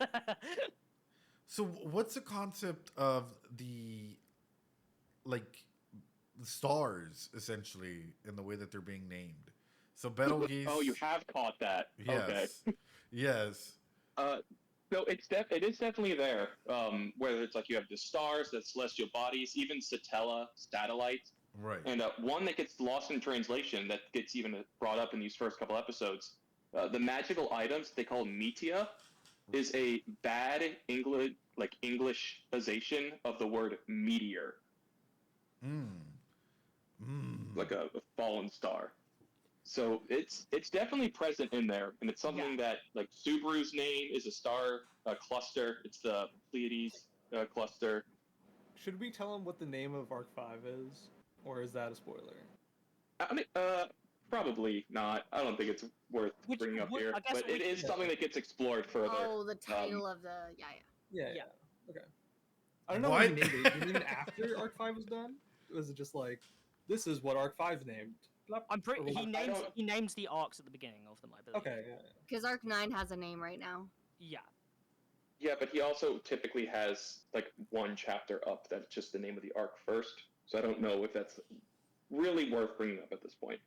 So, what's the concept of the, like, stars, essentially, in the way that they're being named? So, Betelgeuse... Oh, you have caught that. Yes. Okay. Yes. So it is definitely there. Whether it's like you have the stars, the celestial bodies, even satellites. Right. And one that gets lost in translation that gets even brought up in these first couple episodes. The magical items they call metia is a bad Englishization of the word meteor. like a fallen star. So it's definitely present in there, and it's something that like Subaru's name is a star cluster. It's the Pleiades cluster. Should we tell him what the name of Arc 5 is, or is that a spoiler? I mean, probably not. I don't think it's worth bringing up here, I guess but it is something that gets explored further. Oh, the title of the Yeah. Yeah. Okay. I don't know what he named it. Did he name it after Arc 5 was done? Was it just like, this is what Arc 5's named? I'm pretty. Or was it- He names the arcs at the beginning of them, I believe. Okay. Yeah. because Arc 9 has a name right now. Yeah. Yeah, but he also typically has like one chapter up that's just the name of the arc first. So I don't know if that's really worth bringing up at this point.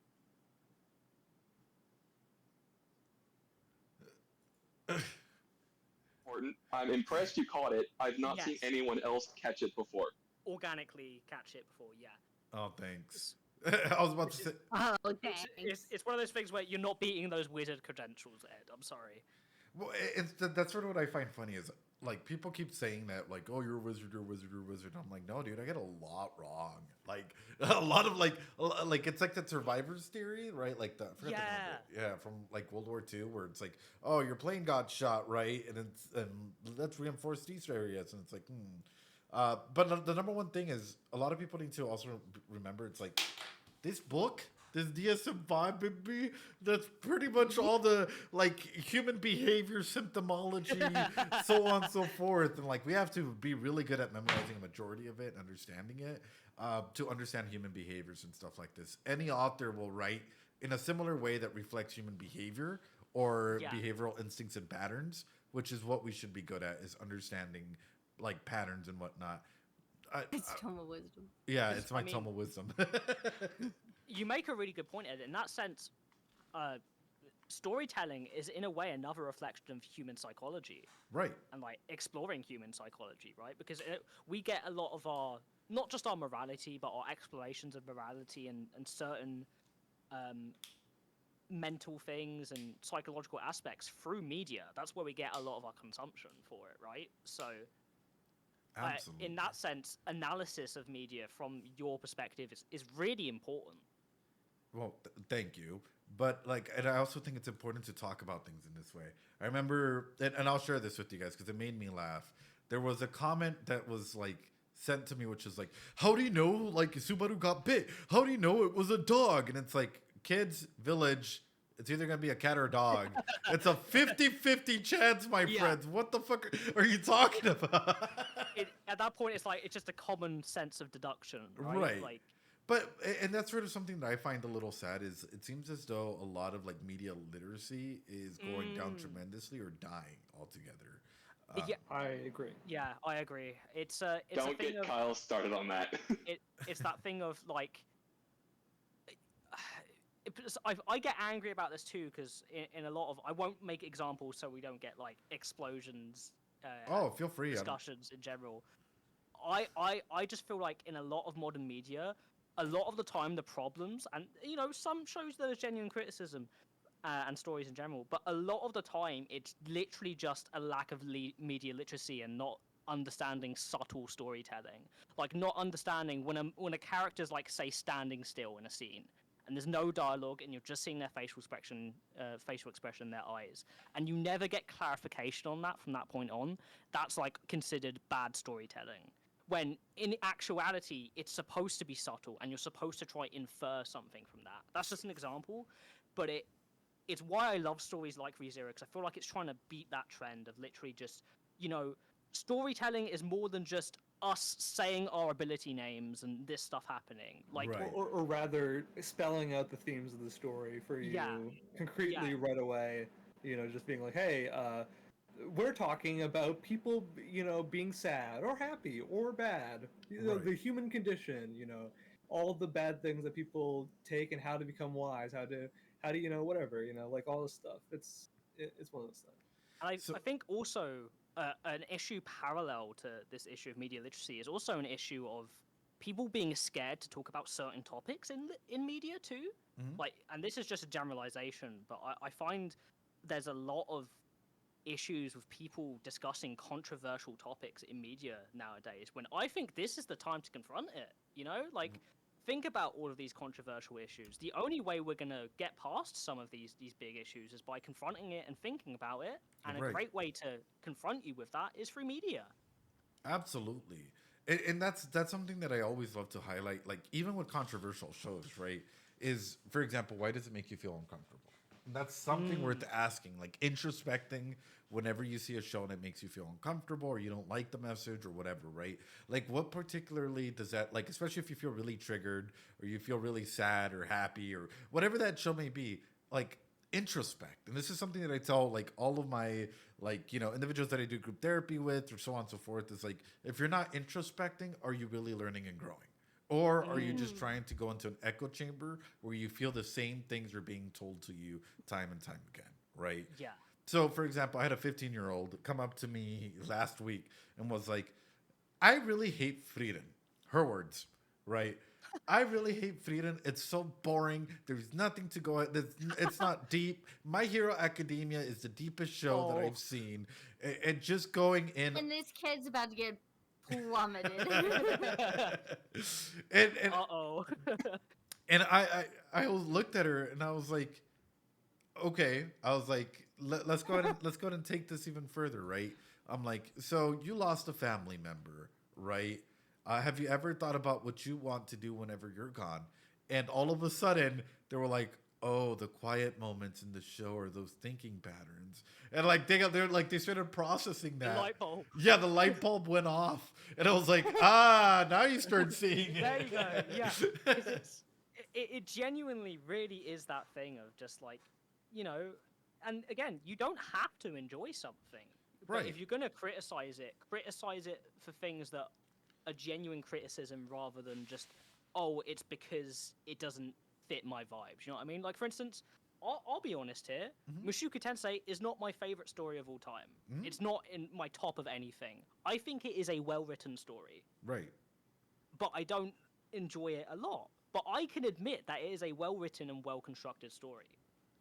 Morton, I'm impressed you caught it. I've not seen Yes. anyone else catch it before. Organically catch it before, yeah. Oh, thanks. I was about to say. Oh, It's, thanks. it's one of those things where you're not beating those wizard credentials, Ed. I'm sorry. Well, that's sort of what I find funny is like people keep saying that like, oh, you're a wizard, you're a wizard, you're a wizard. I'm like, no, dude, I get a lot wrong. Like a lot of like it's like that survivors theory, right? Like the I forget the name of it. Yeah, from like World War II, where it's like, oh, your plane got shot, right? And let's reinforce these areas, and it's like, But the number one thing is a lot of people need to also remember it's like this book. This DSM-5, baby, that's pretty much all the, like, human behavior symptomology, so on and so forth. And, like, we have to be really good at memorizing a majority of it and understanding it to understand human behaviors and stuff like this. Any author will write in a similar way that reflects human behavior or behavioral instincts and patterns, which is what we should be good at, is understanding, like, patterns and whatnot. It's Tome of Wisdom. Yeah, it's my Tome of Wisdom. You make a really good point, Ed. In that sense, storytelling is in a way another reflection of human psychology, Right. and like exploring human psychology, right? Because we get a lot of our, not just our morality, but our explorations of morality and certain mental things and psychological aspects through media. That's where we get a lot of our consumption for it, right? So Absolutely. in that sense, analysis of media from your perspective is really important. Well, thank you. But, like, and I also think it's important to talk about things in this way. I remember, and I'll share this with you guys because it made me laugh. There was a comment that was, like, sent to me, which is like, how do you know, like, Subaru got bit? How do you know it was a dog? And it's like, kids, village, it's either going to be a cat or a dog. It's a 50-50 chance, my friends. What the fuck are you talking about? At that point, it's like, it's just a common sense of deduction, right? Right. Like, But, and that's sort of something that I find a little sad is it seems as though a lot of like media literacy is going down tremendously or dying altogether. yeah, I agree. yeah, I agree. It's a Don't thing get of, Kyle started on that. it's that thing of like, I get angry about this too because in a lot of, I won't make examples so we don't get like explosions. Feel free. Discussions in general. I just feel like in a lot of modern media, a lot of the time the problems, and you know, some shows there's genuine criticism and stories in general, but a lot of the time it's literally just a lack of media literacy and not understanding subtle storytelling, like not understanding when a character's like say standing still in a scene and there's no dialogue and you're just seeing their facial expression in their eyes, and you never get clarification on that from that point on. That's like considered bad storytelling. When in actuality, it's supposed to be subtle, and you're supposed to try infer something from that. That's just an example, but it's why I love stories like ReZero, because I feel like it's trying to beat that trend of literally just, you know, storytelling is more than just us saying our ability names and this stuff happening. Like, Right. Or rather, spelling out the themes of the story for you concretely right away. You know, just being like, hey, we're talking about people, you know, being sad or happy or bad. You know, the human condition. You know, all the bad things that people take and how to become wise. How to you know, whatever. You know, like all this stuff. It's one of those things. I think also an issue parallel to this issue of media literacy is also an issue of people being scared to talk about certain topics in media too. Like, and this is just a generalization, but I find there's a lot of issues with people discussing controversial topics in media nowadays, when I think this is the time to confront it, you know? Like, think about all of these controversial issues. The only way we're gonna get past some of these big issues is by confronting it and thinking about it. And a Right. great way to confront you with that is through media. Absolutely. And that's something that I always love to highlight, like even with controversial shows, right? Is, for example, why does it make you feel uncomfortable? That's something worth asking, like introspecting whenever you see a show and it makes you feel uncomfortable or you don't like the message or whatever, right? Like what particularly does that, like, especially if you feel really triggered or you feel really sad or happy or whatever that show may be, like introspect. And this is something that I tell like all of my, like, you know, individuals that I do group therapy with or so on and so forth, is like, if you're not introspecting, are you really learning and growing? Or are you just trying to go into an echo chamber where you feel the same things are being told to you time and time again, right? Yeah. So, for example, I had a 15-year-old come up to me last week and was like, I really hate Frieden. Her words, right? I really hate Frieden. It's so boring. There's nothing to go at. It's not deep. My Hero Academia is the deepest show that I've seen. And just going in. And this kid's about to get plummeted. and Uh-oh. and I looked at her and I was like, okay. I was like, let's go ahead and take this even further, right? I'm like, so you lost a family member, right? Have you ever thought about what you want to do whenever you're gone? And all of a sudden, they were like, oh, the quiet moments in the show are those thinking patterns. And like they started processing that. The light bulb. Yeah, the light bulb went off. And I was like, now you start seeing it. There you go. Yeah. 'Cause it genuinely really is that thing of just like, you know, and again, you don't have to enjoy something. But Right. if you're going to criticize it for things that are genuine criticism rather than just, oh, it's because it doesn't fit my vibes. You know what I mean? Like, for instance, I'll be honest here. Mushoku Tensei is not my favorite story of all time. It's not in my top of anything. I think it is a well-written story, Right. but I don't enjoy it a lot. But I can admit that it is a well-written and well-constructed story.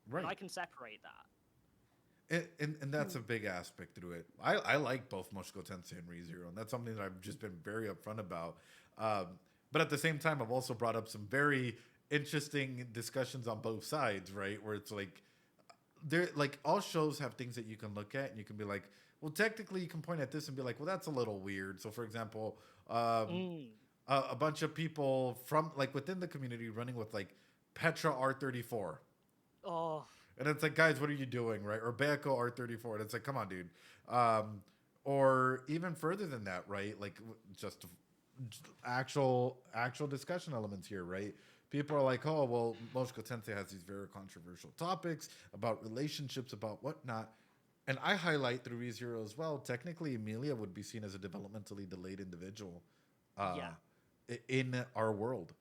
Right. And I can separate that. And that's a big aspect through it. I like both Mushoku Tensei and ReZero, and that's something that I've just been very upfront about. But at the same time, I've also brought up some very interesting discussions on both sides, right? Where it's like, they're like, all shows have things that you can look at and you can be like, well, technically you can point at this and be like, well, that's a little weird. So for example, a bunch of people from like within the community running with like Petra R34. Oh, And it's like, guys, what are you doing, right? Or Beako R34. And it's like, come on, dude. Or even further than that, right? Like just actual discussion elements here, right? People are like, oh, well, Mushoku Tensei has these very controversial topics about relationships, about whatnot. And I highlight through ReZero as well. Technically, Emilia would be seen as a developmentally delayed individual in our world.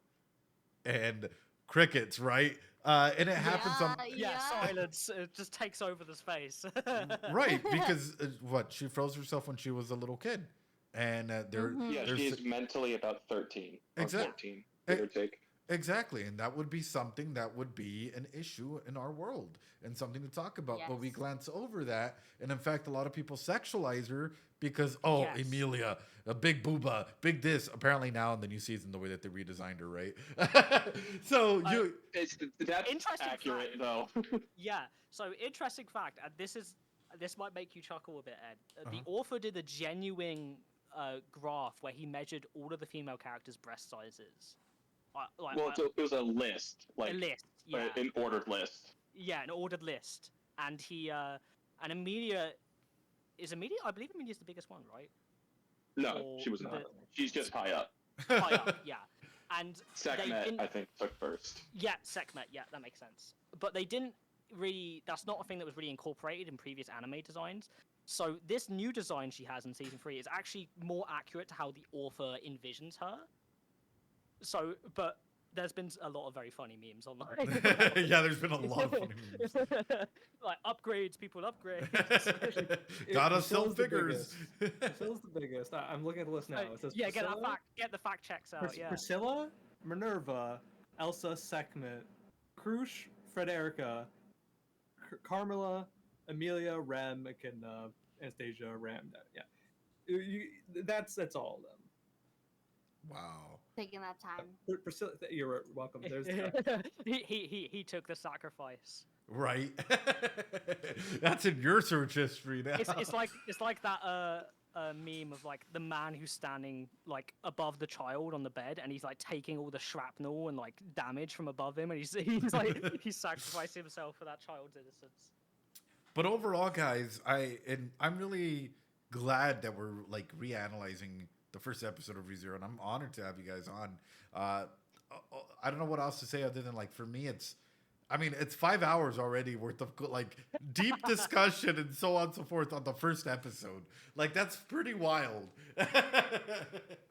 And crickets, right? And it happens on... yeah, silence. It just takes over the space. Right, because she froze herself when she was a little kid. And she's mentally about 13 or 14, give or take. Exactly, and that would be something that would be an issue in our world and something to talk about. But we glance over that, and in fact, a lot of people sexualize her because, Emilia, a big booba, big this. Apparently now in the new season, the way that they redesigned her, right? So that's Interesting accurate, fact. though. Yeah, so interesting fact, and this might make you chuckle a bit, Ed. The author did a genuine graph where he measured all of the female characters' breast sizes. It was a list, like a list, yeah, an ordered list. Yeah, an ordered list, and and Emilia, I believe Emilia's the biggest one, right? No, she was not. She's just high up. High up, yeah. And Sekhmet, I think, took first. Yeah, Sekhmet, yeah, that makes sense. But they didn't really. That's not a thing that was really incorporated in previous anime designs. So this new design she has in season 3 is actually more accurate to how the author envisions her. So, but there's been a lot of very funny memes online. Yeah, there's been a lot of funny memes. Like upgrades, people upgrade. Gotta sell figures. Priscilla's the biggest. I'm looking at the list now. It says yeah, Priscilla, get the fact checks out. Yeah. Priscilla, Minerva, Elsa, Sekhmet, Krush, Frederica, Carmela, Emilia, Rem, Anastasia, Ram. Yeah, that's all of them. Wow. taking that time. Priscilla, you're welcome. There's he took the sacrifice. Right. That's in your search history now. It's like that meme of like the man who's standing like above the child on the bed, and he's like taking all the shrapnel and like damage from above him, and he's like he's sacrificing himself for that child's innocence. But overall, guys, I'm really glad that we're like reanalyzing the first episode of ReZero, and I'm honored to have you guys on. I don't know what else to say other than like for me, it's 5 hours already worth of like deep discussion and so on and so forth on the first episode. Like that's pretty wild.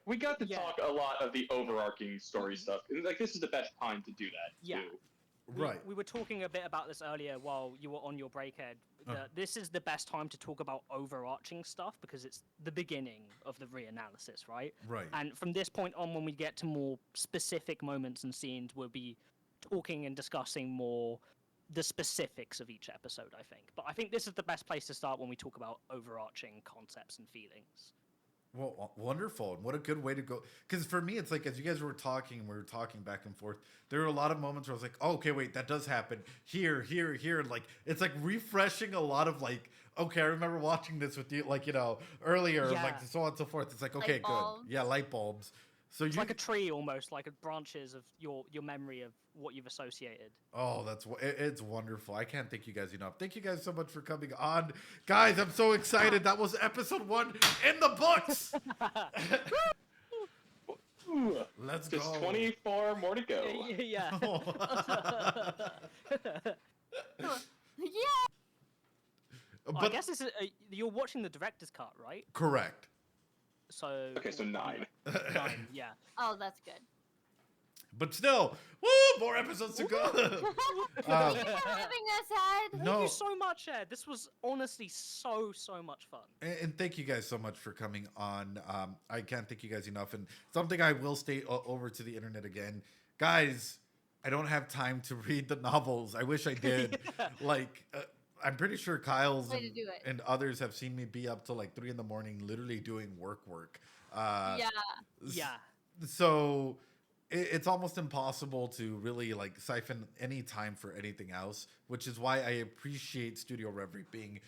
We got to Yeah. talk a lot of the overarching story stuff. And, like, this is the best time to do that, Yeah. too. Right. We were talking a bit about this earlier while you were on your break, Ed. This is the best time to talk about overarching stuff because it's the beginning of the reanalysis, right? Right. And from this point on, when we get to more specific moments and scenes, we'll be talking and discussing more the specifics of each episode, I think. But I think this is the best place to start when we talk about overarching concepts and feelings. Well, wonderful. And what a good way to go. Because for me, it's like, as you guys were talking, we were talking back and forth, there were a lot of moments where I was like, oh, okay, wait, that does happen here, here, here. And like, it's like refreshing a lot of like, okay, I remember watching this with you, like, you know, earlier, Yeah. like so on and so forth. It's like, okay, good. bulbs. Yeah, light bulbs. So It's you, like a tree almost, like branches of your memory of what you've associated. oh, it's wonderful. I can't thank you guys enough. Thank you guys so much for coming on. Guys, I'm so excited. That was episode 1 in the books. Ooh, Let's just go. 24 more to go. Yeah. Yeah. I guess this is you're watching the director's cut, right? Correct. So Okay, so 9. 9, yeah. Oh, that's good. But still, woo, more episodes to go. Thank you for having us, Ed. Thank No. you so much, Ed. This was honestly so much fun. And thank you guys so much for coming on. I can't thank you guys enough. And something I will state over to the internet again, guys, I don't have time to read the novels. I wish I did. Like, I'm pretty sure Kyle's Way to do it. and others have seen me be up till like 3 a.m, literally doing work. Yeah. Yeah. So it's almost impossible to really like siphon any time for anything else, which is why I appreciate Studio Reverie being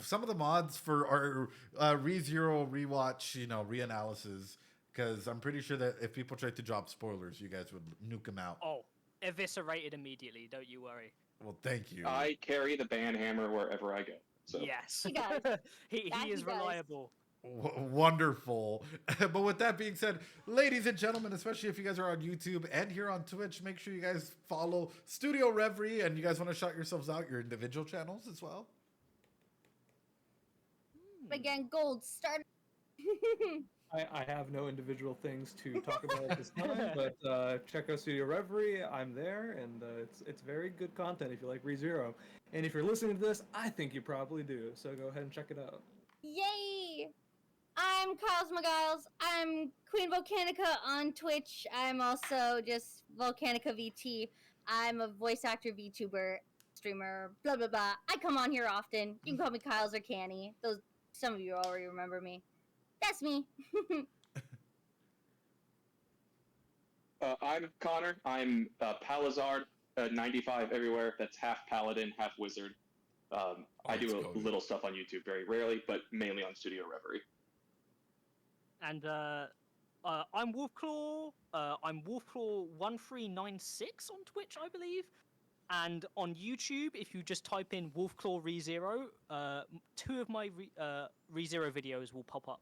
some of the mods for our ReZero rewatch, you know, reanalysis, because I'm pretty sure that if people tried to drop spoilers, you guys would nuke them out. Oh, eviscerated immediately. Don't you worry. Well, thank you. I carry the band hammer wherever I go. So Yes. He does. he That is he does. reliable. Wonderful. But with that being said, ladies and gentlemen, especially if you guys are on YouTube and here on Twitch, make sure you guys follow Studio Reverie, and you guys want to shout yourselves out, your individual channels as well. Again, gold start. I have no individual things to talk about at this time, but check out Studio Reverie. I'm there, and it's very good content if you like ReZero. And if you're listening to this, I think you probably do. So go ahead and check it out. Yay! I'm Kyle's McGiles. I'm Queen Volcanica on Twitch. I'm also just Volcanica VT. I'm a voice actor, VTuber, streamer, blah blah blah. I come on here often. You can call me Kyle's or Canny. Those some of you already remember me. That's me. I'm Connor. I'm Palazard, 95 everywhere. That's half Paladin, half Wizard. I let's do go. a little stuff on YouTube very rarely, but mainly on Studio Reverie. And I'm Wolfclaw. I'm Wolfclaw1396 on Twitch, I believe. And on YouTube, if you just type in Wolfclaw ReZero, 2 of my ReZero videos will pop up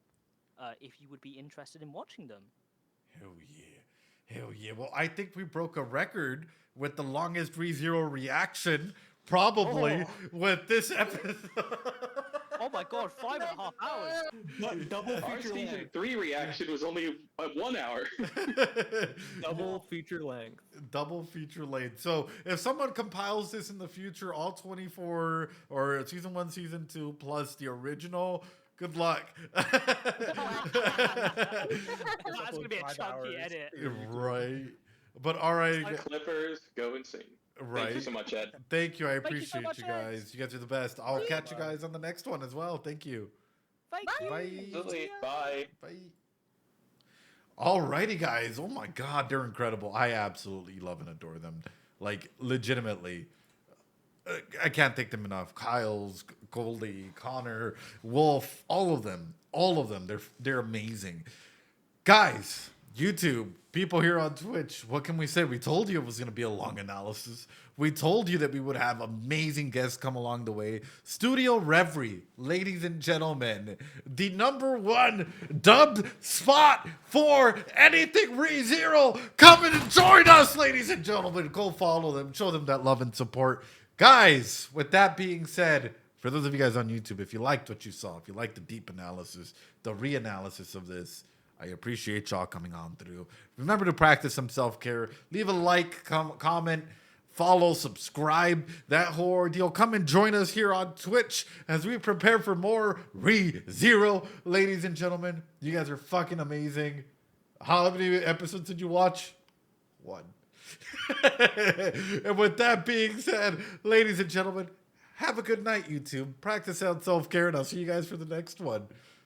if you would be interested in watching them. Hell yeah. Hell yeah. Well, I think we broke a record with the longest ReZero reaction, probably, with this episode. Oh my god, 5.5 hours! Double Our feature season length. 3 reaction was only 1 hour. Double feature length. Double feature length. So if someone compiles this in the future, all 24 or season 1, season 2 plus the original, good luck. That's gonna be a 5 chunky hours. edit. Right. But all right. Clippers, go insane. Right. Thank you so much, Ed. Thank you. I Thank you appreciate so much, you Ed. guys. You guys are the best. I'll catch you Bye. guys on the next one as well. Thank you. Thank you. Bye. Absolutely. Bye. Bye. Alrighty, guys. Oh my God, they're incredible. I absolutely love and adore them. Like, legitimately. I can't thank them enough. Kyle's, Goldie, Connor, Wolf, all of them. All of them. They're amazing. Guys, YouTube, people here on Twitch, what can we say? We told you it was going to be a long analysis. We told you that we would have amazing guests come along the way. Studio Reverie, ladies and gentlemen, the #1 dubbed spot for anything ReZero. Come and join us, ladies and gentlemen. Go follow them, show them that love and support. Guys, with that being said, for those of you guys on YouTube, if you liked what you saw, if you liked the deep analysis, the reanalysis of this, I appreciate y'all coming on through. Remember to practice some self-care. Leave a like, comment, follow, subscribe, that whole ordeal. Come and join us here on Twitch as we prepare for more ReZero. Ladies and gentlemen, you guys are fucking amazing. How many episodes did you watch? 1. And with that being said, ladies and gentlemen, have a good night, YouTube. Practice on self-care, and I'll see you guys for the next one.